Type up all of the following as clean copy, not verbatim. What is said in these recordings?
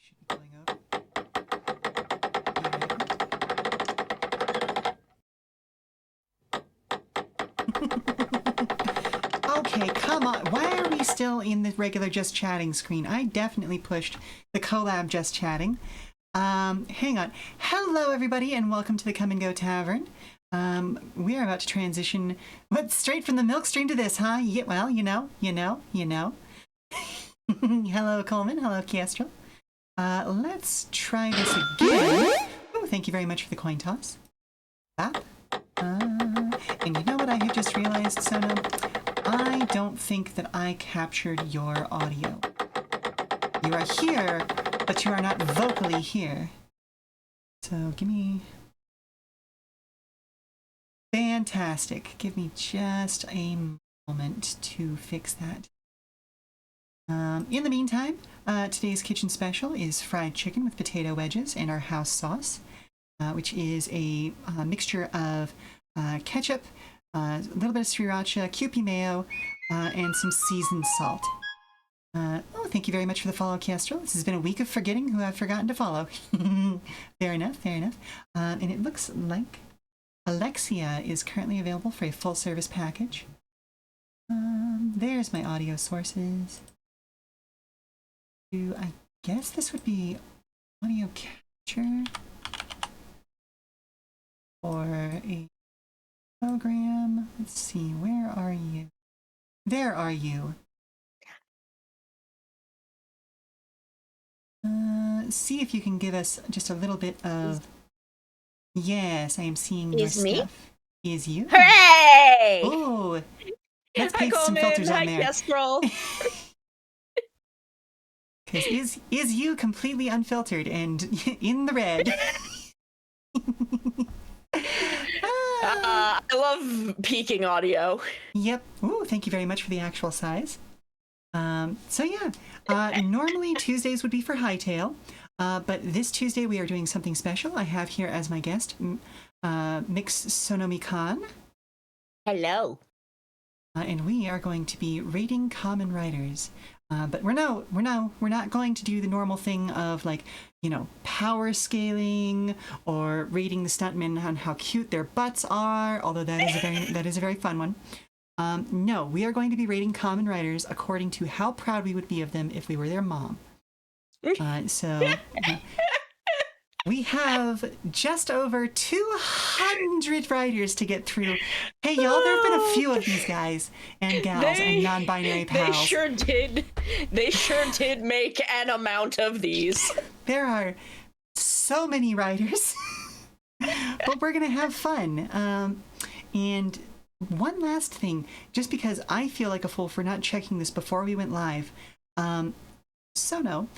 should be going over. Okay, come on. Why are we still in the regular just chatting screen? I definitely pushed the collab just chatting. Hang on. Hello, everybody, and welcome to the Come and Go Tavern. We are about to transition straight from the milk stream to this, huh? Yeah, well, you know. Hello, Coleman. Hello, Kestrel. Let's try this again. Oh, thank you very much for the coin toss. And you know what I have just realized, Sono? I don't think that I captured your audio. You are here, but you are not vocally here. So give me... Fantastic. Give me just a moment to fix that. In the meantime, today's kitchen special is fried chicken with potato wedges and our house sauce, which is a mixture of ketchup, a little bit of sriracha, Kewpie mayo, and some seasoned salt. Oh, thank you very much for the follow, Kestrel. This has been a week of forgetting who I've forgotten to follow. Fair enough, fair enough. And it looks like Alexia is currently available for a full-service package. There's my audio sources. I guess this would be audio capture or a program. Let's see, where are you? There are you. See if you can give us just a little bit of... Yes, I am seeing your stuff. Is you? Hooray! Oh, let's paste some filters on there. Because is you completely unfiltered and in the red? I love peaking audio. Yep. Ooh, thank you very much for the actual size. So yeah, normally Tuesdays would be for Hightail, but this Tuesday we are doing something special. I have here as my guest Mix Sono Mikan. Hello. And we are going to be rating Kamen Riders. But we're not going to do the normal thing of, like, you know, power scaling or rating the stuntmen on how cute their butts are, although that is a very fun one. No, we are going to be rating Kamen Riders according to how proud we would be of them if we were their mom. We have just over 200 writers to get through. Hey, y'all, there have been a few of these guys and gals and non-binary pals. They sure did make an amount of these. There are so many writers, but we're going to have fun. And one last thing, just because I feel like a fool for not checking this before we went live. Sono,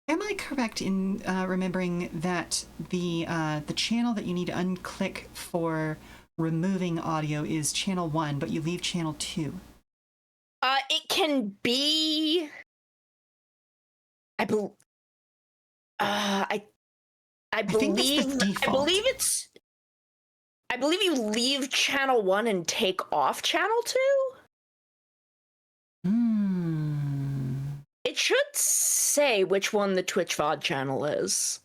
am I correct in remembering that the channel that you need to unclick for removing audio is channel 1, but you leave channel 2? It can be. I believe it's the default. I believe you leave channel 1 and take off channel 2. It should say which one the Twitch VOD channel is.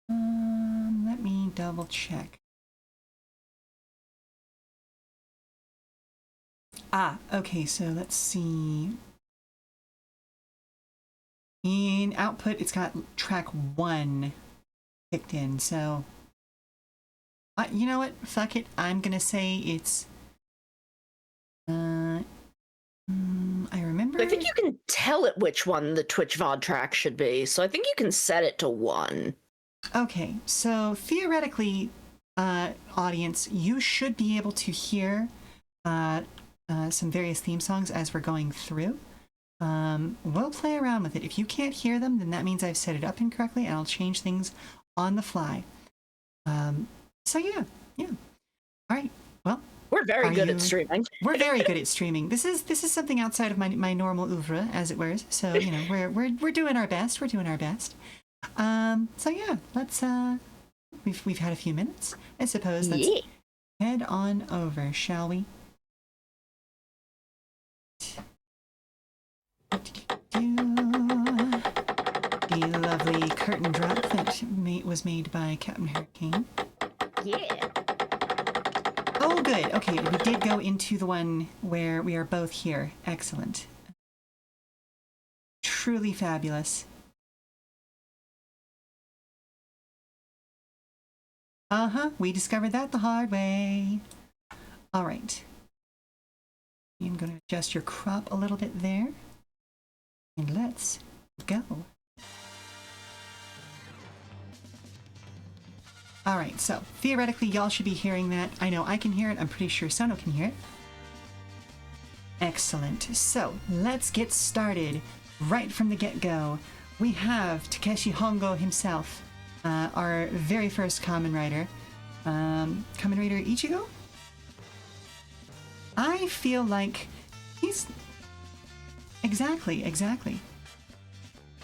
Let me double check. Okay, so let's see. In output, it's got track 1 kicked in, so... you know what? Fuck it. I'm gonna say it's... I remember... I think you can tell it which one the Twitch VOD track should be, so I think you can set it to 1. Okay, so theoretically, audience, you should be able to hear some various theme songs as we're going through. We'll play around with it. If you can't hear them, then that means I've set it up incorrectly, and I'll change things on the fly. So yeah. All right. Well, we're very good at streaming. We're very good at streaming. This is something outside of my normal oeuvre, as it were. So, you know, we're doing our best. We're doing our best. So yeah, let's we've had a few minutes. I suppose let's head on over, shall we? curtain drop that was made by Captain Hurricane. Yeah. Oh, good. Okay, we did go into the one where we are both here. Excellent. Truly fabulous. Uh-huh, we discovered that the hard way. All right. I'm going to adjust your crop a little bit there. And let's go. All right, so theoretically, y'all should be hearing that. I know I can hear it. I'm pretty sure Sono can hear it. Excellent. So let's get started right from the get-go. We have Takeshi Hongo himself, our very first Kamen Rider. Kamen Rider Ichigo? I feel like he's... Exactly.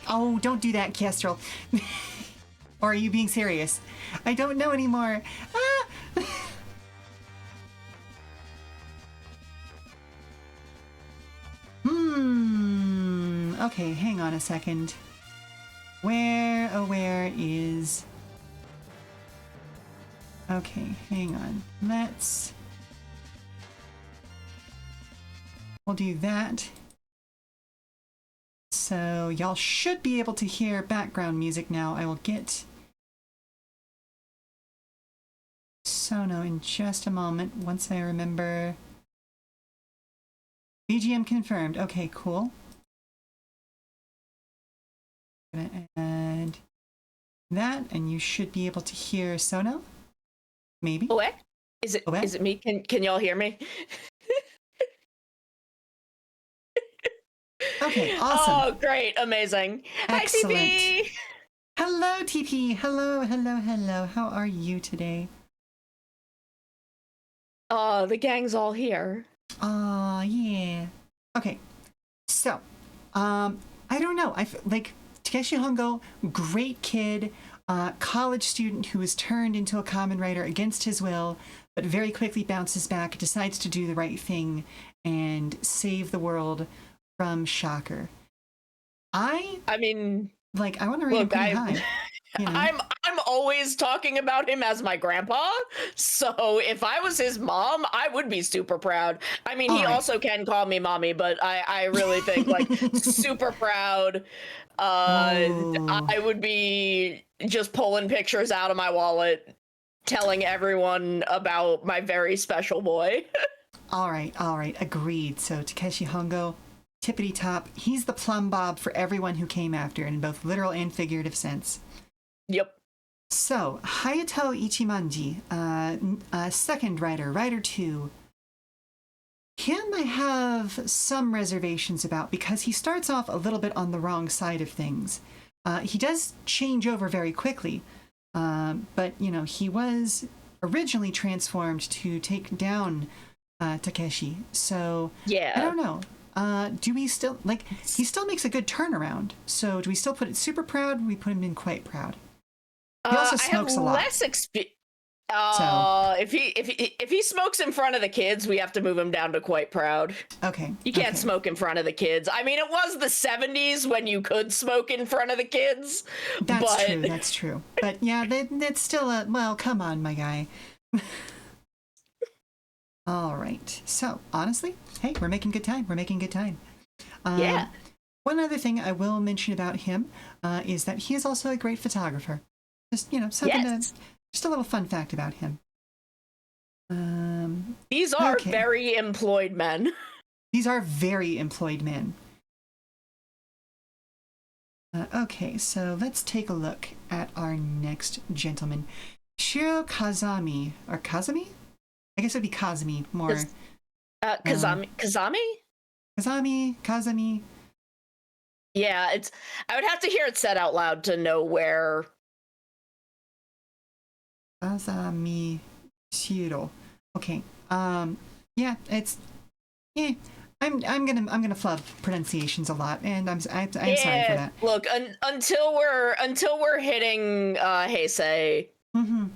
Oh, don't do that, Kestrel. Or are you being serious? I don't know anymore. Ah! Okay, hang on a second. Where is... Okay, hang on. We'll do that. So y'all should be able to hear background music now. I will get Sono in just a moment once I remember. BGM confirmed. Okay, cool. I'm gonna add that, and you should be able to hear Sono. Maybe. Oh, is it me? Can y'all hear me? Okay, awesome. Oh, great, amazing. Excellent. Hi, TP. Hello, TP. Hello. How are you today? Oh, the gang's all here. Aw, yeah. Okay, so, I don't know. Like, Takeshi Hongo, great kid, college student who was turned into a Kamen Rider against his will, but very quickly bounces back, decides to do the right thing, and save the world from Shocker. I mean, like, I want to rate him pretty high. You know? I'm always talking about him as my grandpa, so if I was his mom, I would be super proud. I mean, he also can call me mommy, but I really think, like, super proud. I would be just pulling pictures out of my wallet, telling everyone about my very special boy. All right, agreed. So Takeshi Hongo, tippity top. He's the plumb bob for everyone who came after, in both literal and figurative sense. Yep. So, Hayato Ichimanji, second rider, Rider 2. Him I have some reservations about because he starts off a little bit on the wrong side of things. He does change over very quickly, but, you know, he was originally transformed to take down Takeshi. So, yeah. I don't know. Do we still, like, he still makes a good turnaround. So, do we still put it super proud? Or do we put him in quite proud? He also smokes a lot. Less if he smokes in front of the kids, we have to move him down to quite proud. Okay. You can't smoke in front of the kids. I mean, it was the 70s when you could smoke in front of the kids. That's true. But yeah, that's still well, come on, my guy. All right. So, honestly, hey, we're making good time. Yeah. One other thing I will mention about him is that he is also a great photographer. Just, you know, just a little fun fact about him. These are very employed men. These are very employed men. Okay, so let's take a look at our next gentleman. Shiro Kazami. Or Kazami? I guess it would be Kazami more. Kazami? Kazami. Yeah, I would have to hear it said out loud to know where. Kazami Shiro. Okay. Yeah, it's. Yeah. I'm gonna flub pronunciations a lot, and I'm sorry for that. Look, until we're hitting Heisei, we're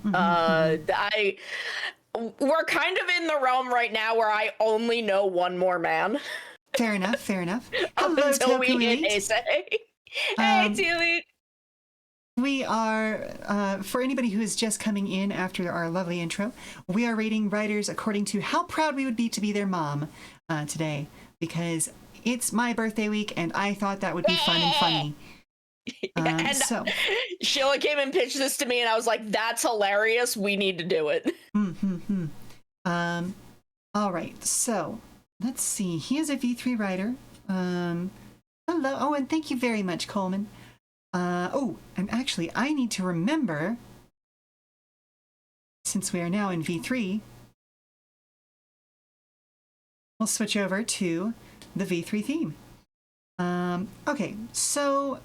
kind of in the realm right now where I only know one more man. Fair enough. Hello, until we hit Heisei. Hey, Teely. We are, for anybody who is just coming in after our lovely intro, we are rating writers according to how proud we would be to be their mom today, because it's my birthday week and I thought that would be fun and funny. And so Sheila came and pitched this to me and I was like, that's hilarious. We need to do it. All right. So let's see. He is a V3 writer. Hello. Oh, and thank you very much, Coleman. And actually, I need to remember, since we are now in V3, we'll switch over to the V3 theme. Okay, so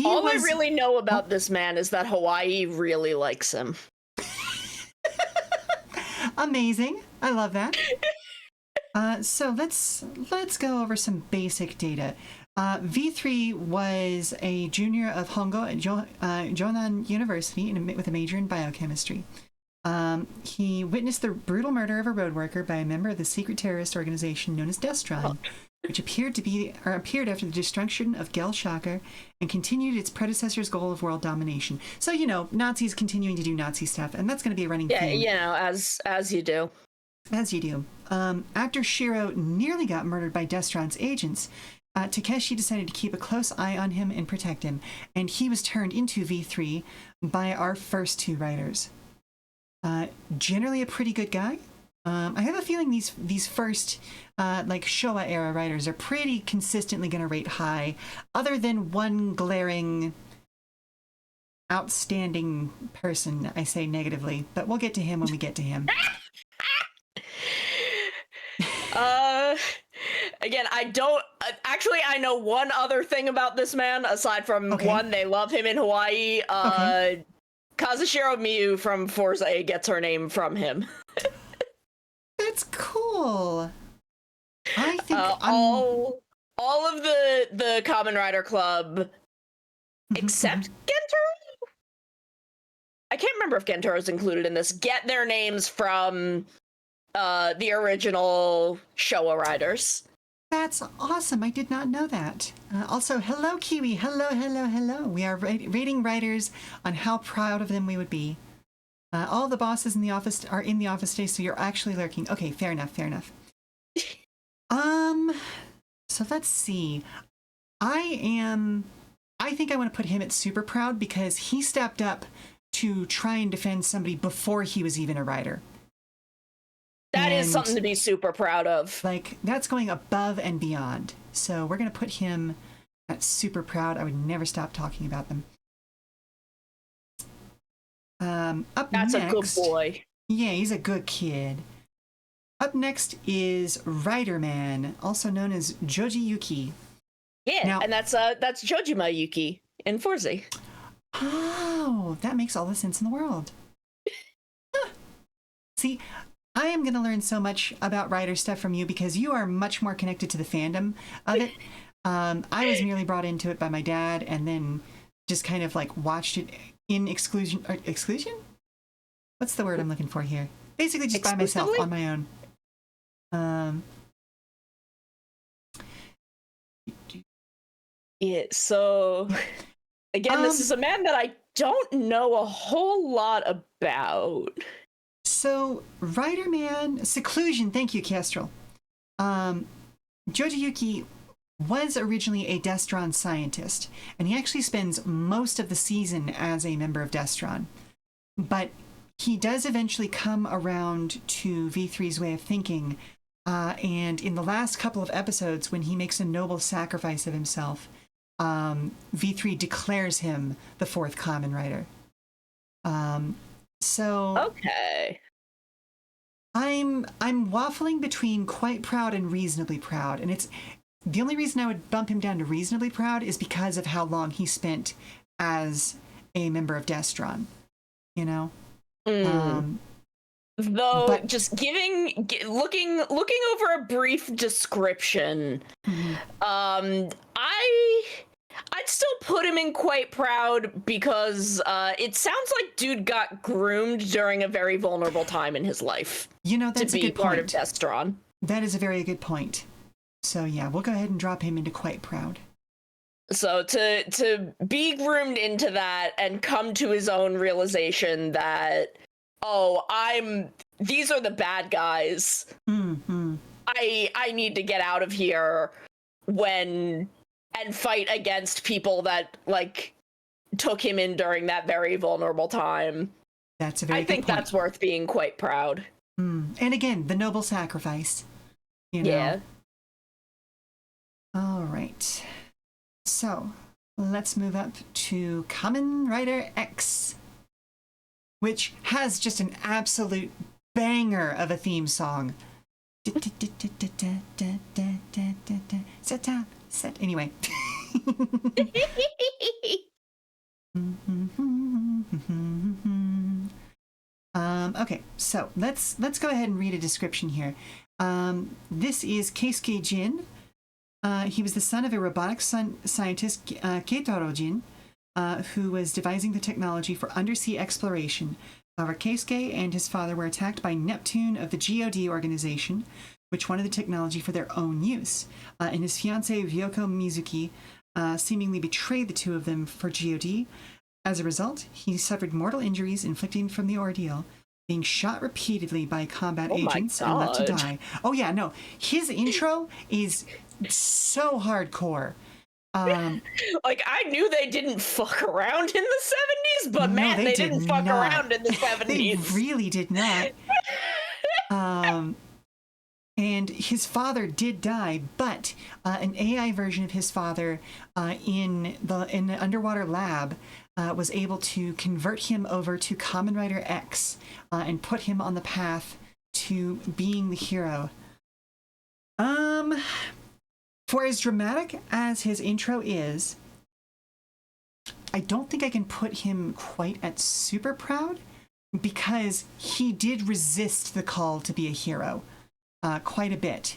All I really know about this man is that Hawaii really likes him. Amazing. I love that. So let's go over some basic data. V3 was a junior of Hongo at Jonan University with a major in biochemistry. He witnessed the brutal murder of a road worker by a member of the secret terrorist organization known as Destron, which appeared after the destruction of Gel Shocker and continued its predecessor's goal of world domination. So, Nazis continuing to do Nazi stuff, and that's going to be a running theme. Yeah, as you do. As you do. After Shiro nearly got murdered by Destron's agents, Takeshi decided to keep a close eye on him and protect him, and he was turned into V3 by our first two writers. Generally a pretty good guy. I have a feeling these first Showa era writers are pretty consistently going to rate high, other than one glaring outstanding person I say negatively, but we'll get to him when we get to him. Again, I don't actually. I know one other thing about this man aside from one, they love him in Hawaii. Kazushiro Miyu from Forza gets her name from him. That's cool. I think all of the Kamen Rider Club except Gentaro. I can't remember if Gentoro's included in this. Get their names from the original Showa Riders. That's awesome. I did not know that. Also, hello, Kiwi. Hello. We are rating writers on how proud of them we would be. All the bosses in the office are in the office today, so you're actually lurking. Okay, fair enough. So let's see. I think I want to put him at super proud because he stepped up to try and defend somebody before he was even a writer. That is something to be super proud of. That's going above and beyond. So we're going to put him at super proud. I would never stop talking about them. That's next, a good boy. Yeah, he's a good kid. Up next is Rider Man, also known as Joji Yuki. Yeah, and that's Jojima Yuki in Forza. Oh, that makes all the sense in the world. See, I am going to learn so much about writer stuff from you because you are much more connected to the fandom of it. I was merely brought into it by my dad and then just kind of watched it in exclusion? What's the word I'm looking for here? Basically just by myself on my own. Yeah, so again, this is a man that I don't know a whole lot about. So, Rider Man, Seclusion, thank you, Kestrel. Joji Yuki was originally a Destron scientist, and he actually spends most of the season as a member of Destron. But he does eventually come around to V3's way of thinking, and in the last couple of episodes, when he makes a noble sacrifice of himself, V3 declares him the fourth Kamen Rider. Okay. I'm waffling between quite proud and reasonably proud, and it's the only reason I would bump him down to reasonably proud is because of how long he spent as a member of Destron. Just looking over a brief description, I'd still put him in quite proud because it sounds like dude got groomed during a very vulnerable time in his life. That's to a be good part point. of Destron. That is a very good point. So yeah, we'll go ahead and drop him into quite proud. So to be groomed into that and come to his own realization that, oh, these are the bad guys. Mm-hmm. I need to get out of here and fight against people that like took him in during that very vulnerable time. That's a very I think good point. that's worth being quite proud. And again, the noble sacrifice. You know? Yeah. All right. So let's move up to Kamen Rider X, which has just an absolute banger of a theme song. Set. Anyway. Okay, so let's go ahead and read a description here. This is Keisuke Jin. He was the son of a robotics scientist, Keitaro Jin, who was devising the technology for undersea exploration. However, Keisuke and his father were attacked by Neptune of the GOD organization, which wanted the technology for their own use. And his fiancée, Ryoko Mizuki, seemingly betrayed the two of them for GOD. As a result, he suffered mortal injuries inflicted from the ordeal, being shot repeatedly by combat agents and left to die. Oh yeah, no. His intro is so hardcore. Like, I knew they didn't fuck around in the 70s, but no, man, they didn't fuck around in the 70s. They really did not. And his father did die, but an AI version of his father in the underwater lab was able to convert him over to Kamen Rider X and put him on the path to being the hero. For as dramatic as his intro is, I don't think I can put him quite at super proud, because he did resist the call to be a hero quite a bit.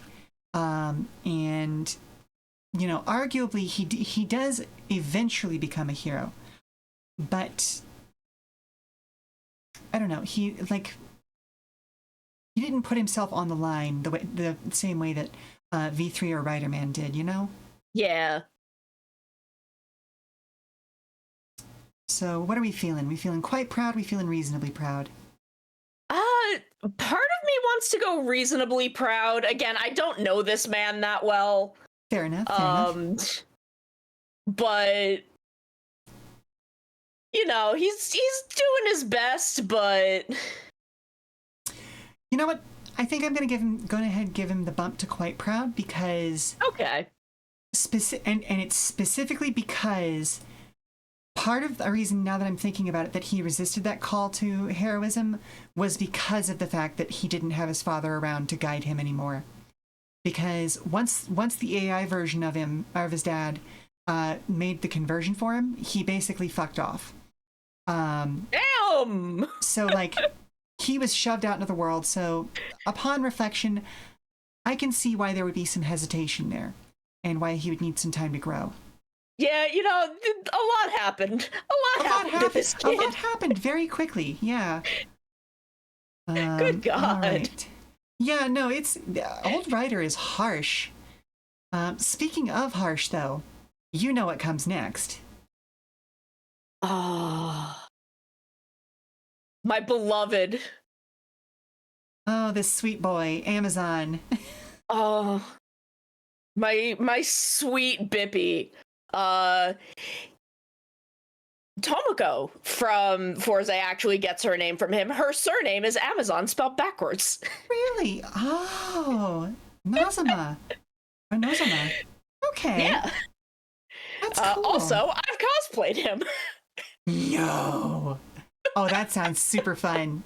And, you know, arguably he does eventually become a hero. But I don't know, he didn't put himself on the line the same way that V3 or Riderman did, you know? Yeah. So what are we feeling? We feeling quite proud? We feeling reasonably proud? Part of me wants to go reasonably proud. Again, I don't know this man that well. Fair enough. But you know, he's doing his best, but you know what? I think I'm gonna give him the bump to quite proud, because okay. And it's specifically because part of the reason, now that I'm thinking about it, that he resisted that call to heroism was because of the fact that he didn't have his father around to guide him anymore. Because once the AI version of his dad, made the conversion for him, he basically fucked off. Damn! So, like, he was shoved out into the world. So, upon reflection, I can see why there would be some hesitation there, and why he would need some time to grow. Yeah, you know, a lot happened. A lot happened to this kid. A lot happened very quickly, yeah. Good God. Right. Yeah, no, Old Rider is harsh. Speaking of harsh, though, you know what comes next. Oh. My beloved. Oh, this sweet boy, Amazon. Oh. My sweet Bippy. Tomoko from Forza actually gets her name from him. Her surname is Amazon, spelled backwards. Really? Oh, Nozama. Or Nozama. Okay. Yeah. That's cool. Also, I've cosplayed him. Yo. Oh, that sounds super fun.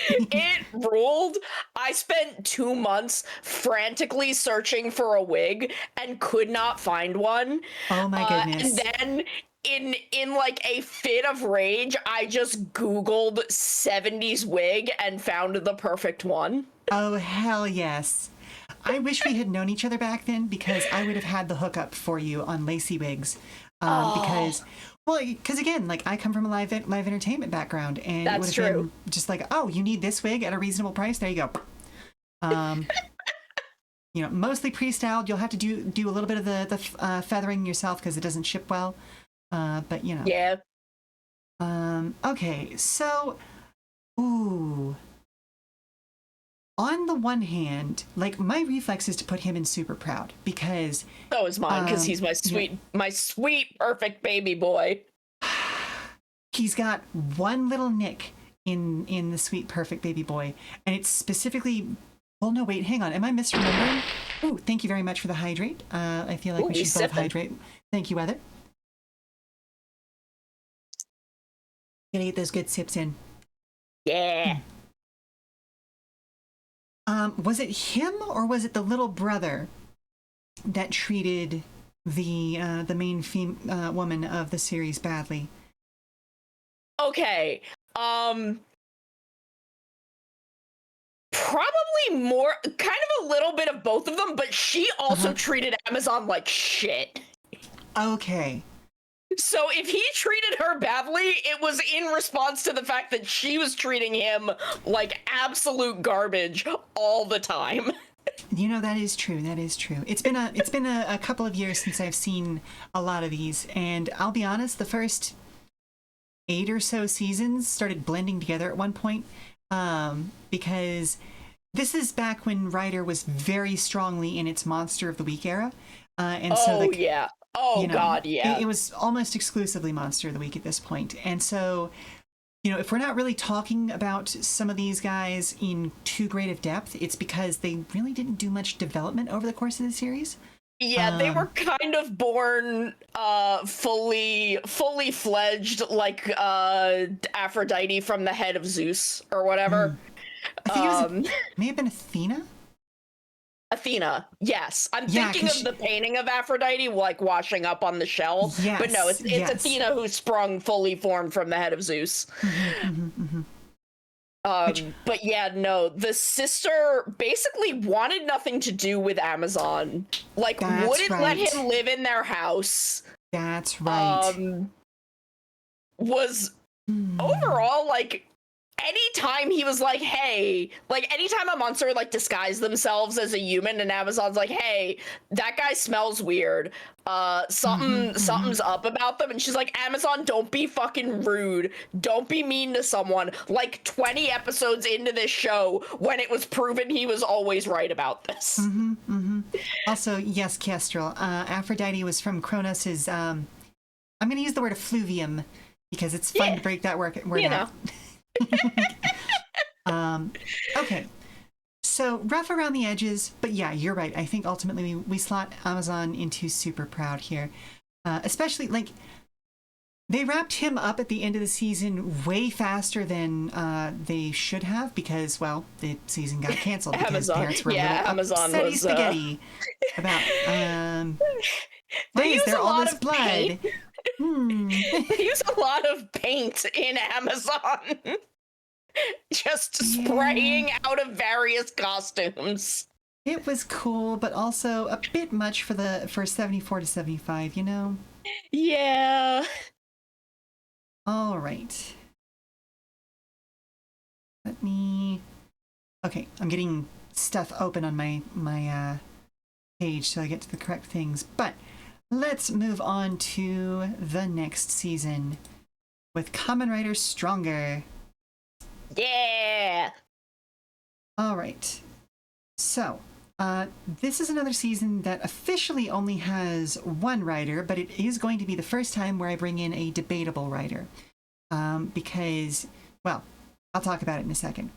It ruled. I spent 2 months frantically searching for a wig and could not find one. Oh my goodness. And then in like a fit of rage, I just Googled 70s wig and found the perfect one. Oh, hell yes. I wish we had known each other back then, because I would have had the hookup for you on lacy wigs. Because again, like, I come from a live entertainment background, and that's it would have true. been just like, oh, you need this wig at a reasonable price? There you go. mostly pre-styled. You'll have to do a little bit of the feathering yourself because it doesn't ship well. But Yeah. Okay, so, ooh. On the one hand, like, my reflex is to put him in super proud because So is mine, because he's my sweet, perfect baby boy. he's got one little nick in the sweet, perfect baby boy, and it's specifically. Well, no, wait, hang on. Am I misremembering? Oh, thank you very much for the hydrate. I feel like we should both hydrate. Thank you, Heather. Gonna get those good sips in. Yeah. Was it him or was it the little brother that treated the main woman of the series badly? Okay. Probably more, kind of a little bit of both of them, but she also treated Amazon like shit. Okay. So if he treated her badly, it was in response to the fact that she was treating him like absolute garbage all the time. That is true. That is true. It's been a couple of years since I've seen a lot of these, and I'll be honest, the first 8 or so seasons started blending together at one point, because this is back when Rider was very strongly in its Monster of the Week era, and so yeah. Oh, God, yeah. It was almost exclusively Monster of the Week at this point. And so, if we're not really talking about some of these guys in too great of depth, it's because they really didn't do much development over the course of the series. Yeah, they were kind of born fully fledged, like Aphrodite from the head of Zeus or whatever. I think may have been Athena. Athena, yes. I'm thinking of the painting of Aphrodite, like washing up on the shell. Yes, but no, it's Athena who sprung fully formed from the head of Zeus. But yeah, no, the sister basically wanted nothing to do with Amazon. Like, wouldn't let him live in their house. That's right. Was overall, like, anytime he was like, hey, like, anytime a monster would, like, disguise themselves as a human and Amazon's like, hey, that guy smells weird, something's up about them, and she's like, Amazon, don't be fucking rude, don't be mean to someone, like 20 episodes into this show when it was proven he was always right about this. Also, yes, Kestrel, Aphrodite was from Kronos' I'm gonna use the word effluvium because it's fun to break that word out. Okay, so rough around the edges, but yeah, you're right. I think ultimately we slot Amazon into super proud here, especially like they wrapped him up at the end of the season way faster than they should have because, well, the season got canceled because parents were a little upsetty spaghetti about why is there all this blood? They use a lot of paint in Amazon. Just spraying out of various costumes. It was cool, but also a bit much for 74 to 75, Yeah. All right. Okay, I'm getting stuff open on my page so I get to the correct things, but let's move on to the next season with Kamen Riders Stronger. Yeah! All right. So, this is another season that officially only has one writer, but it is going to be the first time where I bring in a debatable writer. Because, well, I'll talk about it in a second.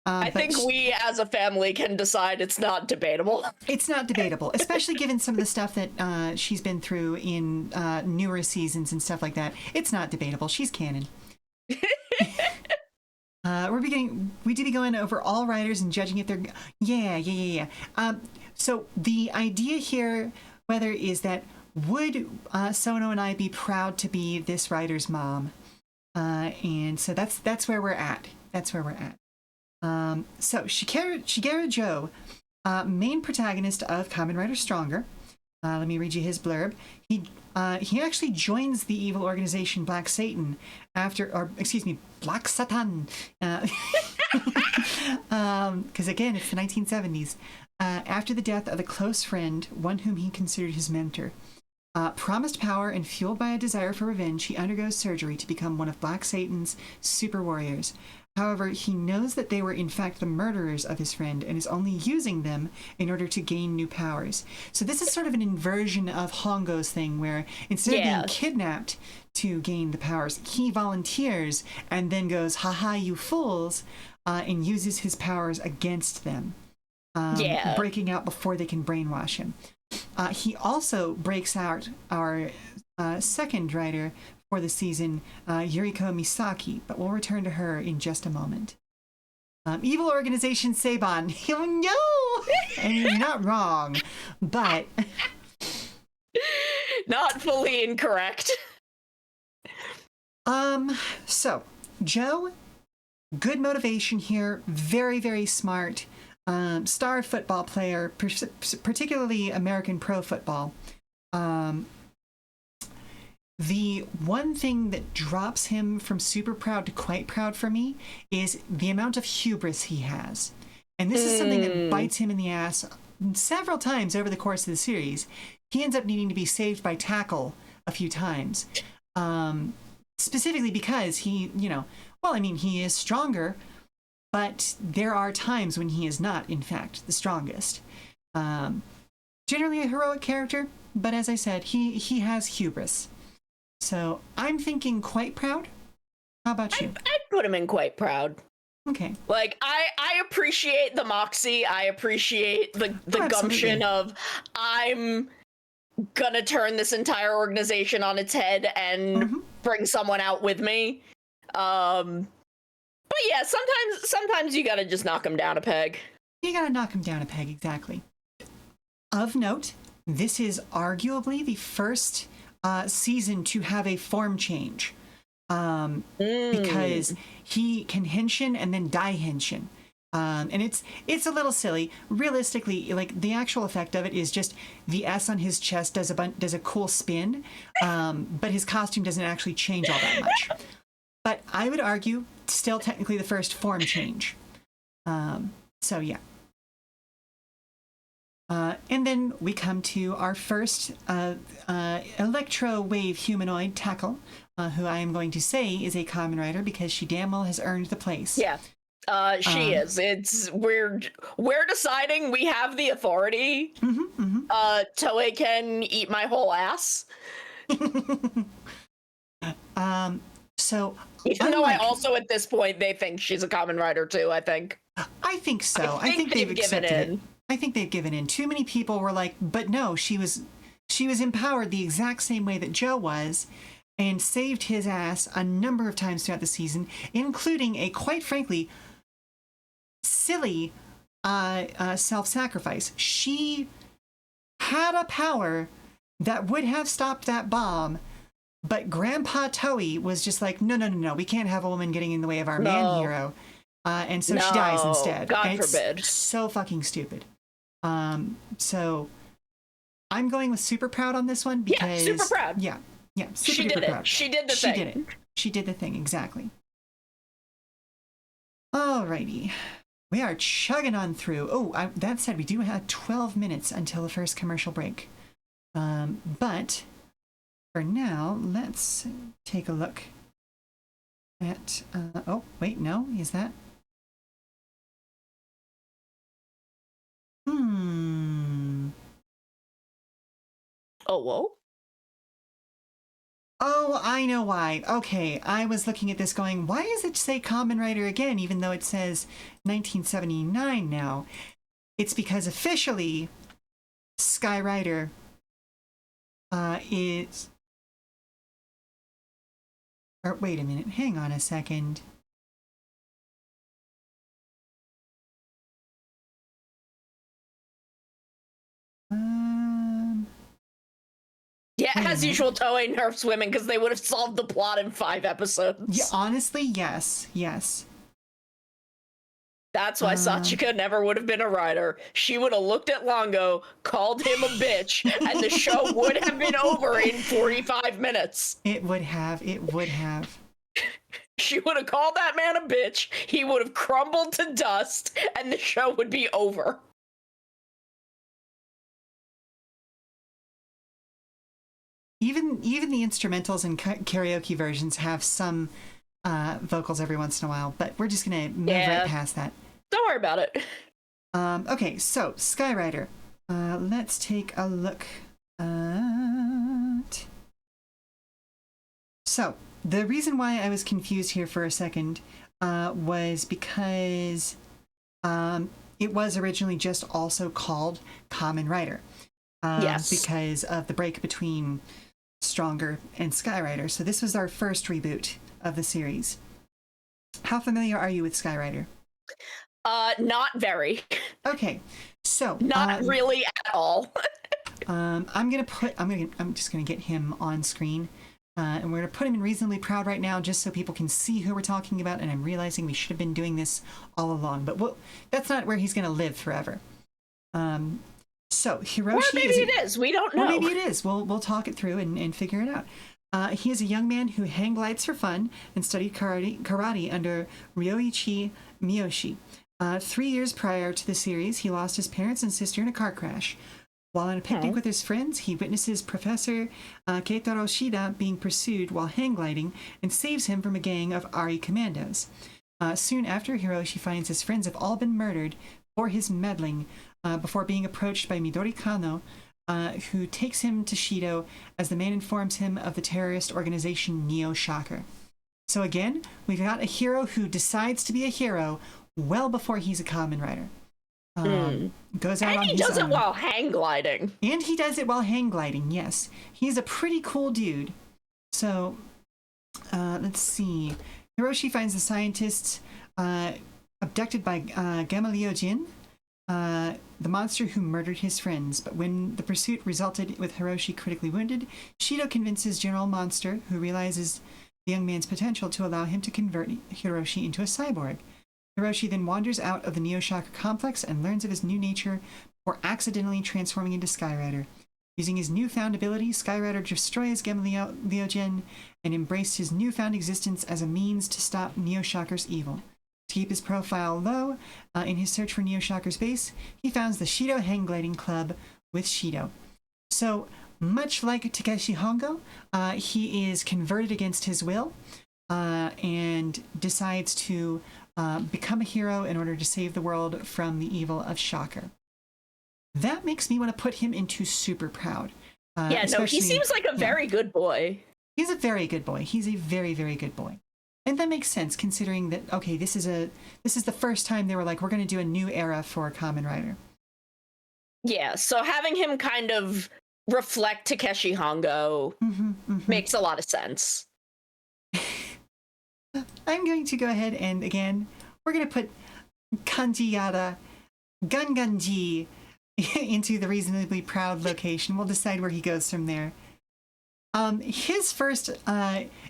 I think we as a family can decide it's not debatable. It's not debatable, especially given some of the stuff that she's been through in newer seasons and stuff like that. It's not debatable. She's canon. We did be going over all writers and judging if they're... Yeah. So the idea here, whether is that would Sono and I be proud to be this writer's mom? And so that's where we're at. So Shigeru Joe, main protagonist of Kamen Rider Stronger. Let me read you his blurb. He actually joins the evil organization Black Satan Black Satan. Because again, it's the 1970s. After the death of a close friend, one whom he considered his mentor, promised power and fueled by a desire for revenge, he undergoes surgery to become one of Black Satan's super warriors. However, he knows that they were in fact the murderers of his friend and is only using them in order to gain new powers. So this is sort of an inversion of Hongo's thing, where instead of being kidnapped to gain the powers, he volunteers and then goes, haha, you fools, and uses his powers against them, breaking out before they can brainwash him. He also breaks out our second writer for the season, Yuriko Misaki, but we'll return to her in just a moment. Evil Organization Saban. Oh no! I mean, you're not wrong, but... Not fully incorrect. So, Joe, good motivation here, very, very smart, star football player, particularly American pro football. The one thing that drops him from super proud to quite proud for me is the amount of hubris he has. And this is something that bites him in the ass several times over the course of the series. He ends up needing to be saved by Tackle a few times. Specifically because he, he is stronger, but there are times when he is not, in fact, the strongest. Generally a heroic character, but as I said, he has hubris. So I'm thinking quite proud. How about you? I'd put him in quite proud. Okay. Like, I appreciate the moxie. I appreciate the gumption of, I'm gonna turn this entire organization on its head and bring someone out with me. But yeah, sometimes you gotta just knock him down a peg. You gotta knock him down a peg, exactly. Of note, this is arguably the first season to have a form change, because he can henshin and then die henshin, and it's a little silly. Realistically, like, the actual effect of it is just the S on his chest does a cool spin, but his costume doesn't actually change all that much. But I would argue still technically the first form change. So yeah. And then we come to our first electro wave humanoid, Tackle, who I am going to say is a Kamen Rider because she damn well has earned the place. Yeah, she is. We're deciding. We have the authority. Toei can eat my whole ass. So even though I also at this point they think she's a Kamen Rider too. I think so. I think they've accepted it. I think they've given in. Too many people were like, but no, she was empowered the exact same way that Joe was, and saved his ass a number of times throughout the season, including a, quite frankly, silly self-sacrifice. She had a power that would have stopped that bomb, but Grandpa Toei was just like, no, we can't have a woman getting in the way of our man hero. And so she dies instead. God forbid. So fucking stupid. So I'm going with super proud on this one because super proud. Yeah, She did it. She did the thing. She did the thing, exactly. Alrighty. We are chugging on through. Oh, that said, we do have 12 minutes until the first commercial break. But for now, let's take a look at... oh, wait, no, is that... Oh, whoa. Oh, I know why. Okay, I was looking at this going, why does it say Kamen Rider again, even though it says 1979 now? It's because officially, Sky Rider is... Or, wait a minute, hang on a second. Yeah, as usual, Toei nerfs women because they would have solved the plot in 5 episodes. Yeah, honestly, yes. That's why Sachika never would have been a rider. She would have looked at Longo, called him a bitch, and the show would have been over in 45 minutes. It would have. She would have called that man a bitch. He would have crumbled to dust, and the show would be over. Even the instrumentals and karaoke versions have some vocals every once in a while, but we're just gonna move right past that. Don't worry about it. Okay, so Skyrider. Let's take a look at... So, the reason why I was confused here for a second was because it was originally just also called Kamen Rider. Yes. Because of the break between Stronger and Skyrider. So this was our first reboot of the series. How familiar are you with Skyrider? Not very. Okay, so not really at all. I'm just gonna get him on screen, and we're gonna put him in Reasonably Proud right now, just so people can see who we're talking about. And I'm realizing we should have been doing this all along, but that's not where he's gonna live forever. So Hiroshi, or maybe it is. We don't know. Or maybe it is. We'll talk it through and figure it out. He is a young man who hang glides for fun and studied karate under Ryoichi Miyoshi. 3 years prior to the series, he lost his parents and sister in a car crash. While on a picnic with his friends, he witnesses Professor Keitaro Shida being pursued while hang gliding and saves him from a gang of Ari commandos. Soon after, Hiroshi finds his friends have all been murdered for his meddling before being approached by Midori Kano, who takes him to Shido as the man informs him of the terrorist organization Neo Shocker. So again, we've got a hero who decides to be a hero well before he's a Kamen Rider. Goes out and on he his does own. it while hang gliding. And he does it while hang gliding, yes. He's a pretty cool dude. So, let's see. Hiroshi finds the scientists abducted by Gamaliel Jin, the monster who murdered his friends. But when the pursuit resulted with Hiroshi critically wounded, Shido convinces General Monster, who realizes the young man's potential, to allow him to convert Hiroshi into a cyborg. Hiroshi then wanders out of the Neo Shocker complex and learns of his new nature before accidentally transforming into Skyrider. Using his newfound ability, Skyrider destroys Gamaliel Jin and embraced his newfound existence as a means to stop Neo Shocker's evil. To keep his profile low, in his search for Neo Shocker's base, he founds the Shido Hang Gliding Club with Shido. So, much like Takeshi Hongo, he is converted against his will and decides to become a hero in order to save the world from the evil of Shocker. That makes me want to put him into Super Proud. Yeah, no, he seems like a very good boy. He's a very good boy. He's a very, very good boy. And that makes sense considering that, okay, this is the first time they were like, we're going to do a new era for Kamen Rider. Yeah, so having him kind of reflect Takeshi Hongo makes a lot of sense. I'm going to go ahead and, again, we're going to put Kanji Yada, Ganganji into the Reasonably Proud location. We'll decide where he goes from there. His first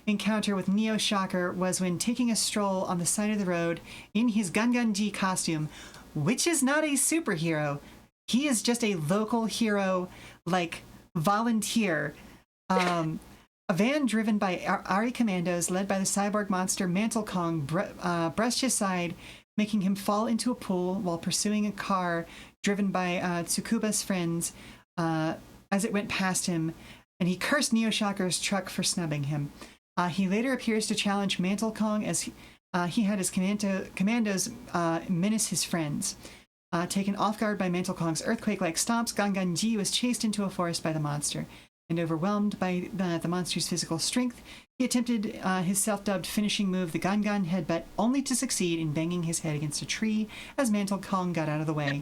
encounter with Neo Shocker was when taking a stroll on the side of the road in his Ganganji costume, which is not a superhero. He is just a local hero, like, volunteer. A van driven by Ari commandos led by the cyborg monster Mantle Kong brushed his side, making him fall into a pool while pursuing a car driven by Tsukuba's friends as it went past him, and he cursed Neo Shocker's truck for snubbing him. He later appears to challenge Mantle Kong as he had his commandos menace his friends. Taken off guard by Mantle Kong's earthquake-like stomps, Ganganji was chased into a forest by the monster. And overwhelmed by the monster's physical strength, he attempted his self-dubbed finishing move, the Gangan Headbutt, only to succeed in banging his head against a tree as Mantle Kong got out of the way.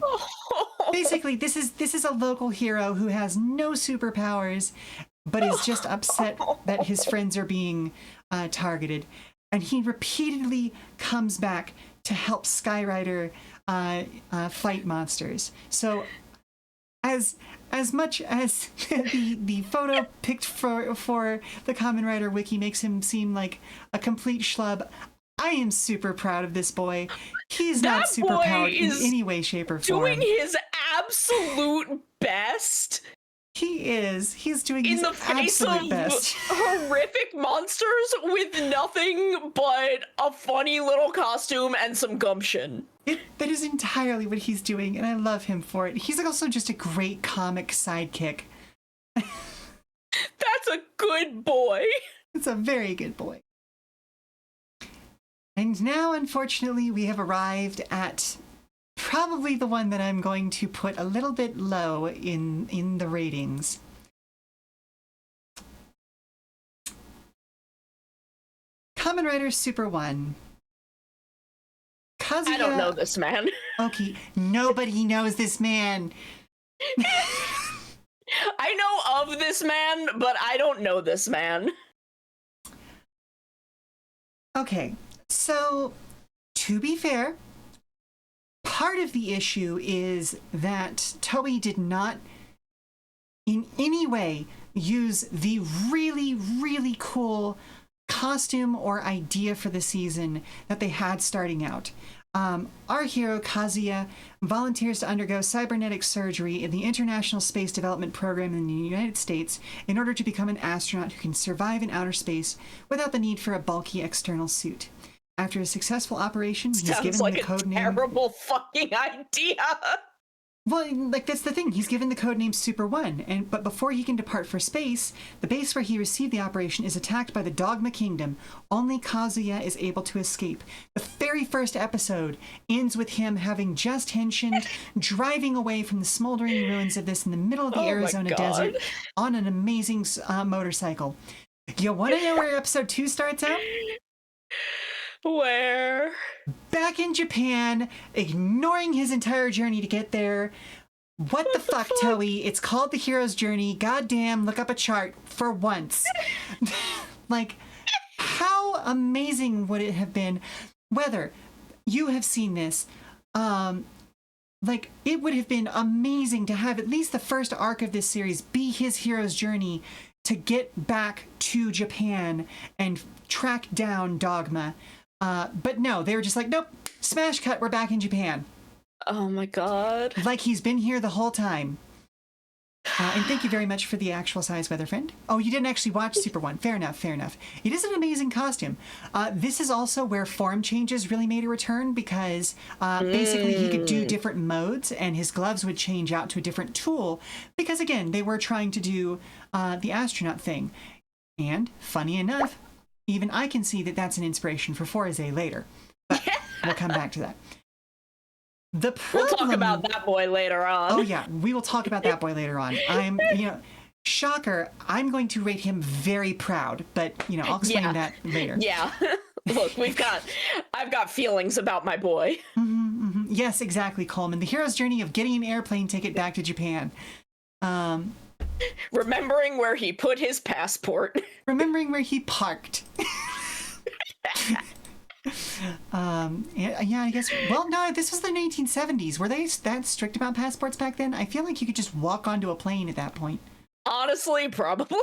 Basically, this is a local hero who has no superpowers, but is just upset that his friends are being targeted. And he repeatedly comes back to help Skyrider fight monsters. So, as much as the photo picked for the Kamen Rider wiki makes him seem like a complete schlub, I am super proud of this boy. He's not super powered in any way, shape, or form. Doing his absolute best. He is. He's doing in his the face of absolute best. horrific monsters with nothing but a funny little costume and some gumption. That is entirely what he's doing, and I love him for it. He's also just a great comic sidekick. That's a good boy. It's a very good boy. And now, unfortunately, we have arrived at probably the one that I'm going to put a little bit low in the ratings. Kamen Riders Super 1. Kazuya... I don't know this man. Okay, nobody knows this man. I know of this man, but I don't know this man. Okay, so to be fair, part of the issue is that Toei did not in any way use the really, really cool costume or idea for the season that they had starting out. Our hero, Kazuya, volunteers to undergo cybernetic surgery in the International Space Development Program in the United States in order to become an astronaut who can survive in outer space without the need for a bulky external suit. After a successful operation, he's given like the code name... terrible fucking idea. Well, like, that's the thing. He's given the codename Super 1, but before he can depart for space, the base where he received the operation is attacked by the Dogma Kingdom. Only Kazuya is able to escape. The very first episode ends with him having just henshined, driving away from the smoldering ruins of this in the middle of the Arizona desert on an amazing motorcycle. You want to know where episode 2 starts out? Where? Back in Japan, ignoring his entire journey to get there. What the fuck, Toei? It's called The Hero's Journey. Goddamn, look up a chart for once. Like, how amazing would it have been whether you have seen this? Like, it would have been amazing to have at least the first arc of this series be his hero's journey to get back to Japan and track down Dogma. But no, they were just like, nope, smash cut, we're back in Japan. Oh my god. Like he's been here the whole time. And thank you very much for the actual size weather friend. Oh, you didn't actually watch Super 1. Fair enough, fair enough. It is an amazing costume. This is also where form changes really made a return because basically he could do different modes and his gloves would change out to a different tool because, again, they were trying to do the astronaut thing. And, funny enough, even I can see that that's an inspiration for Fourze later. But we'll come back to that. The problem... We'll talk about that boy later on. Oh, yeah. We will talk about that boy later on. Shocker, I'm going to rate him very proud, but, I'll explain that later. Yeah. Look, I've got feelings about my boy. Yes, exactly, Coleman. The hero's journey of getting an airplane ticket back to Japan. Remembering where he put his passport. Remembering where he parked. Yeah, I guess. Well, no, this was the 1970s. Were they that strict about passports back then? I feel like you could just walk onto a plane at that point. Honestly, probably.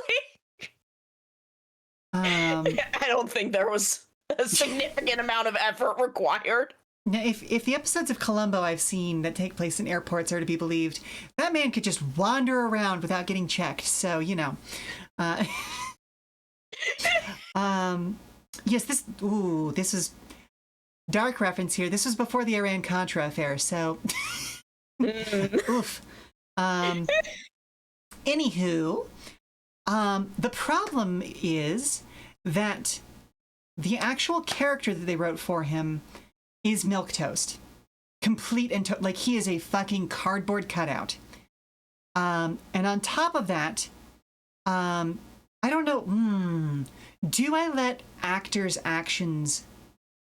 I don't think there was a significant amount of effort required. Now, if the episodes of Columbo I've seen that take place in airports are to be believed, that man could just wander around without getting checked. So, yes, this is dark reference here. This was before the Iran-Contra affair, so... Oof. Anywho, the problem is that the actual character that they wrote for him is milquetoast. Complete and like he is a fucking cardboard cutout. And on top of that, I don't know. Do I let actors' actions...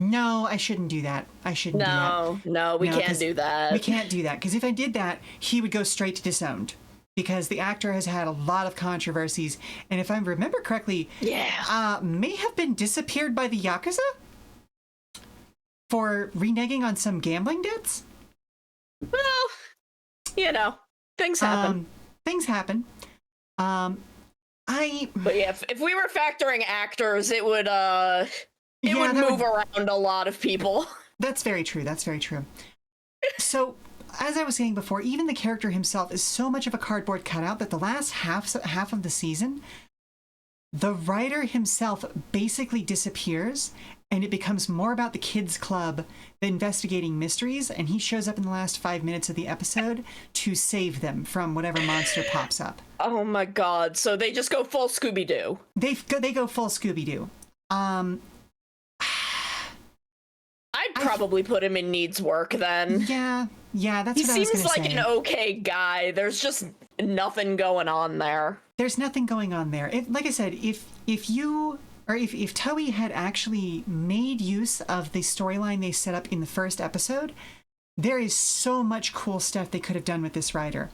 No, I shouldn't do that. I shouldn't do that. No, we can't do that. We can't do that, because if I did that, he would go straight to disowned. Because the actor has had a lot of controversies, and if I remember correctly, may have been disappeared by the Yakuza for reneging on some gambling debts. Well, things happen. Things happen. But yeah, if we were factoring actors, it would move around a lot of people. That's very true. That's very true. So as I was saying before, even the character himself is so much of a cardboard cutout that the last half of the season, the writer himself basically disappears, and it becomes more about the kids club investigating mysteries, and he shows up in the last 5 minutes of the episode to save them from whatever monster pops up. Oh my god, so they just go full Scooby-Doo. They go full Scooby-Doo. I'd probably put him in needs work then. Yeah, that's what I was He going to say. seems like an okay guy. There's just nothing going on there. There's nothing going on there. Like I said, if Toei had actually made use of the storyline they set up in the first episode, there is so much cool stuff they could have done with this writer.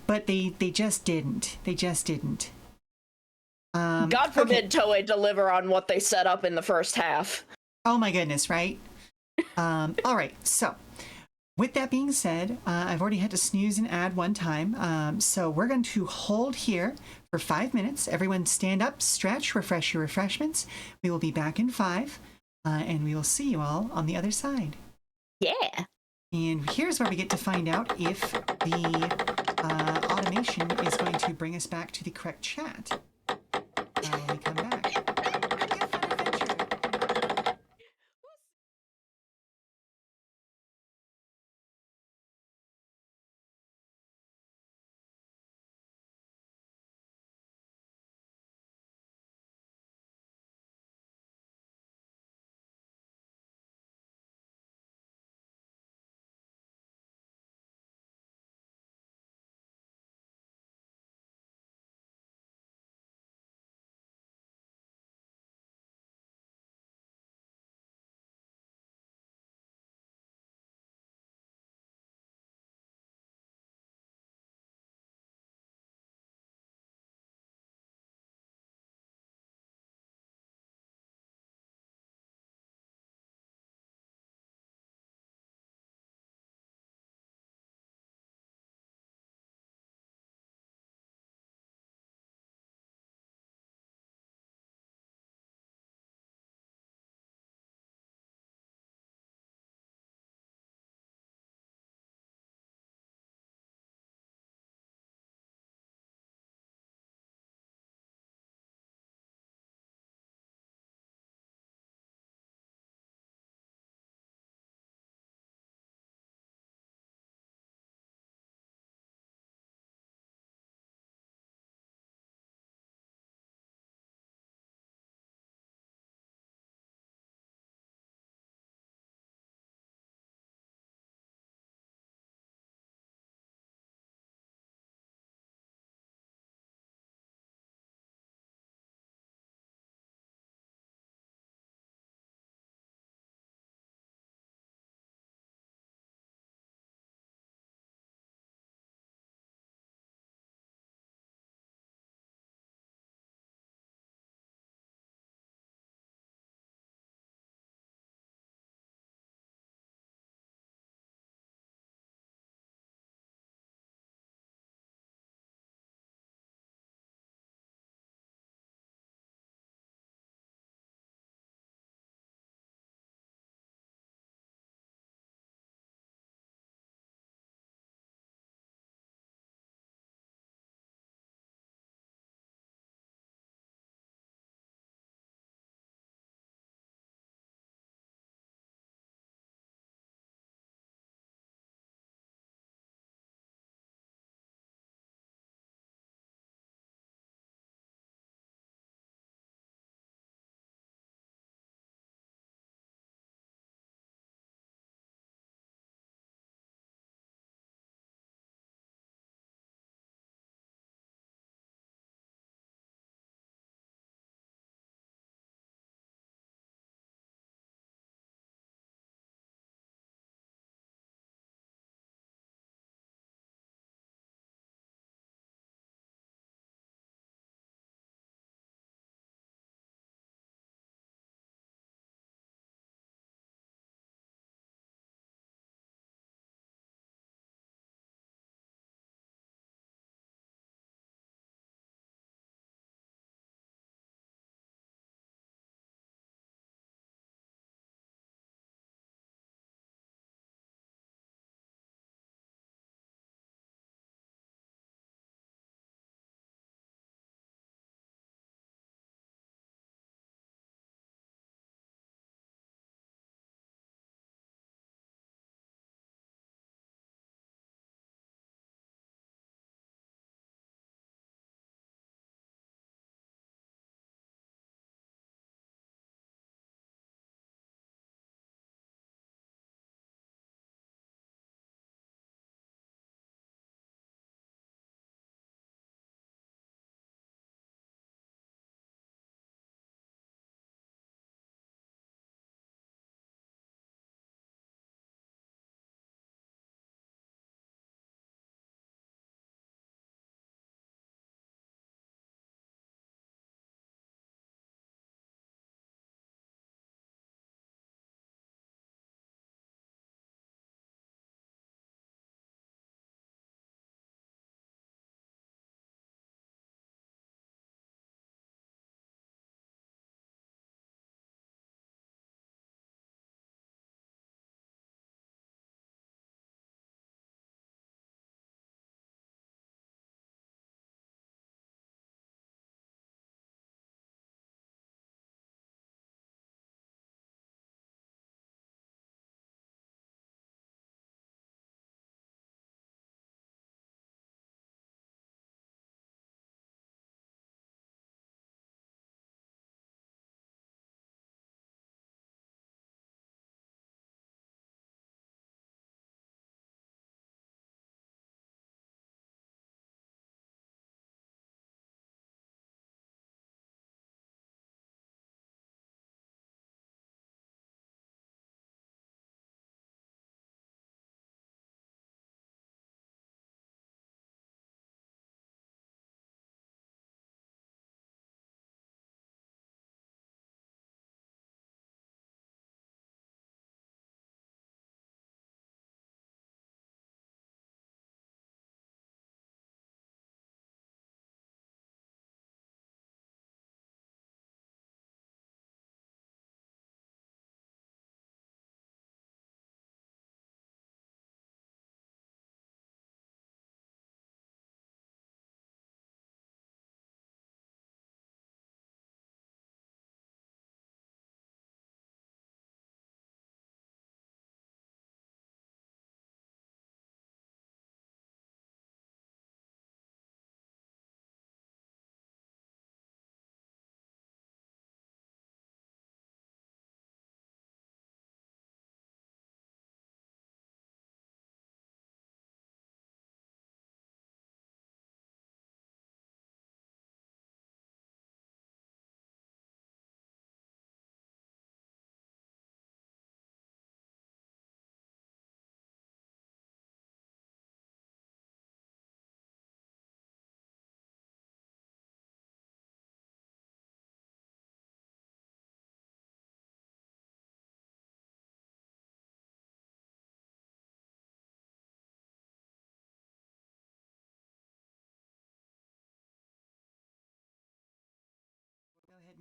But they just didn't. They just didn't. God forbid Toei deliver on what they set up in the first half. Oh my goodness, right? All right, so with that being said, I've already had to snooze and add one time. So we're going to hold here for 5 minutes. Everyone stand up, stretch, refresh your refreshments. We will be back in 5, and we will see you all on the other side. Yeah. And here's where we get to find out if the automation is going to bring us back to the correct chat when we come back.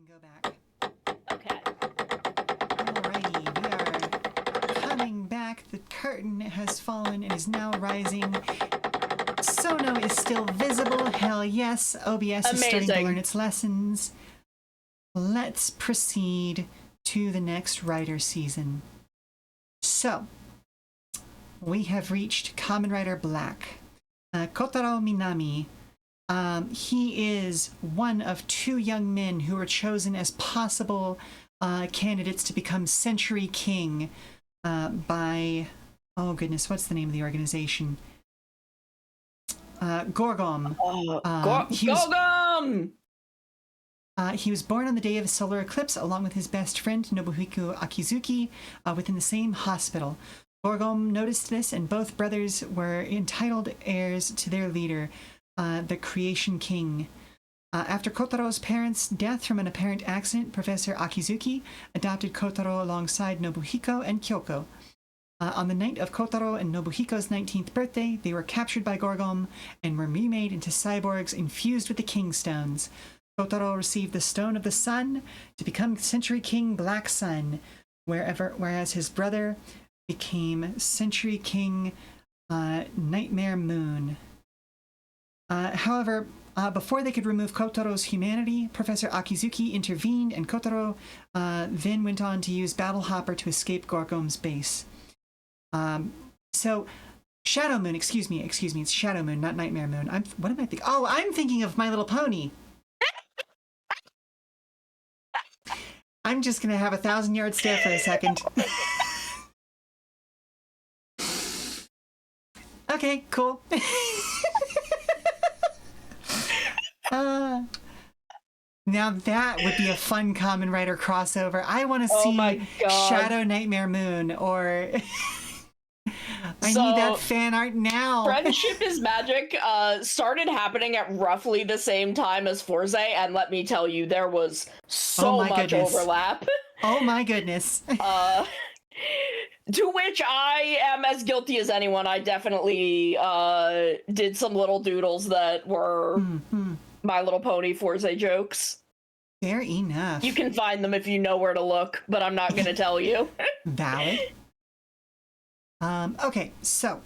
go back. Okay. Alrighty, we are coming back. The curtain has fallen and is now rising. Sono is still visible. Hell yes. OBS is starting to learn its lessons. Let's proceed to the next Rider season. So, we have reached Kamen Rider Black. Kotaro Minami. He is one of 2 young men who were chosen as possible candidates to become Century King by, oh goodness, what's the name of the organization? Gorgom. Gorgom! He was born on the day of a solar eclipse along with his best friend Nobuhiko Akizuki within the same hospital. Gorgom noticed this, and both brothers were entitled heirs to their leader, the Creation King. After Kotaro's parents' death from an apparent accident, Professor Akizuki adopted Kotaro alongside Nobuhiko and Kyoko. On the night of Kotaro and Nobuhiko's 19th birthday, they were captured by Gorgom and were remade into cyborgs infused with the King Stones. Kotaro received the Stone of the Sun to become Century King Black Sun, whereas his brother became Century King Nightmare Moon. However, before they could remove Kotaro's humanity, Professor Akizuki intervened, and Kotaro then went on to use Battle Hopper to escape Gorgom's base. So, Shadow Moon, excuse me, it's Shadow Moon, not Nightmare Moon. What am I thinking? Oh, I'm thinking of My Little Pony. I'm just gonna have a 1,000-yard stare for a second. Okay, cool. Now that would be a fun Kamen Rider crossover. I want to see Shadow Nightmare Moon, or I need that fan art now. Friendship is Magic started happening at roughly the same time as Forze, and let me tell you, there was so much overlap. Oh my goodness. To which I am as guilty as anyone. I definitely did some little doodles that were My Little Pony Forze jokes. Fair enough. You can find them if you know where to look, but I'm not going to tell you. Valid. Okay, so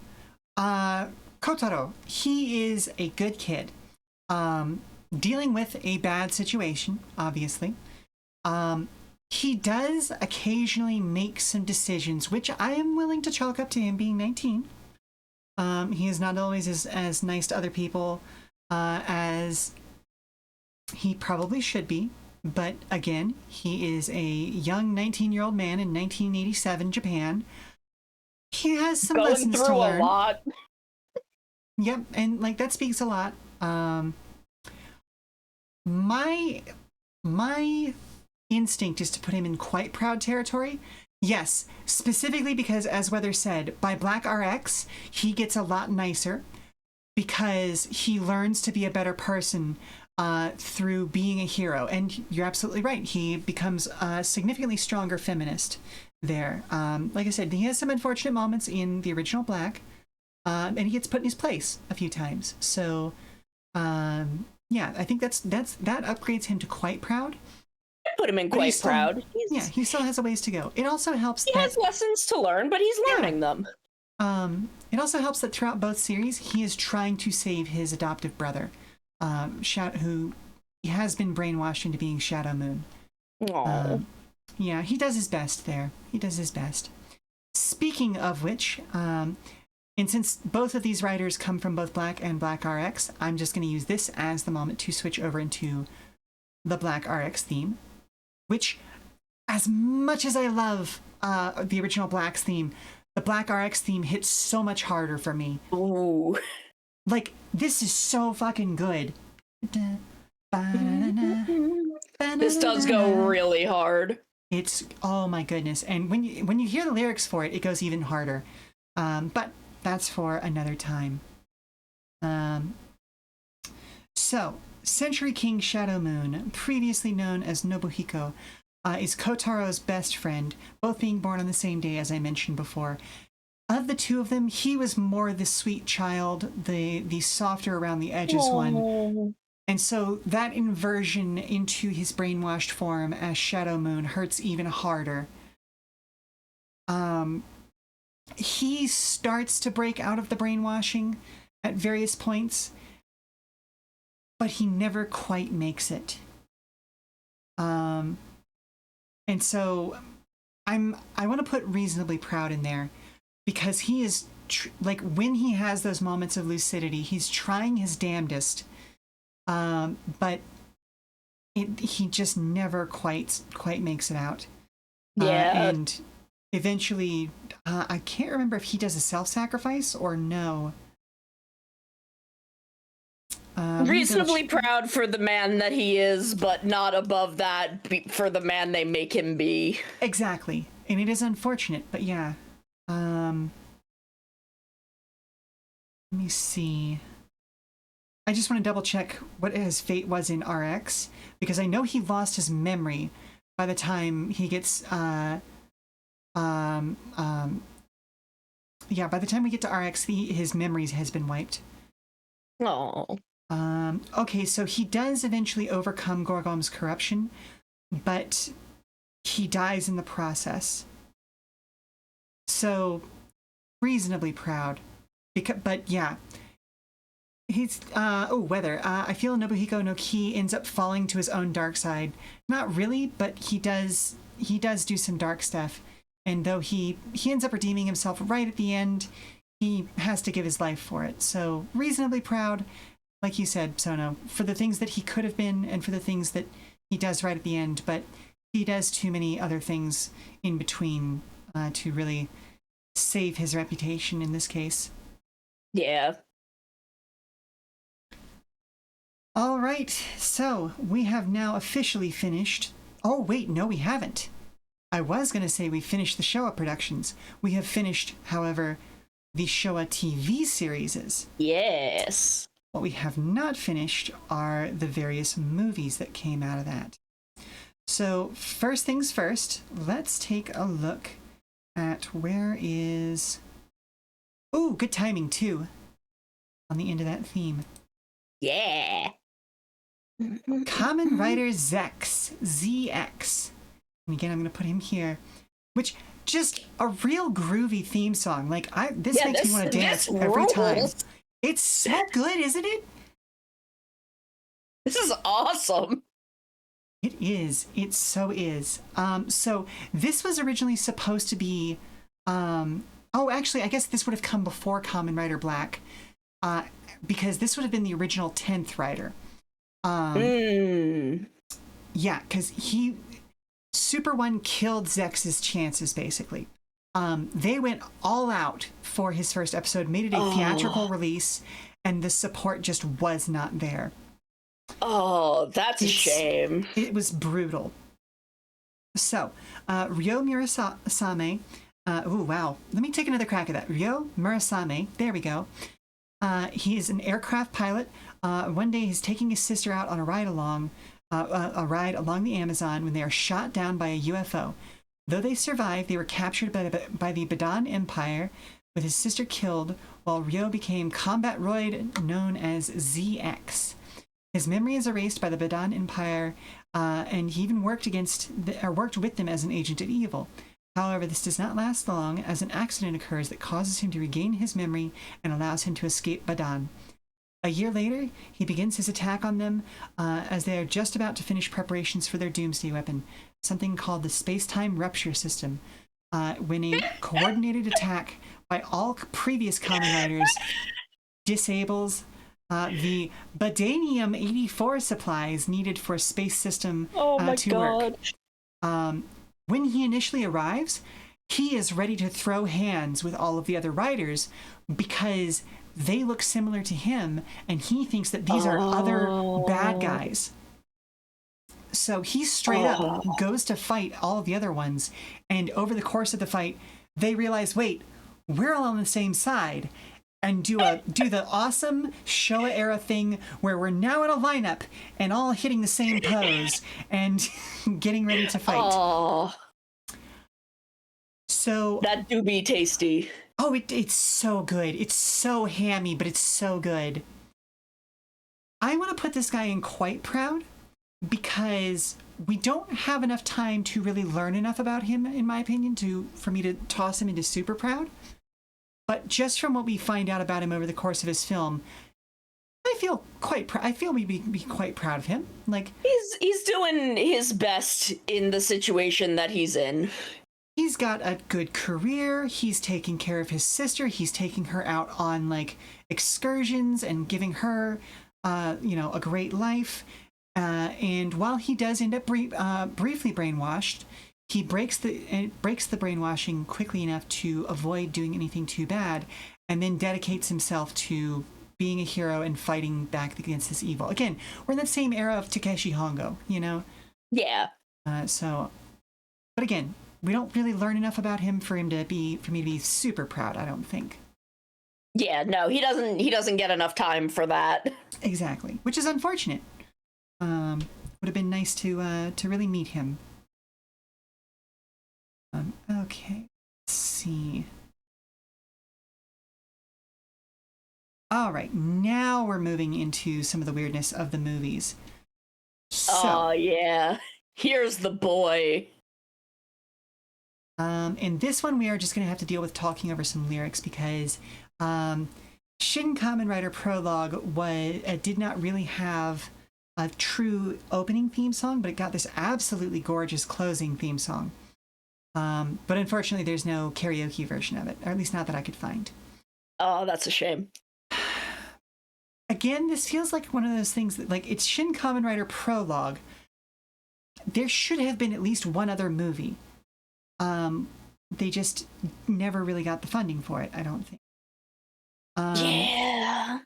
Kotaro, he is a good kid, dealing with a bad situation, obviously. He does occasionally make some decisions, which I am willing to chalk up to him being 19. He is not always as nice to other people as he probably should be. But again, he is a young 19-year-old man in 1987 Japan. He has some lessons to learn. A lot. Yep, and like that speaks a lot. My instinct is to put him in quite proud territory. Yes, specifically because, as Weather said, by Black RX, he gets a lot nicer because he learns to be a better person through being a hero. And you're absolutely right. He becomes a significantly stronger feminist there. Like I said, he has some unfortunate moments in the original Black, and he gets put in his place a few times. So, yeah, I think that upgrades him to quite proud. Put him in quite proud. Yeah, he still has a ways to go. It also helps. He has lessons to learn, but he's learning them. It also helps that throughout both series, he is trying to save his adoptive brother, who has been brainwashed into being Shadow Moon. Yeah, he does his best there. He does his best. Speaking of which, and since both of these writers come from both Black and Black RX, I'm just going to use this as the moment to switch over into the Black RX theme, which, as much as I love the original Black's theme, the Black RX theme hits so much harder for me. Ooh. Like, this is so fucking good. This does go really hard. It's, oh my goodness. And when you hear the lyrics for it, it goes even harder. But that's for another time. So, Century King Shadow Moon, previously known as Nobuhiko, is Kotaro's best friend, both being born on the same day, as I mentioned before. Of the two of them, he was more the sweet child, the softer around the edges one. And so that inversion into his brainwashed form as Shadow Moon hurts even harder. He starts to break out of the brainwashing at various points, but he never quite makes it. And so I want to put reasonably proud in there, because he is like, when he has those moments of lucidity, he's trying his damnedest, but he just never quite makes it out. Yeah. And eventually, I can't remember if he does a self-sacrifice or no. Reasonably proud for the man that he is, but not above that for the man they make him be. Exactly. And it is unfortunate, but yeah. Let me see. I just want to double check what his fate was in RX, because I know he lost his memory by the time he gets by the time we get to RX, his memories has been wiped. Oh. Okay, so he does eventually overcome Gorgom's corruption, but he dies in the process. So, reasonably proud. But yeah. He's, weather. I feel Nobuhiko no Ki ends up falling to his own dark side. Not really, but he does do some dark stuff. And though he ends up redeeming himself right at the end, he has to give his life for it. So, reasonably proud, like you said, Sono, for the things that he could have been and for the things that he does right at the end. But he does too many other things in between to really save his reputation in this case. Yeah. All right, so we have now officially finished. Oh, wait, no, we haven't. I was going to say we finished the Showa productions. We have finished, however, the Showa TV series. Yes. What we have not finished are the various movies that came out of that. So, first things first, let's take a look at where is... Ooh, good timing, too, on the end of that theme. Yeah. Kamen Riders ZX. And again, I'm going to put him here, which just a real groovy theme song. Like, this makes me want to dance every time. It's so good, isn't it? This is awesome. It is. It so is. So this was originally supposed to be, actually, I guess this would have come before Kamen Rider Black, because this would have been the original 10th Rider. Yeah, because Super One killed Zex's chances, basically. They went all out for his first episode, made it a theatrical release, and the support just was not there. Oh, that's a shame. It was brutal. So, Ryo Murasame, wow. Let me take another crack at that. Ryo Murasame, there we go. He is an aircraft pilot. One day he's taking his sister out on a ride along the Amazon when they are shot down by a UFO. Though they survived, they were captured by the Badan Empire, with his sister killed, while Ryo became combat droid known as ZX. His memory is erased by the Badan Empire, and he even worked with them as an agent of evil. However, this does not last long, as an accident occurs that causes him to regain his memory and allows him to escape Badan. A year later, he begins his attack on them as they are just about to finish preparations for their doomsday weapon, something called the space-time rupture system. When a coordinated attack by all previous Kamen Riders disables the Badanium-84 supplies needed for space system to work. When he initially arrives, he is ready to throw hands with all of the other riders because they look similar to him, and he thinks that these are other bad guys. So he straight up goes to fight all of the other ones, and over the course of the fight, they realize, wait, we're all on the same side, and do the awesome Showa era thing where we're now in a lineup and all hitting the same pose and getting ready to fight. Oh, so that do be tasty. Oh, it's so good. It's so hammy, but it's so good. I want to put this guy in quite proud because we don't have enough time to really learn enough about him, in my opinion, for me to toss him into super proud. But just from what we find out about him over the course of his film, I feel we'd be quite proud of him. Like he's doing his best in the situation that he's in. He's got a good career. He's taking care of his sister. He's taking her out on like excursions and giving her, a great life. And while he does end up briefly brainwashed, he breaks the brainwashing quickly enough to avoid doing anything too bad, and then dedicates himself to being a hero and fighting back against this evil. Again, we're in that same era of Takeshi Hongo, Yeah. But again, we don't really learn enough about him for me to be super proud, I don't think. Yeah, no, he doesn't get enough time for that. Exactly, which is unfortunate. Would have been nice to really meet him. Okay, let's see. All right, now we're moving into some of the weirdness of the movies. Oh, yeah. Here's the boy. In this one, we are just going to have to deal with talking over some lyrics because Shin Kamen Rider Prologue did not really have a true opening theme song, but it got this absolutely gorgeous closing theme song. But unfortunately, there's no karaoke version of it, or at least not that I could find. Oh, that's a shame. Again, this feels like one of those things that, like, it's Shin Kamen Rider Prologue. There should have been at least one other movie. They just never really got the funding for it, I don't think. Yeah.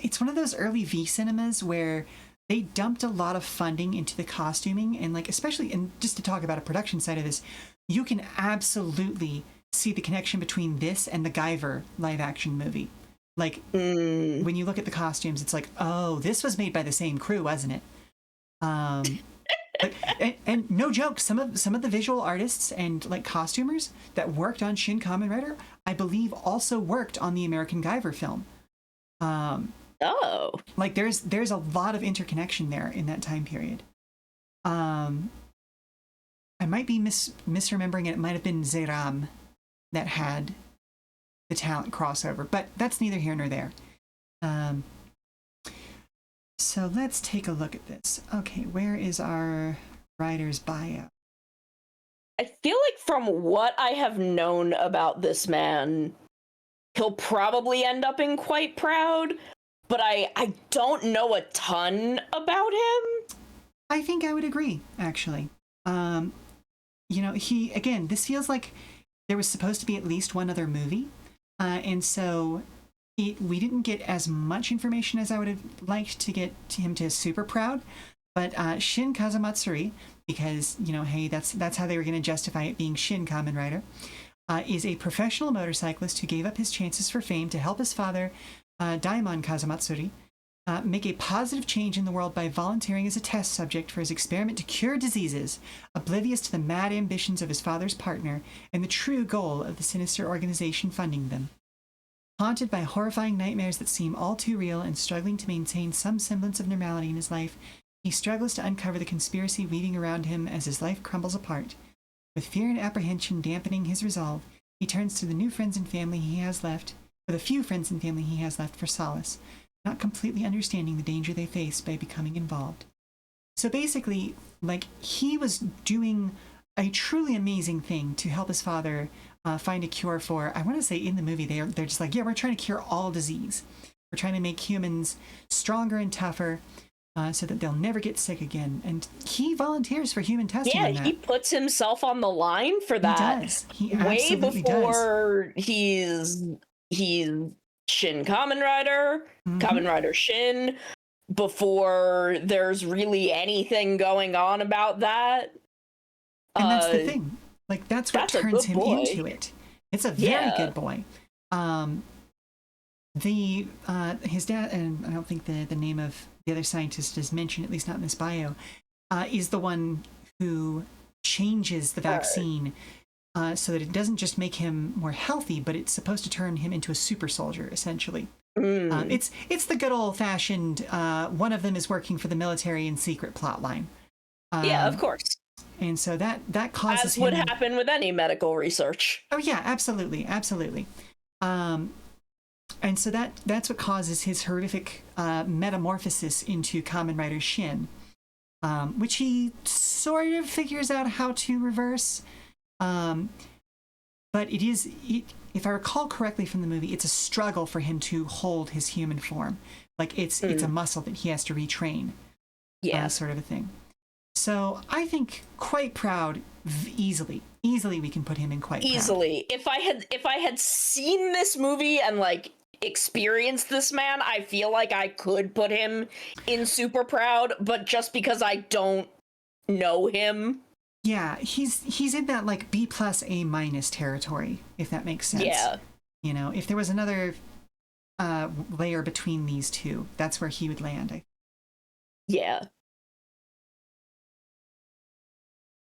It's one of those early V cinemas where they dumped a lot of funding into the costuming, and like, especially, and just to talk about a production side of this, you can absolutely see the connection between this and the Guyver live action movie. Like, when you look at the costumes, it's like, oh, this was made by the same crew, wasn't it? And no joke, some of the visual artists and like costumers that worked on Shin Kamen Rider, I believe, also worked on the American Guyver film. Like there's a lot of interconnection there in that time period. I might be misremembering it. It might have been Zeram that had the talent crossover, but that's neither here nor there. So let's take a look at this. Okay, where is our writer's bio? I feel like from what I have known about this man, he'll probably end up in Quite Proud, but I don't know a ton about him. I think I would agree, actually. This feels like there was supposed to be at least one other movie, and so we didn't get as much information as I would have liked to get him to Super Proud, but Shin Kazamatsuri, because, hey, that's how they were going to justify it being Shin Kamen Rider, is a professional motorcyclist who gave up his chances for fame to help his father, Daimon Kazamatsuri, make a positive change in the world by volunteering as a test subject for his experiment to cure diseases, oblivious to the mad ambitions of his father's partner and the true goal of the sinister organization funding them. Haunted by horrifying nightmares that seem all too real and struggling to maintain some semblance of normality in his life, he struggles to uncover the conspiracy weaving around him as his life crumbles apart. With fear and apprehension dampening his resolve, he turns to the few friends and family he has left for solace, not completely understanding the danger they face by becoming involved. So basically, like, he was doing a truly amazing thing to help his father find a cure for, I want to say in the movie, they're just like, yeah, we're trying to cure all disease. We're trying to make humans stronger and tougher so that they'll never get sick again. And he volunteers for human testing. Yeah, he puts himself on the line for that. He does. He absolutely way before he's Shin Kamen Rider, Kamen Rider Shin, before there's really anything going on about that. And that's the thing. Like, that's what turns him into it. It's a very good boy. His dad, and I don't think the name of the other scientist is mentioned, at least not in this bio, is the one who changes the vaccine so that it doesn't just make him more healthy, but it's supposed to turn him into a super soldier, essentially. Mm. It's the good old fashioned. One of them is working for the military in secret plot line. Yeah, of course. And so that causes As would him. happen with any medical research. Oh yeah, absolutely, absolutely. And so that's what causes his horrific metamorphosis into Kamen Rider Shin, which he sort of figures out how to reverse. But if I recall correctly from the movie, it's a struggle for him to hold his human form. Like it's a muscle that he has to retrain. Yeah, sort of a thing. So I think quite proud, easily we can put him in quite easily. Proud. If I had seen this movie and like experienced this man, I feel like I could put him in super proud. But just because I don't know him. Yeah, he's in that like B plus A minus territory, if that makes sense. Yeah. You know, if there was another layer between these two, that's where he would land. Yeah.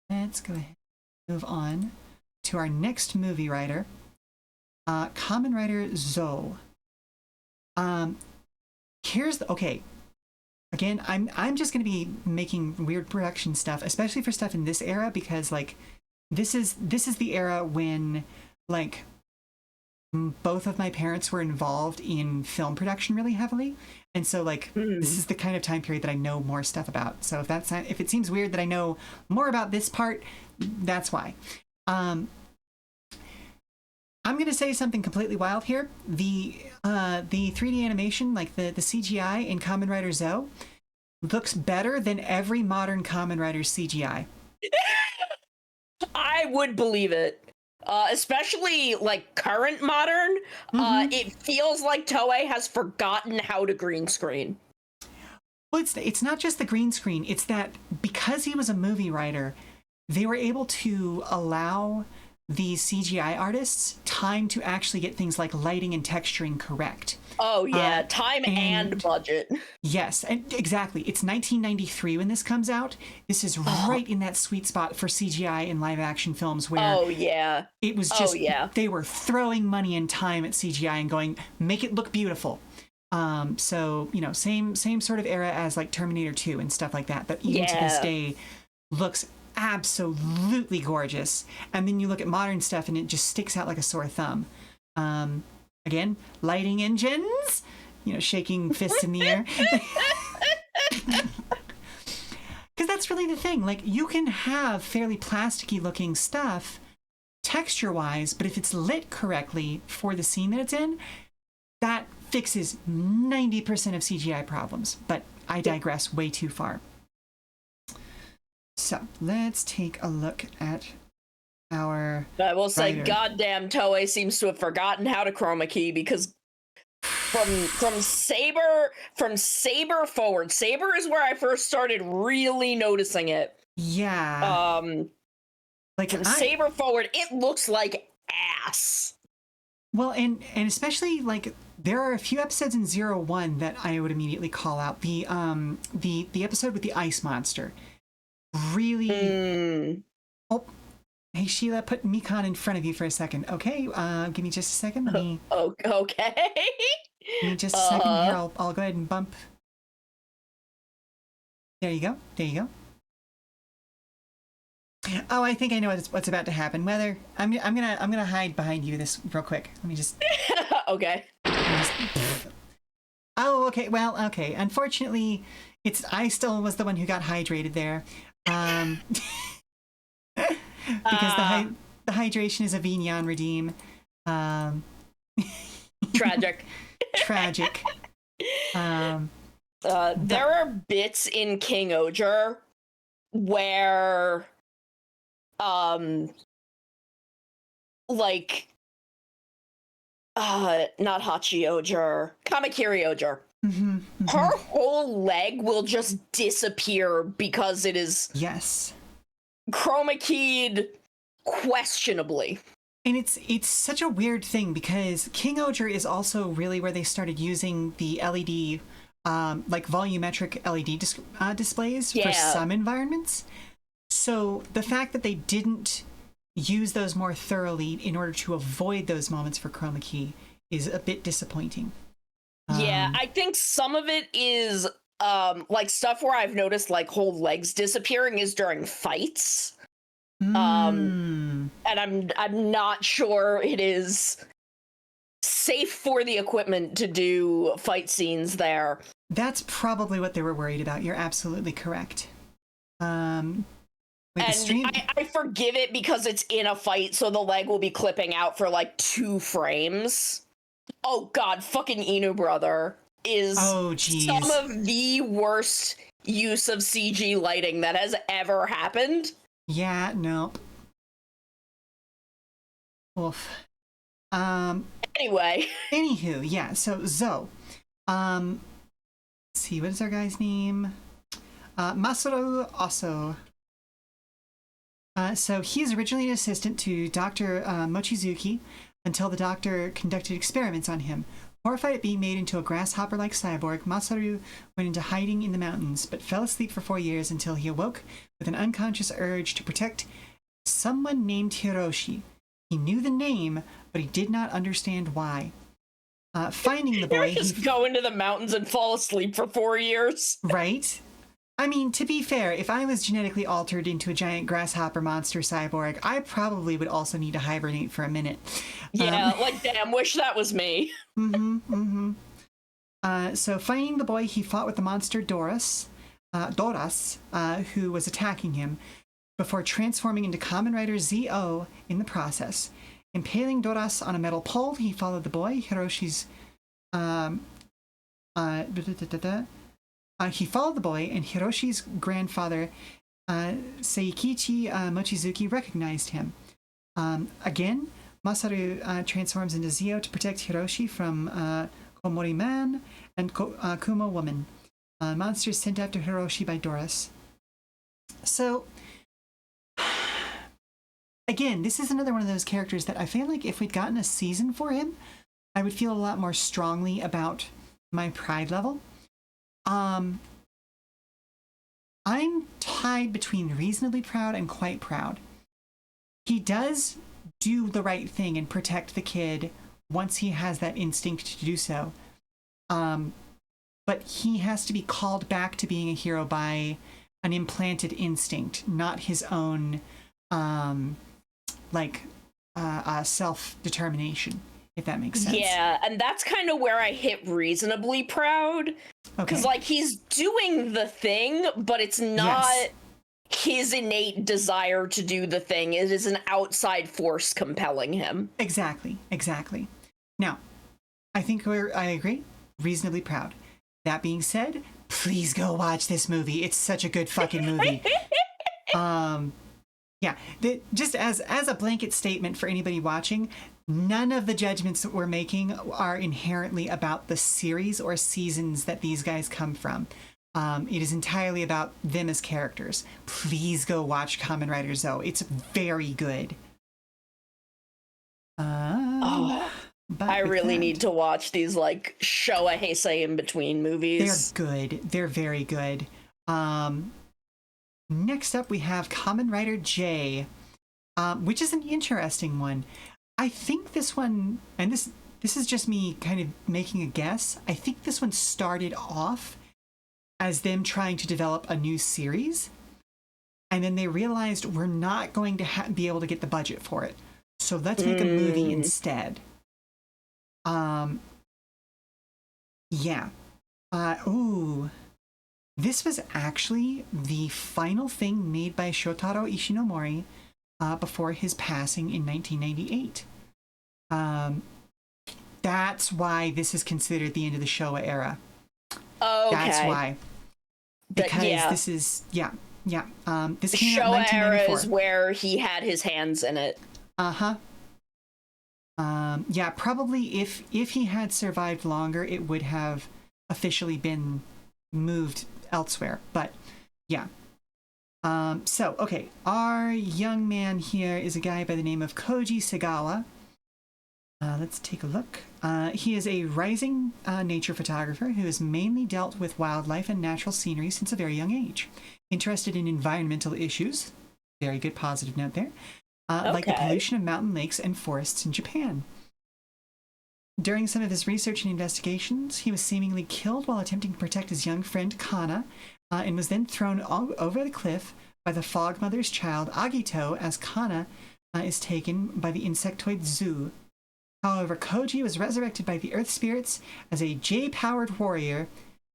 Let's go ahead and move on to our next movie writer, Kamen Rider Zo. Okay. Again, I'm just going to be making weird production stuff, especially for stuff in this era, because like this is the era when like both of my parents were involved in film production really heavily, and so like this is the kind of time period that I know more stuff about. So if it seems weird that I know more about this part, that's why. I'm going to say something completely wild here. The 3D animation, like the CGI in Kamen Rider Zo, looks better than every modern Kamen Rider CGI. I would believe it. Especially like current modern, it feels like Toei has forgotten how to green screen. Well, it's not just the green screen. It's that because he was a movie writer, they were able to allow these CGI artists time to actually get things like lighting and texturing correct. Oh yeah, time and budget. Yes, and exactly. It's 1993 when this comes out. This is right in that sweet spot for CGI in live action films where it was just they were throwing money and time at CGI and going, make it look beautiful. So, you know, same sort of era as like Terminator 2 and stuff like that, but even to this day looks absolutely gorgeous. And then you look at modern stuff and it just sticks out like a sore thumb. Again, lighting engines, you know, shaking fists in the air. Because that's really the thing. Like, you can have fairly plasticky looking stuff texture wise, but if it's lit correctly for the scene that it's in, that fixes 90% of CGI problems. But I digress way too far. So let's take a look at our I will say, writer. goddamn, Toei seems to have forgotten how to chroma key, because from Saber forward, Saber is where I first started really noticing it. Yeah. Like from Saber forward, it looks like ass. Well, and especially like there are a few episodes in 01 that I would immediately call out. The episode with the ice monster. Really. Oh, hey Sheela, put Mikan in front of you for a second. Okay, give me just a second. Let me. Okay. Give me just a second here. I'll go ahead and bump. There you go. There you go. Oh, I think I know what's about to happen. Whether I'm gonna hide behind you this real quick. Let me just. Okay. Oh, okay. Well, okay. Unfortunately, I still was the one who got hydrated there. Because the hydration is a Vignon redeem. Tragic. Tragic. There are bits in King Oger where like not Hachi Oger, Kamakiri Oger. Her whole leg will just disappear because it is chroma keyed questionably. And it's such a weird thing because King Oger is also really where they started using the LED, like volumetric LED displays for some environments. So the fact that they didn't use those more thoroughly in order to avoid those moments for chroma key is a bit disappointing. Yeah, I think some of it is like stuff where I've noticed like whole legs disappearing is during fights. And I'm not sure it is safe for the equipment to do fight scenes there. That's probably what they were worried about. You're absolutely correct. I forgive it because it's in a fight, so the leg will be clipping out for like 2 frames. Oh god, fucking Inu Brother is some of the worst use of CG lighting that has ever happened. Yeah, nope. Oof. Anyway. Anywho, yeah, so Zoe. Let's see, what is our guy's name? Masaru Oso. So he's originally an assistant to Dr. Mochizuki until the doctor conducted experiments on him. Horrified at being made into a grasshopper-like cyborg, Masaru went into hiding in the mountains, but fell asleep for 4 years until he awoke with an unconscious urge to protect someone named Hiroshi. He knew the name, but he did not understand why. Finding the boy... Just go into the mountains and fall asleep for 4 years. Right? I mean, to be fair, if I was genetically altered into a giant grasshopper monster cyborg, I probably would also need to hibernate for a minute. Yeah, like, damn, wish that was me. So finding the boy, he fought with the monster Doras, who was attacking him, before transforming into Kamen Rider ZO in the process. Impaling Doras on a metal pole, he followed the boy, Hiroshi's... he followed the boy, and Hiroshi's grandfather, Seikichi Mochizuki, recognized him. Again, Masaru transforms into Zio to protect Hiroshi from Komori Man and Kumo Woman, monsters sent after Hiroshi by Doris. So, again, this is another one of those characters that I feel like if we'd gotten a season for him, I would feel a lot more strongly about my pride level. I'm tied between reasonably proud and quite proud. He does do the right thing and protect the kid once he has that instinct to do so. But he has to be called back to being a hero by an implanted instinct, not his own, self-determination, if that makes sense. Yeah, and that's kind of where I hit reasonably proud. Because, like, he's doing the thing, but it's not his innate desire to do the thing. It is an outside force compelling him. Exactly. Now, I think I agree. Reasonably proud. That being said, please go watch this movie. It's such a good fucking movie. Yeah, just as a blanket statement for anybody watching, none of the judgments that we're making are inherently about the series or seasons that these guys come from. It is entirely about them as characters. Please go watch Kamen Riders, though. It's very good. I really need to watch these, like, Showa Heisei in between movies. They're good. They're very good. Next up, we have Kamen Rider J, which is an interesting one. I think this one, and this is just me kind of making a guess, I think this one started off as them trying to develop a new series, and then they realized we're not going to be able to get the budget for it, so let's make a movie instead. This was actually the final thing made by Shotaro Ishinomori before his passing in 1998. That's why this is considered the end of the Showa era. Okay. That's why. Because this is, this came out in 1994. Showa era is where he had his hands in it. Probably if he had survived longer, it would have officially been moved elsewhere, but yeah. Our young man here is a guy by the name of Koji Segawa. Let's take a look. He is a rising nature photographer who has mainly dealt with wildlife and natural scenery since a very young age. Interested in environmental issues, very good positive note there, like the pollution of mountain lakes and forests in Japan. During some of his research and investigations, he was seemingly killed while attempting to protect his young friend Kana, and was then thrown over the cliff by the Fog Mother's child Agito as Kana is taken by the insectoid Zu. However, Koji was resurrected by the Earth Spirits as a J-powered warrior,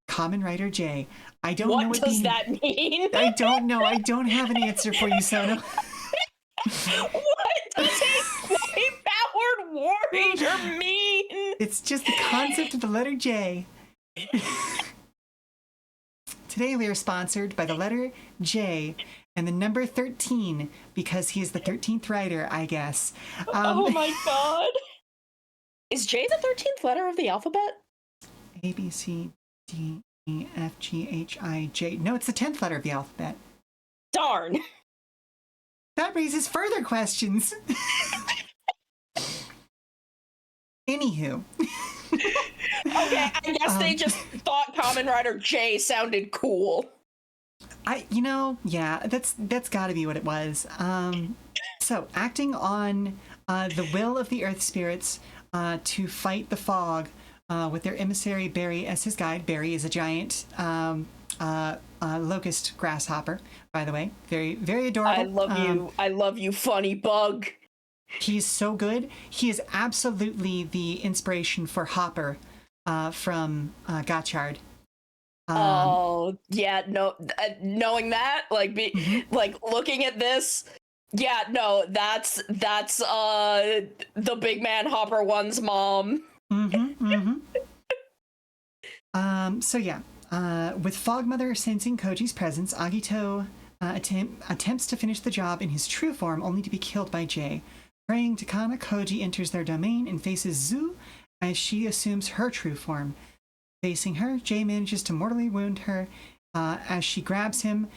Kamen Rider J. I don't know what does that mean? I don't know. I don't have an answer for you, Sono. What does a J-powered warrior mean? It's just the concept of the letter J. Today we are sponsored by the letter J and the number 13 because he is the 13th rider, I guess. Oh my god. Is J the 13th letter of the alphabet? A, B, C, D, E, F, G, H, I, J. No, it's the 10th letter of the alphabet. Darn. That raises further questions. Anywho. Okay, I guess they just thought Kamen Rider J sounded cool. Yeah, that's got to be what it was. So, acting on the will of the Earth Spirits to fight the fog with their emissary Barry as his guide. Barry is a giant locust grasshopper, by the way. Very, very adorable. I love you. I love you, funny bug. He's so good. He is absolutely the inspiration for Hopper from Gotchard. Oh yeah, no. Knowing that, like, like looking at this, yeah, no, that's the big man Hopper one's mom. So yeah, with Fogmother sensing Koji's presence, Agito attempts to finish the job in his true form, only to be killed by Jay. Praying to Kana, Koji enters their domain and faces Zu as she assumes her true form. Facing her, Jay manages to mortally wound her as she grabs him,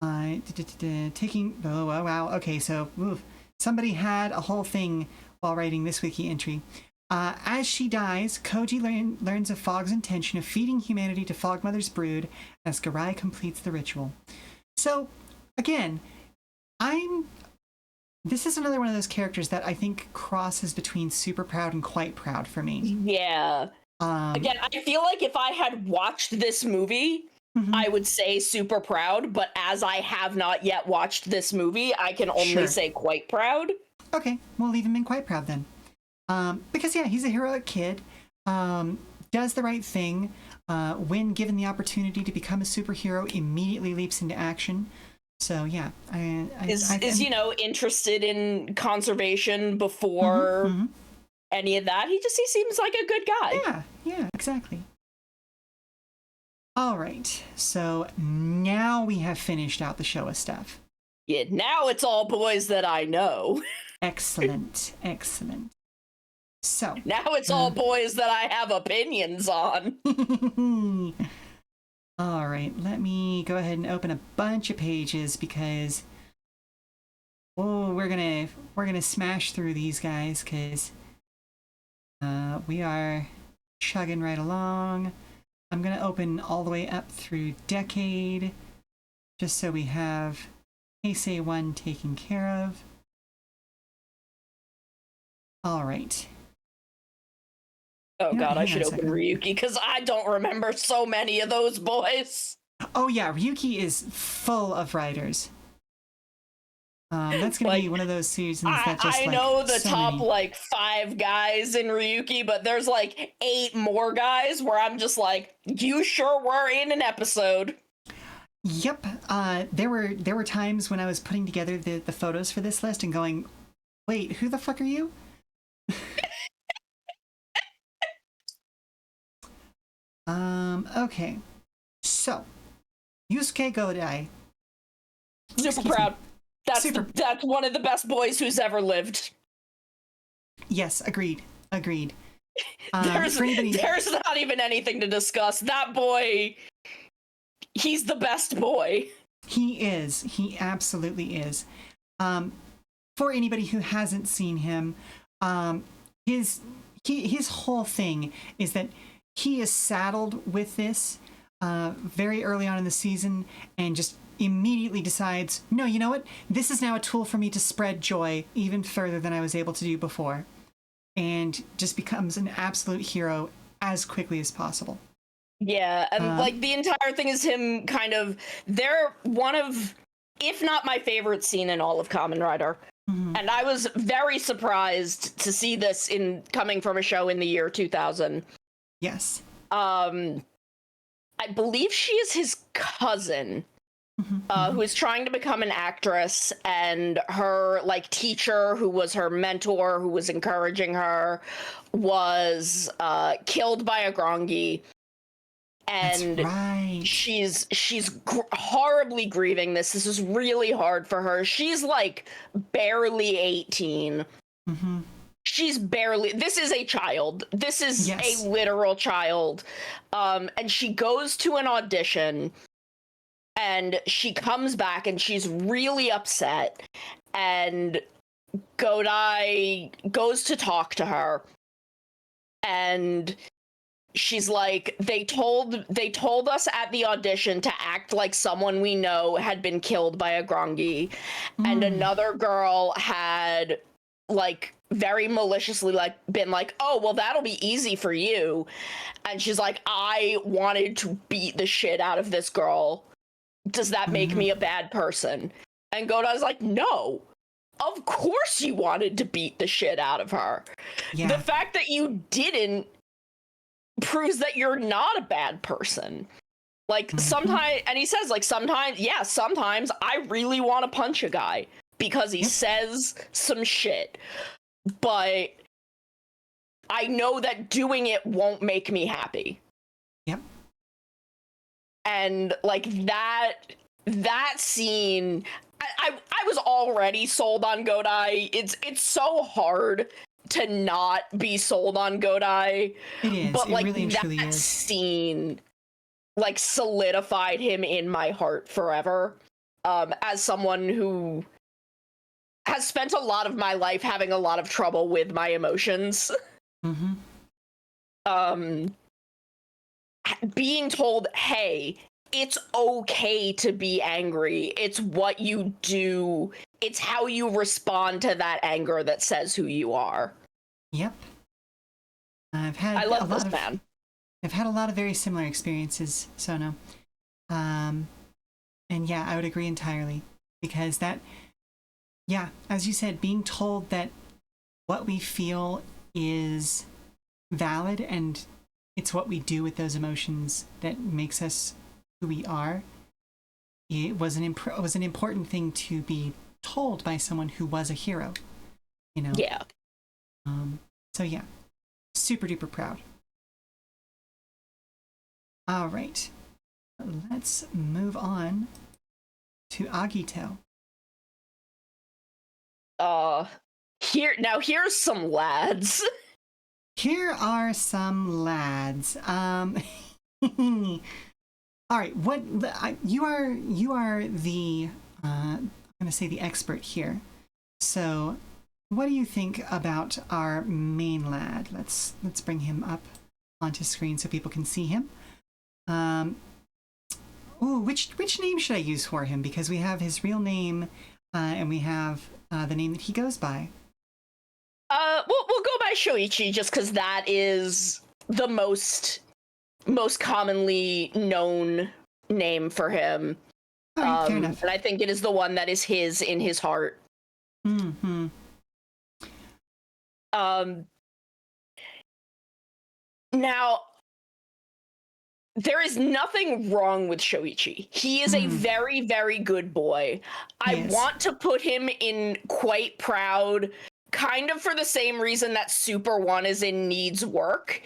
taking... Oh, wow. Okay, so somebody had a whole thing while writing this wiki entry. As she dies, Koji learns of Fog's intention of feeding humanity to Fogmother's brood as Garai completes the ritual. So, again, this is another one of those characters that I think crosses between super proud and quite proud for me. Yeah. Again, I feel like if I had watched this movie, I would say super proud, but as I have not yet watched this movie, I can only say quite proud. Okay, we'll leave him in quite proud then. Because, yeah, he's a heroic kid, does the right thing, when given the opportunity to become a superhero, immediately leaps into action. So yeah, is interested in conservation before any of that. He seems like a good guy. Yeah, exactly. All right, so now we have finished out the Showa stuff. Yeah, now it's all boys that I know. Excellent. So now it's all boys that I have opinions on. All right, let me go ahead and open a bunch of pages because we're gonna smash through these guys because we are chugging right along. I'm gonna open all the way up through Decade just so we have Heisei 1 taken care of. All right. Oh god, I should open Ryuki because I don't remember so many of those boys. Oh yeah, Ryuki is full of writers. That's gonna be one of those seasons that just I know the top 5 guys in Ryuki, but there's 8 more guys where I'm just like, you sure were in an episode. Yep. There were times when I was putting together the photos for this list and going, wait, who the fuck are you? Okay. So, Yusuke Godai. Super proud. That's one of the best boys who's ever lived. Yes, agreed. There's not even anything to discuss. That boy, he's the best boy. He is. He absolutely is. For anybody who hasn't seen him, his whole thing is that he is saddled with this very early on in the season and just immediately decides, no, you know what? This is now a tool for me to spread joy even further than I was able to do before. and just becomes an absolute hero as quickly as possible. Yeah, and like the entire thing is him kind of, they're one of, if not my favorite scene in all of Kamen Rider. Mm-hmm. And I was very surprised to see this coming from a show in the year 2000. Yes. I believe she is his cousin, who is trying to become an actress, and her like teacher, who was her mentor, who was encouraging her, was killed by a Grongi. And that's right. she's horribly grieving this. This is really hard for her. She's like barely 18. Mm-hmm. She's barely, this is a child. This is Yes. a literal child. And she goes to an audition, and she comes back and she's really upset. And Godai goes to talk to her, and she's like, they told us at the audition to act like someone we know had been killed by a Grongi, and another girl had like very maliciously like been like, oh well, that'll be easy for you. And she's like, I wanted to beat the shit out of this girl. Does that make me a bad person? And Godai's like, no, of course you wanted to beat the shit out of her. Yeah. The fact that you didn't proves that you're not a bad person. Like sometimes, and he says like, sometimes I really want to punch a guy because he says some shit, but I know that doing it won't make me happy. Yep. And like that scene, I was already sold on Godai. It's so hard to not be sold on Godai. It is. But like it really and truly that is. scene like solidified him in my heart forever. As someone who has spent a lot of my life having a lot of trouble with my emotions. Being told, hey, it's okay to be angry. It's what you do. It's how you respond to that anger that says who you are. Yep. I love this man. I've had a lot of very similar experiences, Sono. And yeah, I would agree entirely. Because that, yeah, as you said, being told that what we feel is valid and it's what we do with those emotions that makes us who we are, it was an important thing to be told by someone who was a hero, you know? Yeah. So yeah, super duper proud. All right, let's move on to Agito. Here's some lads. Here are some lads. All right, you are the I'm gonna say the expert here. So, what do you think about our main lad? Let's bring him up onto screen so people can see him. Which name should I use for him? Because we have his real name, and we have the name that he goes by. We'll go by Shoichi just because that is the most commonly known name for him. All right, fair enough. And I think it is the one that is his in his heart. Mm-hmm. Now, there is nothing wrong with Shoichi. He is a very, very good boy. I want to put him in quite proud, kind of for the same reason that Super One is in needs work,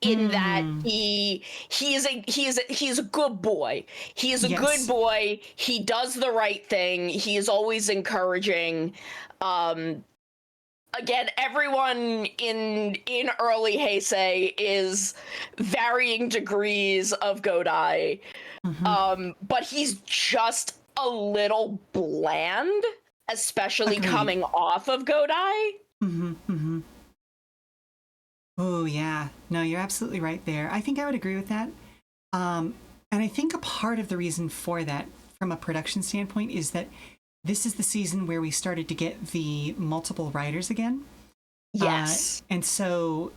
in that he is a good boy. He is a good boy. He does the right thing. He is always encouraging. Again, everyone in early Heisei is varying degrees of Godai. But he's just a little bland, especially coming off of Godai. Oh, yeah. No, you're absolutely right there. I think I would agree with that. And I think a part of the reason for that, from a production standpoint, is that this is the season where we started to get the multiple writers again. Yes. And so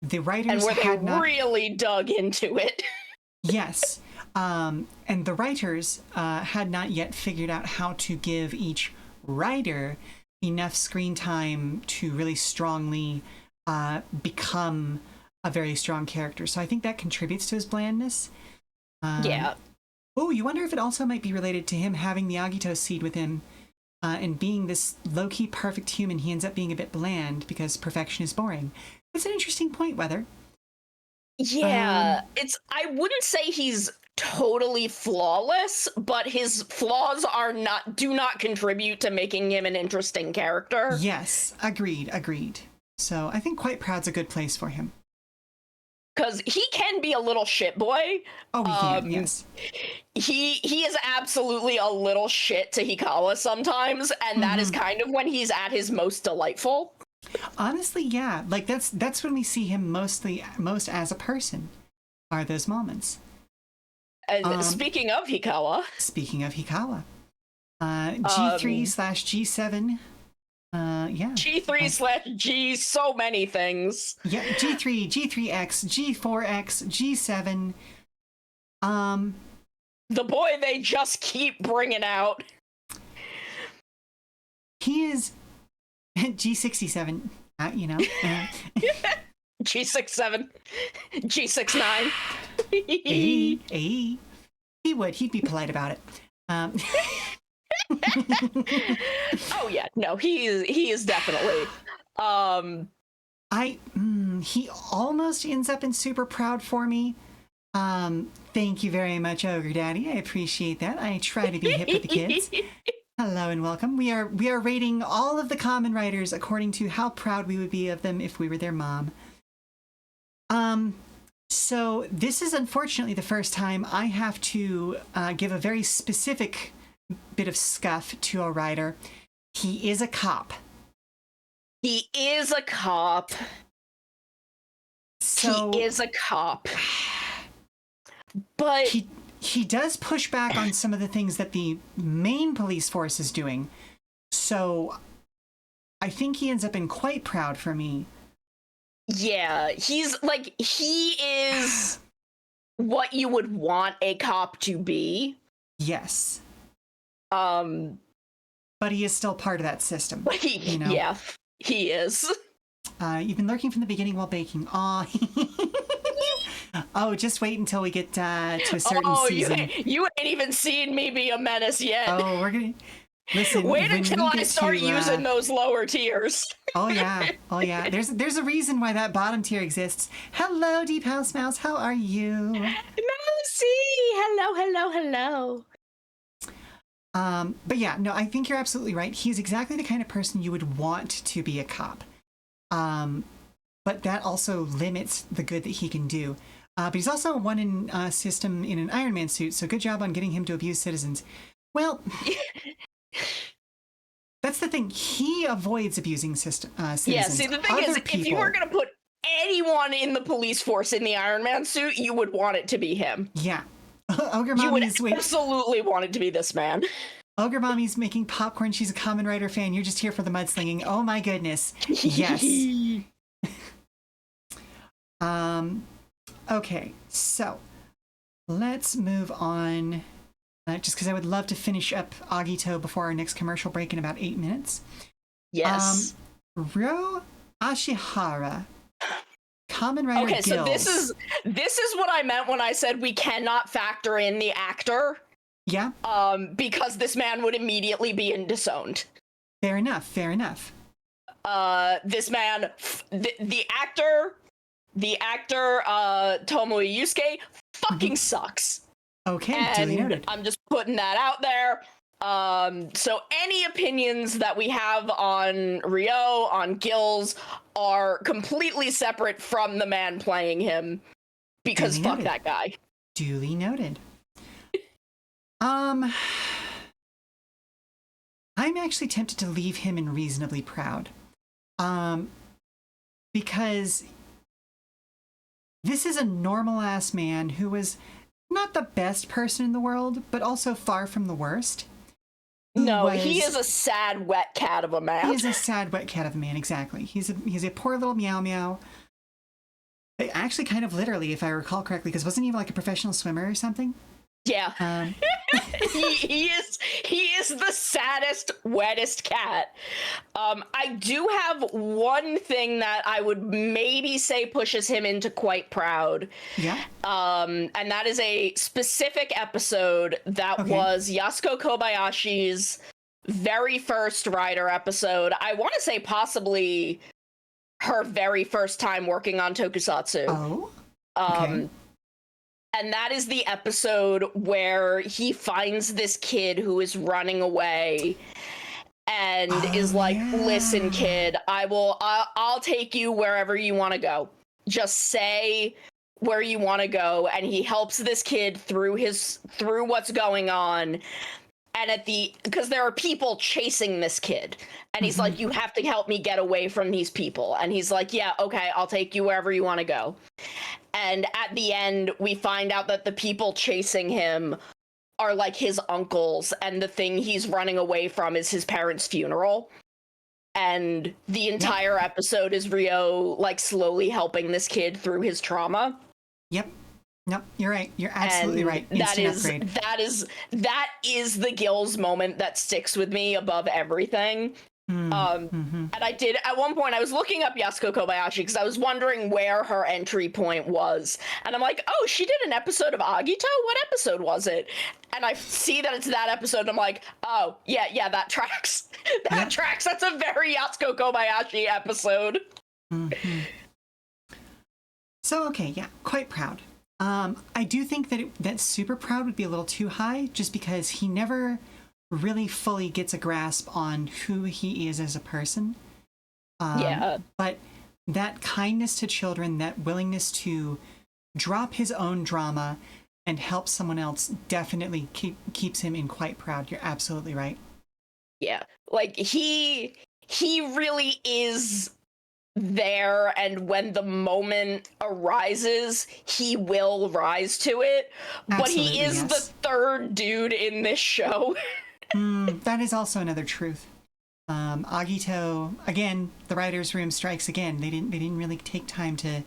the writers and where they had not really dug into it. Yes. And the writers had not yet figured out how to give each writer enough screen time to really strongly become a very strong character. So I think that contributes to his blandness. Yeah. Oh, you wonder if it also might be related to him having the Agito seed with him and being this low-key perfect human. He ends up being a bit bland because perfection is boring. It's an interesting point, Weather. Yeah, I wouldn't say he's totally flawless, but his flaws do not contribute to making him an interesting character. Yes, agreed. So I think Quite Proud's a good place for him. Because he can be a little shit boy. Oh, he can, yes. He is absolutely a little shit to Hikawa sometimes, and that is kind of when he's at his most delightful. Honestly, yeah. Like that's when we see him most as a person, are those moments. And speaking of Hikawa, G3/G7. Yeah. G3/G so many things. Yeah, G3, G3X, G4X, G7. The boy they just keep bringing out. He is G67, G67, G69. He'd be polite about it. Oh yeah, no, he is definitely. He almost ends up in Super Proud for me. Thank you very much, Ogre Daddy. I appreciate that. I try to be hip with the kids. Hello and welcome. We are rating all of the Kamen Riders according to how proud we would be of them if we were their mom. So this is unfortunately the first time I have to give a very specific bit of scuff to a rider. He is a cop. He is a cop. So he is a cop. But he does push back on some of the things that the main police force is doing. So I think he ends up in Quite Proud for me. Yeah, he is what you would want a cop to be. Yes. But he is still part of that system. Yeah, he is. You've been lurking from the beginning while baking. Aw. Oh, just wait until we get to a certain season. You ain't even seen me be a menace yet. Oh, we're gonna listen. Wait until I start using those lower tiers. Oh yeah. There's a reason why that bottom tier exists. Hello, Deep House Mouse. How are you? Mousy. Hello. But yeah, no, I think you're absolutely right. He's exactly the kind of person you would want to be a cop. But that also limits the good that he can do. But he's also a one in system in an Iron Man suit, so good job on getting him to abuse citizens. Well, that's the thing. He avoids abusing citizens. Yeah, see, the thing is, if you were going to put anyone in the police force in the Iron Man suit, you would want it to be him. Yeah. Ogre you would Mommy's absolutely want it to be this man. Ogre Mommy's making popcorn. She's a Kamen Rider fan. You're just here for the mudslinging. Oh my goodness. Yes. Okay, so let's move on. Just because I would love to finish up Agito before our next commercial break in about 8 minutes. Yes. Ryo Ashihara. Kamen Rider Okay, Gills. so this is what I meant when I said we cannot factor in the actor. Yeah. Because this man would immediately be disowned. Fair enough. This man, the actor, Tomoe Yusuke, fucking sucks. Okay, duly noted. I'm just putting that out there. So any opinions that we have on Ryo, on Gills, are completely separate from the man playing him, because fuck that guy. Duly noted. I'm actually tempted to leave him in Reasonably Proud. Because this is a normal-ass man who was not the best person in the world, but also far from the worst. who No, he was... is a sad, wet cat of a man. He is a sad, wet cat of a man, exactly. He's a poor little meow meow. Actually, kind of literally, if I recall correctly, because wasn't he like a professional swimmer or something? Yeah. he is the saddest, wettest cat. I do have one thing that I would maybe say pushes him into quite proud. Yeah. And that is a specific episode that was Yasuko Kobayashi's very first Rider episode. I want to say possibly her very first time working on Tokusatsu. Oh. Okay. And that is the episode where he finds this kid who is running away and is like, listen, kid, I'll take you wherever you want to go. Just say where you want to go. And he helps this kid through what's going on. And because there are people chasing this kid, and he's like, you have to help me get away from these people. And he's like, yeah, okay, I'll take you wherever you want to go. And at the end, we find out that the people chasing him are like his uncles, and the thing he's running away from is his parents' funeral. And the entire episode is Ryo like slowly helping this kid through his trauma. Yep. Nope, you're right. You're absolutely right. That is the Gills moment that sticks with me above everything. And I did at one point I was looking up Yasuko Kobayashi because I was wondering where her entry point was, and I'm like, oh, she did an episode of Agito. What episode was it? And I see that it's that episode, and I'm like, oh yeah, that tracks. That tracks. That's a very Yasuko Kobayashi episode. So okay, yeah, quite proud. I do think that super proud would be a little too high, just because he never really fully gets a grasp on who he is as a person. But that kindness to children, that willingness to drop his own drama and help someone else, definitely keeps him in quite proud. You're absolutely right. Yeah, like he really is there, and when the moment arises, he will rise to it. Absolutely, but he is the third dude in this show. That is also another truth. Agito, again, the writer's room strikes again. They didn't really take time to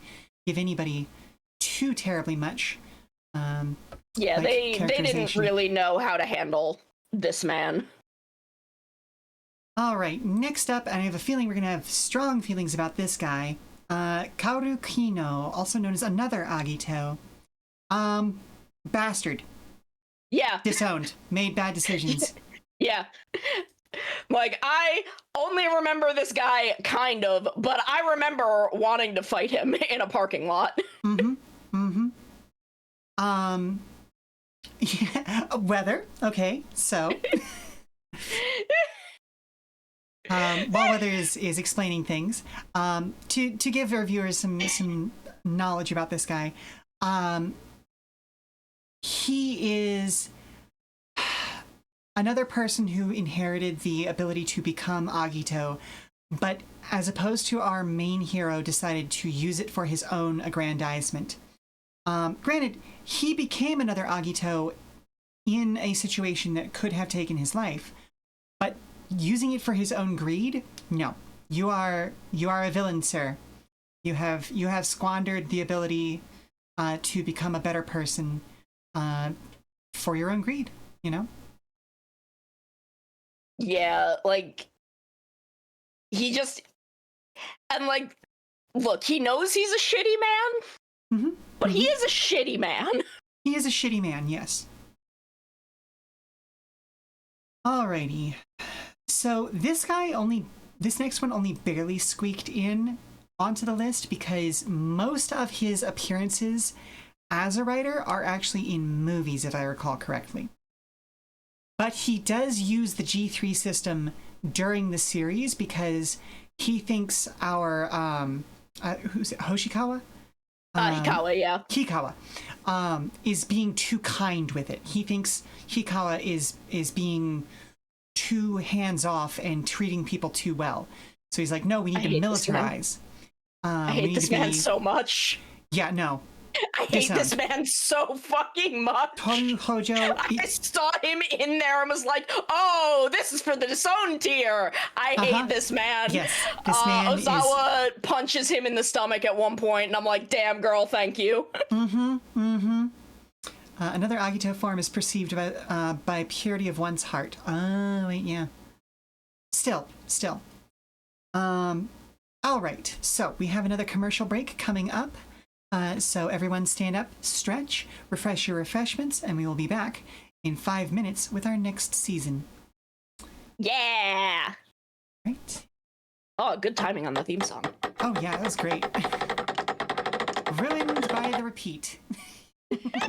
give anybody too terribly much. They didn't really know how to handle this man. All right, next up, and I have a feeling we're going to have strong feelings about this guy. Kaoru Kino, also known as another Agito. Bastard. Yeah. Disowned. Made bad decisions. Yeah. Like, I only remember this guy, kind of, but I remember wanting to fight him in a parking lot. Yeah, weather. Okay, so... while Weather is explaining things, to give our viewers some knowledge about this guy, he is another person who inherited the ability to become Agito, but as opposed to our main hero, decided to use it for his own aggrandizement. Granted, he became another Agito in a situation that could have taken his life, but using it for his own greed? No. You are a villain, sir. You have squandered the ability to become a better person for your own greed, you know? Yeah, like, he just... And, like, look, he knows he's a shitty man, but he is a shitty man. He is a shitty man, yes. Alrighty. So this next one only barely squeaked in onto the list because most of his appearances as a writer are actually in movies, if I recall correctly. But he does use the G3 system during the series because he thinks our who's it, Hoshikawa? Hikawa, yeah. Hikawa is being too kind with it. He thinks Hikawa is being too hands-off and treating people too well. So he's like, no, we need to militarize. I hate this man so much. Yeah, no. I Good hate this sound. man so fucking much. Toru Hojo. I saw him in there and was like, oh, this is for the disowned tier. I hate this man. Yes, this man is... Ozawa punches him in the stomach at one point, and I'm like, damn, girl, thank you. Another Agito form is perceived by purity of one's heart. Oh, wait, yeah. Still. All right, so we have another commercial break coming up. So everyone stand up, stretch, refresh your refreshments, and we will be back in 5 minutes with our next season. Yeah. Right. Oh, good timing on the theme song. Oh, yeah, that was great. Ruined by the repeat. All right,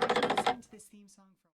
listen to this theme song for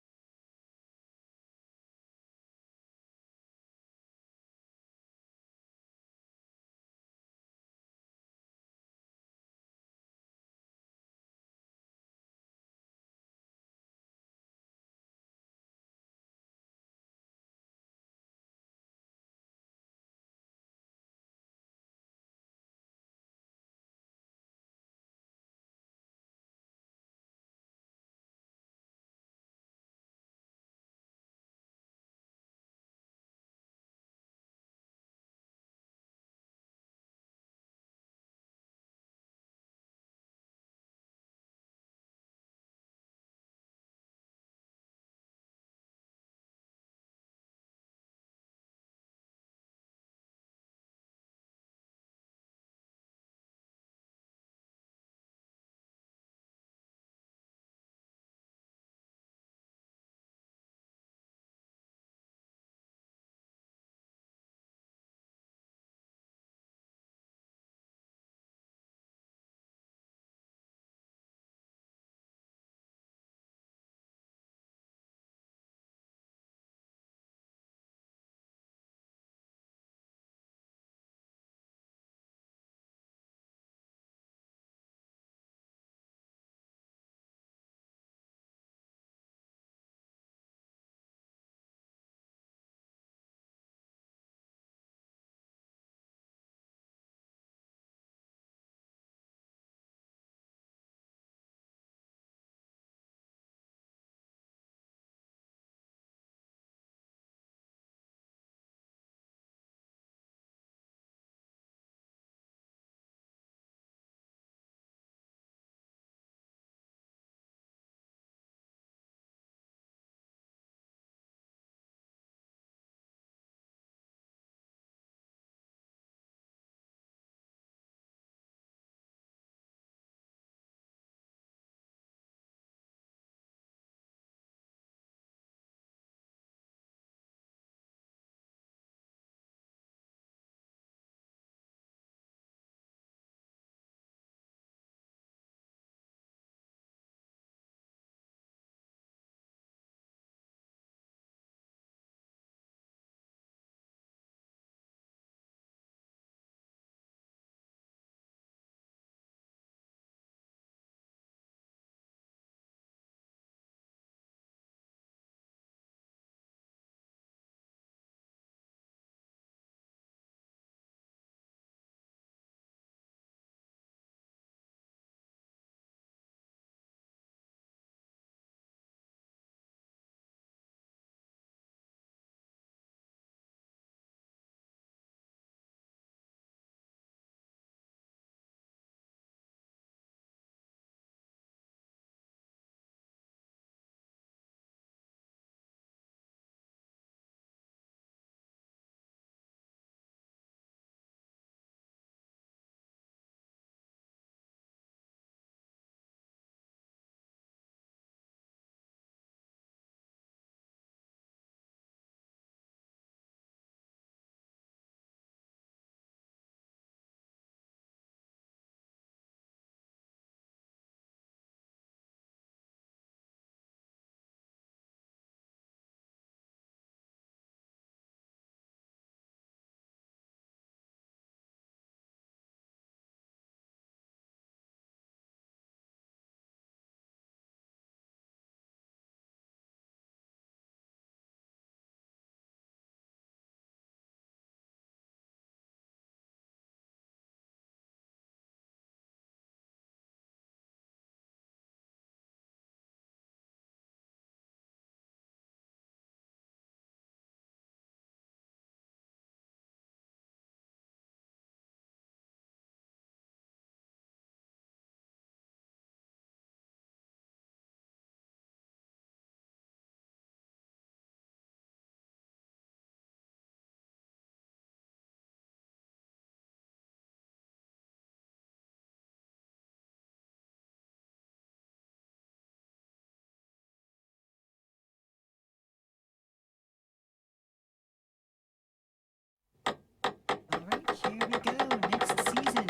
There we go. Next season.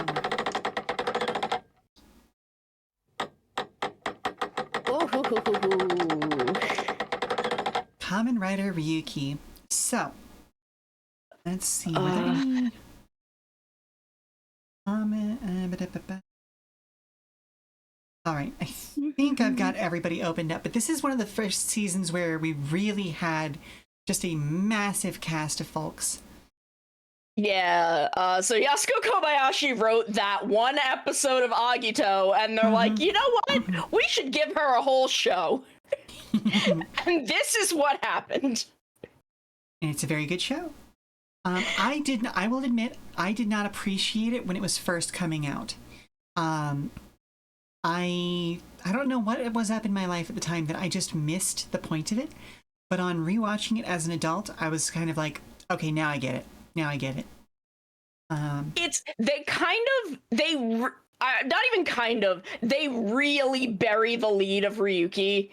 Kamen Rider Ryuki. So, let's see. Were there any all right, I think I've got everybody opened up, but this is one of the first seasons where we really had just a massive cast of folks. Yeah, so Yasuko Kobayashi wrote that one episode of Agito, and they're like, you know what? We should give her a whole show. And this is what happened. And it's a very good show. I will admit, I did not appreciate it when it was first coming out. I don't know what it was up in my life at the time that I just missed the point of it. But on rewatching it as an adult, I was kind of like, okay, now I get it. Now I get it. They really bury the lead of Ryuki.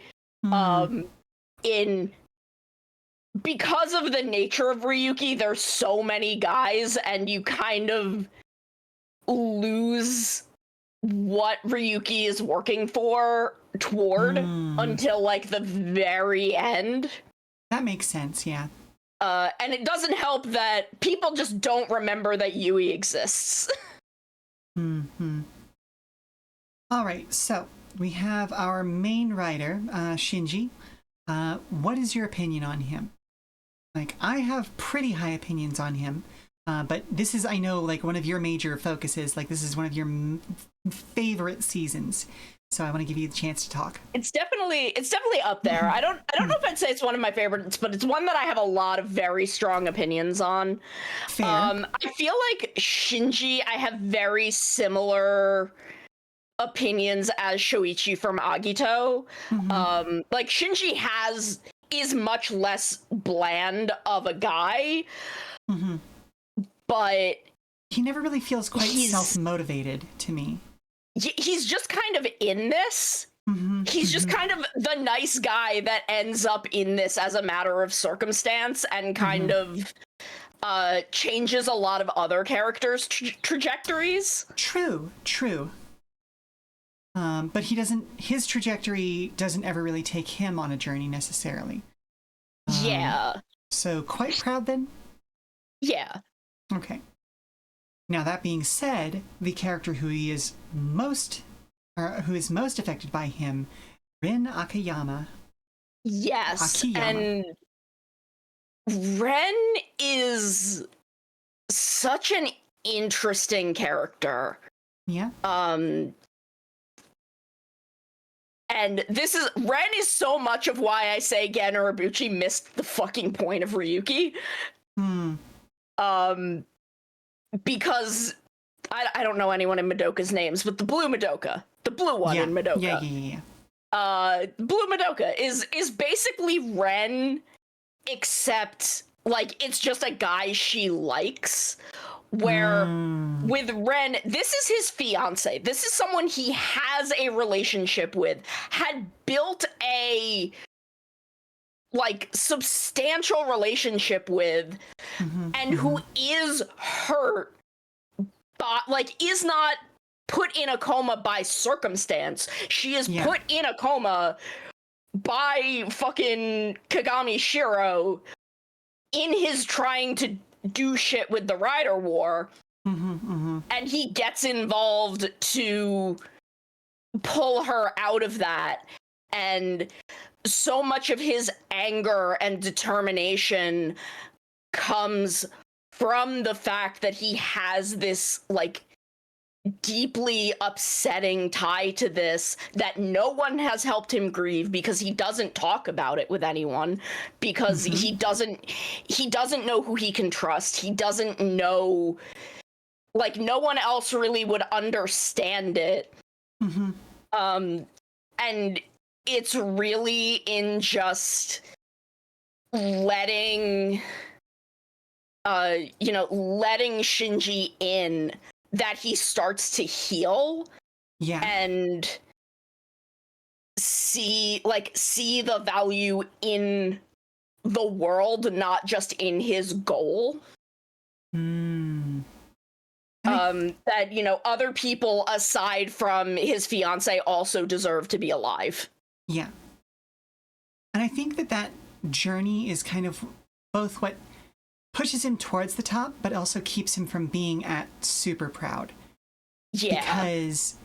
Because of the nature of Ryuki, there's so many guys, and you kind of lose what Ryuki is working toward until like the very end. That makes sense, yeah. And it doesn't help that people just don't remember that Yui exists. All right, so we have our main writer, Shinji. What is your opinion on him? Like, I have pretty high opinions on him, but this is, I know, like one of your major focuses. Like, this is one of your favorite seasons. So I want to give you the chance to talk. It's definitely up there. I don't know if I'd say it's one of my favorites, but it's one that I have a lot of very strong opinions on. Fair. I feel like Shinji, I have very similar opinions as Shoichi from Agito. Like Shinji is much less bland of a guy, but he never really feels quite self-motivated to me. He's just kind of in this. He's just kind of the nice guy that ends up in this as a matter of circumstance and kind of changes a lot of other characters' trajectories. True. But his trajectory doesn't ever really take him on a journey necessarily. Yeah. So quite proud then? Yeah. Okay. Now that being said, the character who is most affected by him, Rin Akiyama. Yes. And Ren is such an interesting character. Yeah. And Ren is so much of why I say Gen Urobuchi missed the fucking point of Ryuki. Because I don't know anyone in Madoka's names, but the blue Madoka, the blue one in Madoka. Yeah. Blue Madoka is basically Ren, except like it's just a guy she likes. Where with Ren, this is his fiance. This is someone he has a relationship with, had built a like substantial relationship with, and who is hurt, but like is not put in a coma by circumstance. She is put in a coma by fucking Kagami Shiro in his trying to do shit with the Rider War. And he gets involved to pull her out of that. And so much of his anger and determination comes from the fact that he has this like deeply upsetting tie to this that no one has helped him grieve, because he doesn't talk about it with anyone, because he doesn't know who he can trust. He doesn't know, like, no one else really would understand it. And it's really in just letting Shinji in that he starts to heal and see the value in the world, not just in his goal. that, you know, other people aside from his fiance also deserve to be alive. Yeah. And I think that journey is kind of both what pushes him towards the top, but also keeps him from being at super proud. Yeah. Because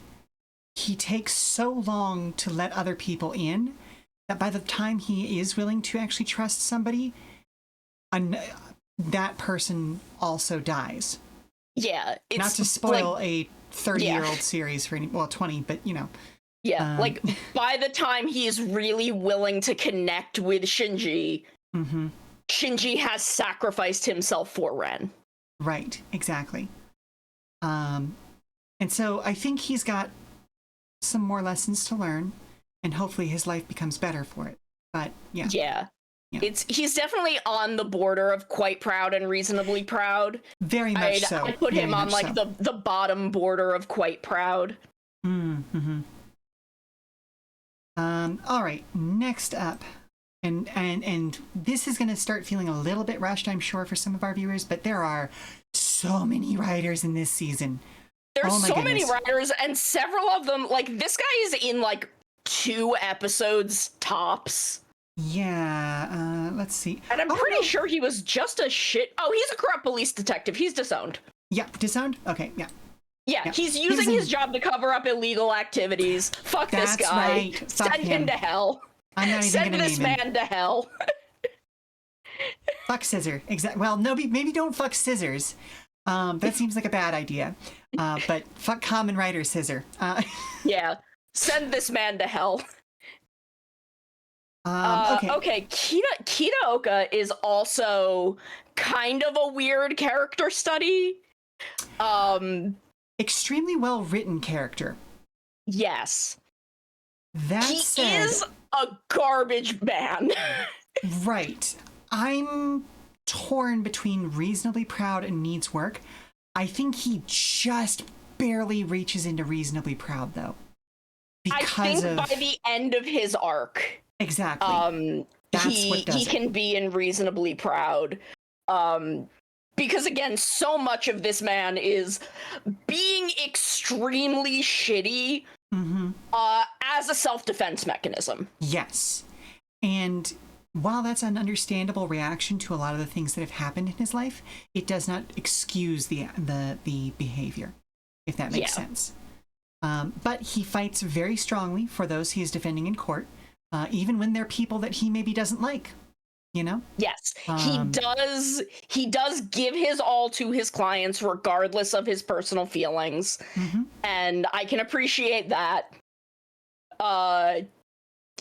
he takes so long to let other people in that by the time he is willing to actually trust somebody, that person also dies. Yeah. It's not to spoil like, a 30-year-old series for any, well, 20, but you know. Yeah, like by the time he is really willing to connect with Shinji, Shinji has sacrificed himself for Ren. Right, exactly. And so I think he's got some more lessons to learn, and hopefully his life becomes better for it. But yeah. He's definitely on the border of quite proud and reasonably proud. Very much so. I put him on like the bottom border of quite proud. All right, next up, and this is going to start feeling a little bit rushed, I'm sure, for some of our viewers, but there are so many writers in this season. There's so many writers, and several of them, like, this guy is in like 2 episodes tops. Yeah, let's see. And I'm pretty sure he was just a shit. Oh, he's a corrupt police detective. He's disowned. Yeah, disowned? Okay, yeah. Yeah, he's using his job to cover up illegal activities. Fuck this guy. Right. Send him to hell. I'm not even Send this man to hell. Fuck Scissor. Exactly. Well, no, maybe don't fuck Scissors. That seems like a bad idea. But fuck Kamen Riders Scissor. Yeah. Send this man to hell. Okay. Kitaoka is also kind of a weird character study. Extremely well written character. Yes. That said, is a garbage man. Right. I'm torn between reasonably proud and needs work. I think he just barely reaches into reasonably proud, though. Because by the end of his arc, exactly. He can be in reasonably proud. Because again, so much of this man is being extremely shitty as a self-defense mechanism. Yes. And while that's an understandable reaction to a lot of the things that have happened in his life, it does not excuse the behavior, if that makes sense. But he fights very strongly for those he is defending in court, even when they're people that he maybe doesn't like. You know? Yes, he does give his all to his clients regardless of his personal feelings. And I can appreciate that.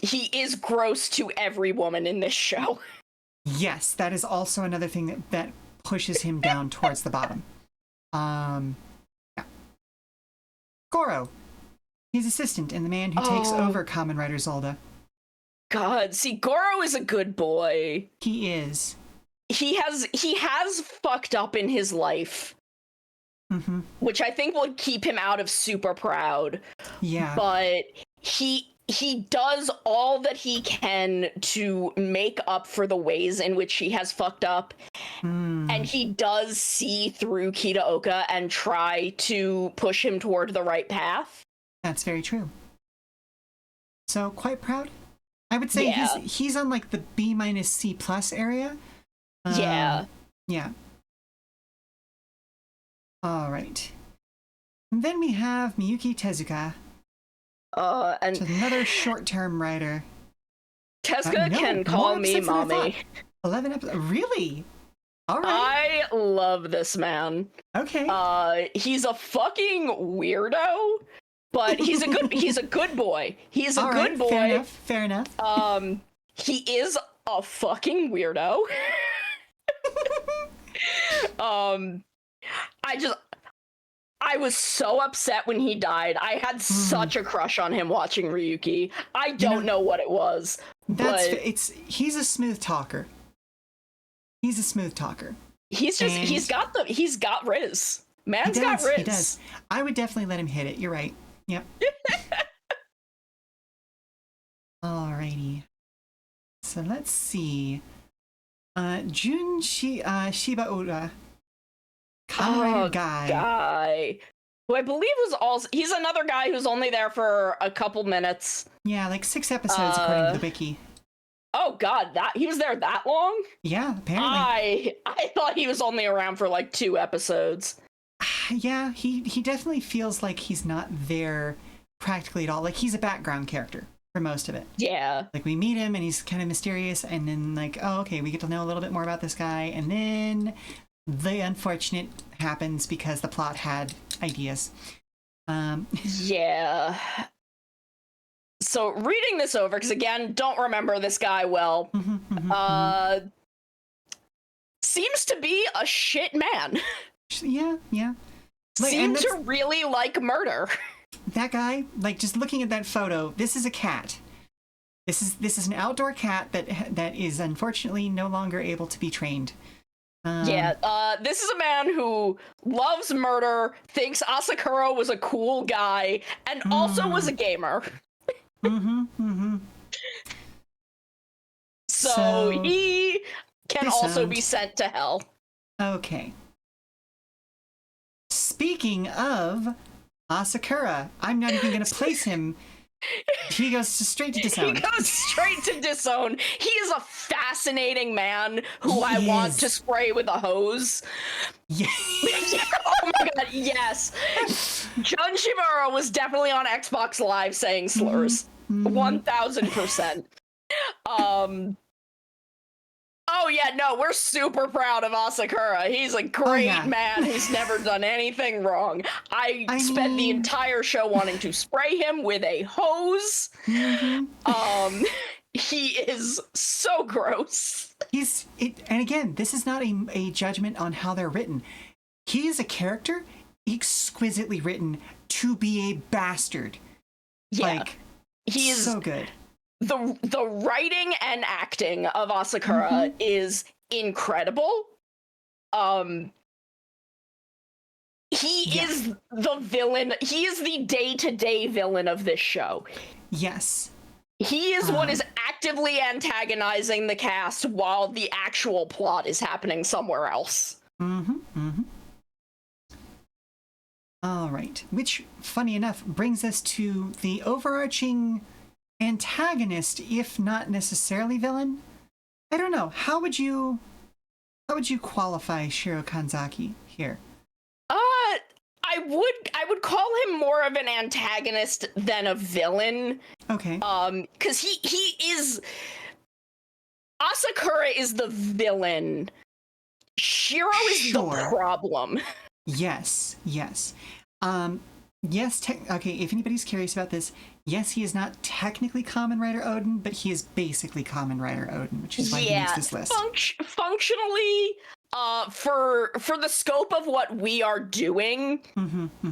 He is gross to every woman in this show. Yes, that is also another thing that pushes him down towards the bottom. Goro. He's assistant and the man who takes over Kamen Rider Zolda. God, see, Goro is a good boy. He is. He has fucked up in his life, which I think will keep him out of super proud. Yeah, but he does all that he can to make up for the ways in which he has fucked up, and he does see through Kitaoka and try to push him toward the right path. That's very true. So quite proud. I would say he's on like the B-C+ area. Yeah. All right. And then we have Miyuki Tezuka. And another short-term writer. Tezuka can call me mommy. 11 episodes. Really? All right. I love this man. Okay. He's a fucking weirdo. But he's a good boy. He's a good boy. Fair enough. He is a fucking weirdo. I was so upset when he died. I had such a crush on him watching Ryuki. I don't know what it was. He's a smooth talker. He's got Riz. Man's got Riz. He does. I would definitely let him hit it. You're right. Yep. Alrighty. So let's see. Jun Shibaura. Kamen Rider guy. Who I believe was also, he's another guy who's only there for a couple minutes. Yeah, like 6 episodes according to the wiki. Oh god, that he was there that long? Yeah, apparently. I thought he was only around for like 2 episodes. Yeah, he definitely feels like he's not there practically at all. Like he's a background character for most of it. Yeah. Like we meet him and he's kind of mysterious, and then like, oh, okay, we get to know a little bit more about this guy, and then the unfortunate happens because the plot had ideas. Yeah. So reading this over, because again, don't remember this guy well, seems to be a shit man. Yeah. Like, seems to really like murder. That guy, like just looking at that photo, this is a cat. This is an outdoor cat that is unfortunately no longer able to be trained. This is a man who loves murder, thinks Asakura was a cool guy, and also was a gamer. So he can also be sent to hell. Okay. Speaking of Asakura, I'm not even going to place him. He goes straight to disown. He goes straight to disown. He is a fascinating man who I want to spray with a hose. Yeah. Oh my god, yes. Jun Shimura was definitely on Xbox Live saying slurs. 1000%. Oh yeah, no, we're super proud of Asakura. He's a great man who's never done anything wrong. I spent the entire show wanting to spray him with a hose. He is so gross. And again, this is not a judgment on how they're written. He is a character exquisitely written to be a bastard. Yeah. Like, he is so good. The writing and acting of Asakura is incredible. He is the villain. He is the day-to-day villain of this show. Yes. He is what is actively antagonizing the cast while the actual plot is happening somewhere else. All right. Which, funny enough, brings us to the overarching antagonist, if not necessarily villain. I don't know. How would you qualify Shiro Kanzaki here? I would call him more of an antagonist than a villain. Okay. Because he is, Asakura is the villain. Shiro is the problem. Yes. Yes. Okay, if anybody's curious about this, yes, he is not technically Kamen Rider Odin, but he is basically Kamen Rider Odin, which is why he makes this list. Functionally, for the scope of what we are doing,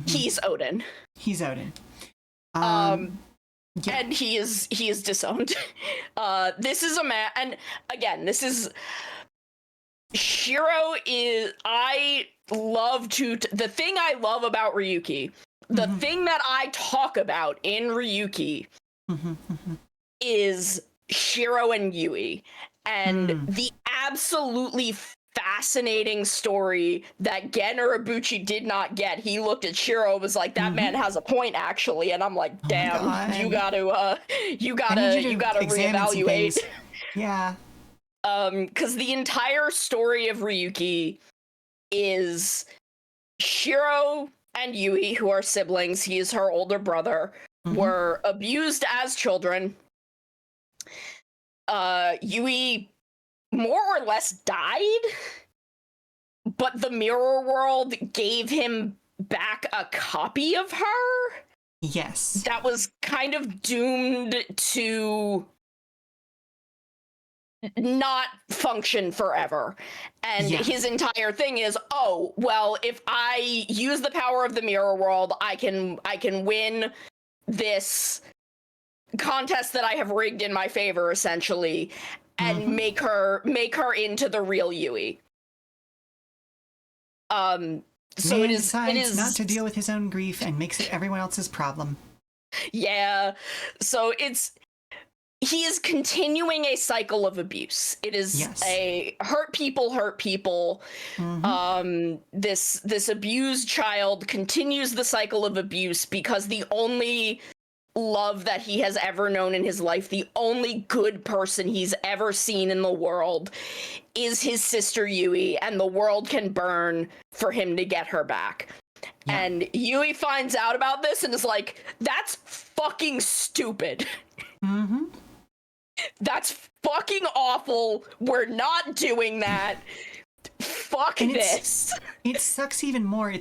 he's Odin. He's Odin. And he is disowned. This is a man, and again, this is Shiro is. The thing I love about Ryuki. The thing that I talk about in Ryuki is Shiro and Yui, and the absolutely fascinating story that Gen Urobuchi did not get. He looked at Shiro, was like, "That man has a point, actually," and I'm like, "Damn, you gotta reevaluate." Yeah. Because the entire story of Ryuki is Shiro and Yui, who are siblings, he is her older brother, were abused as children. Yui more or less died, but the mirror world gave him back a copy of her. Yes. That was kind of doomed to not function forever. And his entire thing is, oh, well, if I use the power of the mirror world, I can win this contest that I have rigged in my favor, essentially, and make her into the real Yui. So Man it is not to deal with his own grief and makes it everyone else's problem. Yeah. So he is continuing a cycle of abuse. It is a hurt people. Mm-hmm. This abused child continues the cycle of abuse because the only love that he has ever known in his life, the only good person he's ever seen in the world, is his sister Yui, and the world can burn for him to get her back. Yeah. And Yui finds out about this and is like, that's fucking stupid. Mm-hmm. That's fucking awful. We're not doing that. Fuck this. It sucks even more. I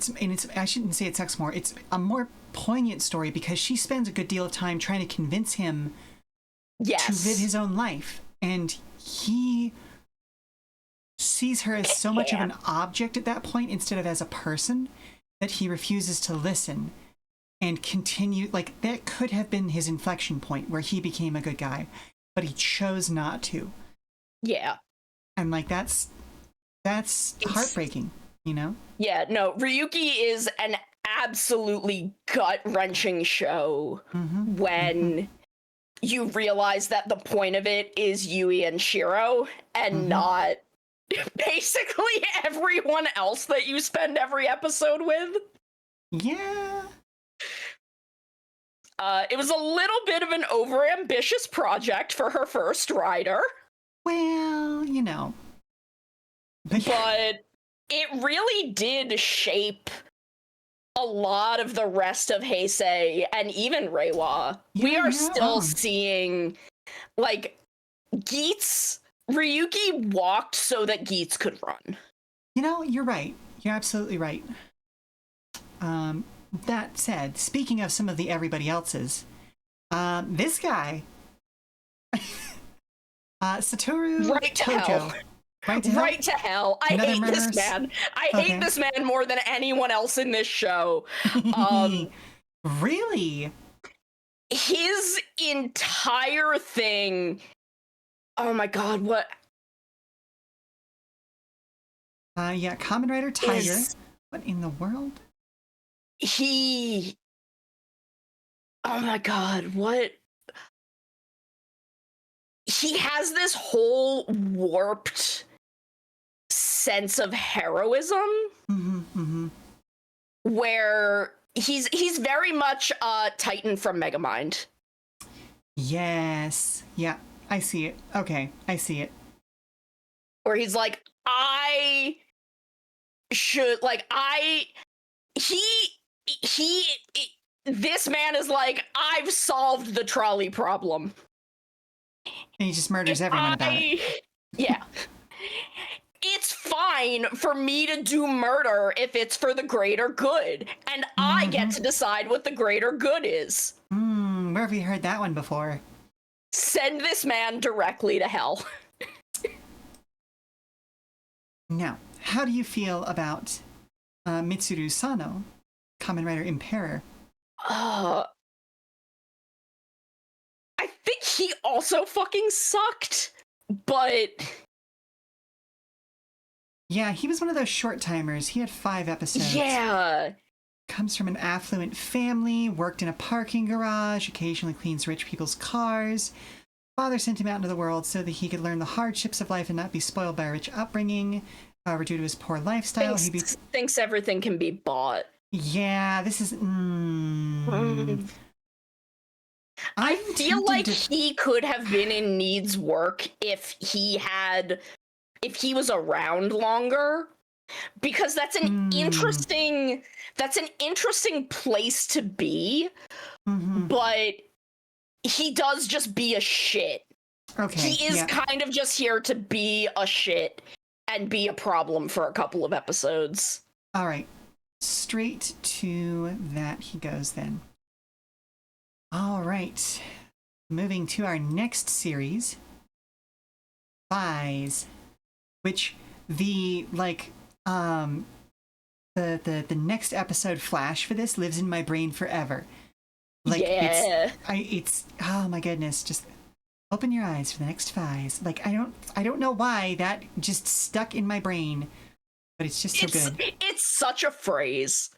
shouldn't say it sucks more. It's a more poignant story because she spends a good deal of time trying to convince him to live his own life. And he sees her as so much of an object at that point instead of as a person that he refuses to listen and continue. Like, that could have been his inflection point where he became a good guy, but he chose not to. Yeah. And like, that's heartbreaking, you know? Yeah, no, Ryuki is an absolutely gut-wrenching show when you realize that the point of it is Yui and Shiro and not basically everyone else that you spend every episode with. Yeah. It was a little bit of an overambitious project for her first rider. Well, you know. But it really did shape a lot of the rest of Heisei and even Reiwa. Yeah, we are still seeing, like, Ryuki walked so that Geats could run. You know, you're right. You're absolutely right. That said, speaking of some of the everybody else's, this guy, Satoru right to Tojo. Hell. Right to hell. I hate this man. I hate this man more than anyone else in this show. Really? His entire thing. Oh my god, what? Yeah, Kamen Rider Tiger. What in the world? Oh my god, what? He has this whole warped sense of heroism where he's very much Titan from Megamind. Yes. Yeah, I see it. Okay, I see it. Where he's like, this man is like, I've solved the trolley problem. And he just murders everyone about it. Yeah. It's fine for me to do murder if it's for the greater good. And I get to decide what the greater good is. Where have you heard that one before? Send this man directly to hell. Now, how do you feel about Mitsuru Sano, Kamen Rider Emperor? I think he also fucking sucked, but... Yeah, he was one of those short-timers. He had 5 episodes. Yeah. Comes from an affluent family, worked in a parking garage, occasionally cleans rich people's cars. Father sent him out into the world so that he could learn the hardships of life and not be spoiled by a rich upbringing. However, due to his poor lifestyle, thinks everything can be bought. Yeah, this is... I feel like he could have been in Need's work if he was around longer, because that's an interesting place to be, but he does just be a shit. Okay. He is kind of just here to be a shit and be a problem for a couple of episodes. All right. Straight to that he goes then. All right. Moving to our next series, Spies, which the next episode flash for this lives in my brain forever. Like, it's oh my goodness, just open your eyes for the next Spies. Like, I don't know why that just stuck in my brain, but it's just so good. It's such a phrase.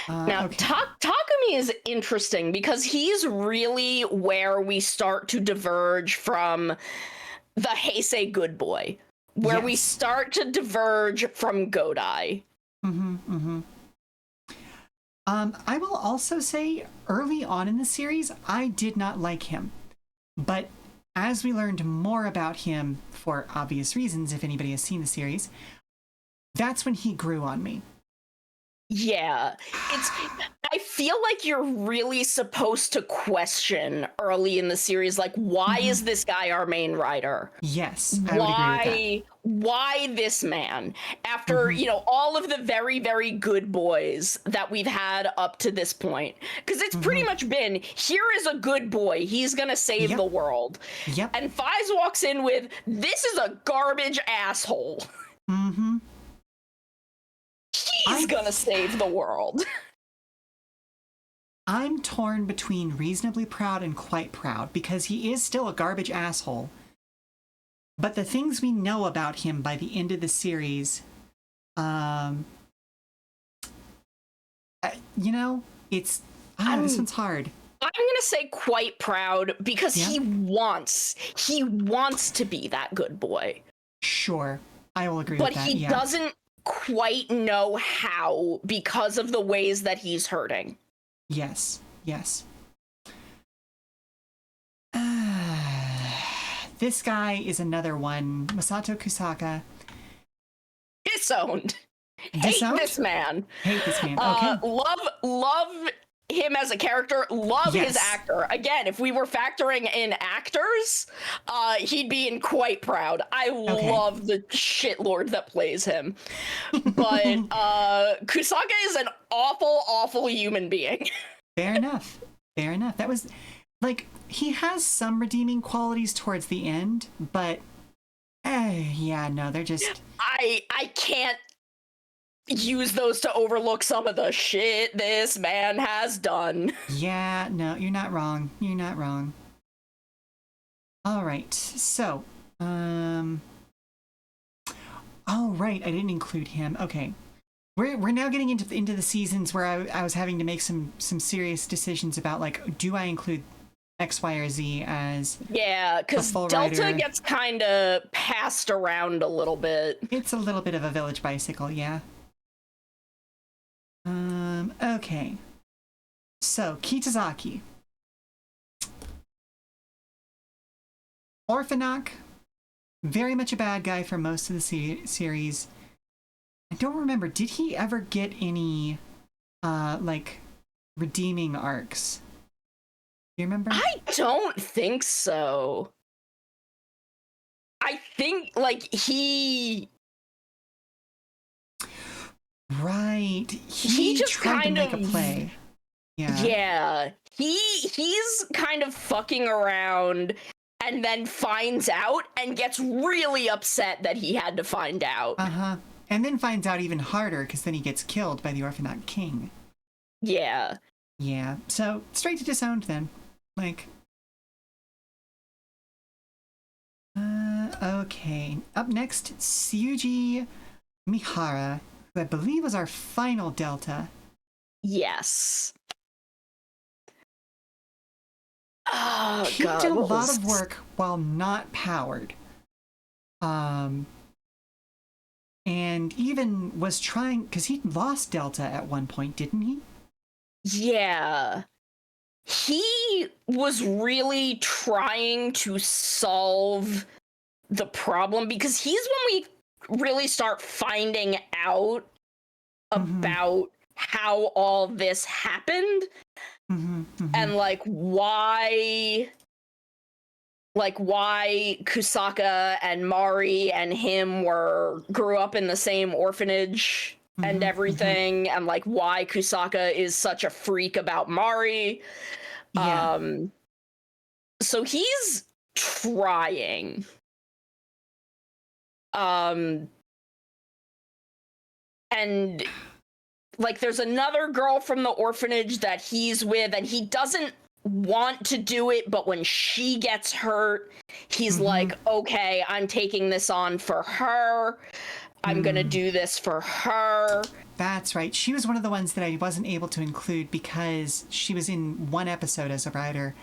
Now, Okay. Takumi is interesting because he's really where we start to diverge from the Heisei good boy, where we Yes. start to diverge from Godai. I will also say early on in the series, I did not like him. But as we learned more about him, for obvious reasons, if anybody has seen the series, that's when he grew on me. Yeah, I feel like you're really supposed to question early in the series, like, why is this guy our main rider? Yes, I would agree with that. Why this man? After, all of the very, very good boys that we've had up to this point. Because it's pretty much been, here is a good boy, he's gonna save the world. Yep. And Fies walks in with, this is a garbage asshole. He's gonna save the world. I'm torn between reasonably proud and quite proud because he is still a garbage asshole. But the things we know about him by the end of the series, it's this one's hard. I'm gonna say quite proud because he wants to be that good boy. Sure, I will agree with that. But he doesn't quite know how because of the ways that he's hurting. Yes. This guy is another one. Masato Kusaka. Disowned. Hate this man. Okay. Love him as a character. Love his actor. Again, if we were factoring in actors, he'd be in quite proud. I love the shitlord that plays him. But Kusaka is an awful, awful human being. Fair enough. That was like, he has some redeeming qualities towards the end, but they're just, I can't use those to overlook some of the shit this man has done. Yeah, no, you're not wrong. All right, so oh right, I didn't include him. Okay, we're now getting into the seasons where I was having to make some serious decisions about, like, do I include X, Y, or Z as because Delta rider? Gets kind of passed around a little bit. It's a little bit of a village bicycle, yeah. Okay. So, Kitazaki. Orphanok, very much a bad guy for most of the series. I don't remember, did he ever get any, redeeming arcs? Do you remember? I don't think so. I think, he... Right. He just tried kind to make of a play. Yeah. He's kind of fucking around and then finds out and gets really upset that he had to find out. And then finds out even harder because then he gets killed by the Orphanok King. Yeah. So straight to disowned then. Okay. Up next, Tsuji Mihara, who I believe was our final Delta. Yes. Oh, he God, did a lot of work while not powered. And even was trying, because he lost Delta at one point, didn't he? Yeah. He was really trying to solve the problem because he's when we really start finding out about how all this happened and why Kusaka and Mari and him grew up in the same orphanage and everything, and why Kusaka is such a freak about Mari. So he's trying. And there's another girl from the orphanage that he's with, and he doesn't want to do it, but when she gets hurt, he's like, okay, I'm taking this on for her. I'm gonna do this for her. That's right. She was one of the ones that I wasn't able to include because she was in one episode as a writer,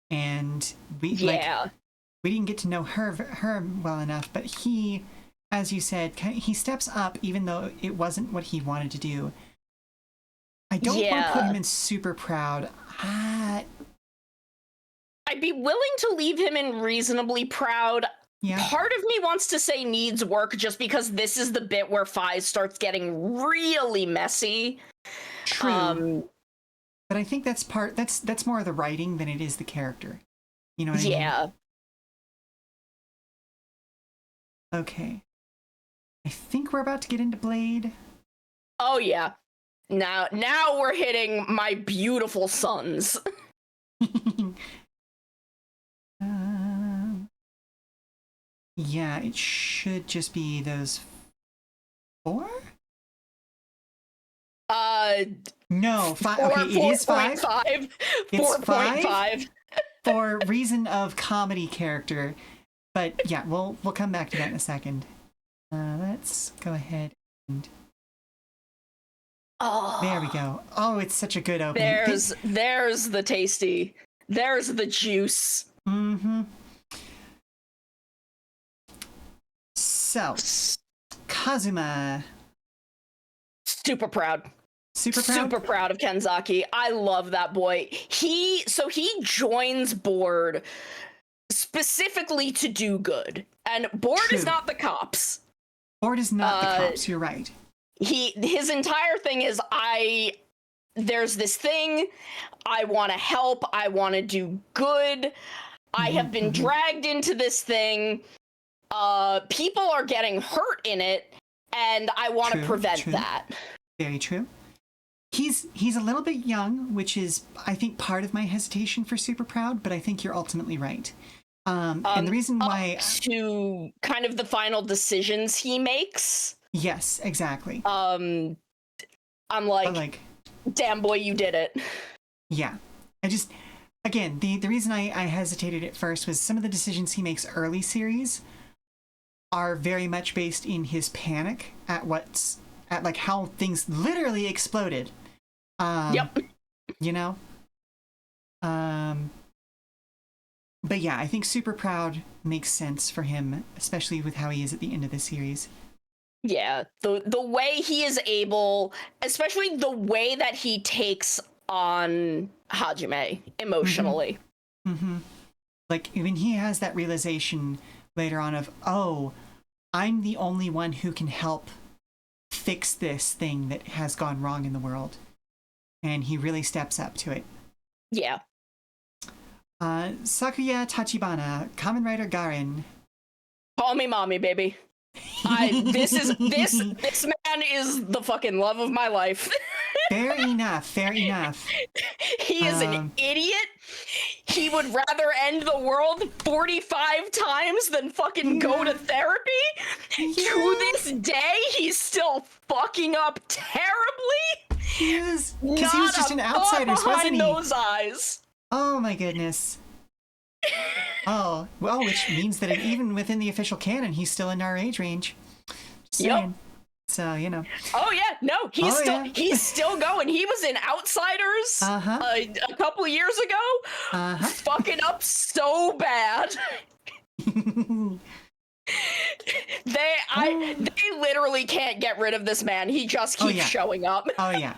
and we didn't get to know her well enough. But he, as you said, he steps up even though it wasn't what he wanted to do. I don't want to put him in super proud. I'd be willing to leave him in reasonably proud. Yeah. Part of me wants to say needs work just because this is the bit where Fi starts getting really messy. True. But I think that's more of the writing than it is the character. You know what I mean? Yeah. Okay. I think we're about to get into Blade. Oh yeah. Now we're hitting my beautiful sons. Yeah, it should just be those 4? No, 5. Okay, it is 5. 4.5. 4.5. For reason of comedy character. But yeah, we'll come back to that in a second. Let's go ahead and... Oh, there we go. Oh, it's such a good opening. There's the tasty. There's the juice. Mm-hmm. So, Kazuma. Super proud. Super proud? Super proud of Kenzaki. I love that boy. He joins Board specifically to do good. And Board is not the cops. Board is not the cops, you're right. His entire thing is there's this thing, I want to help, I want to do good, I have been dragged into this thing, people are getting hurt in it, and I want to prevent that. Very true. He's a little bit young, which is, I think, part of my hesitation for super proud, but I think you're ultimately right. And the reason why... to kind of the final decisions he makes... Yes, exactly. I'm like, damn boy, you did it. Yeah. Again, the reason I hesitated at first was some of the decisions he makes early series are very much based in his panic at like how things literally exploded. Yep. You know? But yeah, I think super proud makes sense for him, especially with how he is at the end of the series. Yeah, the way he is able, especially the way that he takes on Hajime emotionally. Mm-hmm. Like, when he has that realization later on of, oh, I'm the only one who can help fix this thing that has gone wrong in the world. And he really steps up to it. Yeah. Sakuya Tachibana, Kamen Rider Garen. Call me mommy, baby. This man is the fucking love of my life. Fair enough. He is an idiot. He would rather end the world 45 times than fucking go to therapy. Yeah. To this day, he's still fucking up terribly. He is, because he was just an outsider, wasn't he? Those eyes. Oh my goodness. Oh, well, which means that even within the official canon, he's still in our age range. Yep. So, you know. Oh yeah, no, he's still going. He was in Outsiders a couple of years ago. Fucking up so bad. They literally can't get rid of this man. He just keeps showing up. Oh yeah.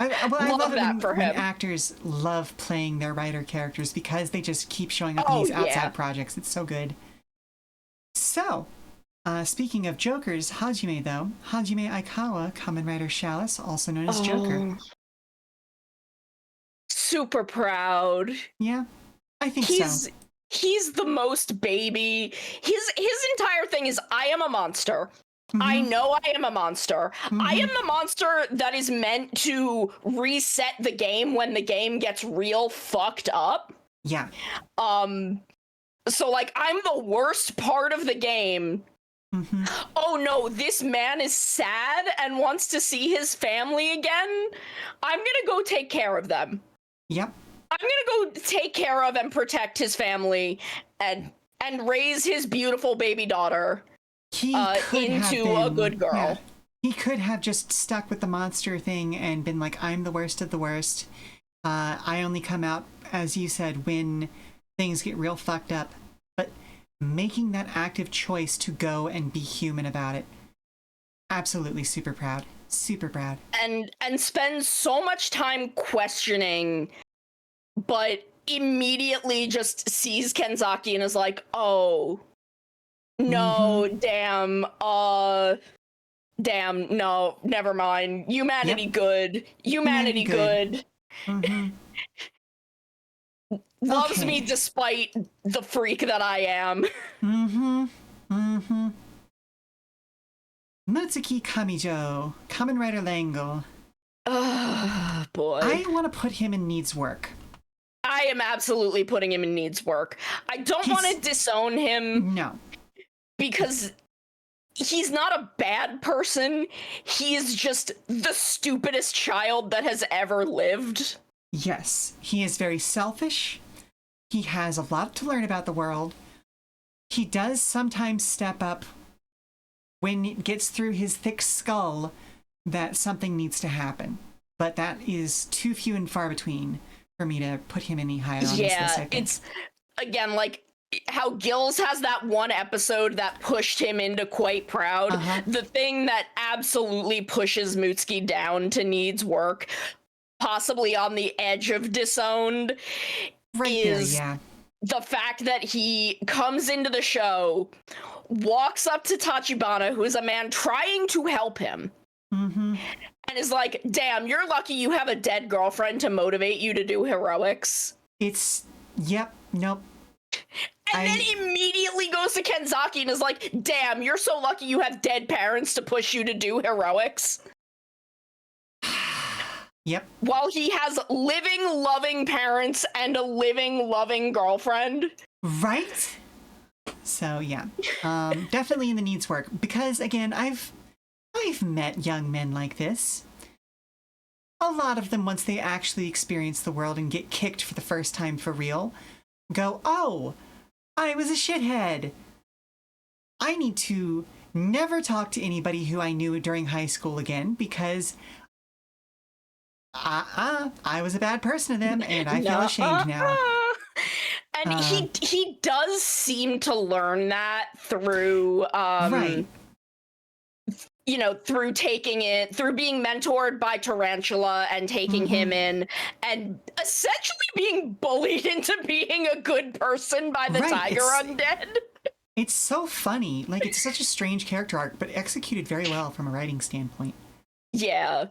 I love that for him. When actors love playing their writer characters because they just keep showing up in these outside projects. It's so good. So, speaking of Jokers, Hajime Aikawa, Kamen Rider Chalice, also known as Joker. Super proud. Yeah, I think so. He's the most baby. His entire thing is, I am a monster. Mm-hmm. I know I am a monster. Mm-hmm. I am the monster that is meant to reset the game when the game gets real fucked up. Yeah. So, like, I'm the worst part of the game. Mm-hmm. Oh no, this man is sad and wants to see his family again. I'm gonna go take care of them. Yep. I'm gonna go take care of and protect his family and raise his beautiful baby daughter. He could have into a been, good girl. yeah, he could have just stuck with the monster thing and been like, I'm the worst of the worst. I only come out, as you said, when things get real fucked up. But making that active choice to go and be human about it, absolutely super proud. Super proud. And spends so much time questioning, but immediately just sees Kenzaki and is like, oh, no, damn, no, never mind. Humanity good. Humanity good. Loves me despite the freak that I am. Mutsuki Kamijo, Kamen Rider Langle. Oh, boy. I want to put him in needs work. I am absolutely putting him in needs work. I don't want to disown him. No. Because he's not a bad person. He is just the stupidest child that has ever lived. Yes. He is very selfish. He has a lot to learn about the world. He does sometimes step up when it gets through his thick skull that something needs to happen. But that is too few and far between for me to put him any higher on this list, I think. It's, again, like how Gills has that one episode that pushed him into Quite Proud. The thing that absolutely pushes Mutsuki down to needs work, possibly on the edge of disowned, is the fact that he comes into the show, walks up to Tachibana, who is a man trying to help him, and is like, damn, you're lucky you have a dead girlfriend to motivate you to do heroics. It's, nope. And then immediately goes to Kenzaki and is like, damn, you're so lucky you have dead parents to push you to do heroics. Yep. While he has living, loving parents and a living, loving girlfriend. Right? So, yeah. Definitely in the needs work. Because, again, I've met young men like this. A lot of them, once they actually experience the world and get kicked for the first time for real, go, oh, I was a shithead. I need to never talk to anybody who I knew during high school again because I was a bad person to them and I feel ashamed now. And he does seem to learn that through you know, through being mentored by Tarantula and taking him in and essentially being bullied into being a good person by the Tiger Undead. It's so funny. Like, it's such a strange character arc, but executed very well from a writing standpoint. Yeah.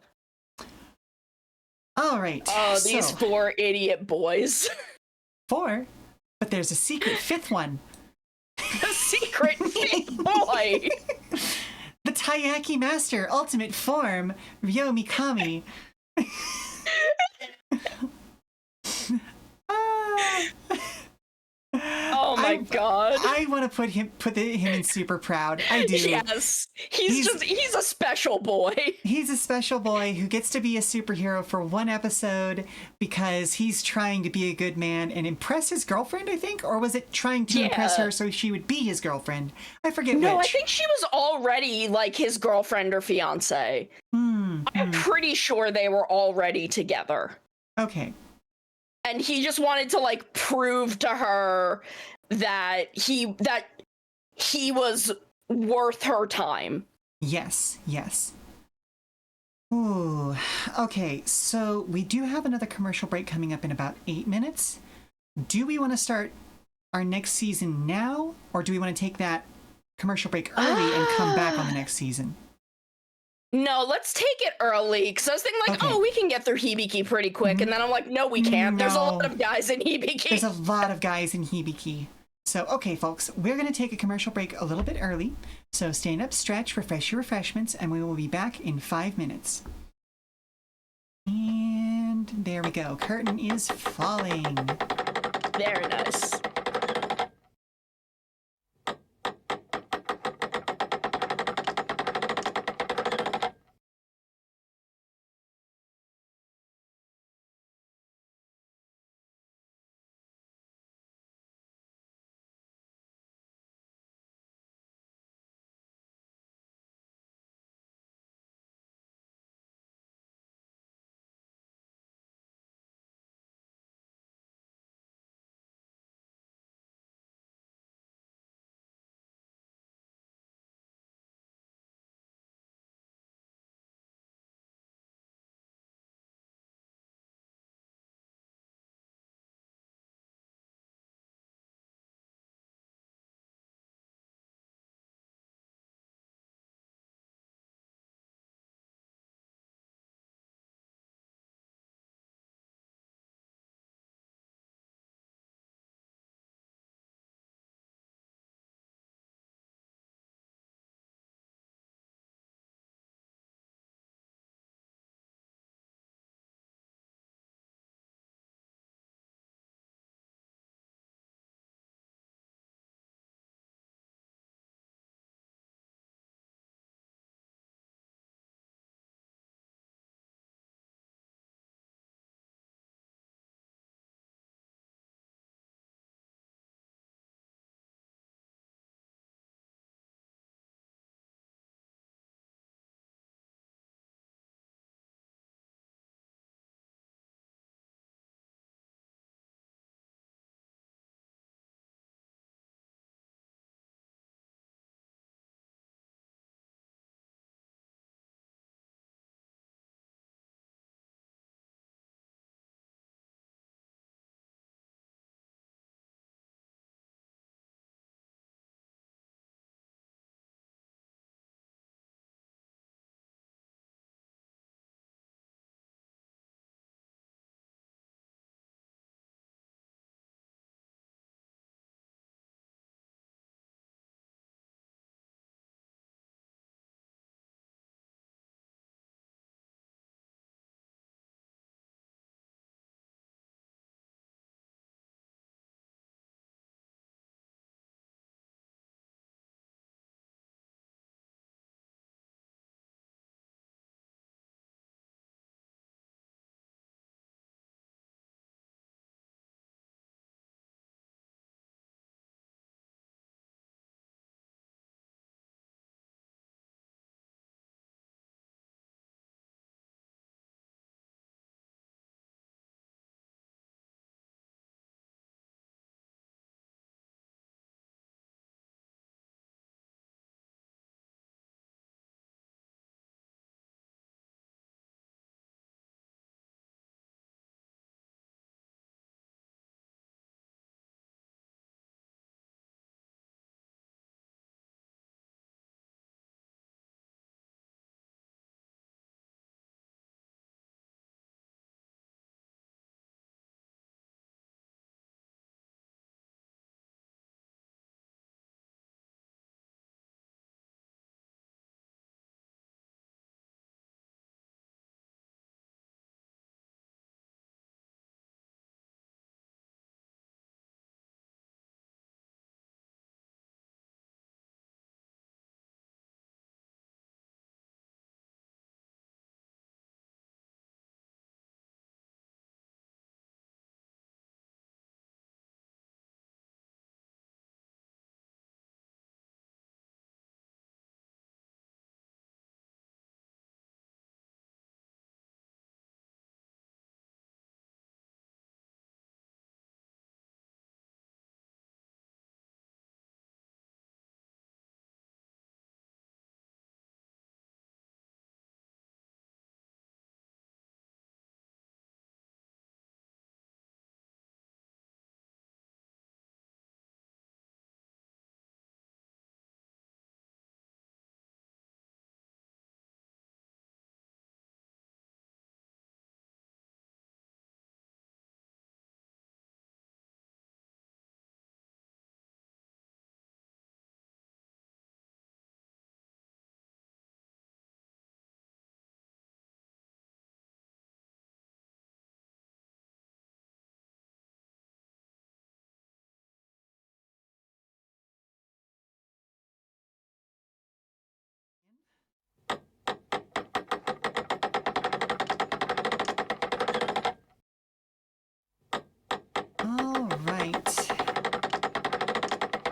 All right. Oh, these 4 idiot boys. 4? But there's a secret 5th one. The secret 5th boy! The Taiyaki Master, Ultimate Form, Ryo Mikami. Oh my god. I want to put him in super proud. I do. Yes. He's a special boy. He's a special boy who gets to be a superhero for one episode because he's trying to be a good man and impress his girlfriend, I think? Or was it trying to impress her so she would be his girlfriend? I forget which. No, I think she was already like his girlfriend or fiance. I'm pretty sure they were already together. Okay. And he just wanted to like prove to her that he was worth her time. Yes. Ooh. Okay, so we do have another commercial break coming up in about 8 minutes. Do we want to start our next season now, or do we want to take that commercial break early and come back on the next season? No, let's take it early, because I was thinking like, oh, we can get through Hibiki pretty quick, and then I'm like, no, we can't. There's a lot of guys in Hibiki. There's a lot of guys in Hibiki. So, okay, folks, we're going to take a commercial break a little bit early. So stand up, stretch, refresh your refreshments, and we will be back in 5 minutes. And there we go. Curtain is falling. Very nice.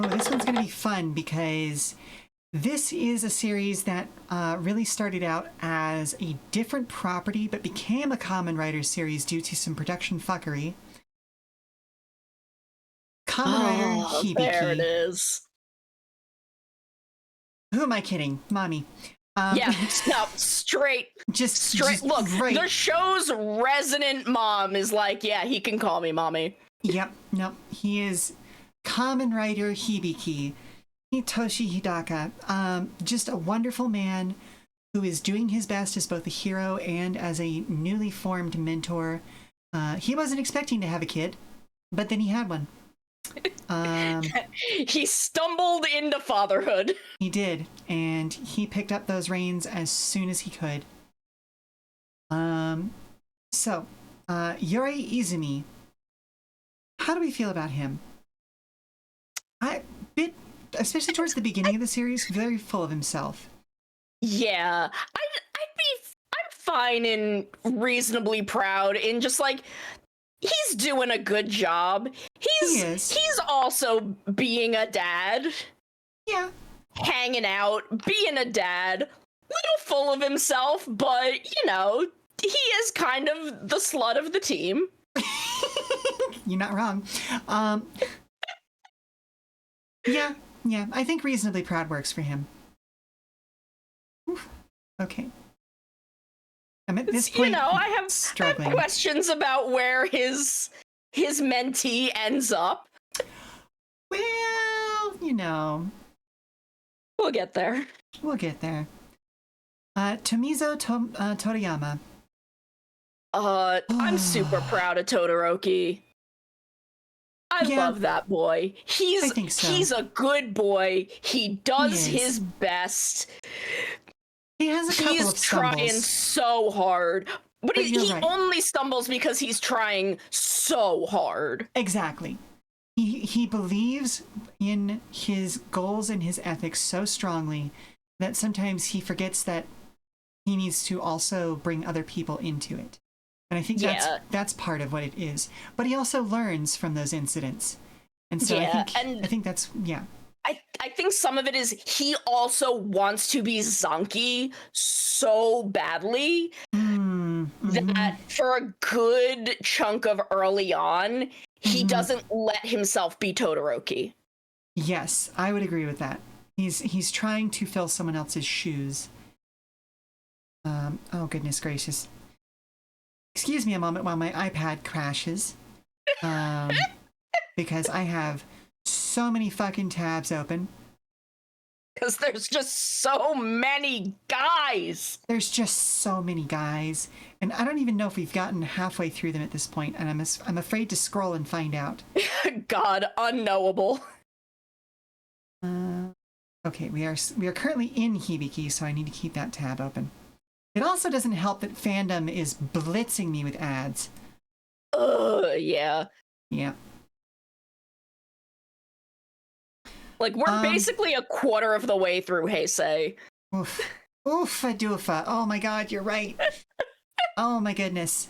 Oh, this one's going to be fun because this is a series that really started out as a different property but became a Kamen Riders series due to some production fuckery. Kamen Rider Hibiki. There it is. Who am I kidding? Mommy. Yeah, no, straight. Look, right. the show's resident mom is like, yeah, he can call me mommy. Yep, no, he is Kamen Rider Hibiki. Hitoshi Hidaka. Just a wonderful man who is doing his best as both a hero and as a newly formed mentor. He wasn't expecting to have a kid, but then he had one. He stumbled into fatherhood. He did, and he picked up those reins as soon as he could. So, Yuri Izumi. How do we feel about him? Especially towards the beginning of the series, very full of himself. Yeah, I'm fine and reasonably proud in just like, he's doing a good job. He's also being a dad. Yeah. Hanging out, being a dad, little full of himself, but, you know, he is kind of the slut of the team. You're not wrong. Yeah, I think reasonably proud works for him. Oof. Okay. I'm at this point, you know, I have questions about where his mentee ends up. Well, you know. We'll get there. Tomizo Toriyama. I'm super proud of Todoroki. I love that boy. I think so. He's a good boy. He does his best. He has a couple of stumbles. He's trying so hard. But he only stumbles because he's trying so hard. Exactly. He believes in his goals and his ethics so strongly that sometimes he forgets that he needs to also bring other people into it. And I think that's part of what it is. But he also learns from those incidents. And so I think that's, I think some of it is he also wants to be Zanki so badly that for a good chunk of early on, he doesn't let himself be Todoroki. Yes, I would agree with that. He's trying to fill someone else's shoes. Oh, goodness gracious. Excuse me a moment while my iPad crashes. Because I have so many fucking tabs open. Because there's just so many guys. And I don't even know if we've gotten halfway through them at this point, and I'm afraid to scroll and find out. God, unknowable. Okay, we are currently in Hibiki, so I need to keep that tab open. It also doesn't help that fandom is blitzing me with ads. Yeah. Yeah. Like, we're basically a quarter of the way through Heisei. Oof. Oofa doofa. Oh my god, you're right. Oh my goodness.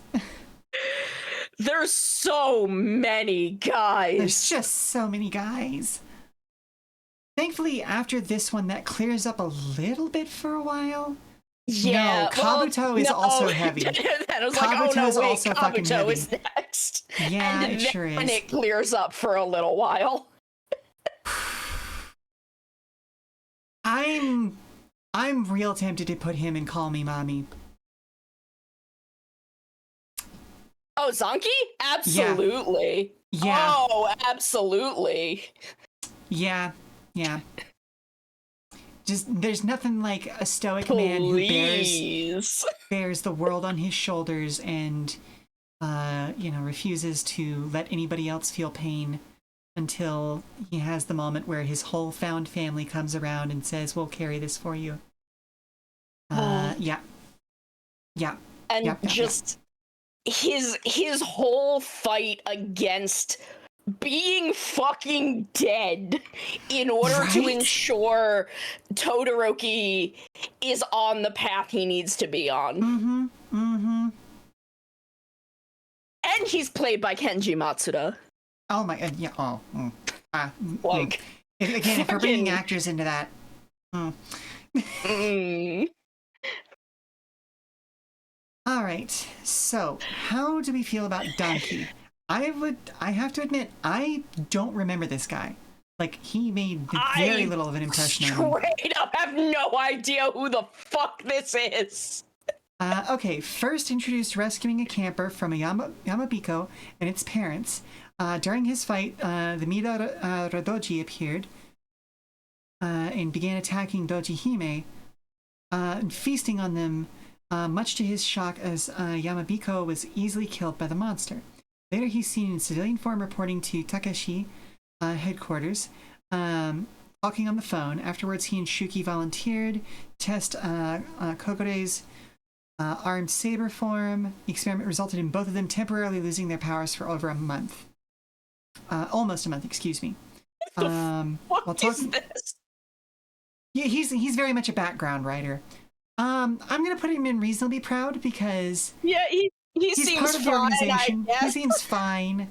There's so many guys. There's just so many guys. Thankfully, after this one, that clears up a little bit for a while. Yeah. No, Kabuto is also heavy. And I was Kabuto's also fucking heavy. Kabuto is next. Yeah, and it sure is. And it clears up for a little while. I'm real tempted to put him in Call Me Mommy. Oh, Zanki? Absolutely. Yeah. Oh, absolutely. Yeah. Just, there's nothing like a stoic man who bears the world on his shoulders and, refuses to let anybody else feel pain until he has the moment where his whole found family comes around and says, we'll carry this for you. Yeah. And his whole fight against being fucking dead in order to ensure Todoroki is on the path he needs to be on. And he's played by Kenji Matsuda. Oh my god, yeah. If we're bringing actors into that. Mm. All right. So, how do we feel about Donkey? I have to admit, I don't remember this guy. Like, he made very little of an impression on me. Straight up have no idea who the fuck this is. Okay, first introduced rescuing a camper from a Yamabiko and its parents. During his fight, the Mida Radoji appeared and began attacking Doji Hime, and feasting on them, much to his shock, as Yamabiko was easily killed by the monster. Later, he's seen in civilian form reporting to Takashi headquarters, talking on the phone. Afterwards, he and Shuki volunteered, test Kokore's armed saber form. The experiment resulted in both of them temporarily losing their powers for over a month. Almost a month, excuse me. What is this? Yeah, he's very much a background writer. I'm gonna put him in reasonably proud because he he's seems part of the fine, organization. I guess. He seems fine,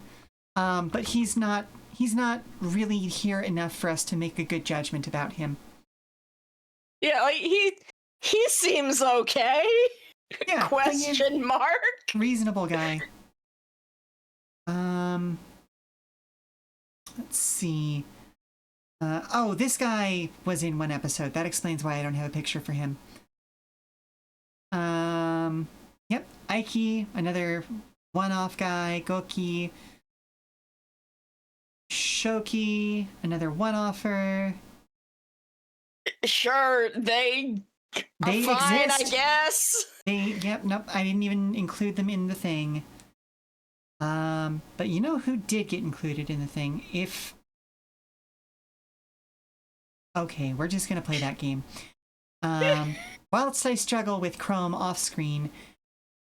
but he's not really here enough for us to make a good judgment about him. Yeah, like he seems okay. Yeah, Question mark. Reasonable guy. Let's see. Oh, this guy was in one episode. That explains why I don't have a picture for him. Yep, Aiki, another one-off guy. Goki. Shoki, another one-offer. Sure, they fine, exist. I guess. Nope, I didn't even include them in the thing. But you know who did get included in the thing? Okay, we're just gonna play that game. Whilst I struggle with Chrome off-screen,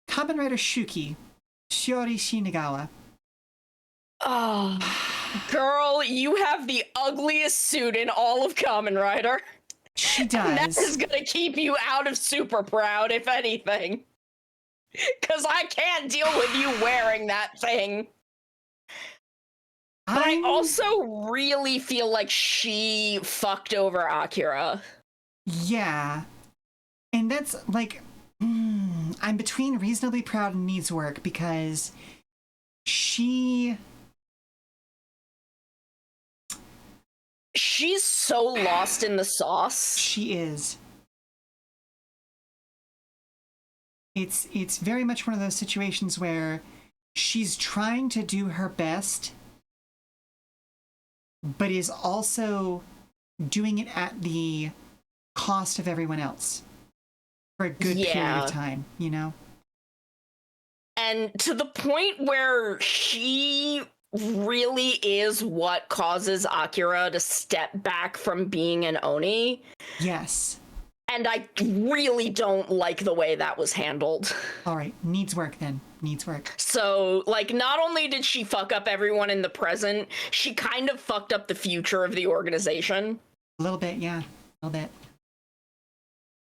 Kamen Rider Shuki, Shiori Shinagawa. Oh, girl, you have the ugliest suit in all of Kamen Rider. She does. And that is gonna keep you out of Super Proud, if anything. Because I can't deal with you wearing that thing. But I also really feel like she fucked over Akira. Yeah. And that's like, I'm between reasonably proud and needs work because she's so lost in the sauce. She is. It's very much one of those situations where she's trying to do her best, but is also doing it at the cost of everyone else for a good period of time, you know? And to the point where she really is what causes Akira to step back from being an Oni. Yes. And I really don't like the way that was handled. All right, needs work then. Needs work. So, like, not only did she fuck up everyone in the present, she kind of fucked up the future of the organization. A little bit, yeah. A little bit.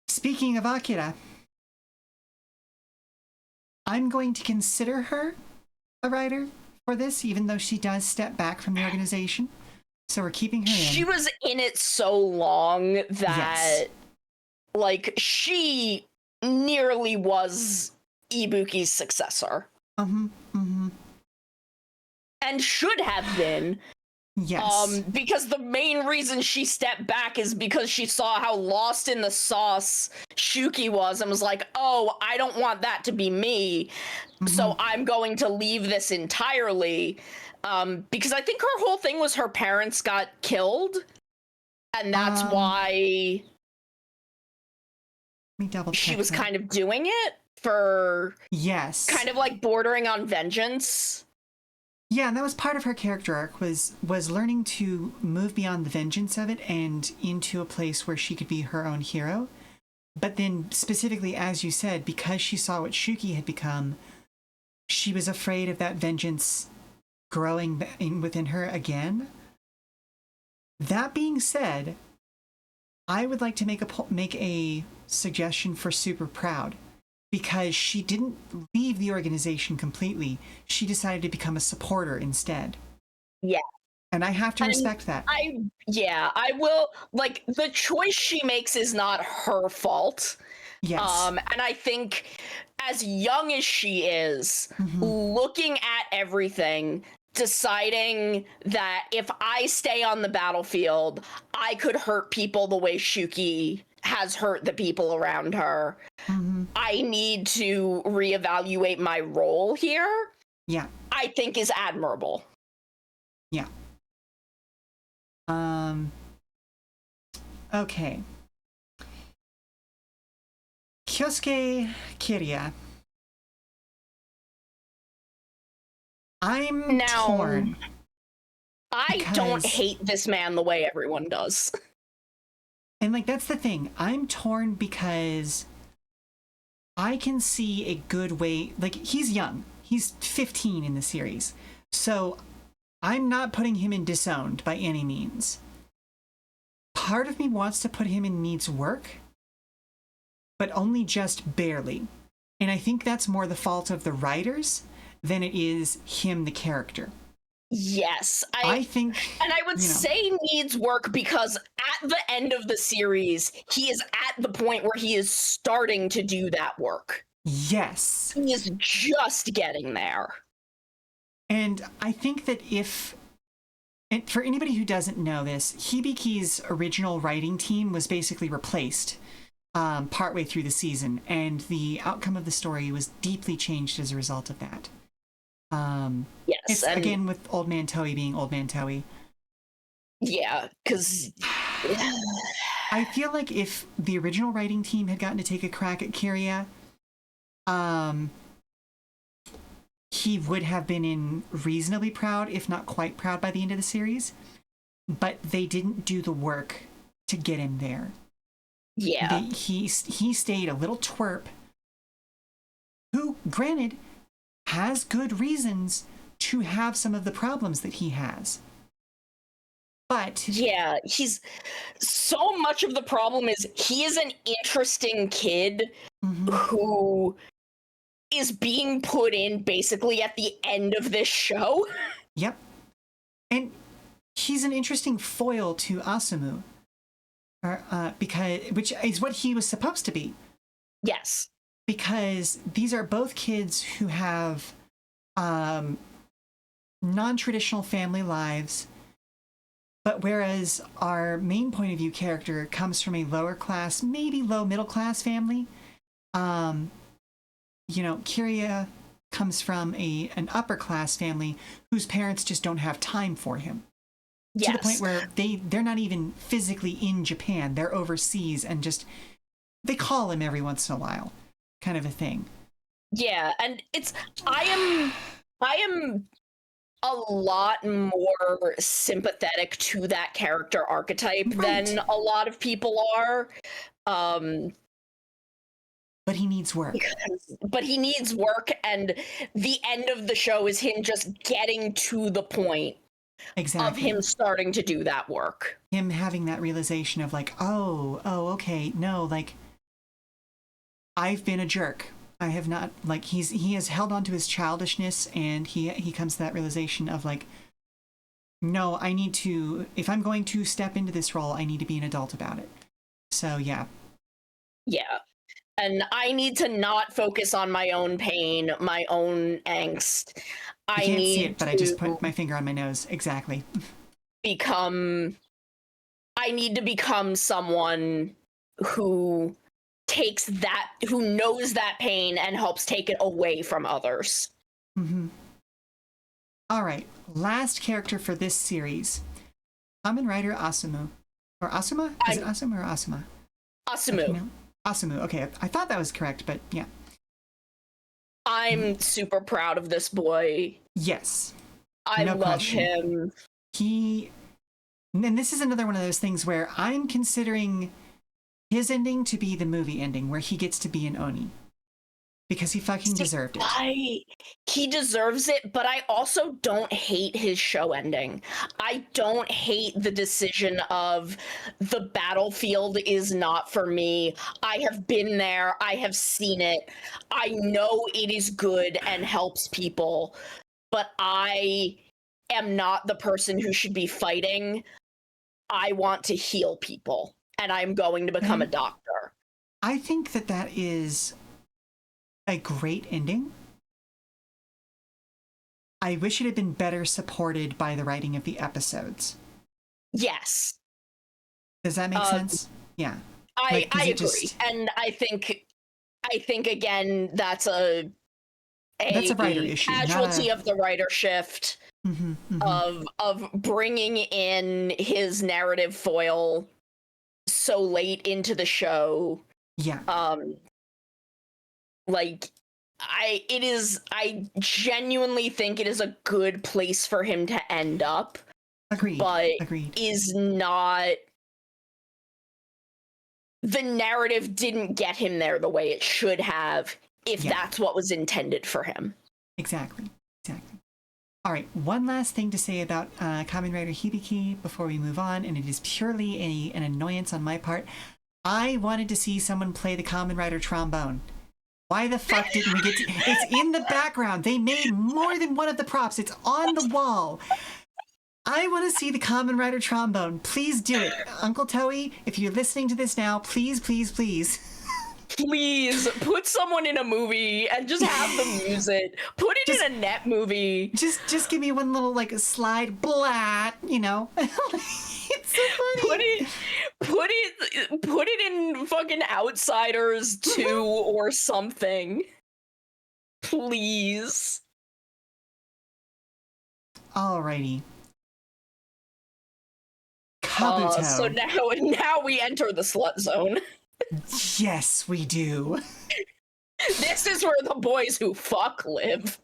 Speaking of Akira, I'm going to consider her a writer for this, even though she does step back from the organization. So we're keeping her in. She was in it so long that... Yes. Like, she nearly was Ibuki's successor. And should have been. Yes. Because the main reason she stepped back is because she saw how lost in the sauce Shuki was and was like, oh, I don't want that to be me. So I'm going to leave this entirely. Because I think her whole thing was her parents got killed. And that's why... Let me double check. She was kind of doing it for... Yes. Kind of like bordering on vengeance. Yeah, and that was part of her character arc, was learning to move beyond the vengeance of it and into a place where she could be her own hero. But then specifically, as you said, because she saw what Shuki had become, she was afraid of that vengeance growing within her again. That being said, I would like to make a suggestion for Super Proud, because she didn't leave the organization completely. She decided to become a supporter instead. Yeah. And I have to respect that. I will, like, the choice she makes is not her fault. Yes. And I think as young as she is, looking at everything, deciding that if I stay on the battlefield, I could hurt people the way Shuki has hurt the people around her. I need to reevaluate my role here. Yeah. I think is admirable. Yeah. Okay. Kyosuke Kiria. I'm torn. I don't hate this man the way everyone does. And like, that's the thing. I'm torn because I can see a good way. Like, he's young. He's 15 in the series. So I'm not putting him in disowned by any means. Part of me wants to put him in needs work, but only just barely. And I think that's more the fault of the writers than it is him, the character. Yes, I think, and I would say needs work because at the end of the series, he is at the point where he is starting to do that work. Yes. He is just getting there. And I think that and for anybody who doesn't know this, Hibiki's original writing team was basically replaced partway through the season, and the outcome of the story was deeply changed as a result of that. Yes, it's again with Old Man Toei being Old Man Toei. Yeah, because I feel like if the original writing team had gotten to take a crack at Kiria, he would have been in reasonably proud, if not quite proud, by the end of the series. But they didn't do the work to get him there. Yeah, he stayed a little twerp, who, granted, has good reasons to have some of the problems that he has. But yeah, he's so much of the problem is he is an interesting kid who is being put in basically at the end of this show. Yep. And he's an interesting foil to Asumu. Which is what he was supposed to be. Yes. Because these are both kids who have non-traditional family lives, but whereas our main point of view character comes from a lower class, maybe low middle class family, Kiria comes from an upper class family whose parents just don't have time for him. Yes. To the point where they're not even physically in Japan. They're overseas and just, they call him every once in a while, kind of a thing. Yeah, and I am a lot more sympathetic to that character archetype than a lot of people are. But he needs work. But he needs work, and the end of the show is him just getting to the point of him starting to do that work. Him having that realization of like, oh, okay, no, like, I've been a jerk. I have not, like, he has held on to his childishness, and he comes to that realization of like, no, I need to, if I'm going to step into this role, I need to be an adult about it. So, yeah. Yeah. And I need to not focus on my own pain, my own angst. I can't see it, but I just put my finger on my nose. Exactly. I need to become someone who knows that pain and helps take it away from others. All right. Last character for this series. Kamen Rider Asumu. Or Asuma? Is it Asuma or Asuma? Asumu. Asumu. Okay. I thought that was correct, but yeah. I'm super proud of this boy. Yes. I love him. And this is another one of those things where I'm considering his ending to be the movie ending, where he gets to be an Oni. Because he fucking deserved it. He deserves it, but I also don't hate his show ending. I don't hate the decision of the battlefield is not for me. I have been there. I have seen it. I know it is good and helps people, but I am not the person who should be fighting. I want to heal people, and I'm going to become a doctor. I think that is a great ending. I wish it had been better supported by the writing of the episodes. Yes. Does that make sense? Yeah. I agree. And I think again, that's a writer issue, casualty of the writer shift, of bringing in his narrative foil so late into the show. Yeah. I genuinely think it is a good place for him to end up. Agreed. But is not, the narrative didn't get him there the way it should have, if that's what was intended for him. Exactly. All right, one last thing to say about Kamen Rider Hibiki before we move on, and it is purely an annoyance on my part. I wanted to see someone play the Kamen Rider trombone. Why the fuck didn't we get to... It's in the background. They made more than one of the props. It's on the wall. I want to see the Kamen Rider trombone. Please do it. Uncle Toei, if you're listening to this now, please, please, please. Please put someone in a movie and just have them use it. Put it in a net movie. Just give me one little slide, blat, It's so funny. Put it in fucking Outsiders 2 or something. Please. Alrighty. Kabuto. So now we enter the slut zone. Yes, we do. This is where the boys who fuck live.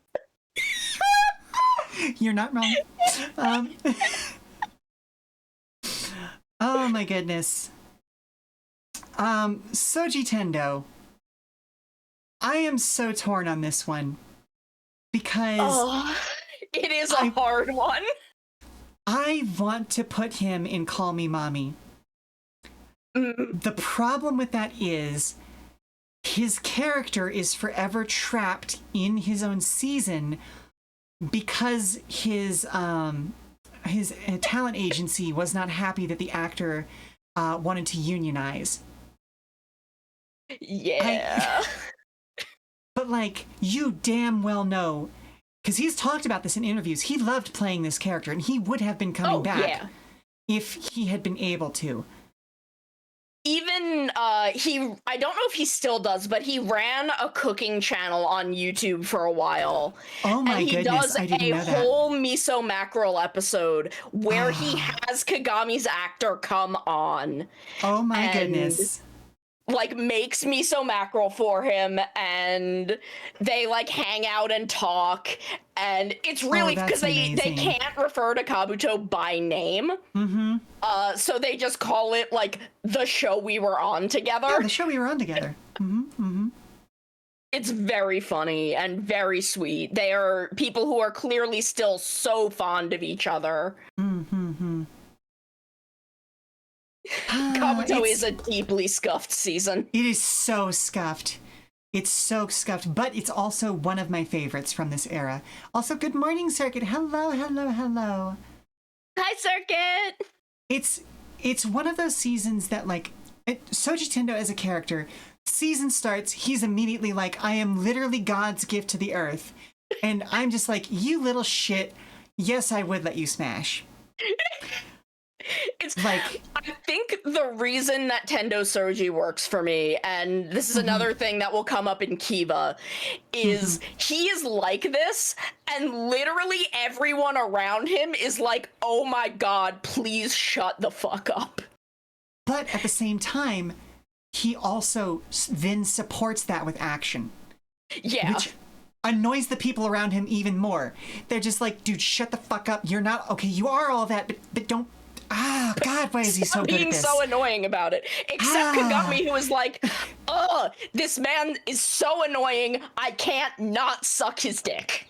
You're not wrong. Oh my goodness. Soji Tendo. I am so torn on this one because it is a hard one. I want to put him in Call Me Mommy. The problem with that is his character is forever trapped in his own season because his talent agency was not happy that the actor wanted to unionize. Yeah. But you damn well know, because he's talked about this in interviews, he loved playing this character and he would have been coming back if he had been able to. Even I don't know if he still does, but he ran a cooking channel on YouTube for a while. Oh my goodness, I didn't know that. He does a whole miso mackerel episode where he has Kagami's actor come on. Oh my goodness. Makes miso mackerel for him, and they hang out and talk, and it's really because they can't refer to Kabuto by name. So they just call it the show we were on together. Yeah, the show we were on together. It's very funny and very sweet. They are people who are clearly still so fond of each other. Kabuto is a deeply scuffed season. It is so scuffed. It's so scuffed, but it's also one of my favorites from this era. Also, good morning, Circuit. Hello. Hi, Circuit. It's one of those seasons that Soji Tendo as a character, season starts, he's immediately I am literally God's gift to the earth. And I'm just you little shit. Yes, I would let you smash. It's I think the reason that Tendo Soji works for me, and this is another thing that will come up in Kiva, is he is like this, and literally everyone around him is oh my god, please shut the fuck up. But at the same time, he also then supports that with action. Yeah. Which annoys the people around him even more. They're just dude, shut the fuck up. You're not, okay, you are all that, but don't. Ah, God, why is he so good at this? Being so annoying about it. Except Kagami, who is this man is so annoying, I can't not suck his dick.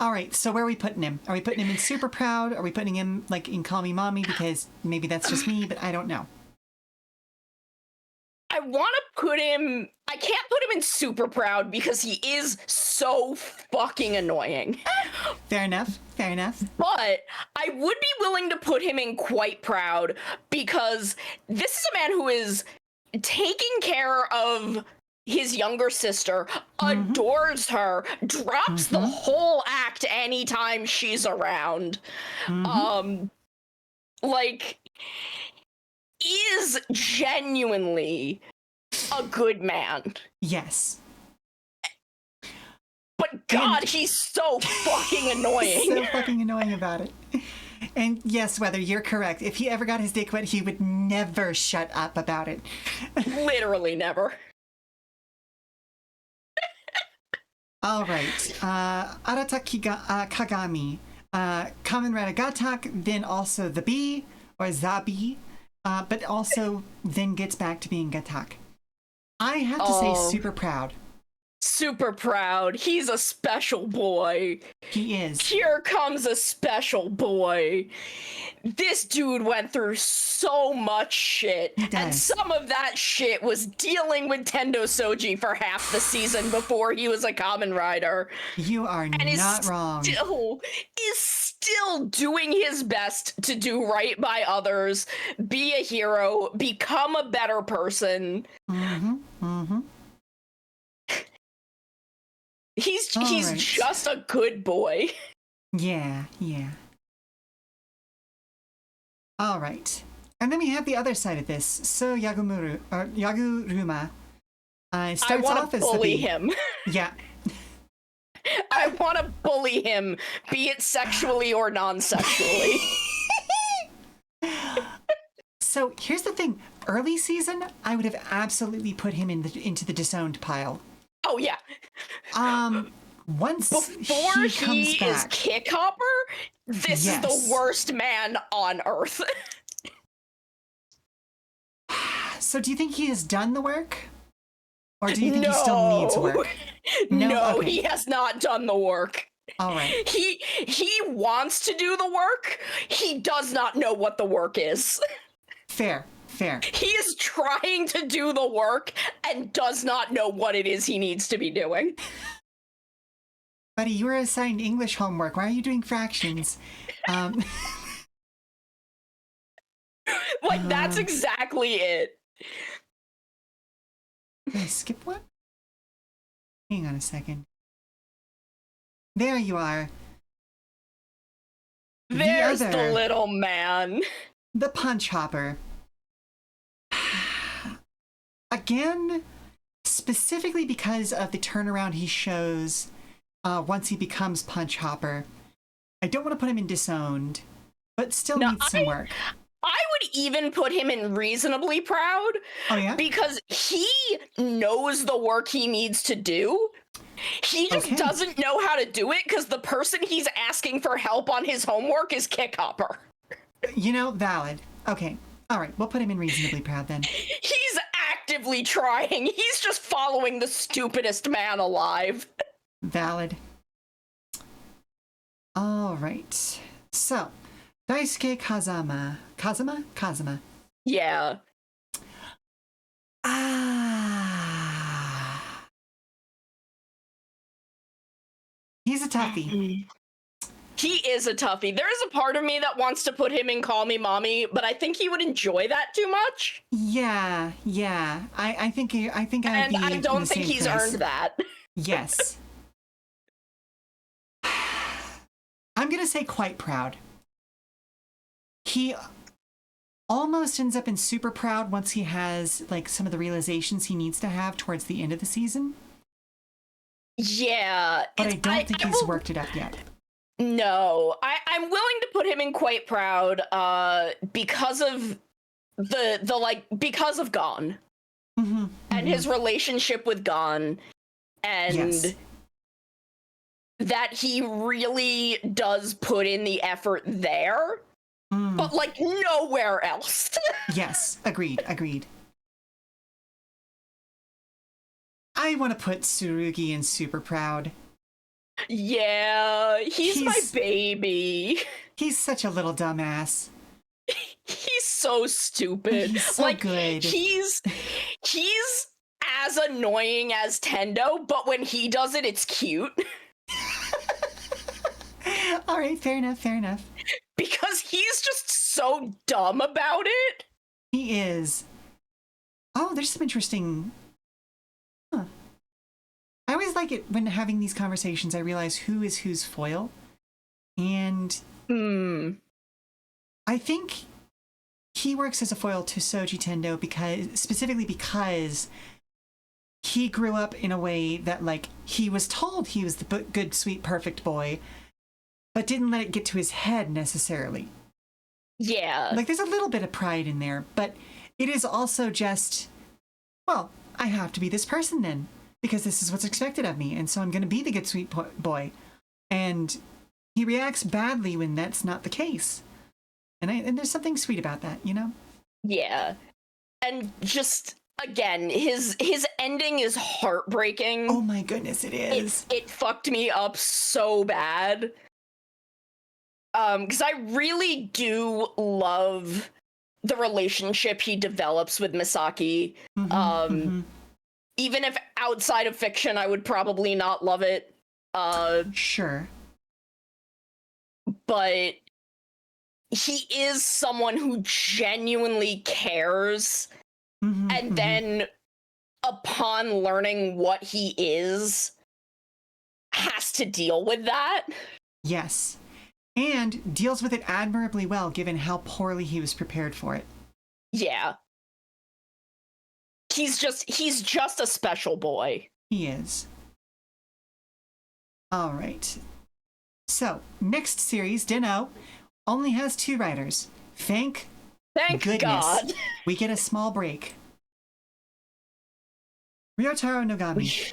All right, so where are we putting him? Are we putting him in Super Proud? Are we putting him in Call Me Mommy? Because maybe that's just me, but I don't know. I want to put him. I can't put him in super proud because he is so fucking annoying. Fair enough. Fair enough. But I would be willing to put him in quite proud because this is a man who is taking care of his younger sister, adores her, drops the whole act anytime she's around. Like, is genuinely a good man. Yes. But God, he's so fucking annoying. So fucking annoying about it. And yes, Weather, you're correct. If he ever got his dick wet, he would never shut up about it. Literally never. All right. Arataki Kagami. Kamen Rider Gatak, then also the bee, or Zabi, but also then gets back to being Gatak. I have to say super proud. Super proud. He's a special boy. He is. Here comes a special boy. This dude went through so much shit. And some of that shit was dealing with Tendo Soji for half the season before he was a Kamen Rider. You are not wrong. Is still doing his best to do right by others, be a hero, become a better person. He's just a good boy. Yeah. All right. And then we have the other side of this. So Yaguruma starts off as bully the him. Yeah. I want to bully him, be it sexually or non-sexually. So here's the thing. Early season, I would have absolutely put him into the disowned pile. Oh, yeah. Once before he comes back, is Kick Hopper, this is the worst man on Earth. So do you think he has done the work? Or do you think he still needs work? No, okay. He has not done the work. All right. He wants to do the work. He does not know what the work is. Fair. He is trying to do the work and does not know what it is he needs to be doing. Buddy, you were assigned English homework. Why are you doing fractions? Like, that's exactly it. Did I skip one? Hang on a second. There you are. There's the little man. The Punch Hopper. Again, specifically because of the turnaround he shows once he becomes Punch Hopper. I don't want to put him in Disowned, but still needs some work. I would even put him in Reasonably Proud. Oh, yeah? Because he knows the work he needs to do. He just doesn't know how to do it because the person he's asking for help on his homework is Kick Hopper. Valid. Okay. All right. We'll put him in Reasonably Proud then. He's actively trying. He's just following the stupidest man alive. Valid. All right. So, Daisuke Kazama. Kazama? Yeah. He's a toughie. He is a toughie. There is a part of me that wants to put him in Call Me Mommy, but I think he would enjoy that too much. Yeah. I think and I don't think he's earned that. Yes. I'm gonna say quite proud. He almost ends up in super proud once he has some of the realizations he needs to have towards the end of the season. Yeah. But I don't think he's worked it up yet. No. I'm willing to put him in quite proud because of because of Gon. And his relationship with Gon. And that he really does put in the effort there. But nowhere else. Yes, agreed. I want to put Tsurugi in super proud. Yeah, he's my baby. He's such a little dumbass. He's so stupid. He's so good. He's as annoying as Tendo, but when he does it, it's cute. All right, fair enough. Because he's just so dumb about it. He is. Oh, there's some interesting... Huh. I always like it when having these conversations, I realize who is whose foil. And I think he works as a foil to Soji Tendo specifically because he grew up in a way that, like, he was told he was the good, sweet, perfect boy, but didn't let it get to his head necessarily. Yeah. Like, there's a little bit of pride in there, but it is also just, well, I have to be this person then, because this is what's expected of me, and so I'm going to be the good, sweet boy. And he reacts badly when that's not the case. And there's something sweet about that, you know? Yeah. And just, again, his ending is heartbreaking. Oh my goodness, it is. It fucked me up so bad. Because I really do love the relationship he develops with Misaki. Even if outside of fiction, I would probably not love it. Sure. But he is someone who genuinely cares. And then, upon learning what he is, has to deal with that. Yes. And deals with it admirably well, given how poorly he was prepared for it. Yeah. He's just a special boy. He is. All right. So, next series, Dino, only has 2 writers. Thank goodness. God. We get a small break. Ryotaro Nogami.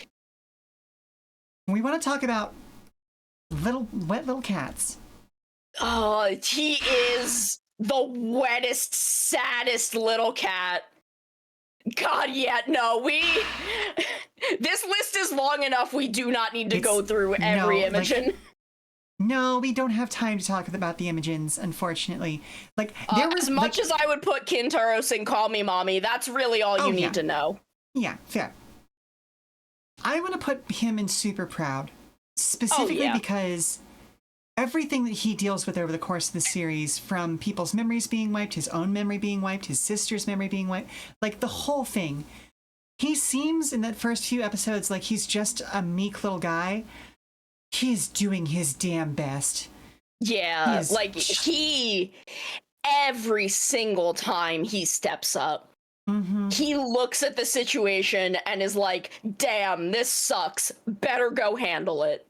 We want to talk about wet little cats. Oh, he is the wettest, saddest little cat. God, yeah, no, this list is long enough, we do not need to go through every Imogen. No, we don't have time to talk about the Imogens, unfortunately. Like, there was... As much as I would put Kintaros and Call Me Mommy, that's really all you need to know. Yeah, fair. I want to put him in Super Proud, specifically because everything that he deals with over the course of the series, from people's memories being wiped, his own memory being wiped, his sister's memory being wiped, like the whole thing. He seems in that first few episodes like he's just a meek little guy. He's doing his damn best. Yeah, every single time he steps up, he looks at the situation and is like, damn, this sucks. Better go handle it.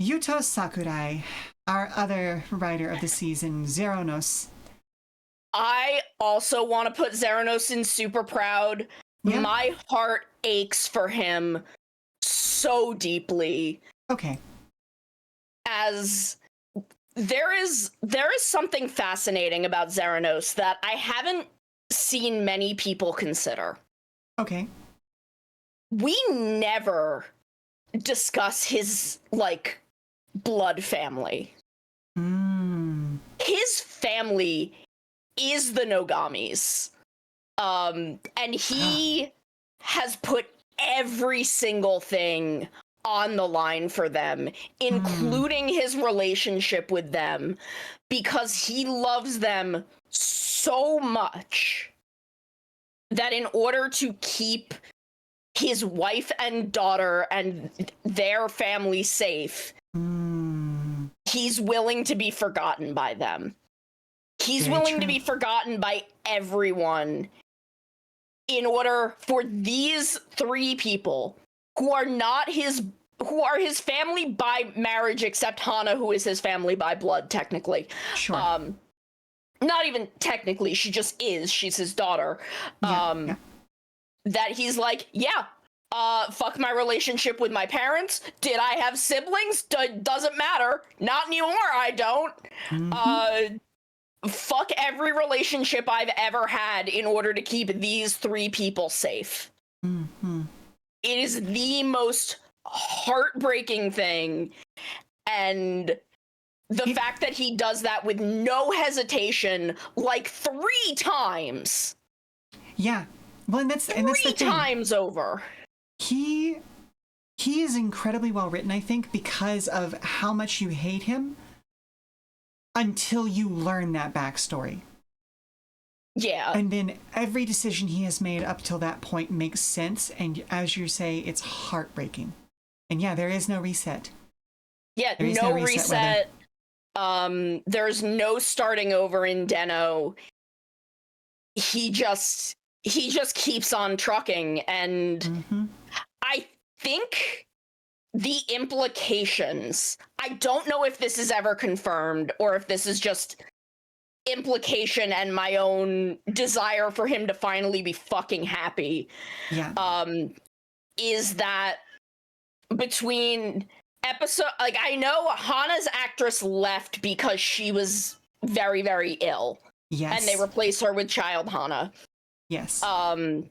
Yuto Sakurai, our other writer of the season, Zeronos. I also want to put Zeronos in Super Proud. Yeah. My heart aches for him so deeply. Okay. As there is something fascinating about Zeronos that I haven't seen many people consider. Okay. We never discuss his, like, blood family. His family is the Nogamis. And he has put every single thing on the line for them, including his relationship with them, because he loves them so much that in order to keep his wife and daughter and their family safe, he's willing to be forgotten by them. He's willing to be forgotten by everyone in order for these 3 people who are his family by marriage, except Hana, who is his family by blood, technically. Sure. Not even technically, she just is. She's his daughter. That he's like, fuck my relationship with my parents. Did I have siblings? Doesn't matter. Not anymore, I don't. Fuck every relationship I've ever had in order to keep these 3 people safe. It is the most heartbreaking thing. And the fact that he does that with no hesitation, like 3 times. Yeah. Well, and that's the thing. 3 times over. He is incredibly well written, I think, because of how much you hate him until you learn that backstory. Yeah. And then every decision he has made up till that point makes sense. And as you say, it's heartbreaking. And yeah, there is no reset. Yeah, no reset. There's no starting over in Deno. He just keeps on trucking. And I think the implications, I don't know if this is ever confirmed or if this is just implication and my own desire for him to finally be fucking happy. Yeah. Is that between episode, like, I know Hana's actress left because she was very, very ill. Yes. And they replaced her with Child Hana. Yes. I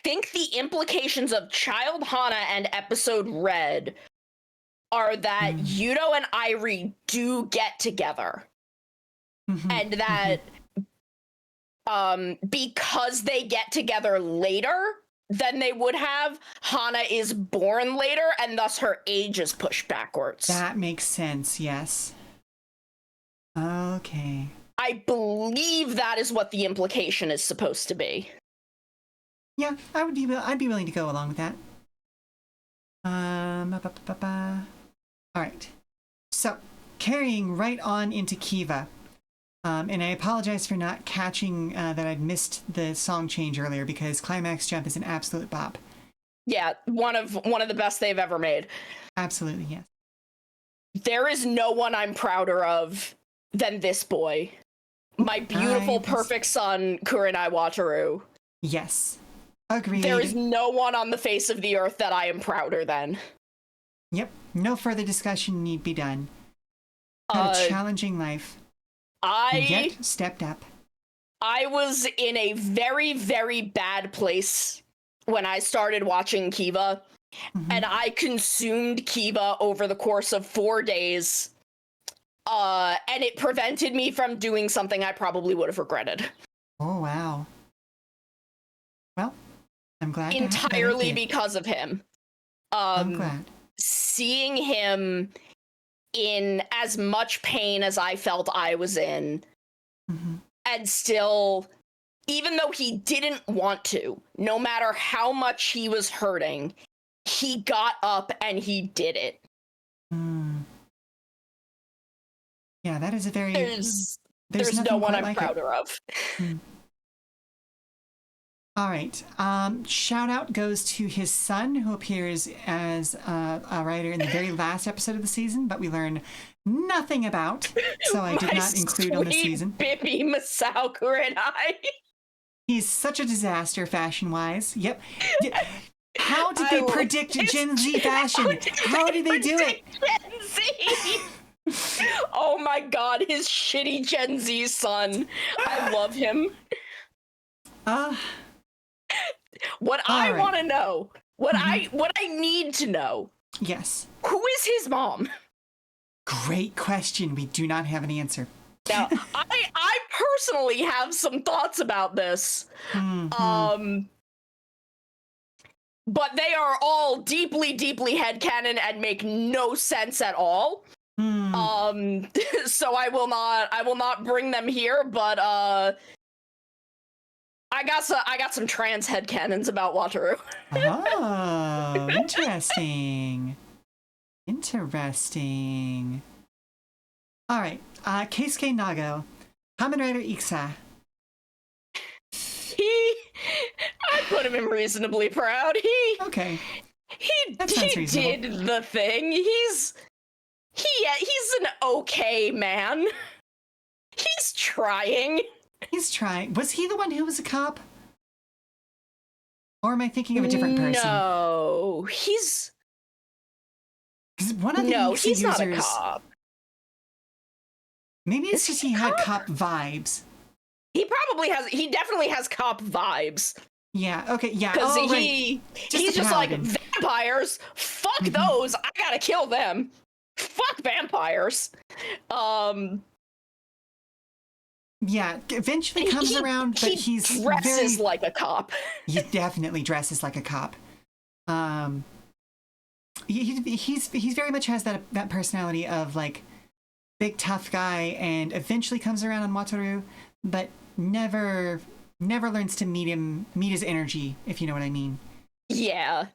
think the implications of Child Hana and episode Red are that Yuto and Irie do get together. And that because they get together later than they would have, Hana is born later and thus her age is pushed backwards. That makes sense, yes. Okay. I believe that is what the implication is supposed to be. Yeah, I'd be willing to go along with that. All right. So, carrying right on into Kiva. And I apologize for not catching that I'd missed the song change earlier because Climax Jump is an absolute bop. Yeah, one of the best they've ever made. Absolutely, yes. There is no one I'm prouder of than this boy. My beautiful, perfect son, Kurenai Wataru. Yes. Agreed. There is no one on the face of the earth that I am prouder than. Yep. No further discussion need be done. Had a challenging life. And yet stepped up. I was in a very, very bad place when I started watching Kiva, and I consumed Kiva over the course of 4 days, and it prevented me from doing something I probably would have regretted. Oh, wow. Well, I'm glad. Entirely because of him. I'm glad. Seeing him in as much pain as I felt I was in, and still, even though he didn't want to, no matter how much he was hurting, he got up and he did it. Yeah, that is a very... There's no one I'm prouder of. All right. Shout out goes to his son, who appears as a writer in the very last episode of the season, but we learn nothing about, so I did not include on the season. Bippy Masao Kurenai. He's such a disaster fashion-wise. Yep. How did they predict Gen Z fashion? How did they do it? Gen Z. Oh my god, his shitty Gen Z son. I love him. What I want to know, what I need to know. Yes. Who is his mom? Great question. We do not have an answer. Now, I personally have some thoughts about this. But they are all deeply, deeply headcanon and make no sense at all. So I will not bring them here, but I got some trans headcanons about Wataru. Oh, interesting. Interesting. All right. Keisuke Nago, Kamen Rider Ikusa. I put him in reasonably proud. He did the thing. He's an okay man. He's trying. Was he the one who was a cop? Or am I thinking of a different person? No, he's one of the he's users, not a cop. Maybe it's just he had cop vibes. He definitely has cop vibes. Yeah, okay, yeah. Because right. he's just like, vampires, fuck those, I gotta kill them. fuck vampires. Yeah, eventually comes around, but he's dresses like a cop. He definitely dresses like a cop. He's very much has that personality of like big tough guy, and eventually comes around on Wataru, but never learns to meet his energy, if you know what I mean. Yeah.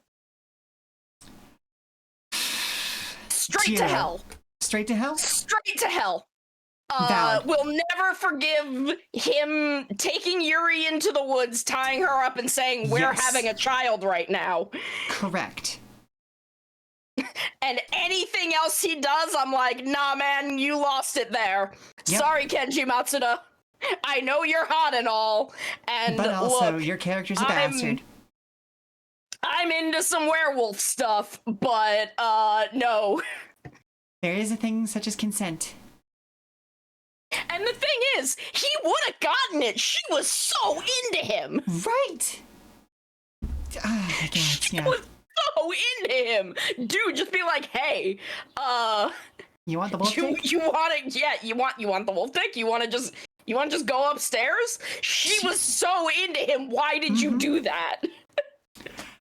Straight to hell. Straight to hell? Straight to hell. Valid. We'll never forgive him taking Yuri into the woods, tying her up, and saying, we're having a child right now. Correct. And anything else he does, I'm like, nah, man, you lost it there. Yep. Sorry, Kenji Matsuda. I know you're hot and all, and but also, look, your character's a bastard. I'm into some werewolf stuff, but, no. There is a thing such as consent. And the thing is, he would have gotten it. She was so into him. Right. She was so into him. Dude, just be like, hey, you want the wolf dick? You want it? Yeah, you want the wolf dick? You want to just go upstairs? She was so into him. Why did you do that?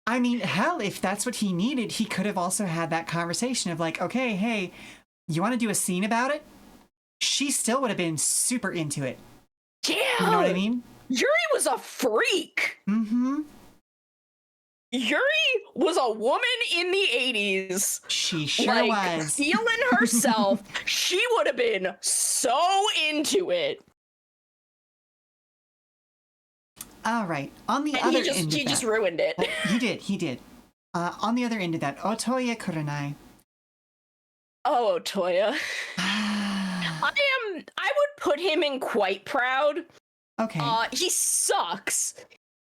I mean, hell, if that's what he needed, he could have also had that conversation of like, okay, hey, you want to do a scene about it? She still would have been super into it. Yeah. You know what I mean? Yuri was a freak. Mm-hmm. Yuri was a woman in the 80s. She sure was. Feeling herself. She would have been so into it. All right. On the other end of that. He just ruined it. Well, he did. On the other end of that, Otoya Kurenai. Oh, Otoya. I would put him in quite proud. Okay. He sucks.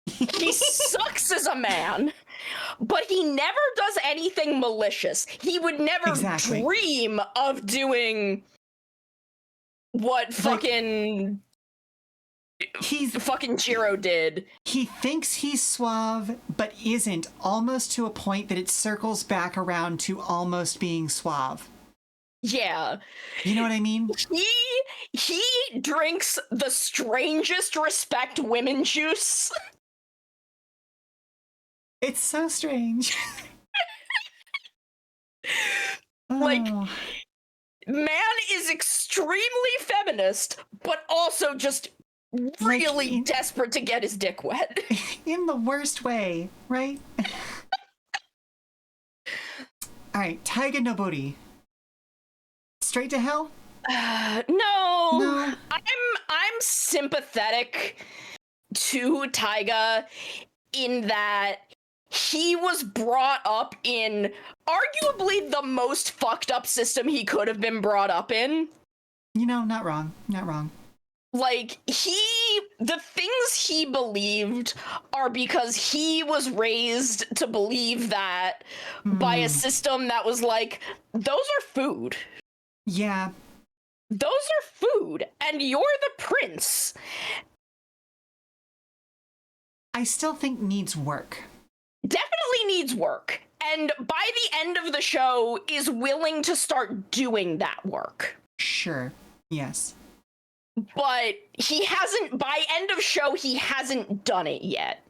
He sucks as a man, but he never does anything malicious. He would never dream of doing what fucking Jiro did. He thinks he's suave, but isn't, almost to a point that it circles back around to almost being suave. Yeah. You know what I mean? He drinks the strangest respect women juice. It's so strange. Like, man is extremely feminist, but also just really desperate to get his dick wet. In the worst way, right? All right, Taiga Nobori. Straight to hell? No. I'm sympathetic to Taiga in that he was brought up in arguably the most fucked up system he could have been brought up in. You know, not wrong. Like, the things he believed are because he was raised to believe that by a system that was like, those are food. Yeah. Those are food, and you're the prince. I still think needs work. Definitely needs work. And by the end of the show, is willing to start doing that work. Sure. Yes. But he hasn't, by end of show, he hasn't done it yet.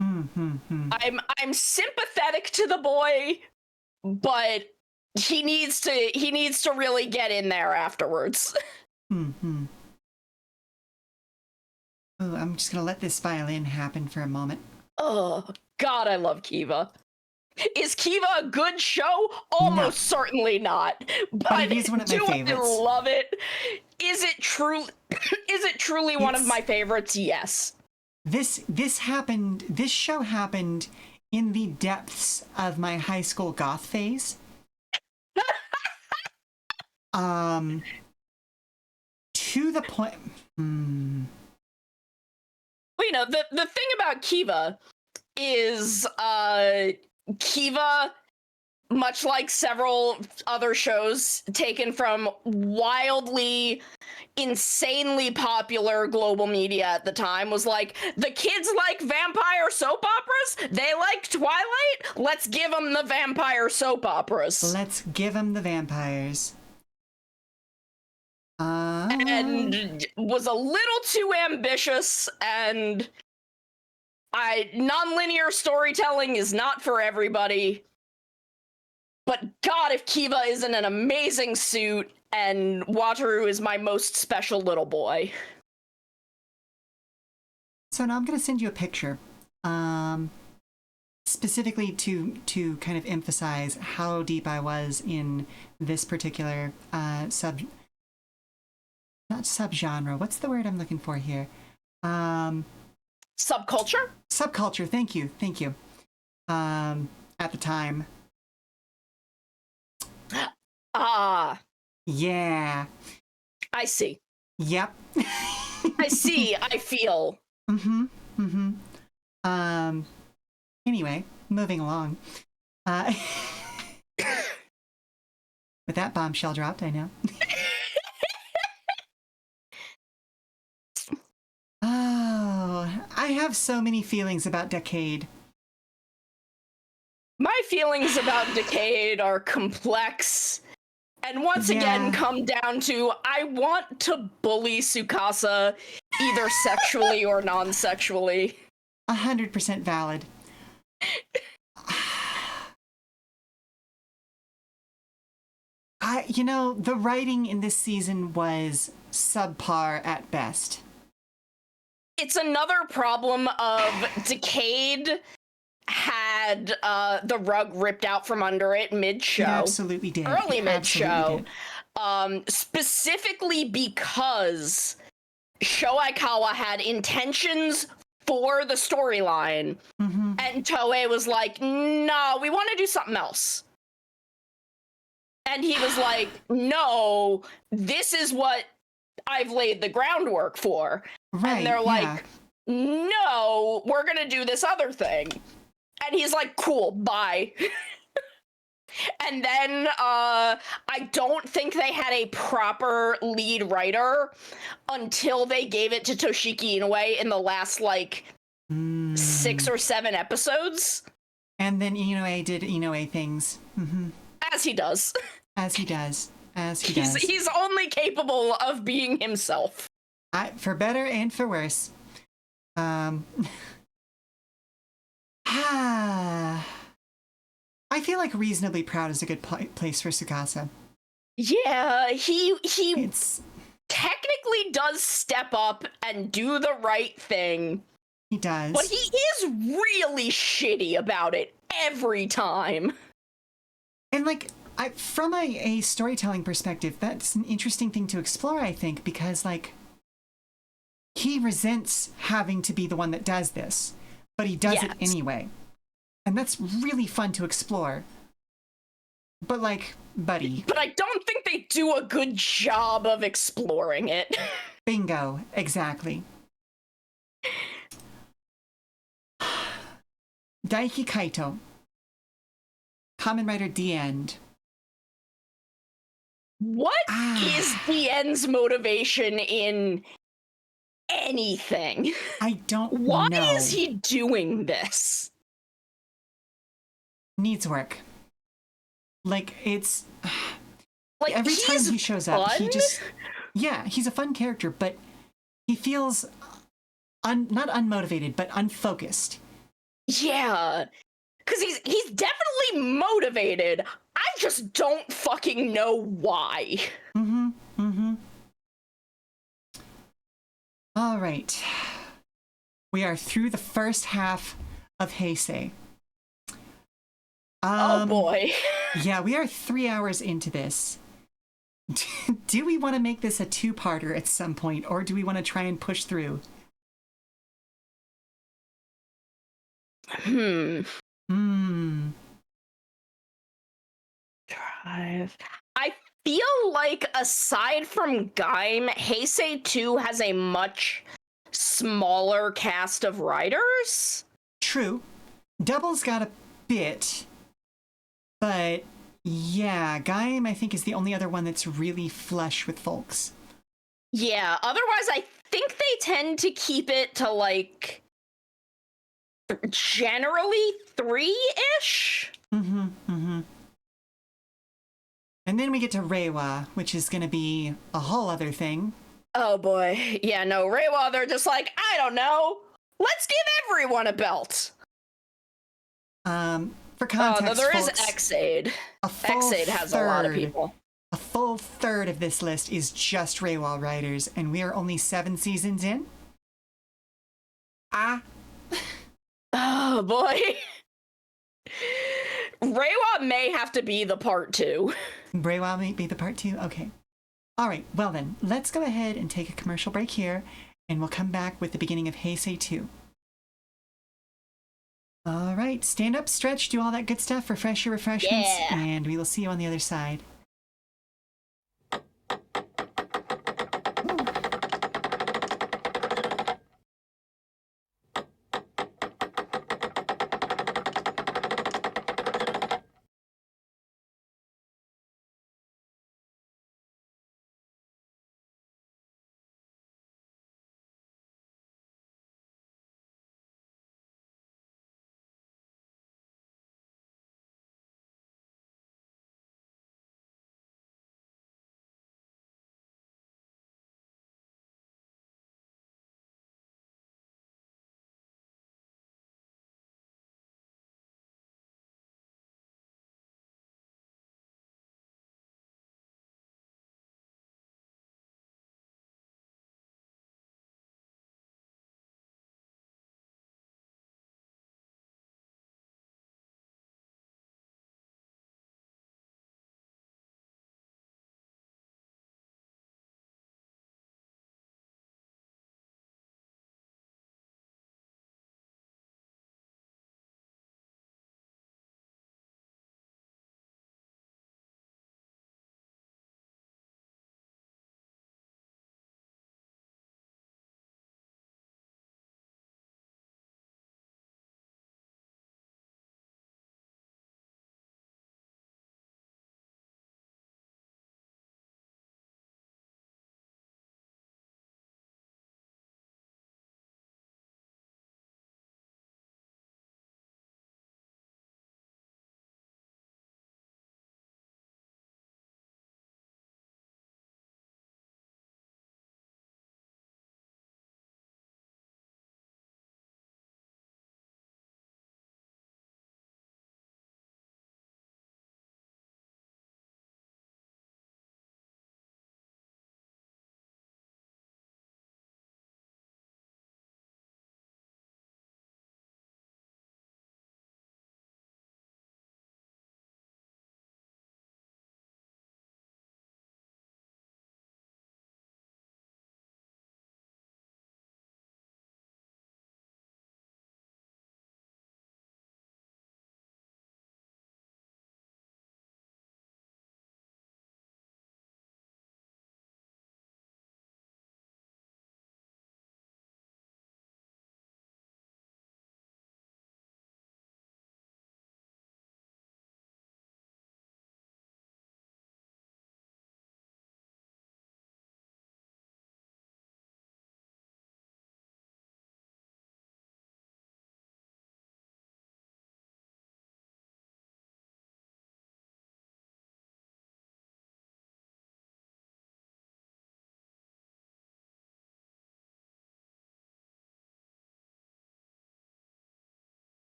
I'm sympathetic to the boy, but he needs to really get in there afterwards. Oh, I'm just gonna let this violin happen for a moment. Oh God, I love Kiva. Is Kiva a good show? Almost certainly not. But he's one of my favorites. I love it. Is it truly one of my favorites? Yes. This show happened in the depths of my high school goth phase. To the point. Well, you know, the thing about Kiva is Kiva, much like several other shows taken from wildly insanely popular global media at the time was like, the kids like vampire soap operas, they like Twilight, let's give them the vampire soap operas. Let's give them the vampires. And was a little too ambitious, and non-linear storytelling is not for everybody. But God, if Kiva is in an amazing suit, and Wataru is my most special little boy. So now I'm going to send you a picture, specifically to kind of emphasize how deep I was in this particular not subgenre. What's the word I'm looking for here? Subculture? Subculture. Thank you. At the time. Yeah. I see. Yep. I see. I feel. Anyway, moving along. With that bombshell dropped, I know. Oh, I have so many feelings about Decade. My feelings about Decade are complex, and once again come down to, I want to bully Tsukasa either sexually or non-sexually. 100% valid. The writing in this season was subpar at best. It's another problem of Decade had the rug ripped out from under it mid-show. It absolutely did. Early mid-show. Specifically because Sho Aikawa had intentions for the storyline, and Toei was like, no, we want to do something else. And he was like, no, this is what I've laid the groundwork for. Right, and they're like, no, we're going to do this other thing. And he's like, cool, bye. And then I don't think they had a proper lead writer until they gave it to Toshiki Inoue in the last, 6 or 7 episodes. And then Inoue did Inoue things. As he does. He's only capable of being himself. For better and for worse. I feel like reasonably proud is a good place for Tsukasa. Yeah, he technically does step up and do the right thing. He does. But he is really shitty about it every time. And from a storytelling perspective, that's an interesting thing to explore, I think, because he resents having to be the one that does this, but he does it anyway. And that's really fun to explore. But buddy. But I don't think they do a good job of exploring it. Bingo, exactly. Daiki Kaito. Kamen Rider The End. What is the end's motivation in anything? I don't know. Why is he doing this? Needs work. It's every time he shows up, he just he's a fun character, but he feels not unmotivated, but unfocused. Yeah, because he's definitely motivated. I just don't fucking know why. All right. We are through the first half of Heisei. Oh boy. Yeah, we are 3 hours into this. Do we want to make this a 2-parter at some point, or do we want to try and push through? I feel like aside from Gaim, Heisei 2 has a much smaller cast of writers. True. Double's got a bit, but yeah, Gaim I think is the only other one that's really flush with folks. Yeah, otherwise I think they tend to keep it to like generally 3-ish. And then we get to Reiwa, which is going to be a whole other thing. Oh boy. Yeah, no, Reiwa, they're just like, I don't know. Let's give everyone a belt. For context, no, there folks, is X-Aid. X-Aid has a lot of people. A full third of this list is just Reiwa Riders, and we are only 7 seasons in. Oh boy. Reiwa may have to be the part 2. Reiwa may be the part 2? Okay. All right, well then, let's go ahead and take a commercial break here, and we'll come back with the beginning of Heisei 2. All right, stand up, stretch, do all that good stuff, refresh your refreshments, and we will see you on the other side.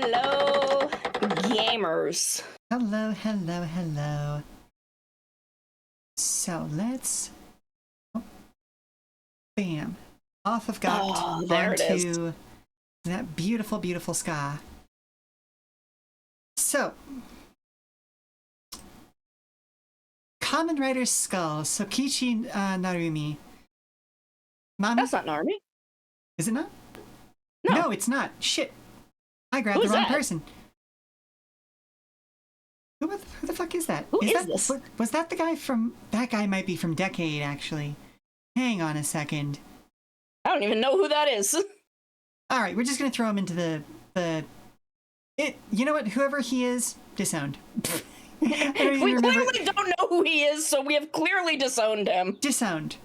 Hello, gamers. Hello, hello, hello. So let's... Oh, bam. Off of Gokt Oh, there it is. onto that beautiful, beautiful ska. So, Kamen Riders Skull, Sokichi Narumi. Mommy? That's not Narumi. Is it not? No. No, it's not. Shit. I grabbed Who's the wrong that? person. Who the fuck is that? Who is that, this? Was that the guy from... That guy might be from Decade, actually. Hang on a second. I don't even know who that is. All right, we're just going to throw him into you know what? Whoever he is, disowned. We clearly don't know who he is, so we have clearly disowned him. Disowned.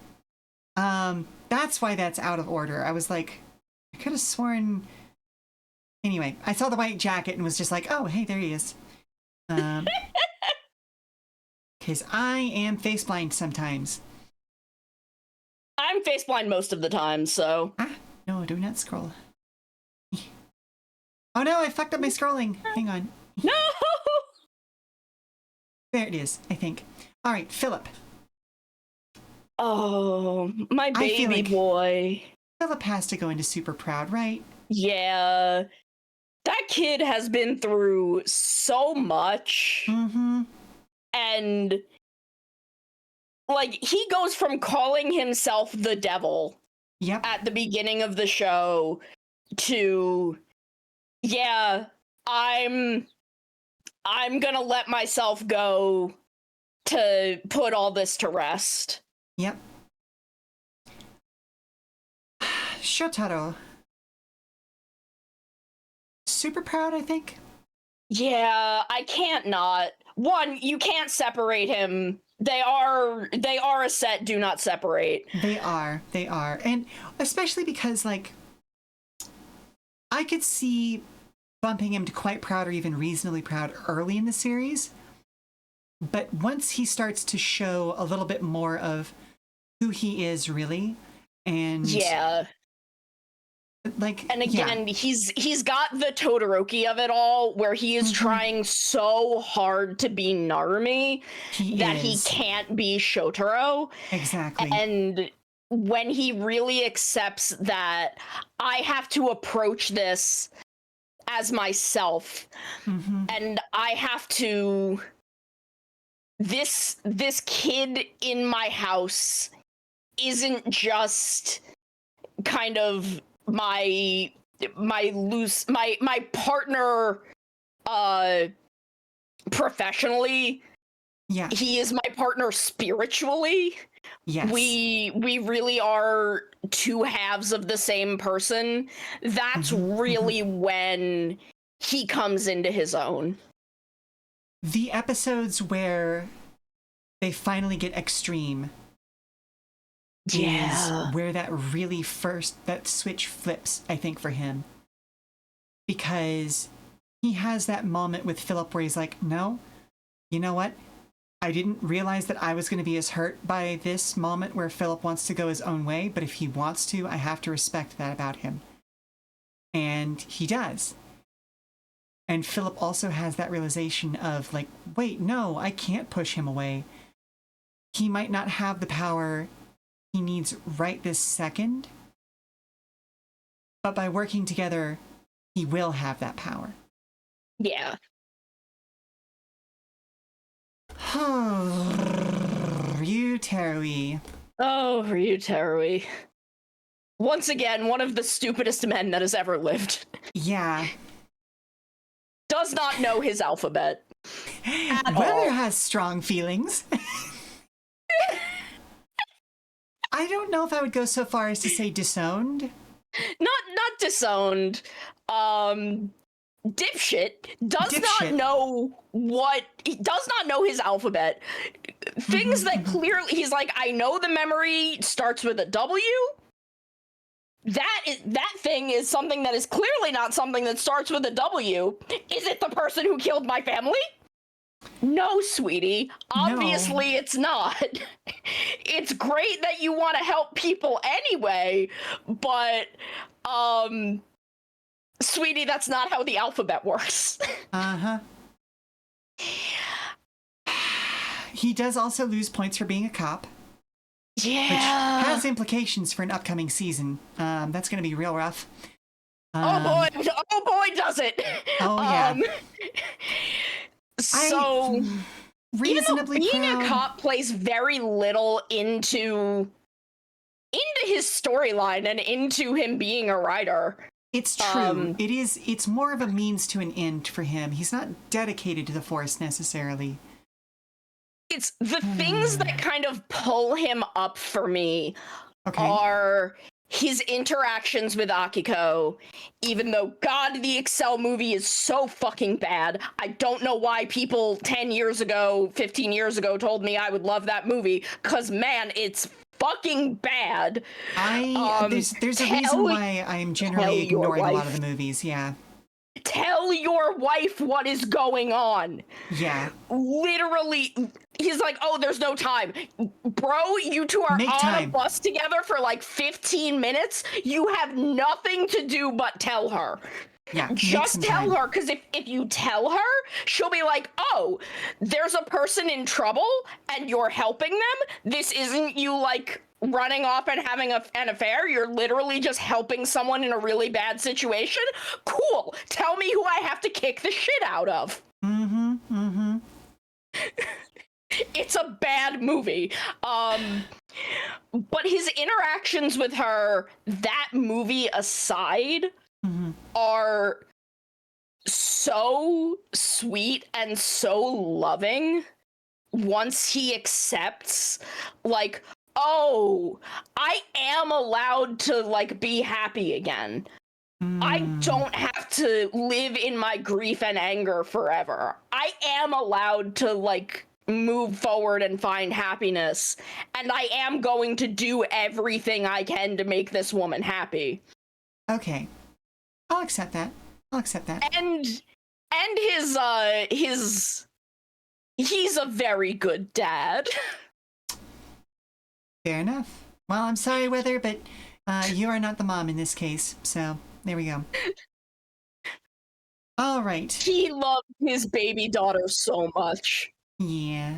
That's why that's out of order. I was like, I could have sworn... Anyway, I saw the white jacket and was just like, oh, hey, there he is. Because I am face blind sometimes. I'm face blind most of the time, so... No, do not scroll. Oh no, I fucked up my scrolling. Hang on. No! There it is, I think. All right, Philip. Oh, my baby boy. Philip has to go into Super Proud, right? Yeah. That kid has been through so much. Mm-hmm. And, like, he goes from calling himself the devil at the beginning of the show to, yeah, I'm gonna let myself go to put all this to rest. Yep. Shotaro. Super Proud, I think. Yeah, I can't not. One, you can't separate him. They are a set, do not separate. They are. And especially because, like, I could see bumping him to quite proud or even reasonably proud early in the series. But once he starts to show a little bit more of who he is really, and yeah, like, and again, he's got the Todoroki of it all, where he is trying so hard to be Narumi that he can't be Shotaro. Exactly. And when he really accepts that I have to approach this as myself, and I have to... This kid in my house isn't just kind of my partner professionally. Yeah. He is my partner spiritually. Yes. We really are two halves of the same person. That's really when he comes into his own. The episodes where they finally get extreme is where that switch flips, I think, for him. Because he has that moment with Philip where he's like, no, you know what? I didn't realize that I was going to be as hurt by this moment where Philip wants to go his own way, but if he wants to, I have to respect that about him. And he does. And Philip also has that realization of, like, wait, no, I can't push him away. He might not have the power he needs right this second, but by working together, he will have that power. Yeah. Ryu Terui. Oh, Ryu Terui. Once again, one of the stupidest men that has ever lived. Yeah. Does not know his alphabet. Weather has strong feelings. I don't know if I would go so far as to say disowned. Not disowned. Dipshit does not know he does not know his alphabet. Things that clearly he's like, I know the memory starts with a W. That thing is something that is clearly not something that starts with a W. Is it the person who killed my family? No, sweetie. Obviously, it's not. It's great that you want to help people anyway, but Sweetie, that's not how the alphabet works. Uh-huh. He does also lose points for being a cop. Yeah. Which has implications for an upcoming season. That's going to be real rough. Oh boy, does it. Oh, yeah. So, reasonably even though being proud. a cop plays very little into his storyline and into him being a writer. It's true. It's more of a means to an end for him. He's not dedicated to the Force necessarily. It's the things that kind of pull him up for me are his interactions with Akiko, even though, God, the Excel movie is so fucking bad. I don't know why people 10 years ago, 15 years ago told me I would love that movie, because, man, it's fucking bad. There's a reason why I'm generally ignoring a lot of the movies, yeah. Tell your wife what is going on. Yeah. Literally, he's like, oh, there's no time. Bro, you two are on a bus together for like 15 minutes. You have nothing to do but tell her. Yeah, just tell her, because if you tell her, she'll be like, oh, there's a person in trouble and you're helping them. This isn't you like running off and having an affair. You're literally just helping someone in a really bad situation. Cool. Tell me who I have to kick the shit out of. It's a bad movie. But his interactions with her, that movie aside, are so sweet and so loving once he accepts, like, oh, I am allowed to, like, be happy again. I don't have to live in my grief and anger forever. I am allowed to, like, move forward and find happiness, and I am going to do everything I can to make this woman happy. Okay. I'll accept that. And he's a very good dad. Fair enough. Well, I'm sorry, Weather, but you are not the mom in this case, so there we go. All right. He loved his baby daughter so much. Yeah.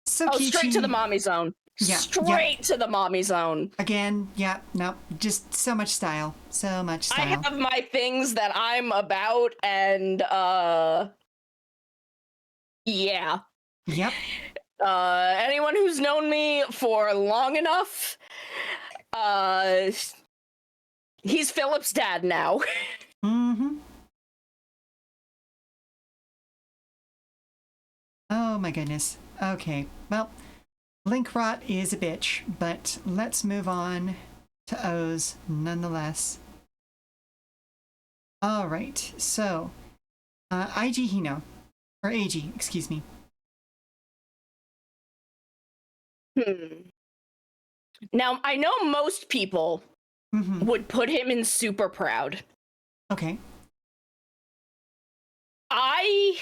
So straight to the mommy zone. Yeah, straight to the mommy zone. Again, yeah, no, just so much style. So much style. I have my things that I'm about, and yeah. Yep. Anyone who's known me for long enough, he's Philip's dad now. Oh my goodness. Okay, well, Link Rot is a bitch, but let's move on to O's nonetheless. All right, so IG Hino, or AG, excuse me. Now, I know most people would put him in super proud. Okay. I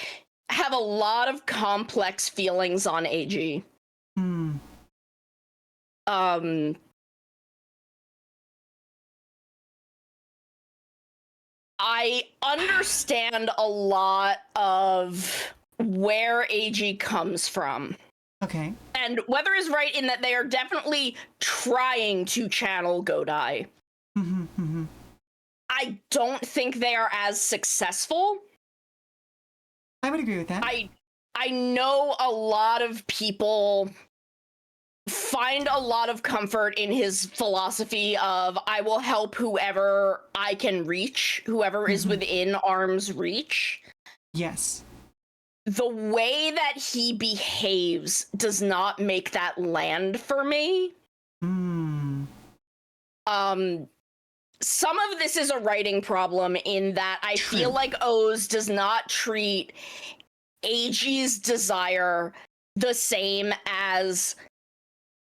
have a lot of complex feelings on AG. I understand a lot of where AG comes from. Okay. And Weather is right in that they are definitely trying to channel Godai. I don't think they are as successful. I would agree with that. I know a lot of people find a lot of comfort in his philosophy of I will help whoever I can reach, whoever is within arm's reach. Yes. The way that he behaves does not make that land for me. Some of this is a writing problem in that I feel like O's does not treat AG's desire the same as,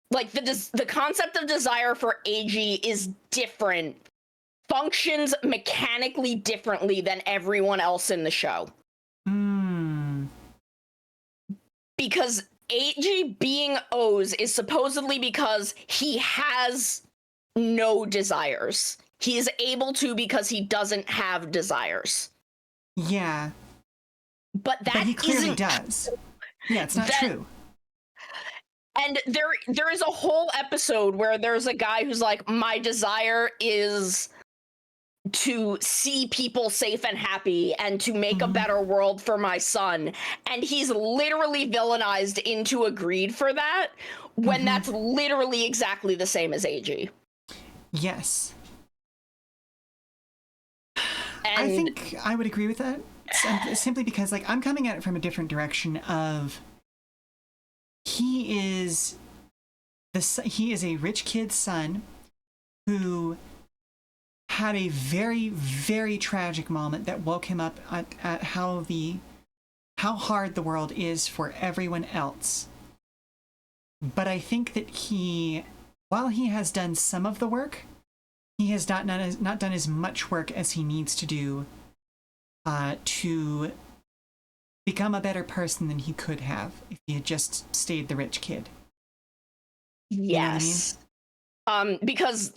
like, the concept of desire for AG is different, functions mechanically differently than everyone else in the show. Because AG being O's is supposedly because he has no desires. He is able to because he doesn't have desires. Yeah. But he clearly does. Yeah, it's not true. And there is a whole episode where there's a guy who's like, my desire is to see people safe and happy and to make a better world for my son. And he's literally villainized into a greed for that when that's literally exactly the same as AG. Yes. And I think I would agree with that. Simply because, like, I'm coming at it from a different direction of he is a rich kid's son who had a very, very tragic moment that woke him up at how hard the world is for everyone else. But I think that while he has done some of the work, he has not done as much work as he needs to do to become a better person than he could have if he had just stayed the rich kid. Yes. You know what I mean? Because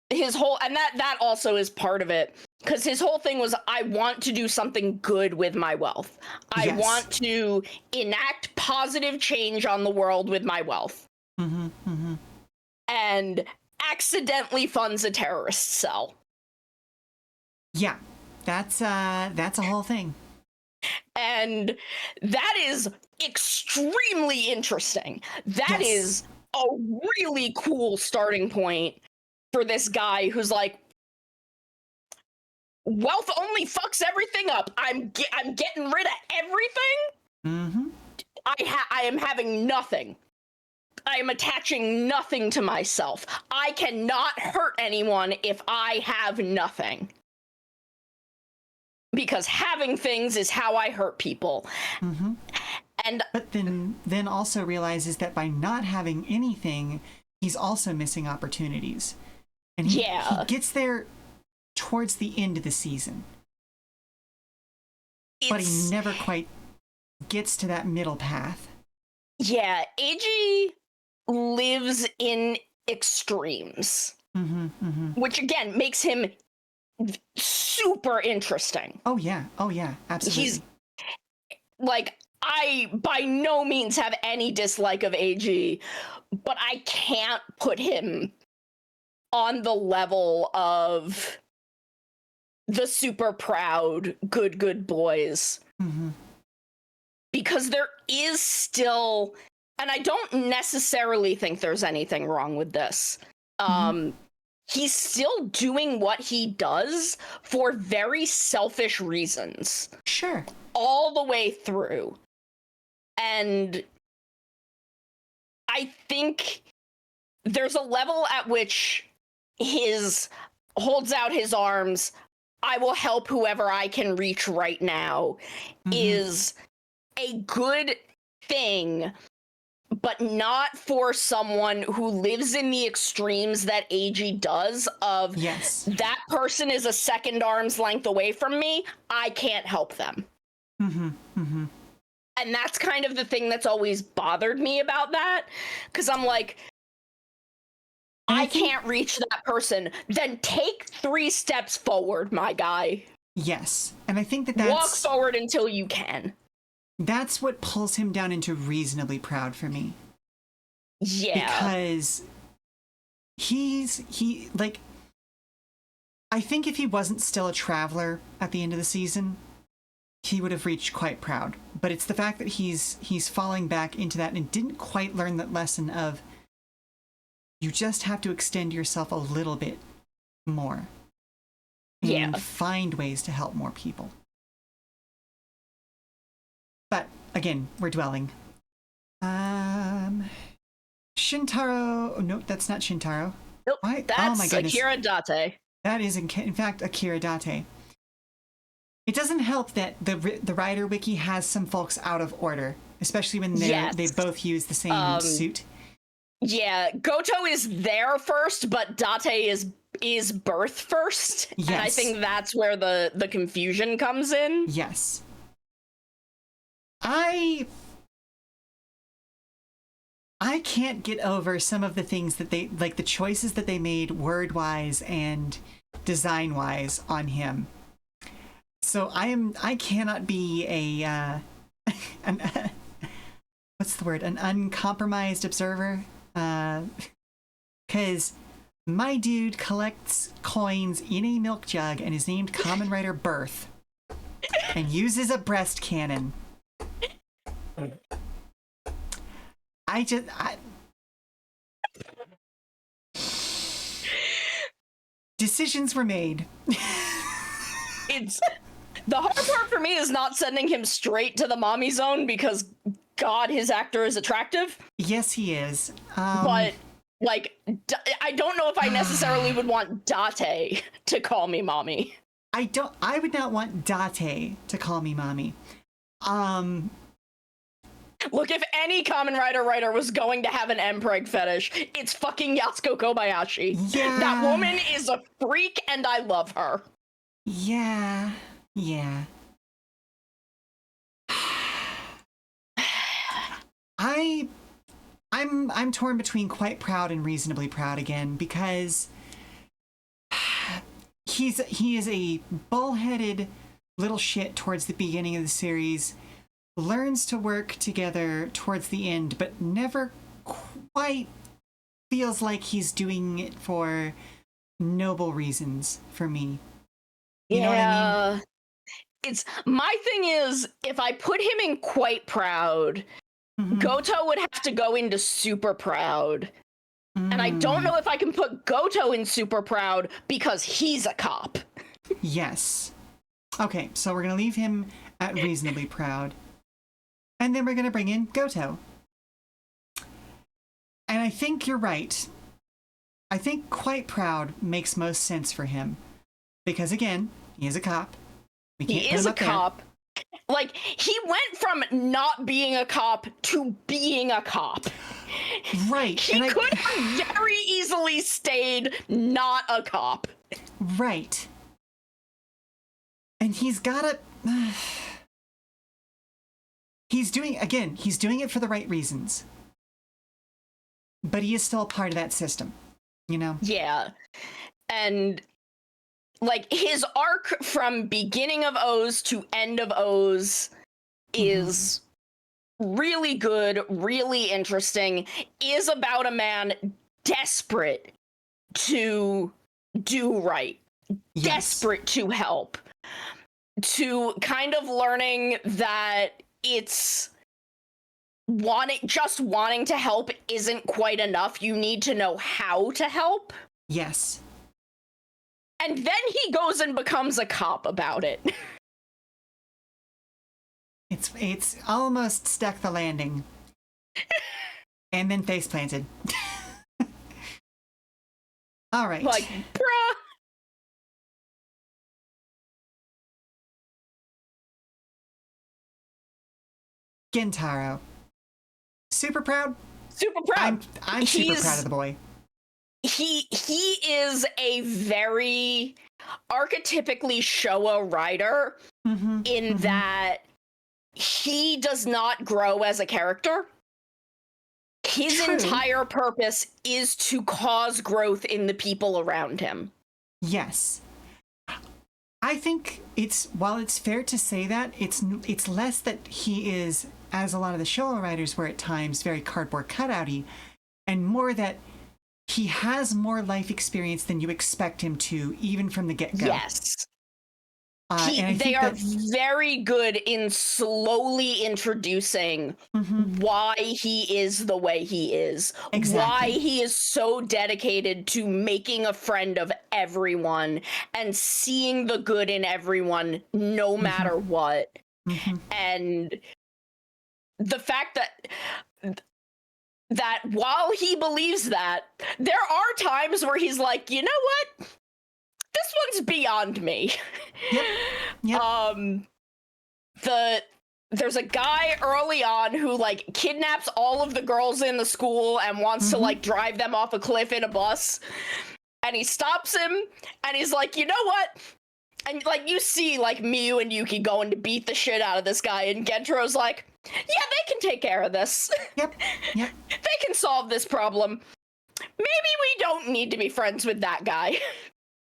his whole, and that also is part of it, because his whole thing was, I want to do something good with my wealth. I want to enact positive change on the world with my wealth. And accidentally funds a terrorist cell. Yeah. That's a whole thing. And that is extremely interesting. That is a really cool starting point for this guy who's like, wealth only fucks everything up. I'm getting rid of everything. I am having nothing. I am attaching nothing to myself. I cannot hurt anyone if I have nothing. Because having things is how I hurt people. And but then also realizes that by not having anything, he's also missing opportunities. And he gets there towards the end of the season. But he never quite gets to that middle path. Yeah, AG lives in extremes. Which again makes him super interesting. Oh yeah, absolutely. He's like, I by no means have any dislike of AG, but I can't put him on the level of the super proud good boys. Because there is still, and I don't necessarily think there's anything wrong with this. He's still doing what he does for very selfish reasons. Sure. All the way through. And I think there's a level at which his holds out his arms, I will help whoever I can reach right now, is a good thing, but not for someone who lives in the extremes that AG does of, that person is a second arm's length away from me, I can't help them. And that's kind of the thing that's always bothered me about that, because I'm like, I can't reach that person, then take 3 steps forward, my guy. Yes, and I think that's... Walk forward until you can. That's what pulls him down into reasonably proud for me. Yeah. Because I think if he wasn't still a traveler at the end of the season, he would have reached quite proud. But it's the fact that he's falling back into that and didn't quite learn that lesson of, you just have to extend yourself a little bit more. And find ways to help more people. But again, we're dwelling. Shintaro. Oh, no, that's not Shintaro. Nope. That's Akira Date. That is, in fact, Akira Date. It doesn't help that the Rider Wiki has some folks out of order, especially when they both use the same suit. Yeah, Goto is there first, but Date is birth first. Yes. And I think that's where the confusion comes in. Yes. I can't get over some of the things that they, like the choices that they made word-wise and design-wise on him. So I cannot be a an, what's the word? An uncompromised observer, because my dude collects coins in a milk jug and is named Kamen Rider Birth, and uses a breast cannon. Decisions were made. It's the hard part for me is not sending him straight to the mommy zone because God, his actor is attractive. Yes, he is. But like, I don't know if I necessarily would want Date to call me mommy. I would not want Date to call me mommy. Look, if any Kamen Rider writer was going to have an M-preg fetish, it's fucking Yasuko Kobayashi. Yeah. That woman is a freak, and I love her. Yeah. I'm torn between quite proud and reasonably proud again, because he is a bullheaded little shit towards the beginning of the series, learns to work together towards the end, but never quite feels like he's doing it for noble reasons for me. You know what I mean? It's my thing is, if I put him in quite proud, Goto would have to go into super proud. And I don't know if I can put Goto in super proud because he's a cop. Yes. Okay, so we're going to leave him at reasonably proud. And then we're going to bring in Goto. And I think you're right. I think quite proud makes most sense for him. Because again, he is a cop. He is a cop. Like, he went from not being a cop to being a cop. Right. He could have very easily stayed not a cop. Right. And he's got to... he's doing it for the right reasons. But he is still a part of that system, you know? Yeah. And... like, his arc from beginning of O's to end of O's is really good, really interesting, is about a man desperate to do right, desperate to help, to kind of learning that it's wanting to help isn't quite enough. You need to know how to help. Yes. And then he goes and becomes a cop about it. It's almost stuck the landing. And then face planted. All right. Like, bruh. Gintaro. Super proud? Super proud. I'm super proud of the boy. He is a very archetypically Showa writer in that he does not grow as a character. His entire purpose is to cause growth in the people around him. Yes. I think while it's fair to say that, it's less that he is, as a lot of the Showa writers were at times, very cardboard cutouty, and more that he has more life experience than you expect him to, even from the get-go. Yes. They are very good in slowly introducing why he is the way he is. Exactly. Why he is so dedicated to making a friend of everyone and seeing the good in everyone no matter what. And the fact that while he believes that, there are times where he's like, you know what? This one's beyond me. Yep. There's a guy early on who like kidnaps all of the girls in the school and wants to like drive them off a cliff in a bus. And he stops him and he's like, you know what? And like you see like Miyu and Yuki going to beat the shit out of this guy, and Gentro's like, yeah, they can take care of this. Yep. They can solve this problem. Maybe we don't need to be friends with that guy.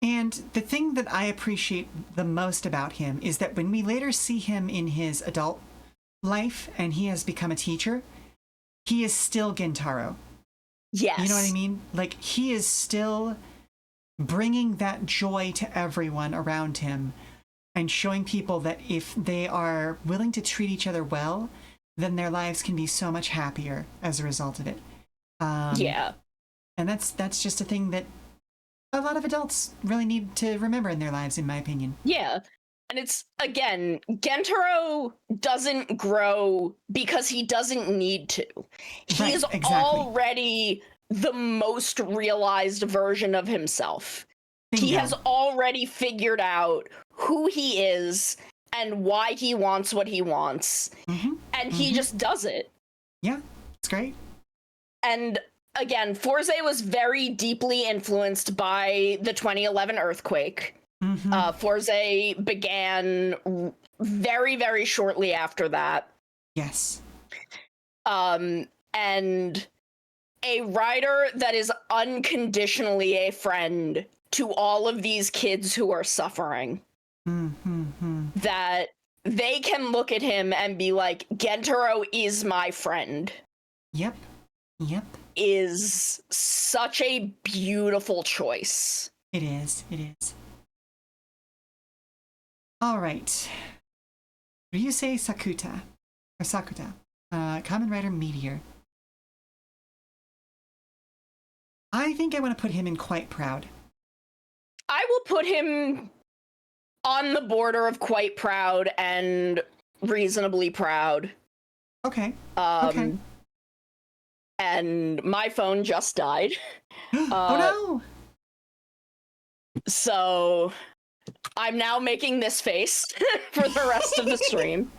And the thing that I appreciate the most about him is that when we later see him in his adult life and he has become a teacher, he is still Gentaro. Yes. You know what I mean? Like, he is still bringing that joy to everyone around him and showing people that if they are willing to treat each other well, then their lives can be so much happier as a result of it. Yeah. And that's just a thing that a lot of adults really need to remember in their lives, in my opinion. Yeah. And it's, again, Gentaro doesn't grow because he doesn't need to. He is already the most realized version of himself. Bingo. He has already figured out who he is and why he wants what he wants. And he just does it. Yeah, it's great. And again, Forze was very deeply influenced by the 2011 earthquake. Forze began very, very shortly after that. Yes. And a rider that is unconditionally a friend to all of these kids who are suffering. That they can look at him and be like, Gentaro is my friend. Yep. Is such a beautiful choice. It is. All right. Ryusei Sakuta. Kamen Rider Meteor. I think I want to put him in Quite Proud. I will put him on the border of Quite Proud and Reasonably Proud. Okay. And my phone just died. Oh no! So I'm now making this face for the rest of the stream.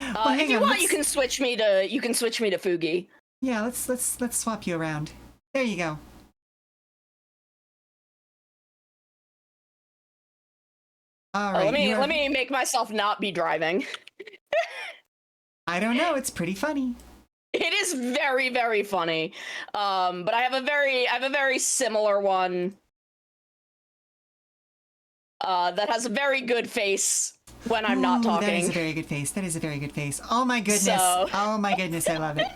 Well, if you want, you can switch me to Fugi. Yeah, let's swap you around. There you go. All right. Let me make myself not be driving. I don't know. It's pretty funny. It is very, very funny. But I have a very similar one. That has a very good face when I'm not talking. That is a very good face. Oh my goodness. Oh my goodness, I love it.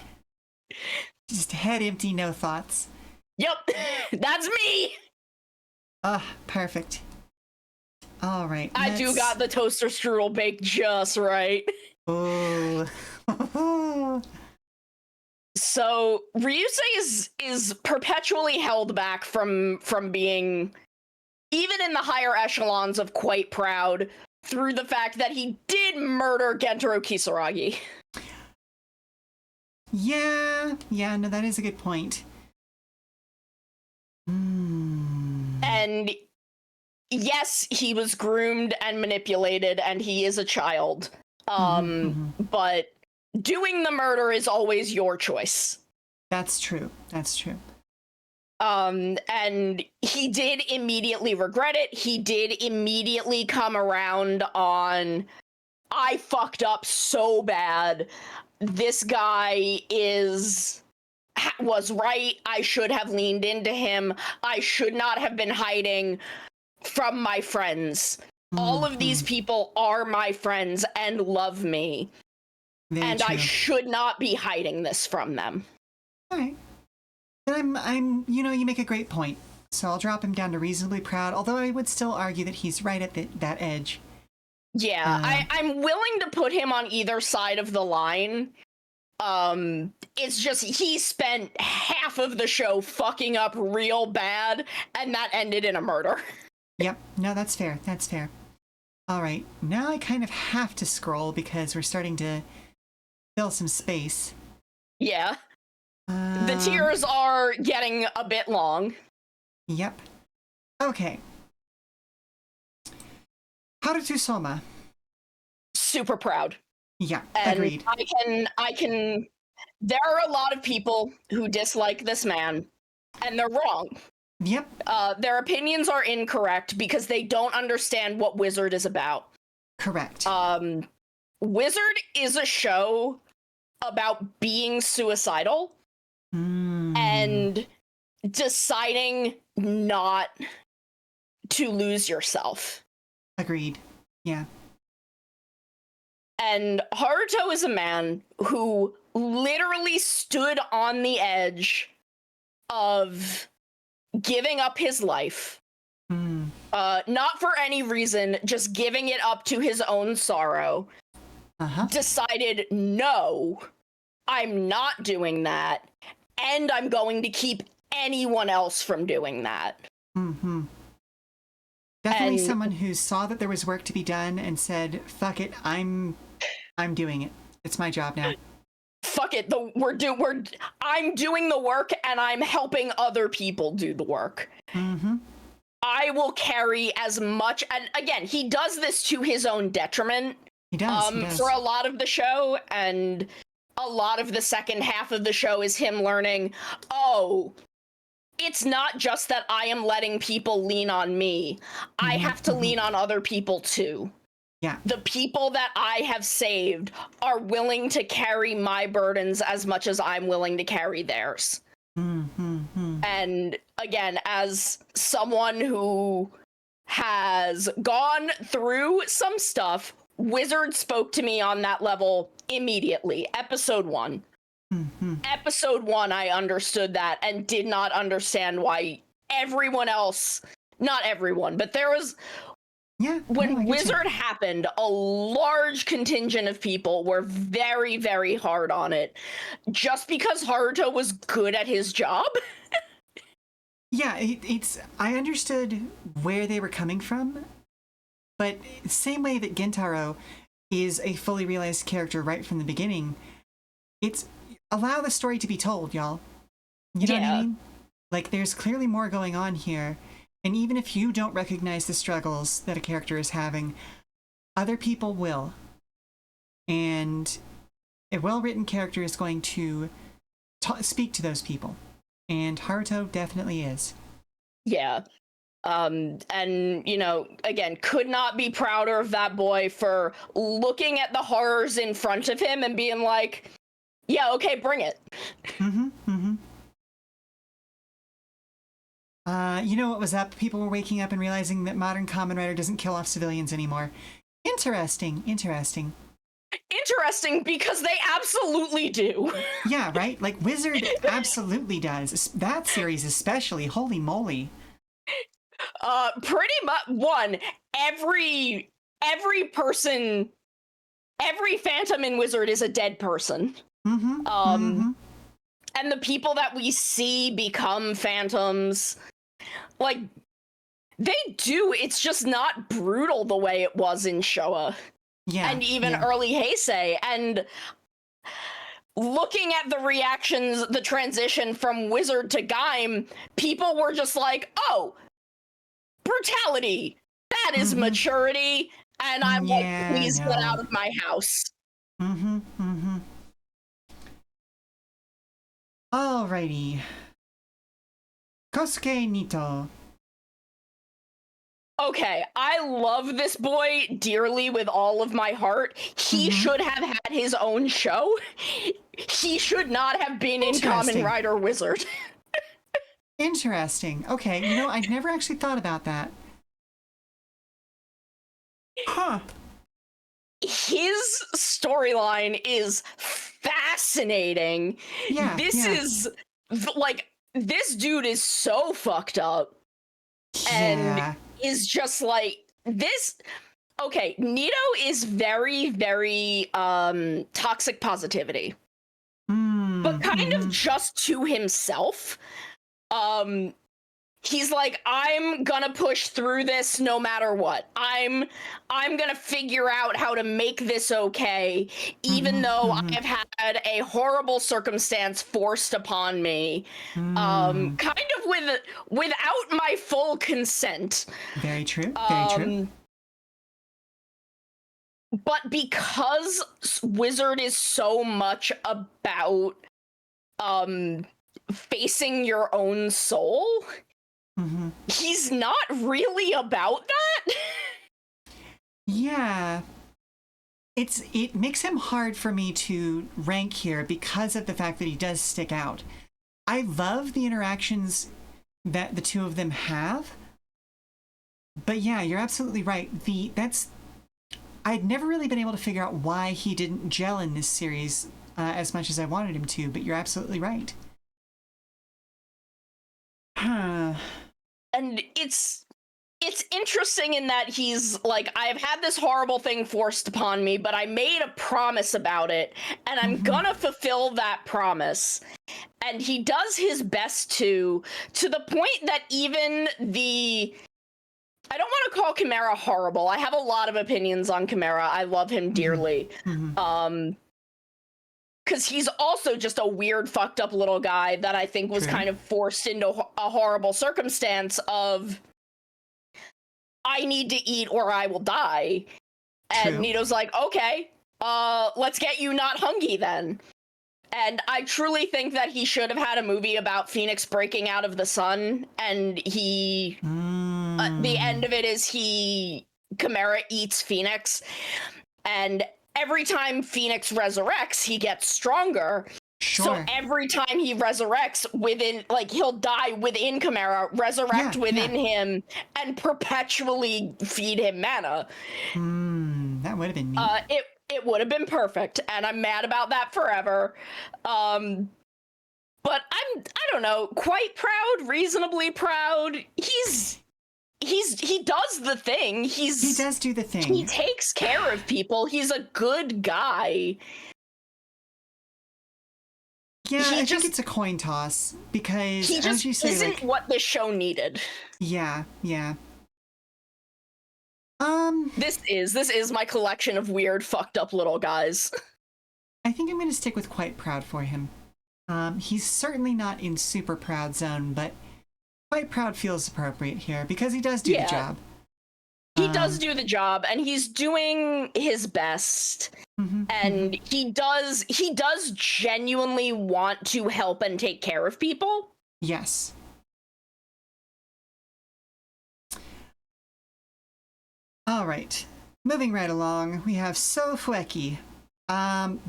Just head empty, no thoughts. Yep, that's me. Perfect. All right. I do got the toaster strudel baked just right. Oh. So Ryusei is perpetually held back from being, even in the higher echelons of Quite Proud, through the fact that he did murder Gentaro Kisaragi. Yeah, no, that is a good point. And yes, he was groomed and manipulated, and he is a child. But doing the murder is always your choice. That's true. And he did immediately regret it. He did immediately come around on, I fucked up so bad. This guy was right. I should have leaned into him. I should not have been hiding from my friends. All of these people are my friends and love me. Very true. I should not be hiding this from them. All right. And I'm, you make a great point. So I'll drop him down to Reasonably Proud, although I would still argue that he's right at that edge. Yeah, I'm willing to put him on either side of the line. It's just he spent half of the show fucking up real bad, and that ended in a murder. Yep. No, that's fair. All right. Now I kind of have to scroll because we're starting to fill some space. Yeah. The tiers are getting a bit long. Yep. Okay. Haruto Soma. Super proud. Yeah, and agreed. I can. There are a lot of people who dislike this man, and they're wrong. Yep. Their opinions are incorrect because they don't understand what Wizard is about. Correct. Wizard is a show about being suicidal and deciding not to lose yourself. Agreed. Yeah. And Haruto is a man who literally stood on the edge of giving up his life. Not for any reason, just giving it up to his own sorrow. Decided, no, I'm not doing that, and I'm going to keep anyone else from doing that. Definitely someone who saw that there was work to be done and said, fuck it, I'm doing it. It's my job now. Fuck it, I'm doing the work and I'm helping other people do the work. I will carry as much, and again, he does this to his own detriment. He does. For a lot of the show, and a lot of the second half of the show is him learning, oh, it's not just that I am letting people lean on me. I have to lean on other people too. Yeah. The people that I have saved are willing to carry my burdens as much as I'm willing to carry theirs. And again, as someone who has gone through some stuff, Wizard spoke to me on that level immediately. Episode 1. Episode 1, I understood that and did not understand why everyone else, not everyone, but there was... when Wizard happened, a large contingent of people were very, very hard on it. Just because Haruto was good at his job. Yeah, I understood where they were coming from, but same way that Gentaro is a fully realized character right from the beginning, it's allow the story to be told, y'all. You know what I mean? Like, there's clearly more going on here. And even if you don't recognize the struggles that a character is having, other people will. And a well-written character is going to speak to those people. And Haruto definitely is. Yeah. And, you know, again, could not be prouder of that boy for looking at the horrors in front of him and being like, yeah, okay, bring it. You know what was up? People were waking up and realizing that modern Kamen Rider doesn't kill off civilians anymore. Interesting. Interesting because they absolutely do. Yeah, right? Like, Wizard absolutely does. That series especially. Holy moly. Pretty much, every person, every Phantom in Wizard is a dead person. And the people that we see become Phantoms, like, they do, it's just not brutal the way it was in Showa. Yeah. And even early Heisei. And looking at the reactions, the transition from Wizard to Gaim, people were just like, oh, brutality. That is maturity. And I won't please get out of my house. Alrighty. Kosuke Nito. Okay, I love this boy dearly with all of my heart. He should have had his own show. He should not have been in Kamen Rider Wizard. Interesting. Okay, you know, I'd never actually thought about that. Huh. His storyline is fascinating. Yeah. Is like, this dude is so fucked up. And is just like this. Okay, Nito is very, very toxic positivity. But kind of just to himself. He's like, I'm gonna push through this no matter what. I'm gonna figure out how to make this okay, even though I've had a horrible circumstance forced upon me, kind of without my full consent. Very true. Very true. But because Wizard is so much about facing your own soul, he's not really about that. Yeah. It makes him hard for me to rank here because of the fact that he does stick out. I love the interactions that the two of them have, But yeah, you're absolutely right. I'd never really been able to figure out why he didn't gel in this series as much as I wanted him to, but you're absolutely right. Huh. And it's interesting in that he's like, I've had this horrible thing forced upon me, but I made a promise about it, and I'm gonna fulfill that promise. And he does his best to the point that even I don't want to call Chimera horrible. I have a lot of opinions on Chimera. I love him dearly. Because he's also just a weird, fucked up little guy that I think was kind of forced into a horrible circumstance of, I need to eat or I will die. And Nito's like, okay, let's get you not hungry then. And I truly think that he should have had a movie about Phoenix breaking out of the sun, and the end of it is Chimera eats Phoenix, and every time Phoenix resurrects, he gets stronger. Sure. So every time he resurrects he'll die within Chimera, resurrect within him, and perpetually feed him mana. That would have been neat. It would have been perfect, and I'm mad about that forever. But I don't know, quite proud, reasonably proud. He does the thing. He does do the thing. He takes care of people. He's a good guy. Yeah, I think it's a coin toss because he just isn't what the show needed. Yeah. This is my collection of weird, fucked up little guys. I think I'm going to stick with quite proud for him. He's certainly not in super proud zone, but quite proud feels appropriate here because he does do the job. He does do the job, and he's doing his best. And he does genuinely want to help and take care of people. Yes. All right. Moving right along, we have So Fueki.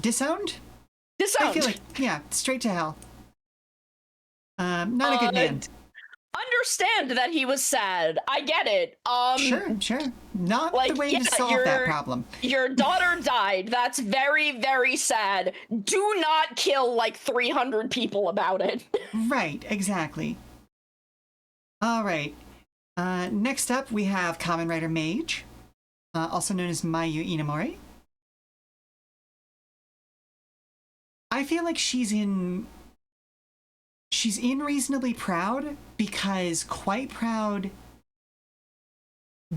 Disowned? Disowned. I feel like, straight to hell. Not a good man. Understand that he was sad. I get it. Sure. Not the way to solve that problem. Your daughter died. That's very, very sad. Do not kill 300 people about it. Right, exactly. All right. Next up, we have Kamen Rider Mage, also known as Mayu Inamori. I feel like she's in reasonably proud because quite proud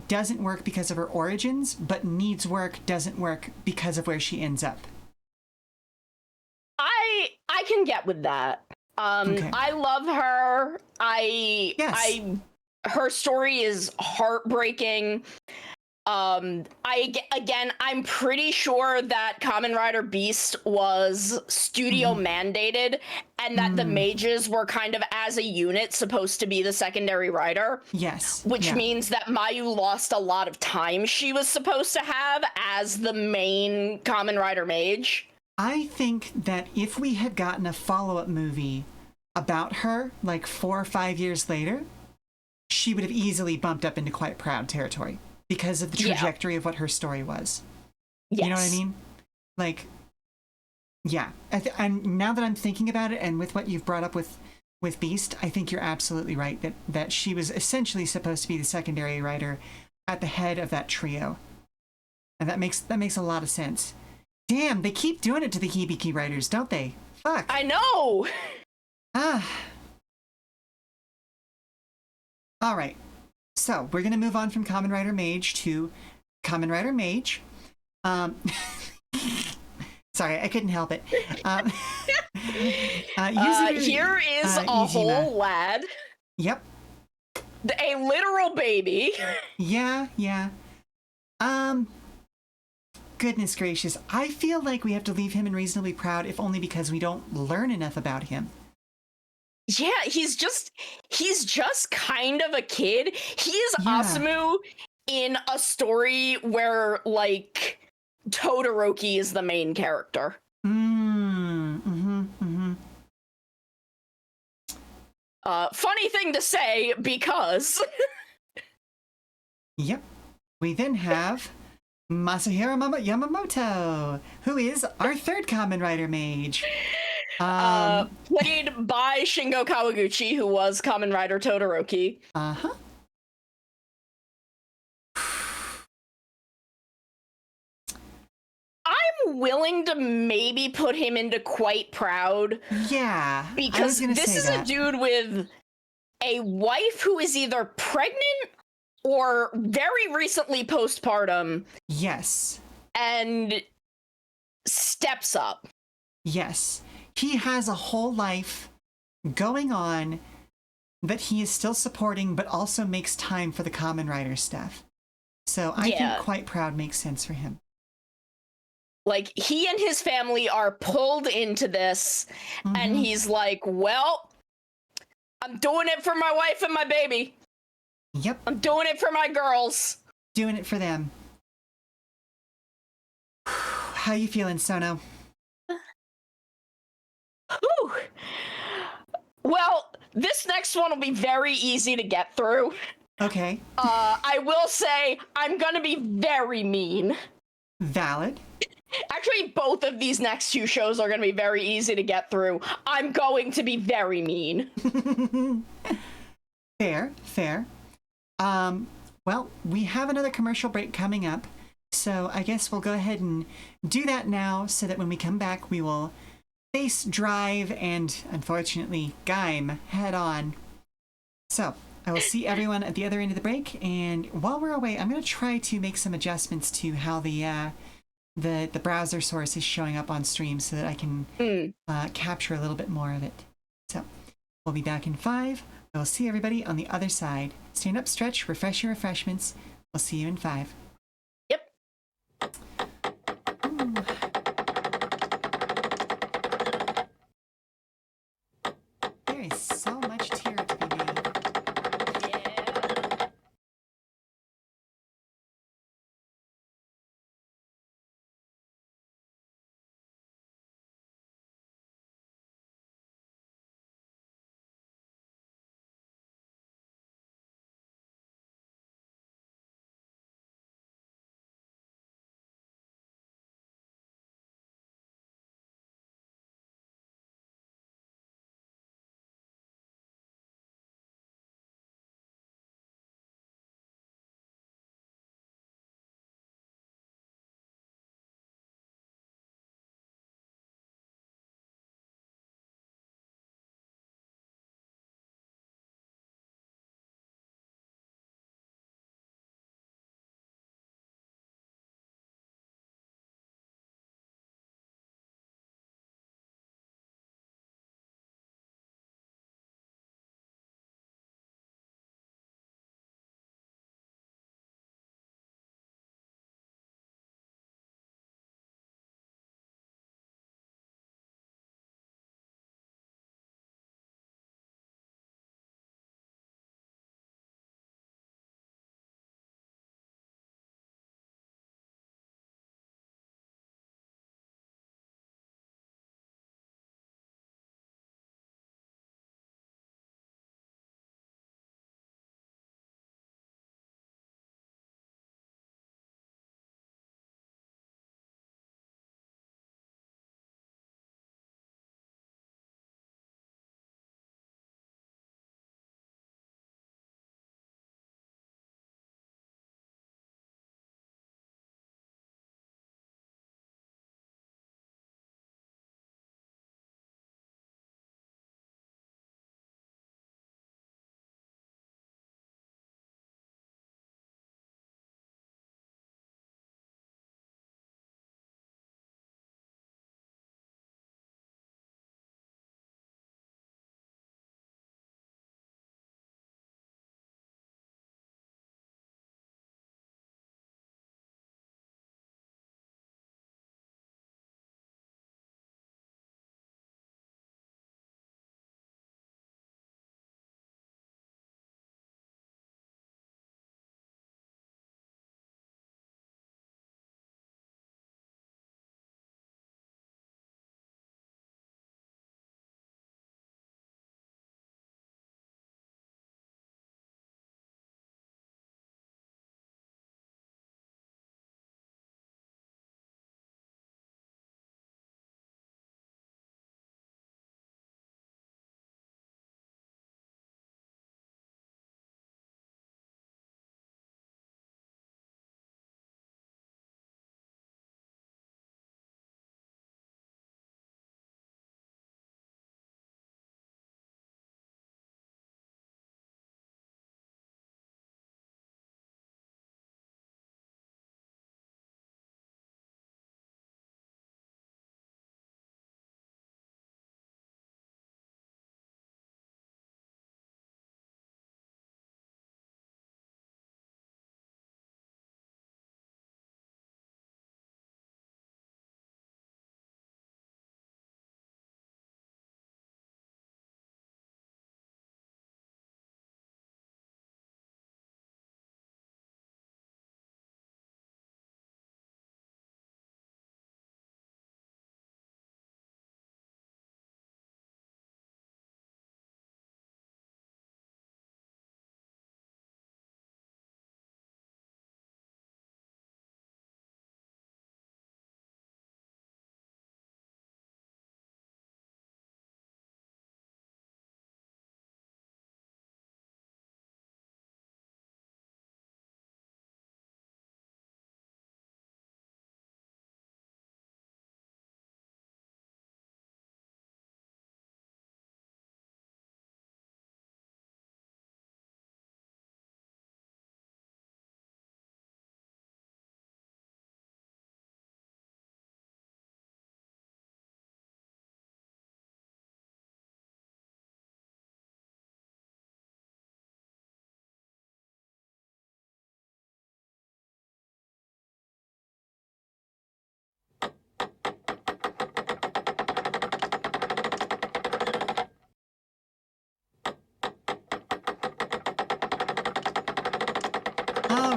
doesn't work because of her origins, but needs work doesn't work because of where she ends up. I can get with that. Okay. I love her. Her story is heartbreaking. I'm pretty sure that Kamen Rider Beast was studio mandated, and that the mages were kind of as a unit supposed to be the secondary rider. Yes. Which means that Mayu lost a lot of time she was supposed to have as the main Kamen Rider mage. I think that if we had gotten a follow-up movie about her 4 or 5 years later, she would have easily bumped up into quite proud territory. Because of the trajectory of what her story was. Yes. You know what I mean? And now that I'm thinking about it, and with what you've brought up with Beast, I think you're absolutely right that she was essentially supposed to be the secondary writer at the head of that trio. And that makes a lot of sense. Damn, they keep doing it to the Hibiki writers, don't they? Fuck. I know! All right. So, we're going to move on from Kamen Rider Mage to Kamen Rider Mage. Sorry, I couldn't help it. Here is a whole lad. Yep. A literal baby. Yeah. Goodness gracious. I feel like we have to leave him in reasonably proud, if only because we don't learn enough about him. Yeah, he's just kind of a kid. He is Asumu in a story where Todoroki is the main character. Funny thing to say because Yep. We then have Masahiro Yamamoto, who is our third Kamen Rider mage. Played by Shingo Kawaguchi, who was Kamen Rider Todoroki. Uh-huh. I'm willing to maybe put him into quite proud. Yeah. Because this is a dude with a wife who is either pregnant or very recently postpartum. Yes. And steps up. Yes. He has a whole life going on that he is still supporting, but also makes time for the Kamen Rider stuff. So I think quite proud makes sense for him. Like, he and his family are pulled into this, and he's like, well, I'm doing it for my wife and my baby. Yep. I'm doing it for my girls. Doing it for them. How you feeling, Sono? Whew. Well, this next one will be very easy to get through. Okay. I will say I'm gonna be very mean. Valid. Actually, both of these next two shows are gonna be very easy to get through. I'm going to be very mean. Fair, fair. Well, we have another commercial break coming up, so I guess we'll go ahead and do that now so that when we come back, we will face Drive and, unfortunately, Gaim head on. So, I will see everyone at the other end of the break, and while we're away, I'm going to try to make some adjustments to how the browser source is showing up on stream so that I can capture a little bit more of it. So, we'll be back in 5. I will see everybody on the other side. Stand up, stretch, refresh your refreshments. We'll see you in 5. Yep. Ooh. There is so much tier to be made. Yeah.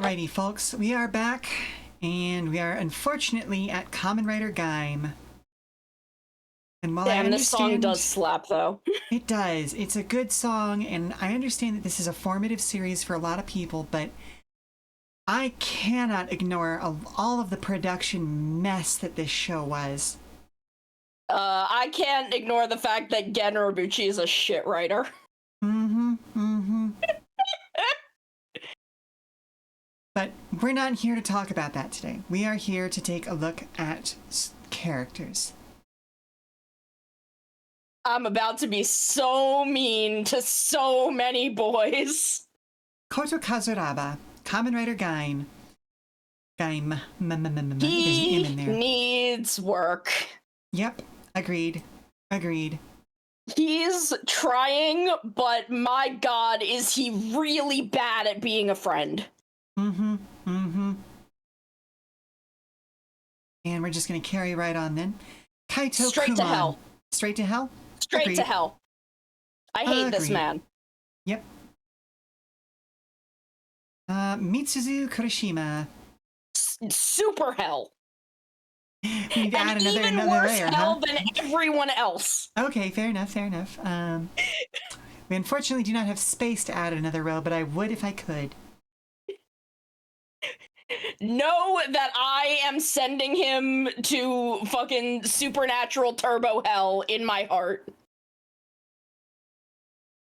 Alrighty, folks, we are back, and we are unfortunately at Kamen Rider Gaim. And while I understand, this song does slap, though. It does. It's a good song, and I understand that this is a formative series for a lot of people, but I cannot ignore all of the production mess that this show was. I can't ignore the fact that Gen Urobuchi is a shit writer. But we're not here to talk about that today. We are here to take a look at characters. I'm about to be so mean to so many boys. Koto Kazuraba, Kamen Rider Gaim. He needs work. Yep, agreed. He's trying, but my god, is he really bad at being a friend. And we're just going to carry right on then. Kaito Straight Kumon. to hell. Straight to hell? Straight Agreed. to hell. I hate this man. Yep. Mitsuzu Kurishima. Super hell. We've added and even another worse layer, hell than everyone else. Okay, fair enough. We unfortunately do not have space to add another row, but I would if I could. Know that I am sending him to fucking supernatural turbo hell in my heart.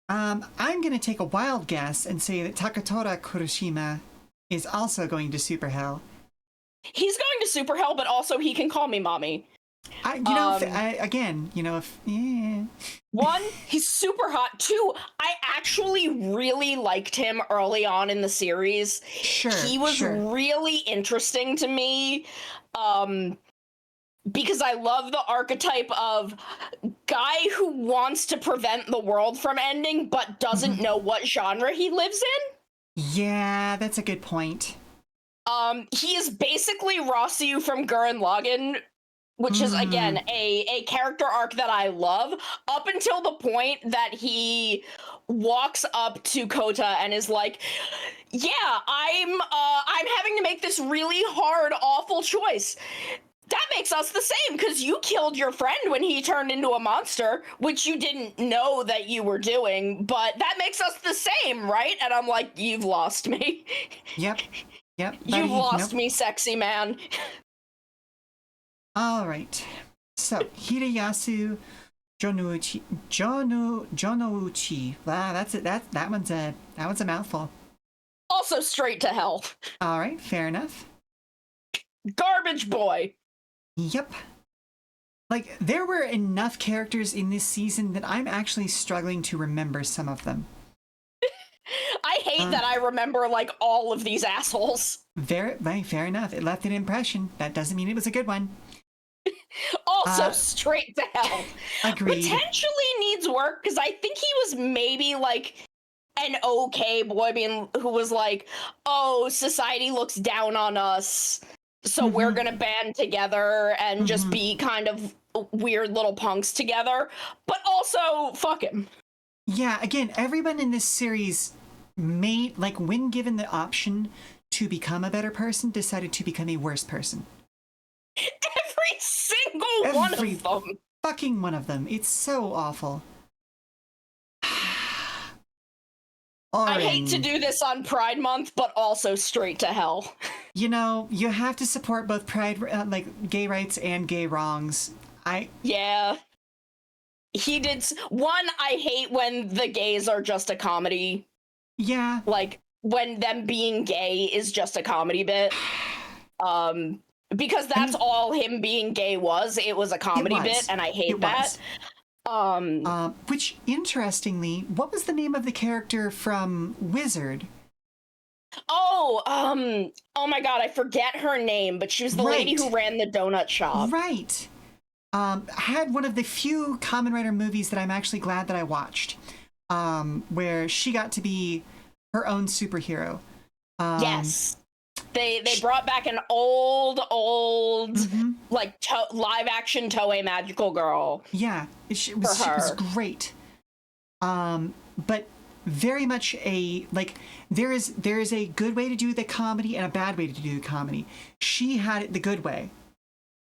I'm going to take a wild guess and say that Takatora Kurishima is also going to super hell. He's going to super hell, but also he can call me mommy. One, he's super hot. Two, I actually really liked him early on in the series. He was really interesting to me. Because I love the archetype of guy who wants to prevent the world from ending, but doesn't know what genre he lives in. Yeah, that's a good point. He is basically Rossiu from Gurren Lagann, which is, again, a character arc that I love, up until the point that he walks up to Kota and is like, yeah, I'm having to make this really hard, awful choice. That makes us the same, because you killed your friend when he turned into a monster, which you didn't know that you were doing, but that makes us the same, right? And I'm like, you've lost me. Yep. You've lost me, sexy man. All right. So, Hideyasu Jonouchi. Wow, that's it. That one's a mouthful. Also straight to hell. All right, fair enough. Garbage boy. Yep. Like, there were enough characters in this season that I'm actually struggling to remember some of them. I hate that I remember, like, all of these assholes. Fair enough. It left an impression. That doesn't mean it was a good one. Also straight to hell. Agreed. Potentially needs work, because I think he was maybe, like, an okay boy who was like, oh, society looks down on us, so we're gonna band together and just be kind of weird little punks together. But also, fuck him. Yeah, again, everyone in this series when given the option to become a better person, decided to become a worse person. Every single one of them. Fucking one of them. It's so awful. I hate to do this on Pride Month, but also straight to hell. You know, you have to support both pride, gay rights and gay wrongs. Yeah. He did. One, I hate when the gays are just a comedy. Yeah. Like, when them being gay is just a comedy bit. Because that's all him being gay was. It was a comedy bit, and I hate that. Which, interestingly, what was the name of the character from Wizard? Oh my god, I forget her name, but she was the lady who ran the donut shop. Right. Had one of the few Kamen Rider movies that I'm actually glad that I watched, where she got to be her own superhero. Yes. They brought back an old like live action Toei magical girl. Yeah, she was great. But very much there is a good way to do the comedy and a bad way to do the comedy. She had it the good way.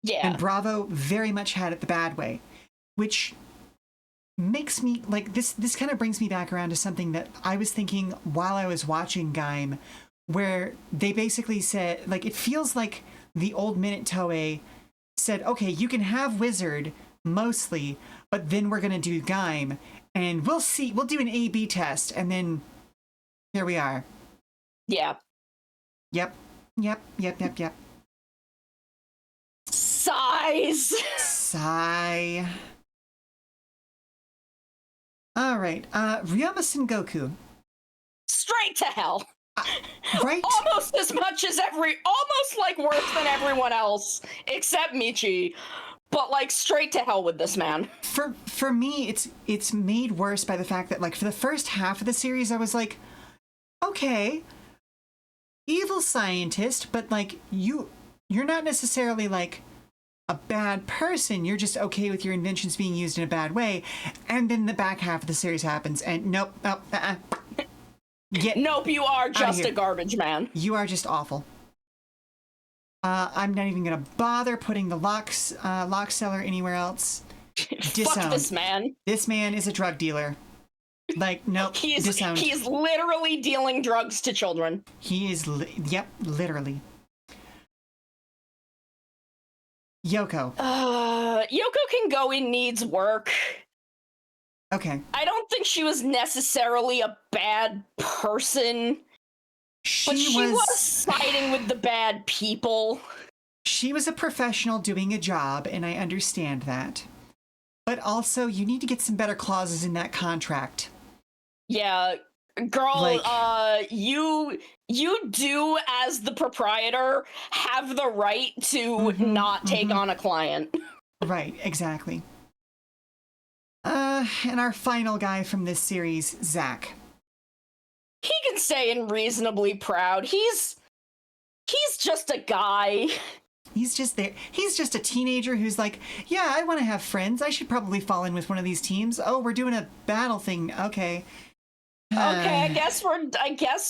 Yeah. And Bravo very much had it the bad way, which makes me like this kind of brings me back around to something that I was thinking while I was watching Gaim, where they basically said, like, it feels like the old Minute Toei said, okay, you can have Wizard mostly, but then we're going to do Gaim, and we'll do an A/B test, and then here we are. Yeah. Yep. Sighs. Sigh. All right, Ryoma Sengoku. Straight to hell. Right? Almost as much as almost like worse than everyone else, except Michi. But like straight to hell with this man. For me, it's made worse by the fact that, like, for the first half of the series, I was like, okay, evil scientist, but like you're not necessarily like a bad person. You're just okay with your inventions being used in a bad way. And then the back half of the series happens, and nope. Nope, you are just a garbage man. You are just awful. I'm not even gonna bother putting the lock seller anywhere else. Disowned. Fuck this man. This man is a drug dealer. Like, nope. Disowned. He is literally dealing drugs to children. He is. Yep, literally. Yoko. Yoko can go in needs work. Okay. I don't think she was necessarily a bad person, but she was siding with the bad people. She was a professional doing a job, and I understand that. But also, you need to get some better clauses in that contract. Yeah, girl, like, you do, as the proprietor, have the right to not take on a client. Right, exactly. And our final guy from this series, Zach. He can say in reasonably proud. He's just a guy. He's just there. He's just a teenager who's like, yeah, I want to have friends. I should probably fall in with one of these teams. Oh, we're doing a battle thing. Okay. Okay, I guess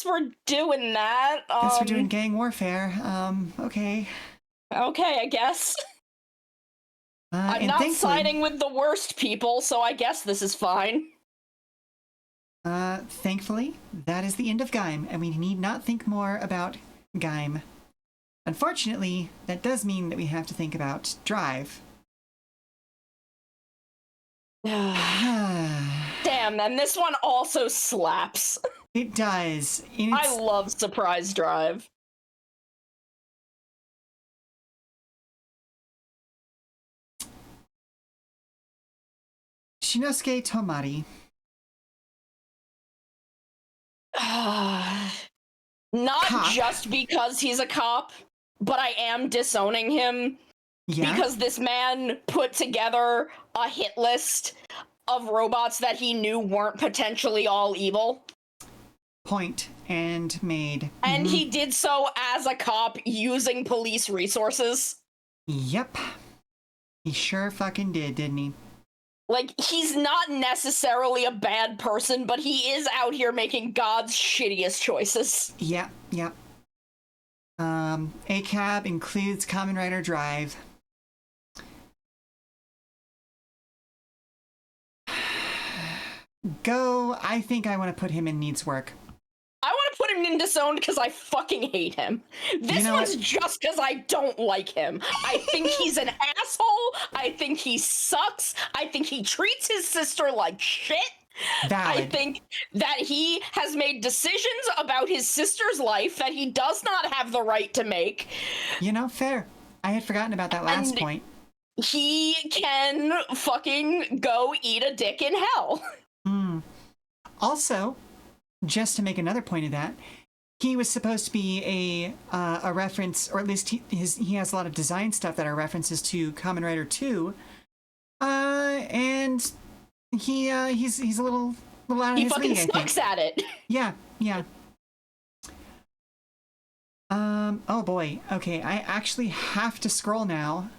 we're doing that. Guess we're doing gang warfare. Okay. Okay, I guess. I'm not siding with the worst people, so I guess this is fine. Thankfully, that is the end of Gaim, and we need not think more about Gaim. Unfortunately, that does mean that we have to think about Drive. Damn, and this one also slaps. It does. I love Surprise Drive. Shinosuke Tomari. Not cop. Just because he's a cop, but I am disowning him. Yeah? Because this man put together a hit list of robots that he knew weren't potentially all evil. Point and made. And he did so as a cop using police resources. Yep. He sure fucking did, didn't he? Like, he's not necessarily a bad person, but he is out here making God's shittiest choices. Yep. ACAB includes Kamen Rider Drive. Go. I think I want to put him in needs work. I want to put him in disowned because I fucking hate him. This one's just because I don't like him. I think he's an asshole. I think he sucks. I think he treats his sister like shit. Valid. I think that he has made decisions about his sister's life that he does not have the right to make. Fair. I had forgotten about that last point. He can fucking go eat a dick in hell. Also, just to make another point of that, he was supposed to be a reference, or at least he has a lot of design stuff that are references to Kamen Rider 2, and he's a little out of his league. He fucking sucks at it. Yeah. Oh boy. Okay, I actually have to scroll now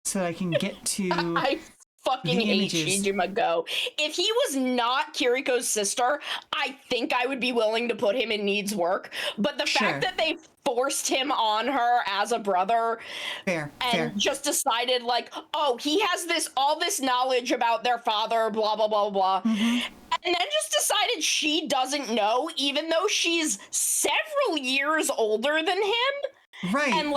so that I can get to. I fucking hate Shijima Go. If he was not Kiriko's sister, I think I would be willing to put him in Needs Work. But the fact that they forced him on her as a brother and just decided like, oh, he has all this knowledge about their father, blah, blah, blah, blah. And then just decided she doesn't know, even though she's several years older than him. Right. And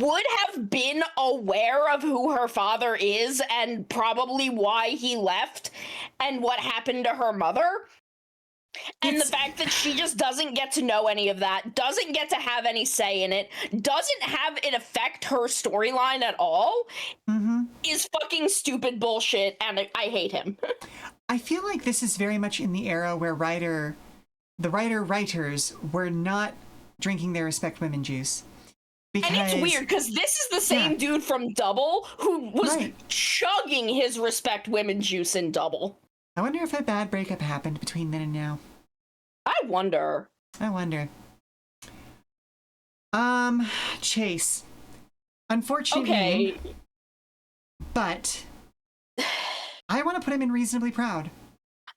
would have been aware of who her father is and probably why he left and what happened to her mother. And the fact that she just doesn't get to know any of that, doesn't get to have any say in it, doesn't have it affect her storyline at all, is fucking stupid bullshit, and I hate him. I feel like this is very much in the era where the writers were not drinking their Respect Women juice. Because, and it's weird, because this is the same dude from Double who was chugging his Respect Women juice in Double. I wonder if a bad breakup happened between then and now. I wonder. Chase. Unfortunately. Okay. But I want to put him in Reasonably Proud.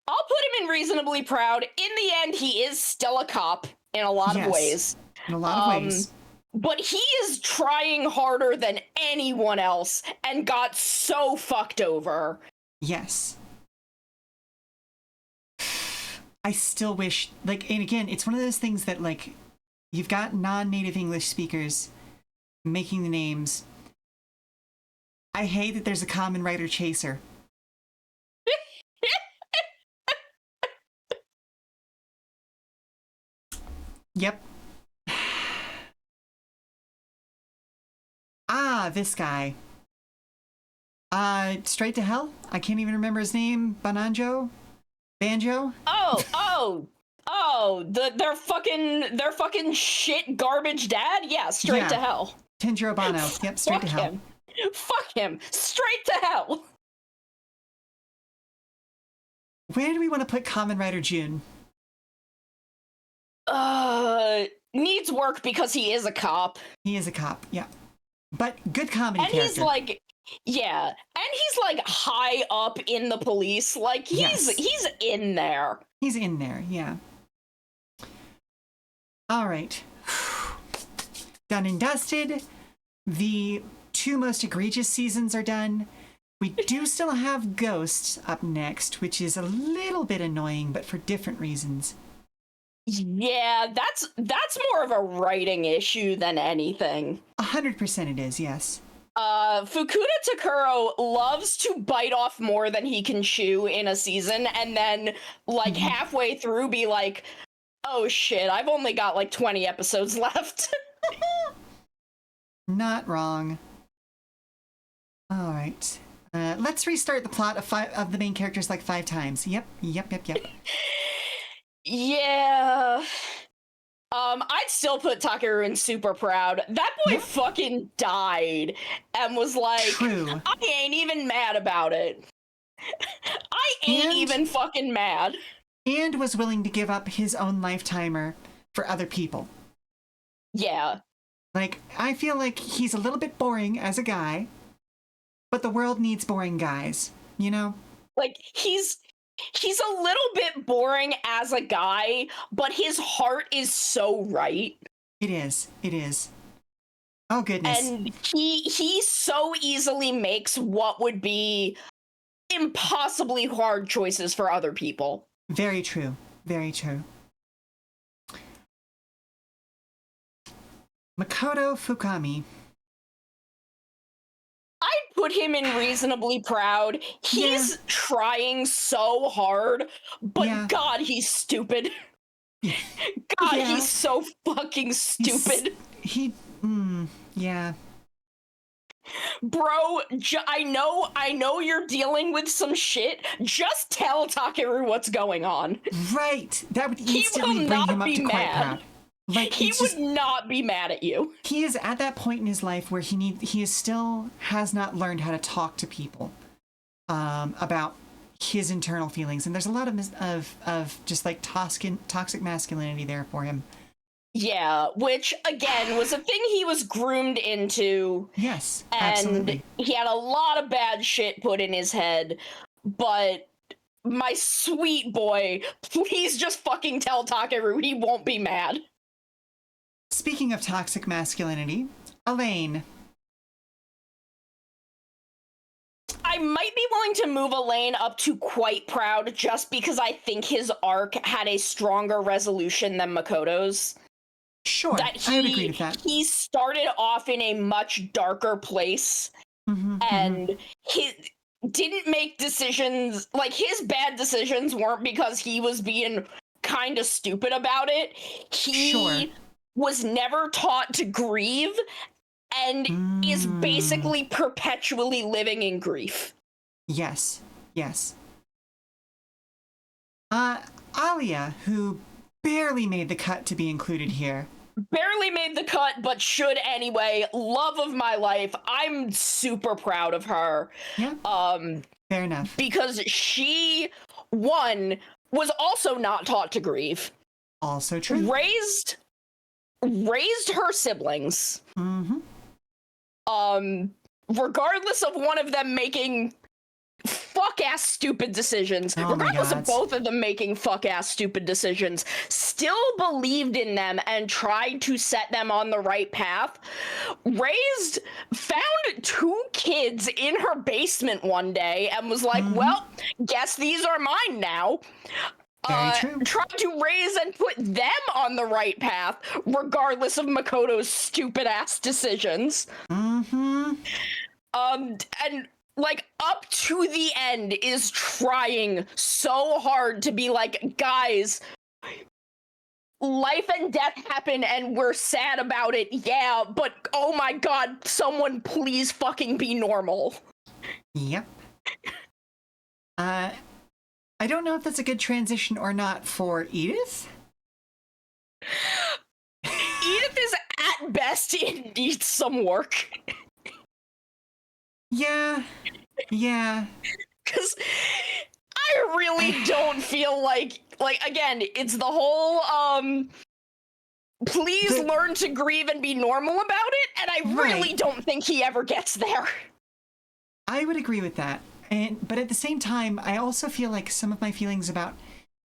I'll put him in Reasonably Proud. In the end, he is still a cop in a lot of ways. In a lot of ways. But he is trying harder than anyone else and got so fucked over. Yes. I still wish, like, and again, it's one of those things that, like, you've got non-native English speakers making the names. I hate that there's a Kamen Rider chaser. Yep. This guy. Straight to Hell? I can't even remember his name. Banjo? Their fucking shit garbage dad? Yeah, straight to hell. Tenjiro Bano. Yep, straight to hell. Fuck him. Straight to hell. Where do we want to put Kamen Rider Jun? Needs work because he is a cop. He is a cop, yeah. But good comedy character. And he's like, yeah, and he's like high up in the police. Like he's in there. He's in there, yeah. All right. Done and dusted. The 2 most egregious seasons are done. We do still have Ghosts up next, which is a little bit annoying, but for different reasons. Yeah, that's more of a writing issue than anything. 100% it is, yes. Fukuda Takuro loves to bite off more than he can chew in a season, and then, like, halfway through be like, oh shit, I've only got, like, 20 episodes left. Not wrong. All right. Let's restart the plot of the main characters like 5 times. Yep. Yeah. I'd still put Takeru in Super Proud. That boy fucking died and was like, True. I ain't even mad about it. I ain't even fucking mad. And was willing to give up his own lifetimer for other people. Yeah. Like, I feel like he's a little bit boring as a guy, but the world needs boring guys, you know? Like, he's a little bit boring as a guy, but his heart is so right. It is. Oh, goodness. And he so easily makes what would be impossibly hard choices for other people. Very true. Makoto Fukami. I'd put him in Reasonably Proud. He's trying so hard, but God, he's stupid. He's so fucking stupid. Bro, I know you're dealing with some shit. Just tell Takeru what's going on. Right. That would instantly bring him up to quite proud. Like, he would not be mad at you. He is at that point in his life where he still has not learned how to talk to people about his internal feelings, and there's a lot of just like toxic masculinity there for him. Yeah, which again was a thing he was groomed into, Yes, and absolutely. he had a lot of bad shit put in his head. But my sweet boy, please just fucking tell Takeru he won't be mad. Speaking of toxic masculinity, Elaine. I might be willing to move Elaine up to quite proud just because I think his arc had a stronger resolution than Makoto's. Sure, That I would agree with that. he started off in a much darker place, and he didn't make decisions, like his bad decisions weren't because he was being kind of stupid about it. He was never taught to grieve and is basically perpetually living in grief. Yes, yes. Alia, who barely made the cut to be included here. Barely made the cut, but should anyway. Love of my life. I'm super proud of her. Yeah. Fair enough. Because she, one, was also not taught to grieve. Also true. Raised her siblings. Regardless of one of them making fuck-ass stupid decisions, regardless of both of them making fuck-ass stupid decisions, still believed in them and tried to set them on the right path. Found 2 kids in her basement one day and was like, well, guess these are mine now. Tried to raise and put them on the right path, regardless of Makoto's stupid-ass decisions. And like up to the end is trying so hard to be like, guys, life and death happen and we're sad about it, yeah, but oh my god, someone please fucking be normal. Yep. I don't know if that's a good transition or not for Edith. Edith is at best in needs some work. Yeah. Because I really don't feel like again, it's the whole please learn to grieve and be normal about it, and I really don't think he ever gets there. I would agree with that. But at the same time, I also feel like some of my feelings about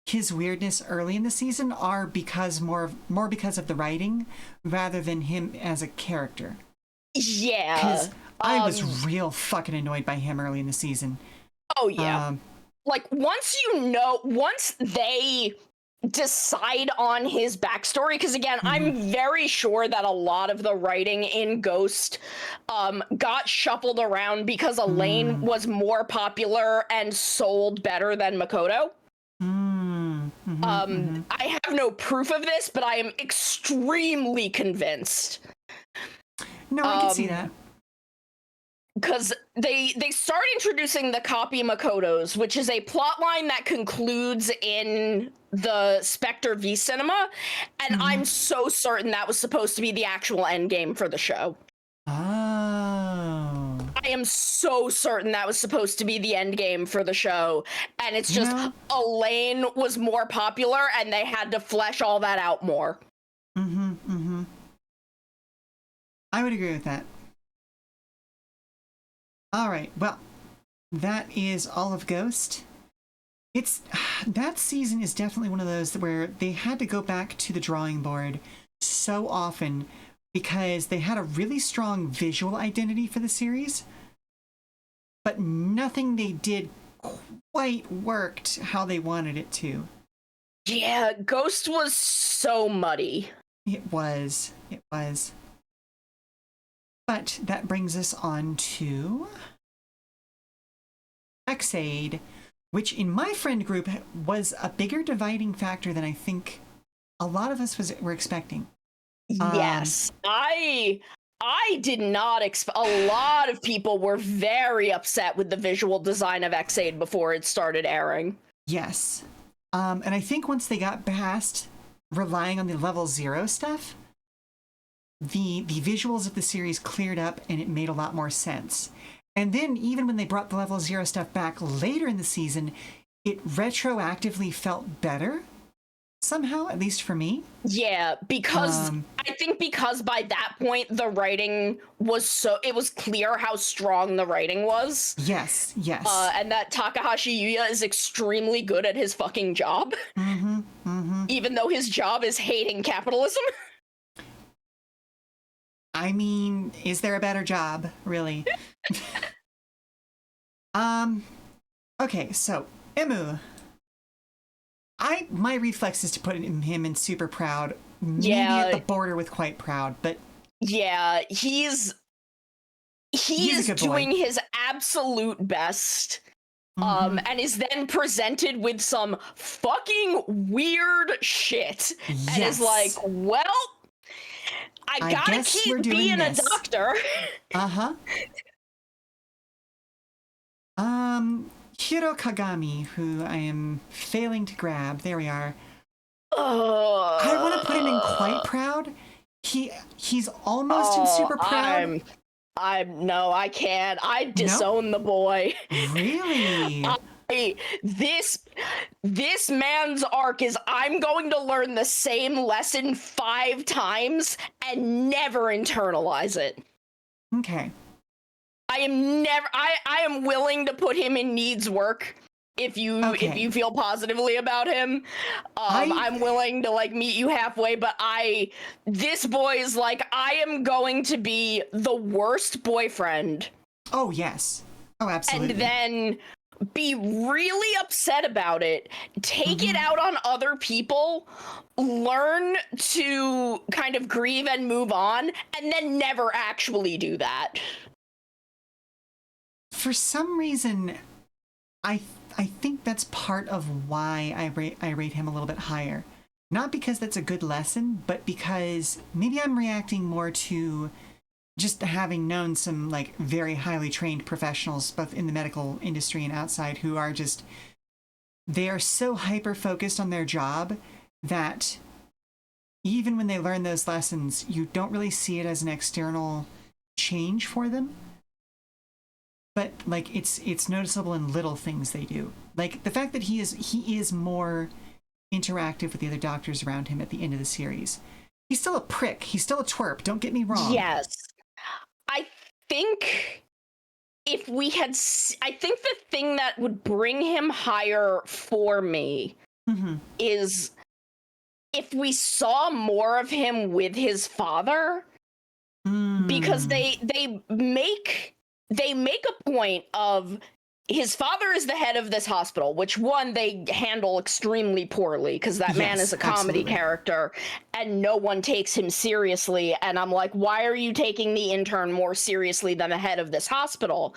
his weirdness early in the season are because more because of the writing rather than him as a character. Yeah. Because I was real fucking annoyed by him early in the season. Oh, yeah. Like, once they decide on his backstory, because again, I'm very sure that a lot of the writing in Ghost got shuffled around because Elaine was more popular and sold better than Makoto. I have no proof of this, but I am extremely convinced. No, I can see that. Because they start introducing the copy Makotos, which is a plot line that concludes in the Spectre v Cinema, and I'm so certain that was supposed to be the actual end game for the show. Oh. I am so certain that was supposed to be the end game for the show, and it's just Elaine was more popular, and they had to flesh all that out more. I would agree with that. All right, well, that is all of Ghost. That season is definitely one of those where they had to go back to the drawing board so often because they had a really strong visual identity for the series, but nothing they did quite worked how they wanted it to. Yeah, Ghost was so muddy. It was. But that brings us on to Xaid, which in my friend group was a bigger dividing factor than I think a lot of us were expecting. Yes, I did not expect. A lot of people were very upset with the visual design of Xaid before it started airing. Yes, and I think once they got past relying on the level 0 stuff, the visuals of the series cleared up and it made a lot more sense. And then even when they brought the level 0 stuff back later in the season, it retroactively felt better somehow, at least for me. Yeah, because I think because by that point the writing was it was clear how strong the writing was. Yes. And that Takahashi Yuya is extremely good at his fucking job. Even though his job is hating capitalism. I mean, is there a better job, really? Okay, so Emu. My reflex is to put him in super proud, maybe at the border with quite proud, but yeah, he's doing his absolute best. And is then presented with some fucking weird shit. Yes. And is like, well, I gotta keep being a doctor. Hiro Kagami, who I am failing to grab. There we are. I want to put him in quite proud. He's almost in super proud. No, I can't. I disown the boy. Really? This man's arc is I'm going to learn the same lesson 5 times and never internalize it. Okay. I am willing to put him in needs work if you feel positively about him. I'm willing to like meet you halfway, but this boy is like, I am going to be the worst boyfriend. Oh yes. Oh absolutely. And then be really upset about it, take it out on other people, learn to kind of grieve and move on, and then never actually do that. For some reason, I think that's part of why I rate him a little bit higher. Not because that's a good lesson, but because maybe I'm reacting more to just having known some like very highly trained professionals, both in the medical industry and outside, who are just, they are so hyper focused on their job that even when they learn those lessons, you don't really see it as an external change for them. But like it's noticeable in little things they do. Like the fact that he is more interactive with the other doctors around him at the end of the series. He's still a prick. He's still a twerp. Don't get me wrong. Yes. I think if we had... I think the thing that would bring him higher for me is if we saw more of him with his father. Because they make a point of his father is the head of this hospital, which one they handle extremely poorly because that man is a comedy character and no one takes him seriously. And I'm like, why are you taking the intern more seriously than the head of this hospital?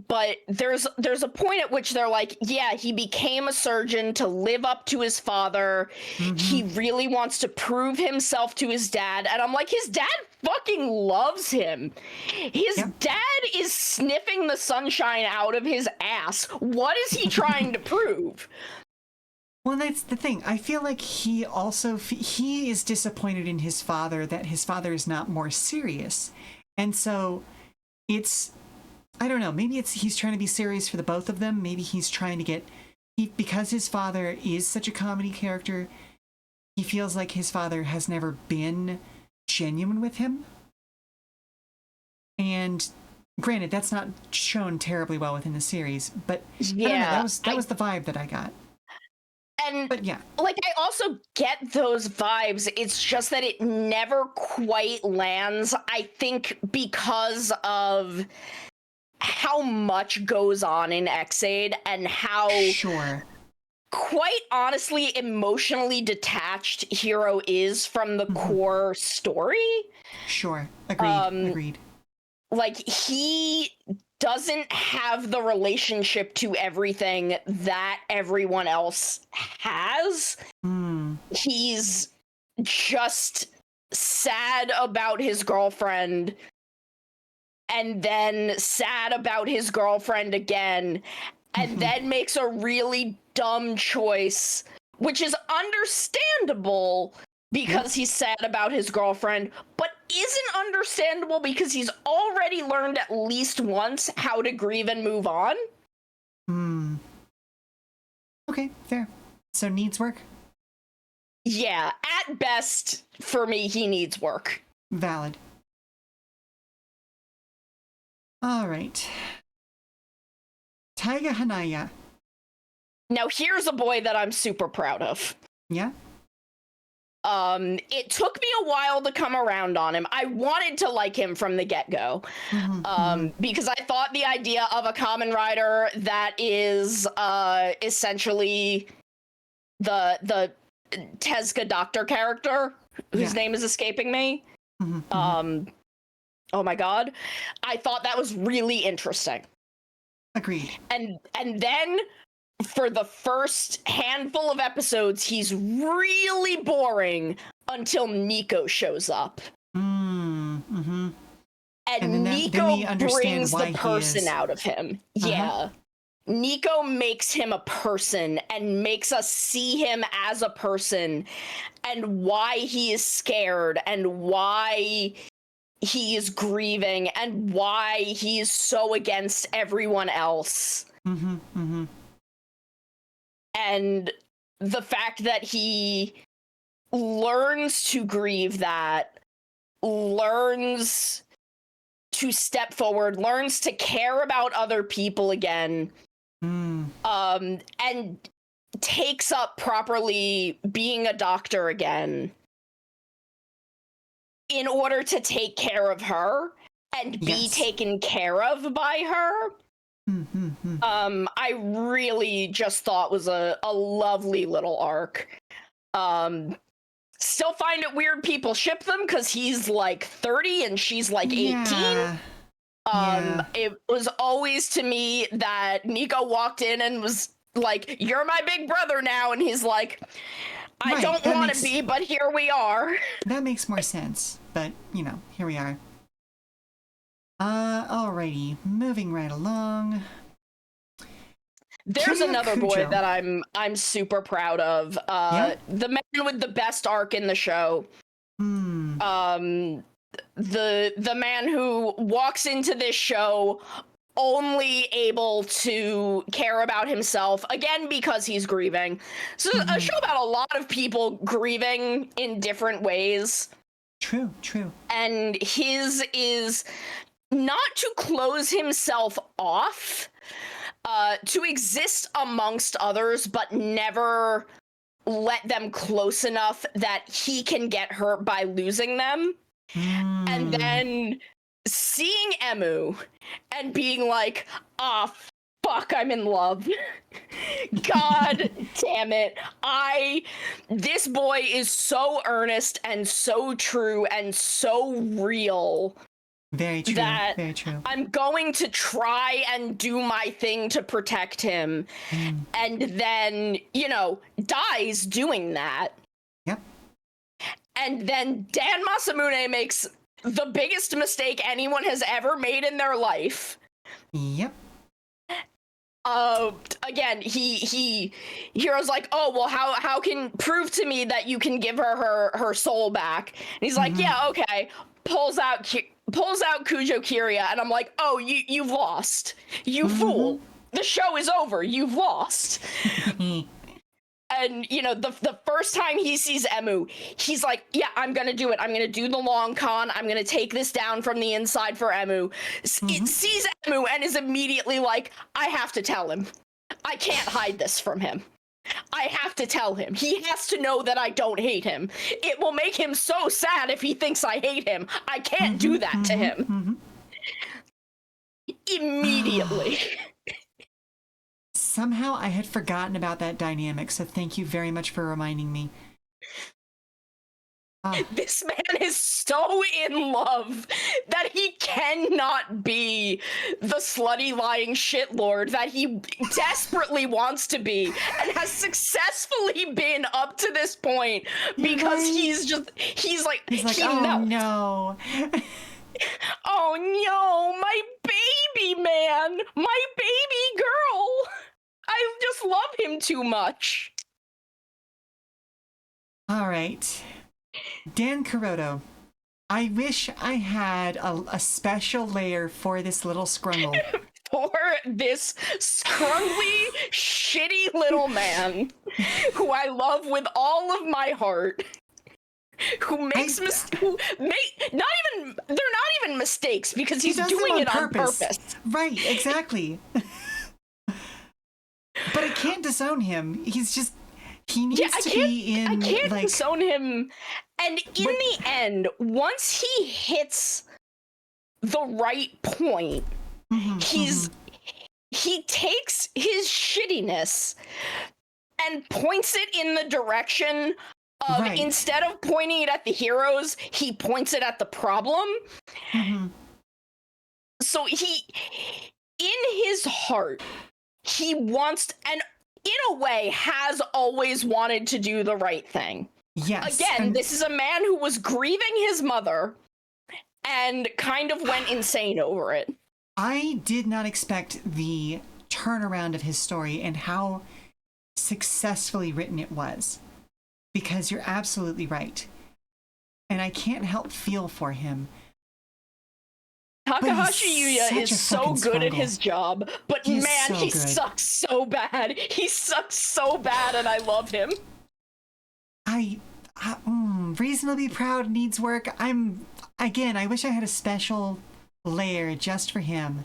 But there's a point at which they're like, yeah, he became a surgeon to live up to his father. He really wants to prove himself to his dad. And I'm like, his dad fucking loves him. His dad is sniffing the sunshine out of his ass. What is he trying to prove? Well, that's the thing. I feel like he also, he is disappointed in his father, that his father is not more serious. And so it's, I don't know, maybe he's trying to be serious for the both of them. Maybe he's trying to get, because his father is such a comedy character, he feels like his father has never been genuine with him. And granted, that's not shown terribly well within the series, but yeah, I don't know, that was the vibe that I got. But yeah, like I also get those vibes. It's just that it never quite lands, I think, because of how much goes on in Xaid and how quite honestly emotionally detached Hiro is from the core story. Agreed. Like he doesn't have the relationship to everything that everyone else has. He's just sad about his girlfriend and then sad about his girlfriend again, and then makes a really dumb choice, which is understandable because he's sad about his girlfriend, but isn't understandable because he's already learned at least once how to grieve and move on. Okay, fair. So needs work? Yeah, at best, for me, he needs work. Valid. All right. Taiga Hanaya. Now, here's a boy that I'm super proud of. Yeah? It took me a while to come around on him. I wanted to like him from the get-go. Because I thought the idea of a Kamen Rider that is essentially the Tezuka doctor character, whose name is escaping me. Oh my god. I thought that was really interesting. Agreed. And then for the first handful of episodes, he's really boring until Nico shows up. And Nico brings the person out of him. Yeah. Nico makes him a person and makes us see him as a person and why he is scared and why he is grieving and why he is so against everyone else. And the fact that he learns to grieve that, learns to step forward, learns to care about other people again, and takes up properly being a doctor again in order to take care of her and be taken care of by her. I really just thought was a lovely little arc. Still find it weird people ship them because he's like 30 and she's like 18. It was always to me that Nico walked in and was like, "You're my big brother now," and he's like, "I don't want to be, but here we are." That makes more sense, but you know, here we are. Alrighty, moving right along. There's another boy that I'm super proud of. The man with the best arc in the show. The man who walks into this show only able to care about himself, again because he's grieving. So a show about a lot of people grieving in different ways. True. And his is not to close himself off, to exist amongst others, but never let them close enough that he can get hurt by losing them. And then seeing Emu and being like, "Ah, fuck, I'm in love." God damn it. This boy is so earnest and so true and so real. Very true. That very true. I'm going to try and do my thing to protect him. And then, dies doing that. Yep. And then Dan Masamune makes the biggest mistake anyone has ever made in their life. Yep. Again, Hero's like, "Oh, well, how can prove to me that you can give her soul back?" And he's like, "Yeah, okay." Pulls out Kujo Kiria, and I'm like, "Oh, you've lost. You fool. The show is over. You've lost." And, the first time he sees Emu, he's like, "Yeah, I'm going to do it. I'm going to do the long con. I'm going to take this down from the inside for Emu." It sees Emu and is immediately like, "I have to tell him. I can't hide this from him. I have to tell him. He has to know that I don't hate him. It will make him so sad if he thinks I hate him. I can't do that to him." Immediately. Somehow I had forgotten about that dynamic, so thank you very much for reminding me. This man is so in love that he cannot be the slutty lying shitlord that he desperately wants to be and has successfully been up to this point because he's like, "Oh melts. no." "Oh no, my baby man, my baby girl. I just love him too much." All right. Dan Kuroto. I wish I had a special layer for this little scrungle. for this scrumbly, shitty little man who I love with all of my heart. Who makes they're not even mistakes because he's doing it on purpose. Right, exactly. But I can't disown him. He's just he needs to be in. I can't disown him. And in the end, once he hits the right point, he takes his shittiness and points it in the direction of instead of pointing it at the heroes, he points it at the problem. So he, in his heart, he wants and in a way has always wanted to do the right thing. Yes. Again, this is a man who was grieving his mother and kind of went insane over it. I did not expect the turnaround of his story and how successfully written it was. Because you're absolutely right. And I can't help feel for him. Takahashi Yuya is so good at his job, but man, he sucks so bad. He sucks so bad, and I love him. Reasonably Proud needs work. I wish I had a special layer just for him.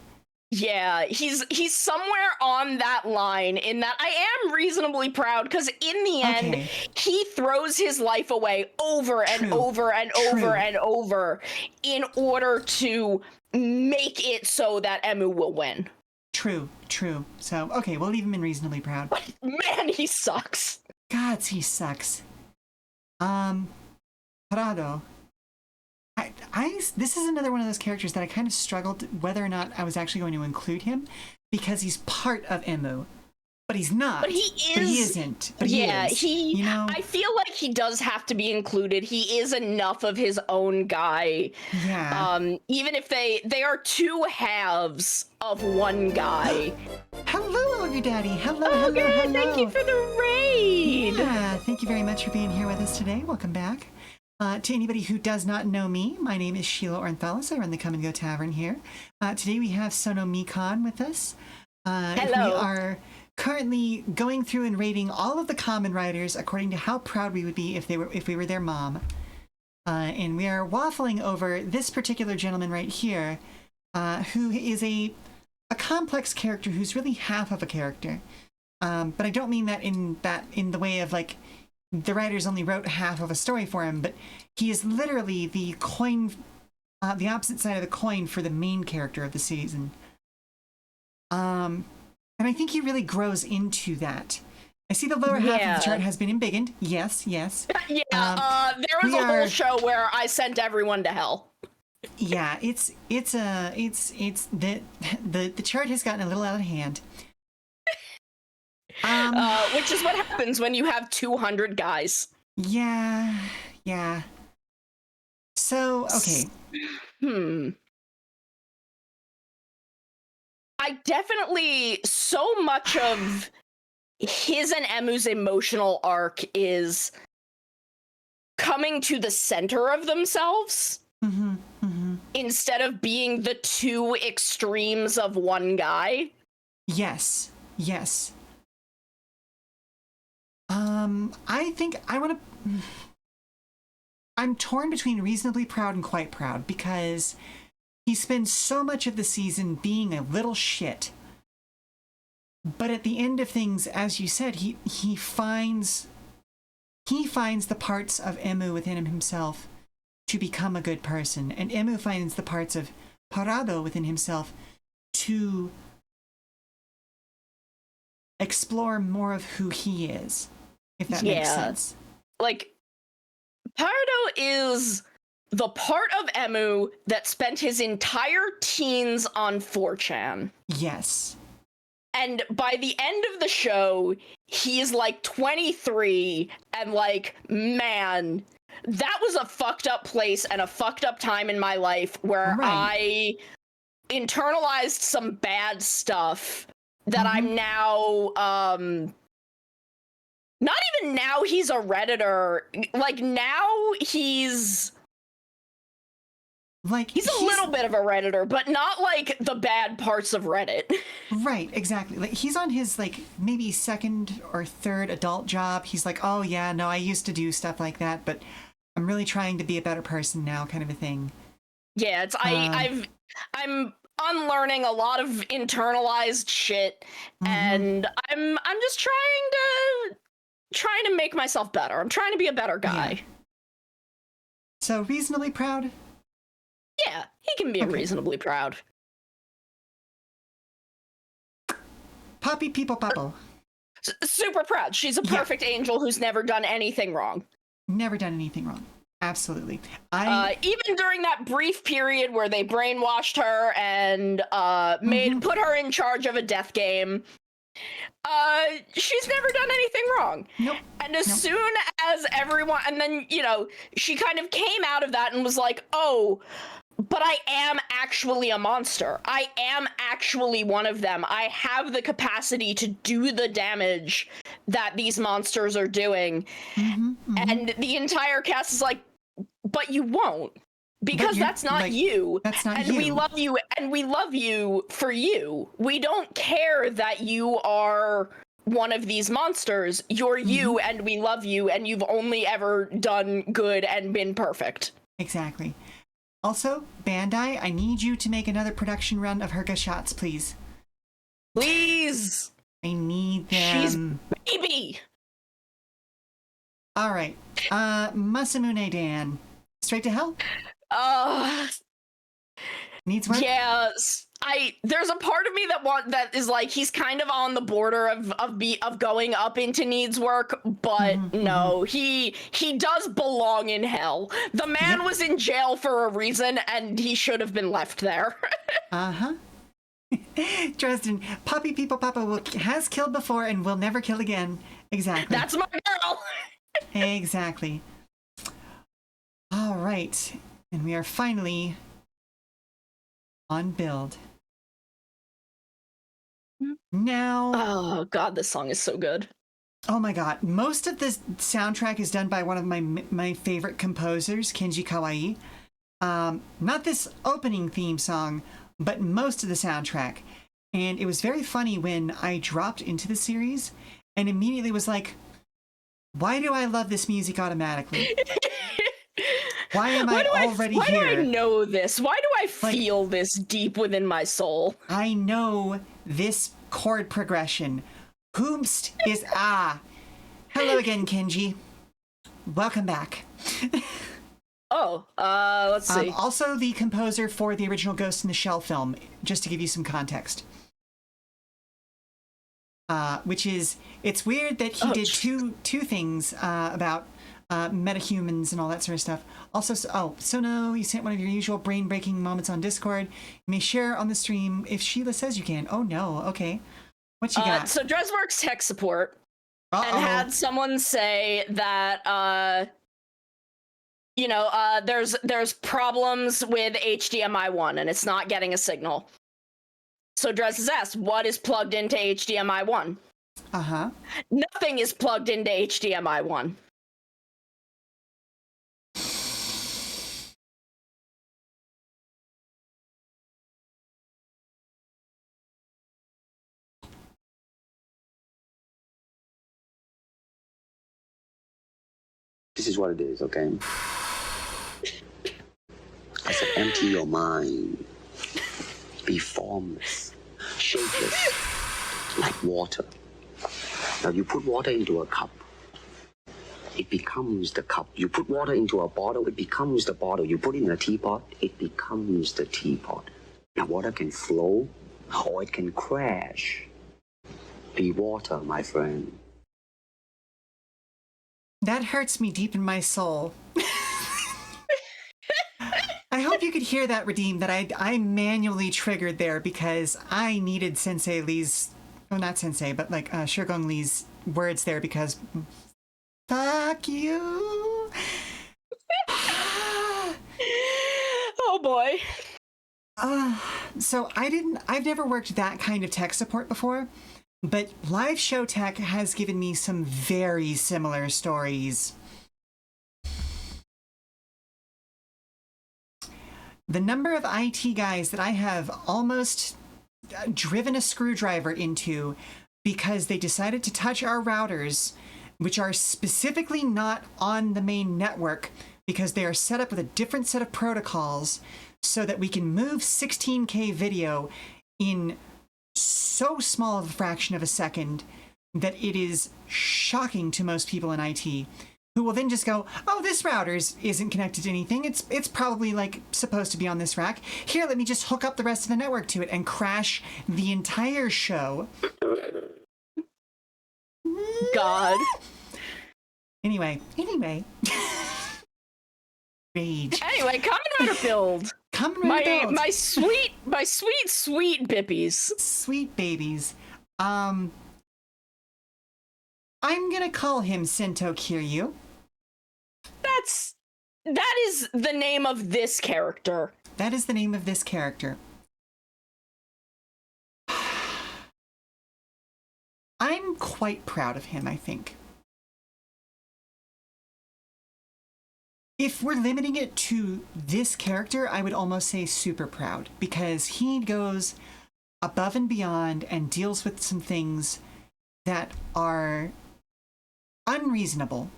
Yeah, he's somewhere on that line in that I am reasonably proud because in the end, he throws his life away over and over and over and over in order to make it so that Emu will win. True. So, okay, we'll leave him in reasonably proud. But man, he sucks. God, he sucks. Parado. This is another one of those characters that I kind of struggled whether or not I was actually going to include him because he's part of Emu, but he's not. But he is. But he isn't. But he is. You know? I feel like he does have to be included. He is enough of his own guy. Yeah. Even if they are two halves of one guy. Hello, Ogre Daddy. Hello. Thank you for the raid. Yeah, thank you very much for being here with us today. Welcome back. To anybody who does not know me, my name is Sheela Ornthalis. I run the Come and Go Tavern here. Today we have Sono Mikan with us. Hello. We are currently going through and rating all of the Kamen Riders according to how proud we would be if we were their mom. And we are waffling over this particular gentleman right here, who is a complex character who's really half of a character. But I don't mean that in the way of like the writers only wrote half of a story for him, but he is literally the coin, the opposite side of the coin for the main character of the season. And I think he really grows into that. I see the lower half of the chart has been embiggened. Yes. Yeah, there was a whole show where I sent everyone to hell. Yeah, the chart has gotten a little out of hand. Which is what happens when you have 200 guys. Yeah. So, okay. I definitely, so much of his and Emu's emotional arc is coming to the center of themselves instead of being the two extremes of one guy. Yes. I think I'm torn between reasonably proud and quite proud because he spends so much of the season being a little shit. But at the end of things, as you said, he finds the parts of Emu within himself to become a good person, and Emu finds the parts of Parado within himself to explore more of who he is, if that makes sense. Like, Parado is the part of Emu that spent his entire teens on 4chan. Yes. And by the end of the show, he's like 23 and like, man, that was a fucked up place and a fucked up time in my life where I internalized some bad stuff that I'm now, not even now he's a Redditor, like now he's Like, he's a little bit of a Redditor, but not like the bad parts of Reddit. Right, exactly. Like, he's on his, like, maybe second or third adult job. He's like, oh, yeah, no, I used to do stuff like that, but I'm really trying to be a better person now, kind of a thing. Yeah, it's I'm unlearning a lot of internalized shit, and I'm just trying to make myself better. I'm trying to be a better guy. Yeah. So reasonably proud? Yeah, he can be reasonably proud. Poppy People Popple. Super proud. She's a perfect angel who's never done anything wrong. Never done anything wrong. Absolutely. Even during that brief period where they brainwashed her and put her in charge of a death game, she's never done anything wrong. Nope. And as soon as everyone, and then, you know, she kind of came out of that and was like, oh, but I am actually a monster. I am actually one of them. I have the capacity to do the damage that these monsters are doing. And the entire cast is like, but you won't. Because that's not like, you. That's not and we love you, and we love you for you. We don't care that you are one of these monsters. You're you, and we love you, and you've only ever done good and been perfect. Exactly. Also, Bandai, I need you to make another production run of her shots, please. Please! I need them. She's baby! All right. Masamune Dan. Straight to hell? Needs work? Yes. There's a part of me that is like, he's kind of on the border of going up into needs work, but no, he does belong in hell. The man was in jail for a reason, and he should have been left there. Dresden, Poppy People Papa has killed before and will never kill again. Exactly. That's my girl. Exactly. All right. And we are finally on build. Now... Oh, God, this song is so good. Oh, my God. Most of this soundtrack is done by one of my favorite composers, Kenji Kawai. Not this opening theme song, but most of the soundtrack. And it was very funny when I dropped into the series and immediately was like, why do I love this music automatically? Why am I already here? Why do I know this? Why do I feel this deep within my soul? I know this chord progression. Whomst is Hello again, Kenji. Welcome back. Let's see. Also the composer for the original Ghost in the Shell film, just to give you some context. Which is, it's weird that he did two things about metahumans and all that sort of stuff. Also, Sono, you sent one of your usual brain-breaking moments on Discord. You may share on the stream if Sheela says you can. Oh no, okay. What you got? So Dresworks tech support and had someone say that there's problems with HDMI 1 and it's not getting a signal. So Dres has asked, what is plugged into HDMI 1? Nothing is plugged into HDMI 1. This is what it is, okay? I said, empty your mind. Be formless, shapeless, like water. Now you put water into a cup, it becomes the cup. You put water into a bottle, it becomes the bottle. You put it in a teapot, it becomes the teapot. Now water can flow or it can crash. Be water, my friend. That hurts me deep in my soul. I hope you could hear that, Redeem, that I manually triggered there because I needed Sensei Lee's, well, not Sensei, but like Shigong Lee's words there because fuck you. Oh boy. So I've never worked that kind of tech support before, but live show tech has given me some very similar stories. The number of IT guys that I have almost driven a screwdriver into because they decided to touch our routers, which are specifically not on the main network because they are set up with a different set of protocols so that we can move 16K video in so small of a fraction of a second that it is shocking to most people in IT, who will then just go, oh, this router isn't connected to anything. It's probably like supposed to be on this rack. Here, let me just hook up the rest of the network to it and crash the entire show. God. Anyway. Rage. Anyway, Kamen Rider build. Kamen Rider build. My sweet bippies. Sweet babies. I'm gonna call him Sento Kiryu. That is the name of this character. That is the name of this character. I'm quite proud of him, I think. If we're limiting it to this character, I would almost say super proud, because he goes above and beyond and deals with some things that are unreasonable,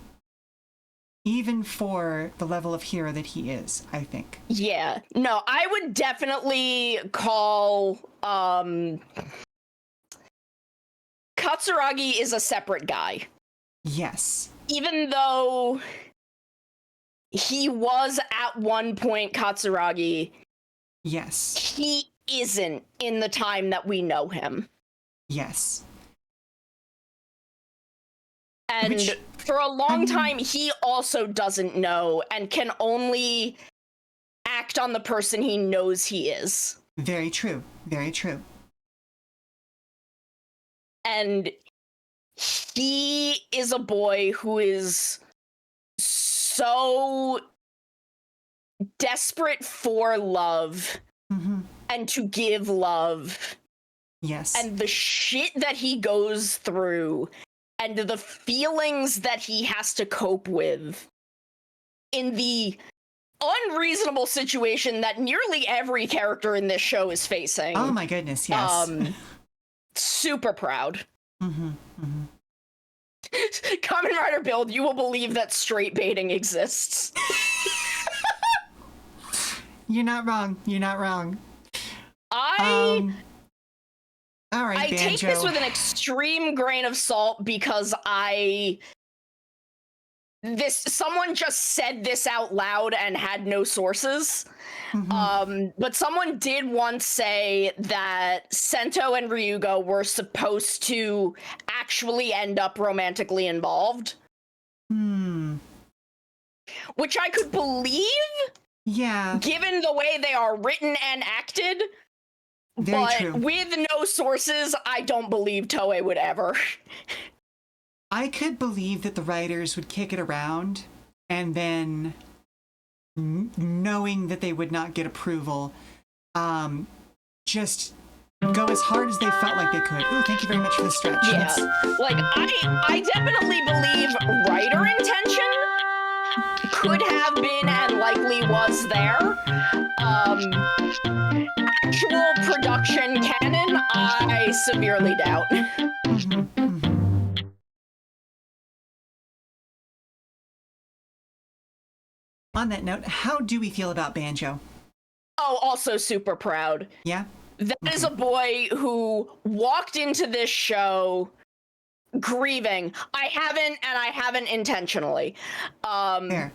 even for the level of hero that he is, I think. Yeah. No, I would definitely call Katsuragi is a separate guy. Yes. Even though he was at one point Katsuragi, yes, he isn't in the time that we know him. Yes. And for a long time, he also doesn't know and can only act on the person he knows he is. Very true. Very true. And he is a boy who is so desperate for love and to give love. Yes. And the shit that he goes through and the feelings that he has to cope with in the unreasonable situation that nearly every character in this show is facing. Oh my goodness, yes. Super proud. Kamen Rider build, you will believe that straight baiting exists. You're not wrong. You're not wrong. All right, I Banjo. Take this with an extreme grain of salt because someone just said this out loud and had no sources. But someone did once say that Sento and Ryuga were supposed to actually end up romantically involved. Which I could believe. Yeah. Given the way they are written and acted. Very true. With no sources, I don't believe Toei would ever. I could believe that the writers would kick it around and then, knowing that they would not get approval, just go as hard as they felt like they could. Ooh, thank you very much for the stretch. Yeah, like, I definitely believe writer intention could have been and likely was there. Actual production canon, I severely doubt. On that note, how do we feel about Banjo? Oh, also super proud. Yeah? That is a boy who walked into this show grieving. I haven't intentionally. Fair.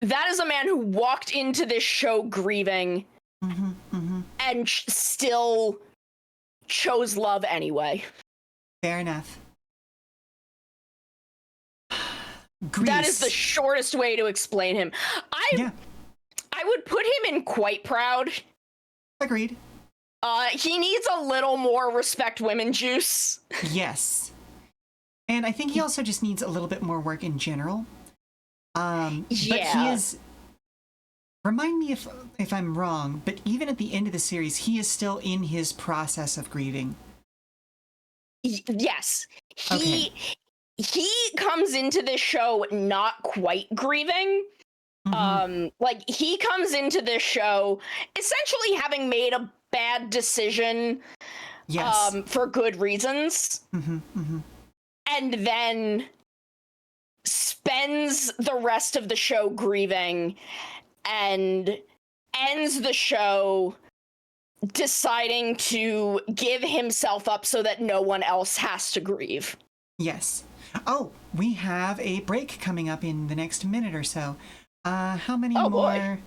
That is a man who walked into this show grieving and still chose love anyway. Fair enough. Grease. That is the shortest way to explain him. I would put him in quite proud. Agreed. He needs a little more respect women juice. Yes. And I think he also just needs a little bit more work in general. But he is, remind me if I'm wrong, but even at the end of the series, he is still in his process of grieving. Yes. He comes into this show not quite grieving, Like, he comes into this show essentially having made a bad decision, Yes. for good reasons, and then spends the rest of the show grieving and ends the show deciding to give himself up so that no one else has to grieve. Yes. Oh, we have a break coming up in the next minute or so. How many more? Boy.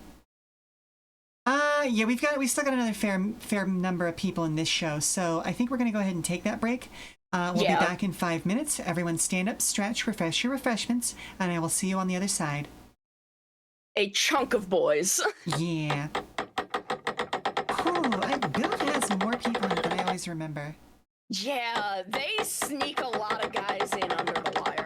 Yeah, we still got another fair number of people in this show, so I think we're gonna go ahead and take that break. We'll be back in 5 minutes. Everyone stand up, stretch, refresh your refreshments, and I will see you on the other side. A chunk of boys. Yeah. Build has more people in it than I always remember. Yeah, they sneak a lot of guys in under the wire.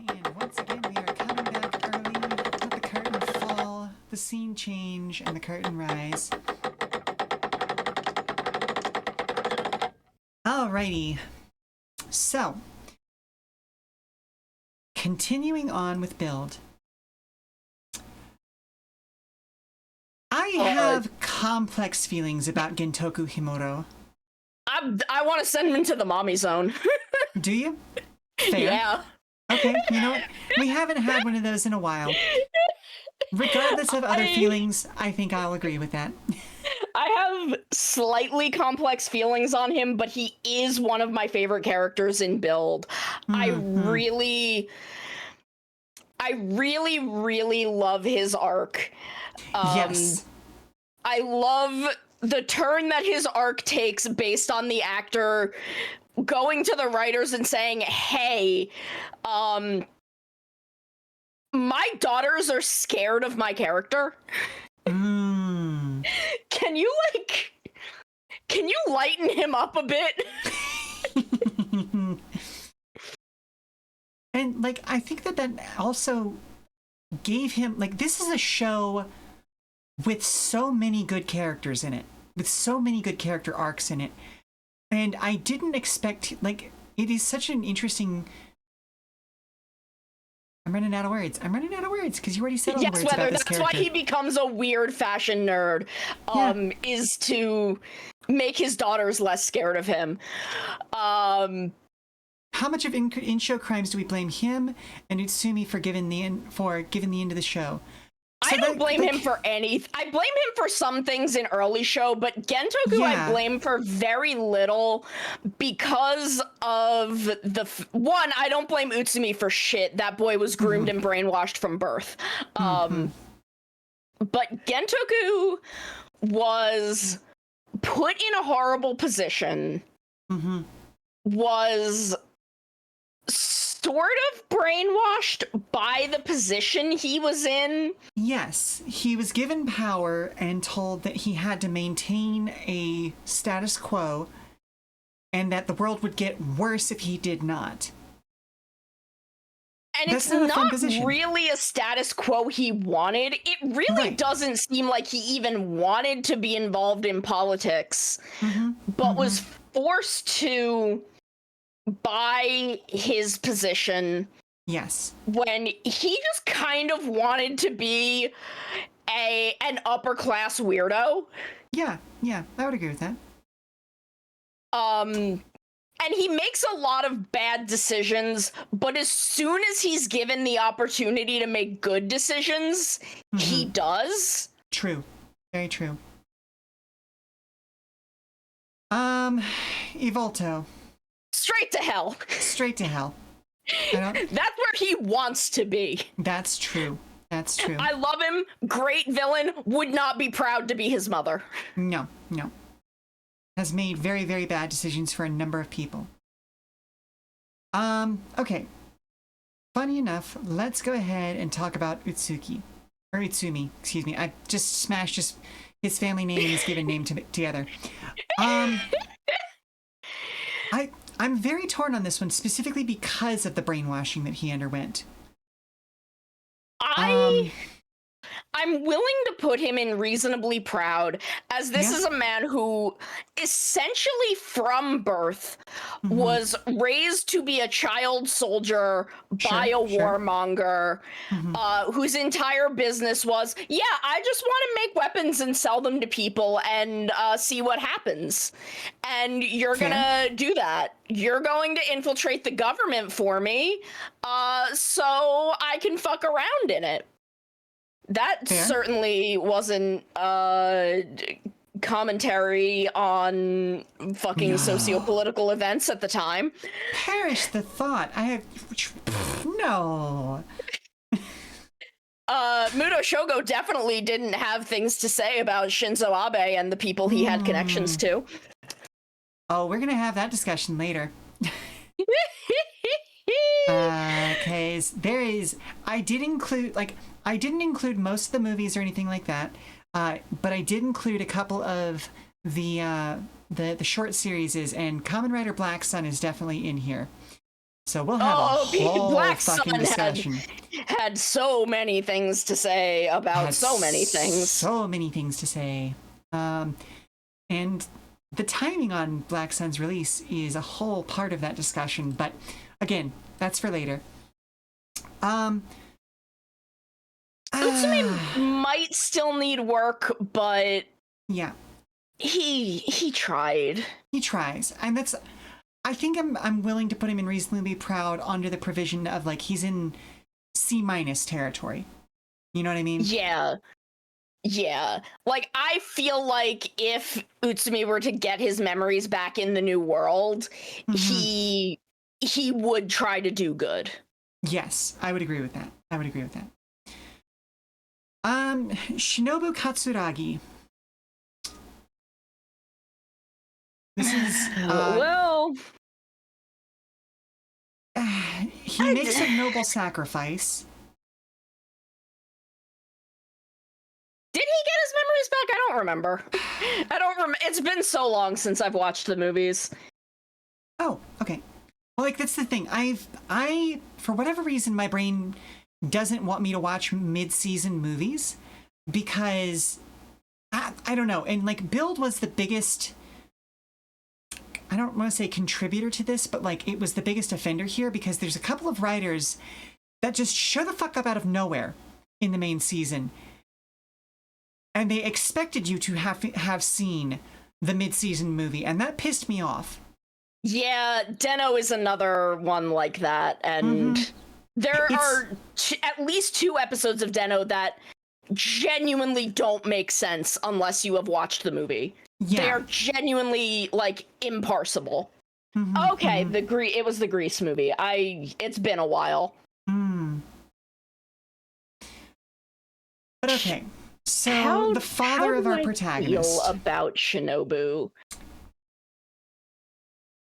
And once again, we are coming back early. Let the curtain fall, the scene change, and the curtain rise. Alrighty. So, continuing on with build. I have complex feelings about Gentoku Himuro. I want to send him into the mommy zone. Do you? Fair. Yeah. Okay, you know what? We haven't had one of those in a while. Regardless of other feelings, I think I'll agree with that. I have slightly complex feelings on him, but he is one of my favorite characters in Build. I really love his arc. Yes. I love the turn that his arc takes based on the actor going to the writers and saying, hey, my daughters are scared of my character. Can you lighten him up a bit? And like, I think that also gave him, like, this is a show with so many good characters in it, with so many good character arcs in it. And I didn't expect, like, it is such an interesting... I'm running out of words because you already said all the words about this character. That's why he becomes a weird fashion nerd, is to make his daughters less scared of him. How much of in-show crimes do we blame him and Utsumi for giving the end of the show? So I don't blame him for anything. I blame him for some things in early show, but Gentoku I blame for very little because of one, I don't blame Utsumi for shit. That boy was groomed and brainwashed from birth. But Gentoku was put in a horrible position, was sort of brainwashed by the position he was in. Yes, he was given power and told that he had to maintain a status quo and that the world would get worse if he did not. And it's not really a status quo he wanted. It really doesn't seem like he even wanted to be involved in politics, but was forced to by his position. Yes. When he just kind of wanted to be an upper class weirdo. Yeah, I would agree with that. And he makes a lot of bad decisions, but as soon as he's given the opportunity to make good decisions, he does. True. Very true. Evolto. Straight to hell. Straight to hell. That's where he wants to be. That's true. I love him. Great villain. Would not be proud to be his mother. No. Has made very, very bad decisions for a number of people. Okay. Funny enough, let's go ahead and talk about Utsumi, excuse me. I just smashed his family name and his given name together. I'm very torn on this one, specifically because of the brainwashing that he underwent. I'm willing to put him in reasonably proud, as this is a man who, essentially from birth, was raised to be a child soldier by a warmonger, whose entire business was, I just want to make weapons and sell them to people and see what happens. And you're gonna do that. You're going to infiltrate the government for me, so I can fuck around in it. That certainly wasn't commentary on fucking socio-political events at the time. Perish the thought. No. Muto Shogo definitely didn't have things to say about Shinzo Abe and the people he had connections to. Oh, we're gonna have that discussion later. Because I didn't include most of the movies or anything like that, but I did include a couple of the short series, and Kamen Rider Black Sun is definitely in here. So we'll have a whole Black fucking Sun discussion. Had so many things to say about so many things. So many things to say. And the timing on Black Sun's release is a whole part of that discussion, but again, that's for later. Utsumi might still need work, but yeah, he tried. he tries, and that's. I think I'm willing to put him in reasonably proud under the provision of like he's in C- territory. You know what I mean? Yeah. Yeah. Like, I feel like if Utsumi were to get his memories back in the new world, he would try to do good. Yes, I would agree with that. Shinobu Katsuragi. This is well, he makes a noble sacrifice. Did he get his memories back? I don't remember. It's been so long since I've watched the movies. Oh, okay. Well, like that's the thing. I for whatever reason my brain doesn't want me to watch mid-season movies because I don't know. And like Build was the biggest, I don't want to say contributor to this, but like it was the biggest offender here because there's a couple of writers that just show the fuck up out of nowhere in the main season. And they expected you to have seen the mid-season movie, and that pissed me off. Yeah, Den-O is another one like that, and there are at least 2 episodes of Den-O that genuinely don't make sense unless you have watched the movie. Yeah. They are genuinely, like, imparsible. Okay, it was the Grease movie. It's been a while. But okay. So the father of our protagonist. Feel about Shinobu.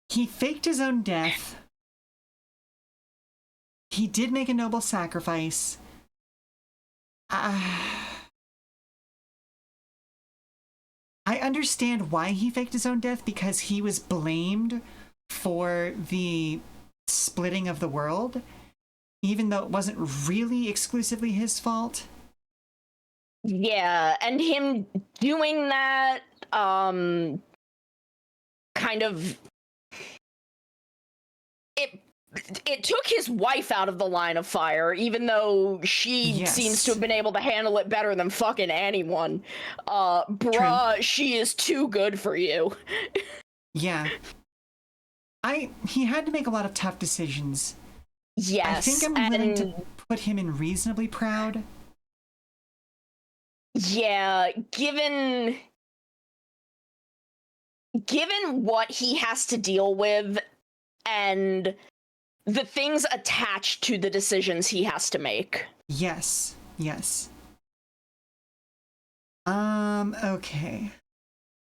He faked his own death. He did make a noble sacrifice. I understand why he faked his own death because he was blamed for the splitting of the world, even though it wasn't really exclusively his fault. Yeah, and him doing that, kind of, it took his wife out of the line of fire, even though she seems to have been able to handle it better than fucking anyone. Bruh, True. She is too good for you. Yeah. He had to make a lot of tough decisions. Yes. I think I'm willing to put him in reasonably proud. Yeah, given what he has to deal with and the things attached to the decisions he has to make. Yes. Okay.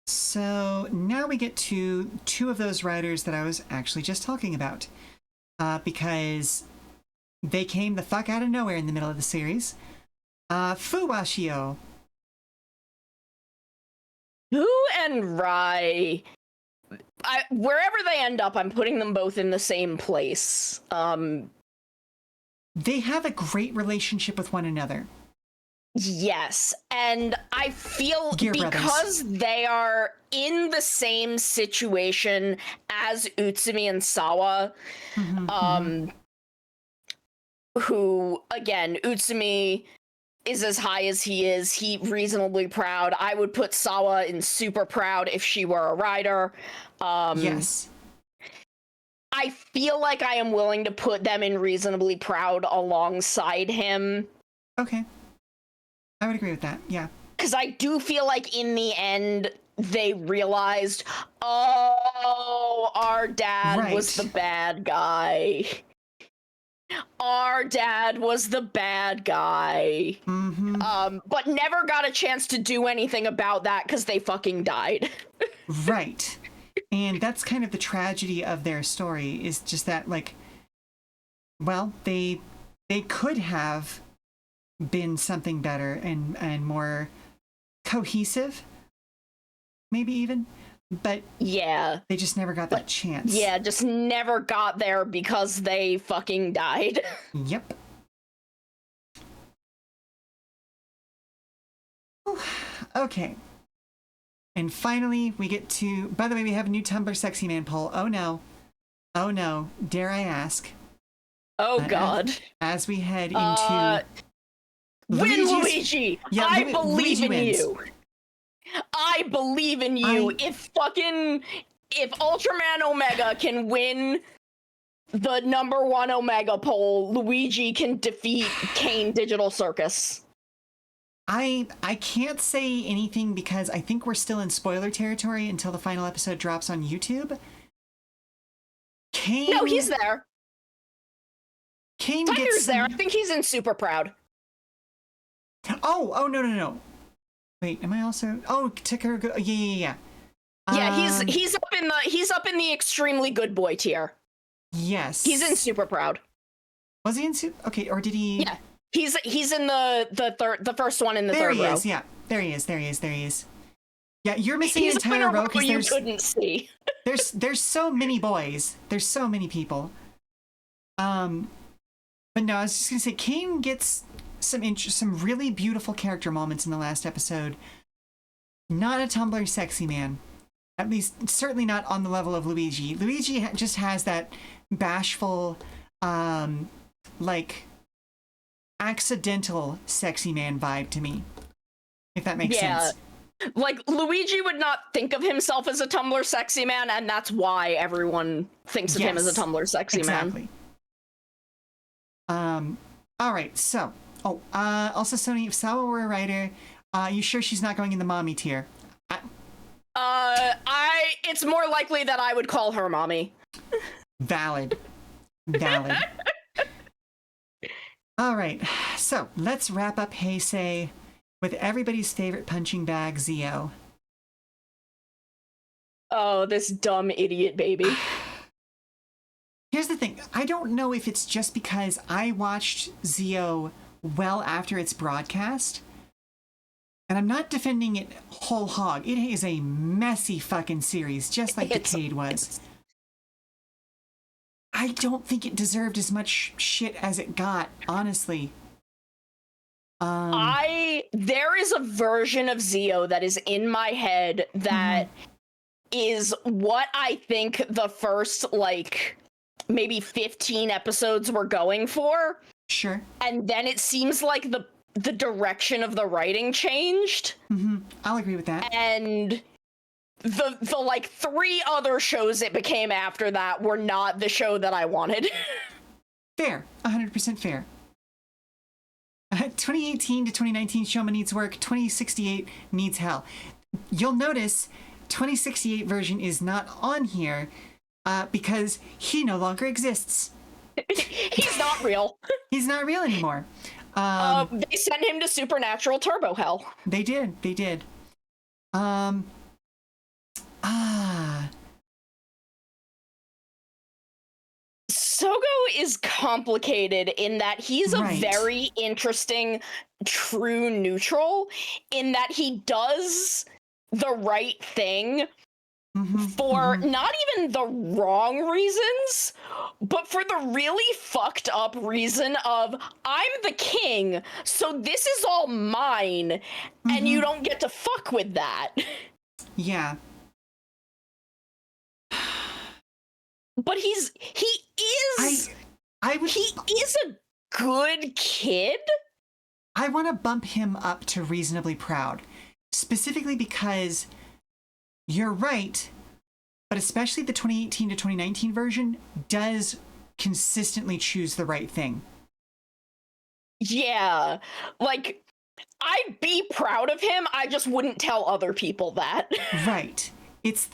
So now we get to 2 of those writers that I was actually just talking about. Because they came the fuck out of nowhere in the middle of the series. Fuwashio. Fu and Rai, wherever they end up, I'm putting them both in the same place. They have a great relationship with one another. Yes, and I feel because they are in the same situation as Utsumi and Sawa, who, again, Utsumi is as high as he is. He reasonably proud. I would put Sawa in super proud if she were a rider. Yes. I feel like I am willing to put them in reasonably proud alongside him. Okay. I would agree with that, yeah. Because I do feel like in the end, they realized, oh, our dad was the bad guy. Our dad was the bad guy. But never got a chance to do anything about that because they fucking died. Right. And that's kind of the tragedy of their story, is just that, like, well, they could have been something better and more cohesive, maybe even. But yeah, they just never got that chance. Yeah, just never got there because they fucking died. Yep. Okay. And finally, we get to, by the way, we have a new Tumblr Sexy Man poll. Oh no. Oh no. Dare I ask? Oh God. As we head into... Win, Luigi! Yeah, I believe Luigi in wins. you. I believe in you. If Ultraman Omega can win the number 1 Omega poll, Luigi can defeat Kane Digital Circus. I can't say anything because I think we're still in spoiler territory until the final episode drops on YouTube. Kane... No, he's there. Kane Tiger's there. I think he's in Super Proud. Oh, no. Wait, am I also... Oh, Ticker... Yeah. Yeah, he's up in the extremely good boy tier. Yes. He's in Super Proud. Was he in Super... Okay, or did he... Yeah. He's in the first one in the third row. There he is, yeah. There he is. Yeah, you're missing an entire row because you couldn't see. there's so many boys. There's so many people. But no, I was just gonna say, Kane gets some really beautiful character moments in the last episode. Not a Tumblr sexy man. At least, certainly not on the level of Luigi. Luigi just has that bashful, like, accidental sexy man vibe to me. If that makes sense. Like, Luigi would not think of himself as a Tumblr sexy man, and that's why everyone thinks of him as a Tumblr sexy man. All right, so... also, Sony, if Sawa were a writer, you sure she's not going in the mommy tier? It's more likely that I would call her mommy. Valid. All right, so let's wrap up Heisei with everybody's favorite punching bag, Zio. Oh, this dumb idiot baby. Here's the thing. I don't know if it's just because I watched Zio well after its broadcast, and I'm not defending it whole hog. It is a messy fucking series, just like Decade was. I don't think it deserved as much shit as it got, honestly. There is a version of Zio that is in my head that is what I think the first, like, maybe 15 episodes were going for. Sure. And then it seems like the direction of the writing changed. I'll agree with that. And the like 3 other shows it became after that were not the show that I wanted. Fair. 100% fair. 2018 to 2019 Shoma needs work. 2068 needs hell. You'll notice 2068 version is not on here because he no longer exists. He's not real. He's not real anymore. They sent him to Supernatural Turbo Hell. They did. Sogo is complicated in that he's a very interesting true neutral in that he does the right thing for not even the wrong reasons, but for the really fucked up reason of, I'm the king, so this is all mine, and you don't get to fuck with that. Yeah. But he is a good kid. I want to bump him up to reasonably proud, specifically because you're right, but especially the 2018 to 2019 version does consistently choose the right thing. Yeah, like, I'd be proud of him, I just wouldn't tell other people that. Right. It's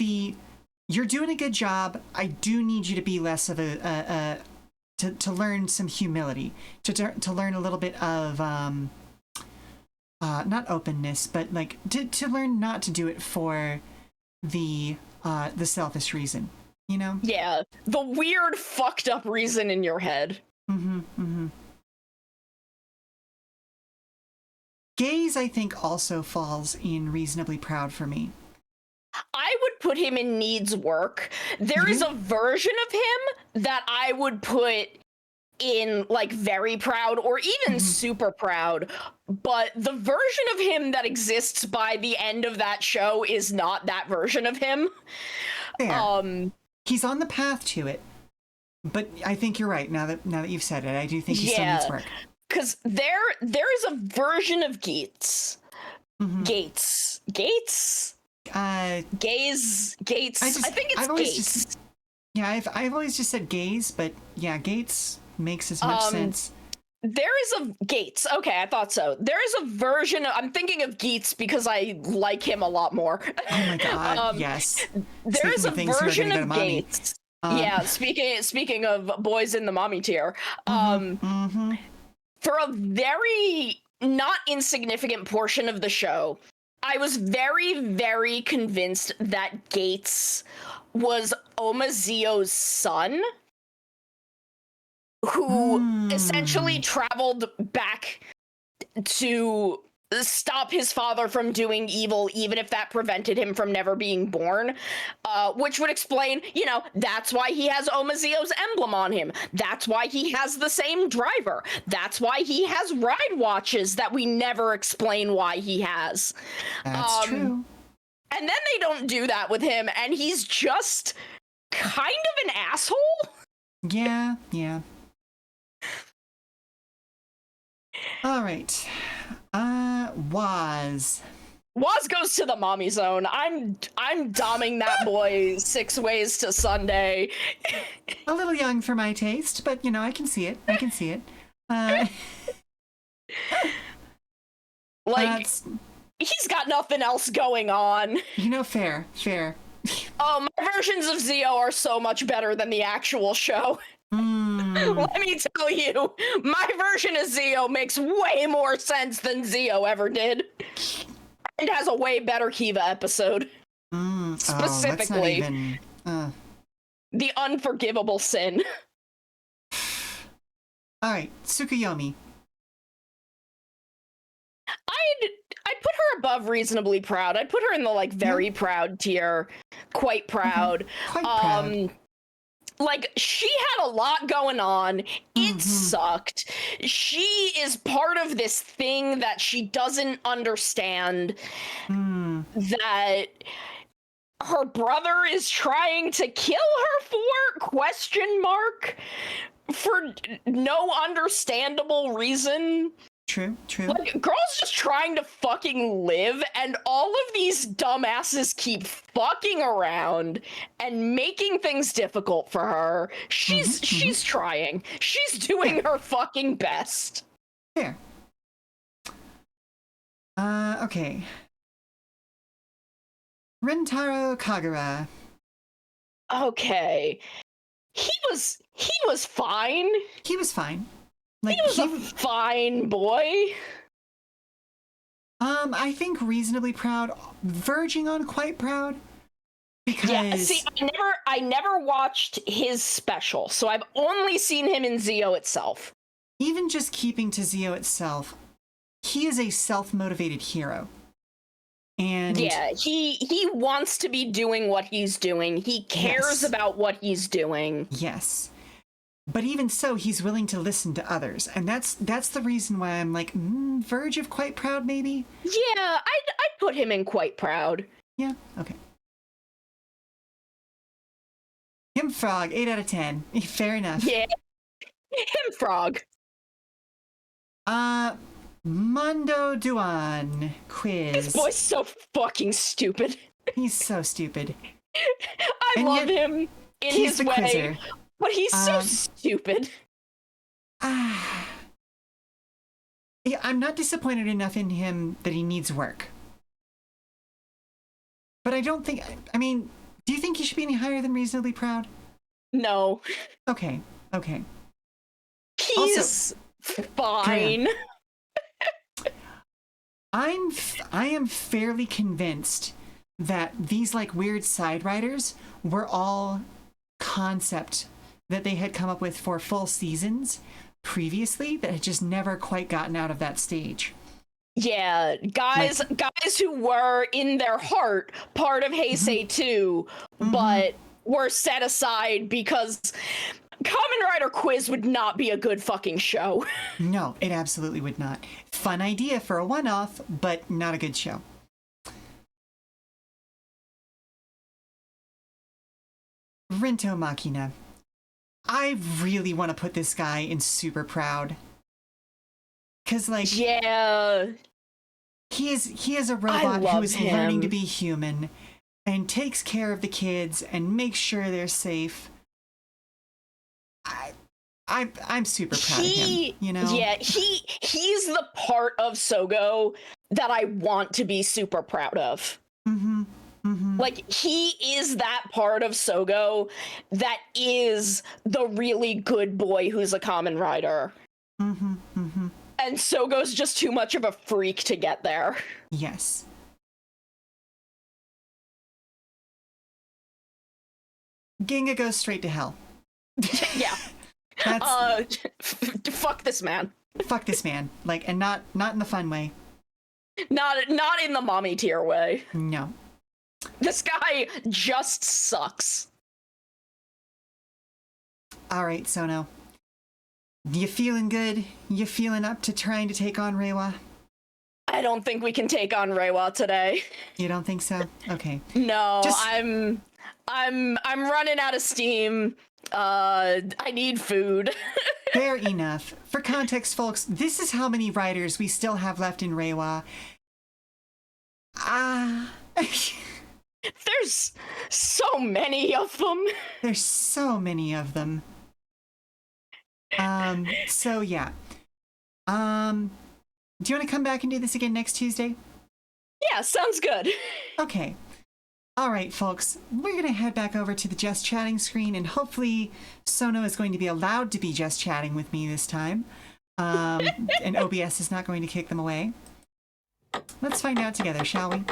you're doing a good job. I do need you to be less of to learn some humility, to learn a little bit of, not openness, but like to learn not to do it for the selfish reason, you know? Yeah, the weird fucked up reason in your head. Gaze, I think, also falls in reasonably proud for me. I would put him in needs work. There is a version of him that I would put in like very proud or even super proud, but the version of him that exists by the end of that show is not that version of him. Fair. He's on the path to it, but I think you're right. Now that you've said it, I do think he still needs work. Because there is a version of Gates. Gates. Gates. I think it's Gates. I've always just said Gaze, but yeah, Gates makes as much sense. There is a Gates. Okay, I thought so. There is a version I'm thinking of Gates because I like him a lot more. Oh my god, yes. There is a version of Gates. Yeah, speaking of boys in the mommy tier. For a very not insignificant portion of the show, I was very, very convinced that Gates was Omazio's son, who essentially traveled back to stop his father from doing evil, even if that prevented him from never being born, which would explain, that's why he has Omazio's emblem on him. That's why he has the same driver. That's why he has ride watches that we never explain why he has. That's true. And then they don't do that with him, and he's just kind of an asshole. Yeah. All right. Waz goes to the mommy zone. I'm doming that boy 6 ways to Sunday. A little young for my taste, but I can see it. He's got nothing else going on. Fair. My versions of Zio are so much better than the actual show. Let me tell you, my version of Zio makes way more sense than Zio ever did. It has a way better Kiva episode. Specifically, The Unforgivable Sin. All right, Tsukuyomi. I'd put her above reasonably proud. I'd put her in the very proud tier. Quite proud. Quite proud. She had a lot going on. It sucked. She is part of this thing that she doesn't understand. That her brother is trying to kill her for? For no understandable reason. True. Girl's just trying to fucking live, and all of these dumbasses keep fucking around and making things difficult for her. She's trying. She's doing her fucking best. Fair. Okay. Rentaro Kagura. Okay. He was fine. He was fine. He was a fine boy. I think reasonably proud, verging on quite proud. Because I never watched his special, so I've only seen him in Zio itself. Even just keeping to Zio itself, he is a self-motivated hero. And yeah, he wants to be doing what he's doing. He cares about what he's doing. Yes. But even so, he's willing to listen to others. And that's the reason why I'm verge of quite proud, maybe? Yeah, I'd put him in quite proud. Yeah, okay. Him Frog, 8 out of 10. Fair enough. Yeah. Him Frog. Mondo Duan quiz. This boy's so fucking stupid. He's so stupid. I love him in his way. Quizzer. But he's so stupid. Yeah, I'm not disappointed enough in him that he needs work. But I don't think... do you think he should be any higher than reasonably proud? No. Okay. He's also, fine. I am fairly convinced that these weird side riders were all concept that they had come up with for full seasons previously that had just never quite gotten out of that stage. Yeah, guys who were in their heart part of Heisei 2, but were set aside because Kamen Rider Quiz would not be a good fucking show. No, it absolutely would not. Fun idea for a one-off, but not a good show. Rinto Machina. I really want to put this guy in super proud. Cause like yeah, he is a robot who is learning to be human and takes care of the kids and makes sure they're safe. I'm super proud of him, you know? Yeah, he's the part of Sogo that I want to be super proud of. Mm-hmm. Mm-hmm. Like, he is that part of Sogo that is the really good boy who's a Kamen Rider. Mm-hmm. Mm-hmm. And Sogo's just too much of a freak to get there. Yes. Ginga goes straight to hell. Yeah. Fuck this man. Fuck this man. Like, and not in the fun way. Not in the mommy tier way. No. This guy just sucks. All right, Sono. You feeling good? You feeling up to trying to take on Reiwa? I don't think we can take on Reiwa today. You don't think so? Okay. No, I'm running out of steam. I need food. Fair enough. For context, folks, this is how many riders we still have left in Reiwa. There's so many of them. There's so many of them. So yeah. Do you want to come back and do this again next Tuesday? Yeah, sounds good. Okay. All right, folks. We're going to head back over to the Just Chatting screen, and hopefully Sono is going to be allowed to be just chatting with me this time. And OBS is not going to kick them away. Let's find out together, shall we?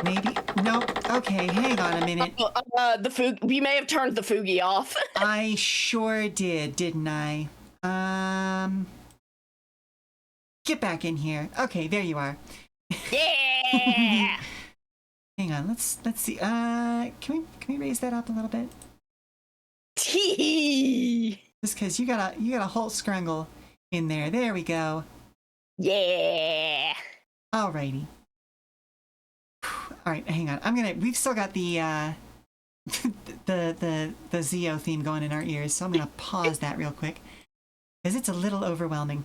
Maybe? Nope. Okay, hang on a minute. We may have turned the Fugi off. I sure did, didn't I? Get back in here. Okay, there you are. Yeah. Hang on, let's see. Can we raise that up a little bit? Just because you got a whole scrungle in there. There we go. Yeah. Alrighty. All right, hang on. We've still got the the Zio theme going in our ears, so I'm gonna pause that real quick because it's a little overwhelming.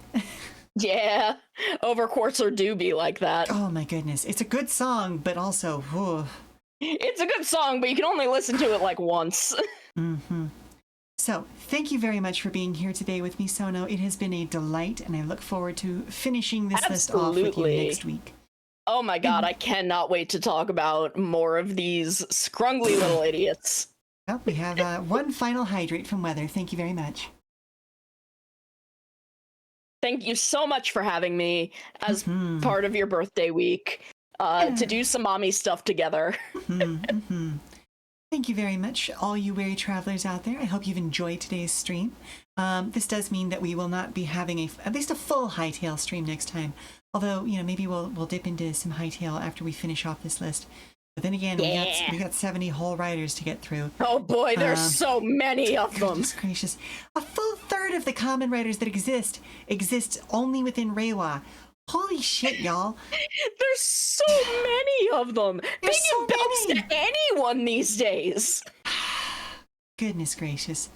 Yeah, Overquartzer do be like that. Oh my goodness, it's a good song, but also, whew. It's a good song, but you can only listen to it like once. Mm-hmm. So, thank you very much for being here today with me, Sono. It has been a delight, and I look forward to finishing this list off with you next week. Oh my god, I cannot wait to talk about more of these scrungly little idiots. Well, we have one final hydrate from Weather. Thank you very much. Thank you so much for having me as part of your birthday week to do some mommy stuff together. Thank you very much, all you weary travelers out there. I hope you've enjoyed today's stream. This does mean that we will not be having at least a full Hightail stream next time. Although, maybe we'll dip into some Hightail after we finish off this list. But then again, we got 70 whole riders to get through. Oh boy, there's so many of them. Goodness gracious. A full third of the Kamen Riders that exist only within Reiwa. Holy shit, y'all. There's so many of them. They give belts to anyone these days. Goodness gracious.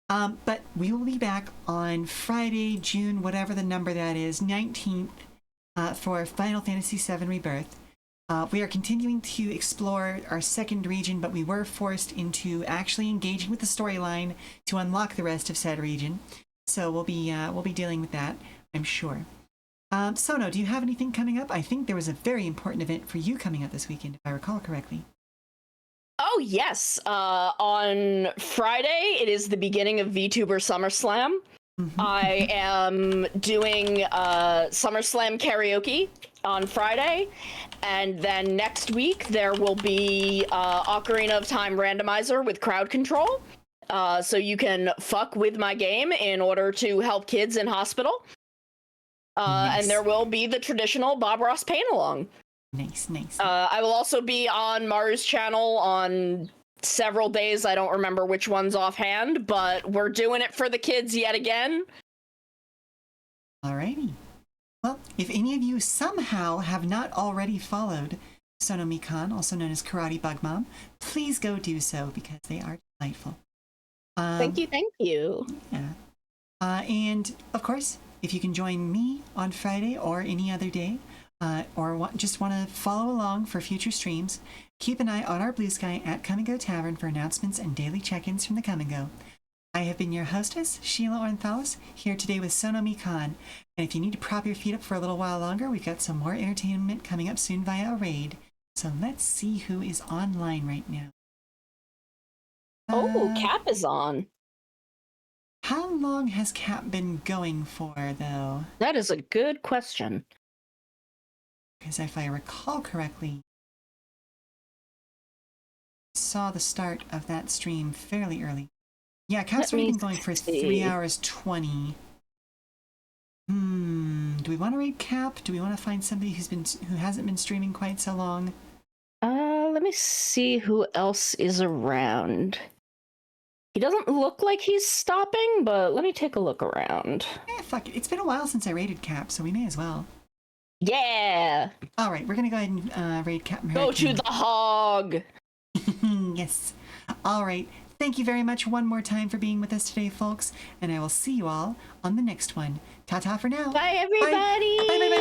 But we will be back on Friday, June, whatever the number that is, 19th, for Final Fantasy VII Rebirth. We are continuing to explore our second region, but we were forced into actually engaging with the storyline to unlock the rest of said region. So we'll be dealing with that, I'm sure. Sono, do you have anything coming up? I think there was a very important event for you coming up this weekend, if I recall correctly. Oh, yes. On Friday, it is the beginning of VTuber SummerSlam. I am doing SummerSlam karaoke on Friday, and then next week there will be Ocarina of Time randomizer with crowd control, so you can fuck with my game in order to help kids in hospital. And there will be the traditional Bob Ross paint along. Nice, nice. I will also be on Maru's channel on several days. I don't remember which ones offhand, but we're doing it for the kids yet again. Alrighty. Well, if any of you somehow have not already followed Sono Mikan, also known as Karate Bug Mom, please go do so because they are delightful. Thank you, thank you. Yeah. And of course, if you can join me on Friday or any other day, or just want to follow along for future streams, keep an eye on our Blue Sky at Come and Go Tavern for announcements and daily check-ins from the Come and Go. I have been your hostess, Sheela Ornthalis, here today with Sono Mikan. And if you need to prop your feet up for a little while longer, we've got some more entertainment coming up soon via a raid. So let's see who is online right now. Cap is on. How long has Cap been going for, though? That is a good question. Because if I recall correctly, I saw the start of that stream fairly early. Yeah, Cap's already been going for 3 hours 20. Do we want to raid Cap? Do we want to find somebody who hasn't been streaming quite so long? Let me see who else is around. He doesn't look like he's stopping, but let me take a look around. Fuck it. It's been a while since I raided Cap, so we may as well. Yeah! Alright, we're gonna go ahead and raid Cap American. Go to the hog! Yes. Alright, thank you very much one more time for being with us today, folks, and I will see you all on the next one. Ta-ta for now. Bye, everybody! Bye, bye, bye.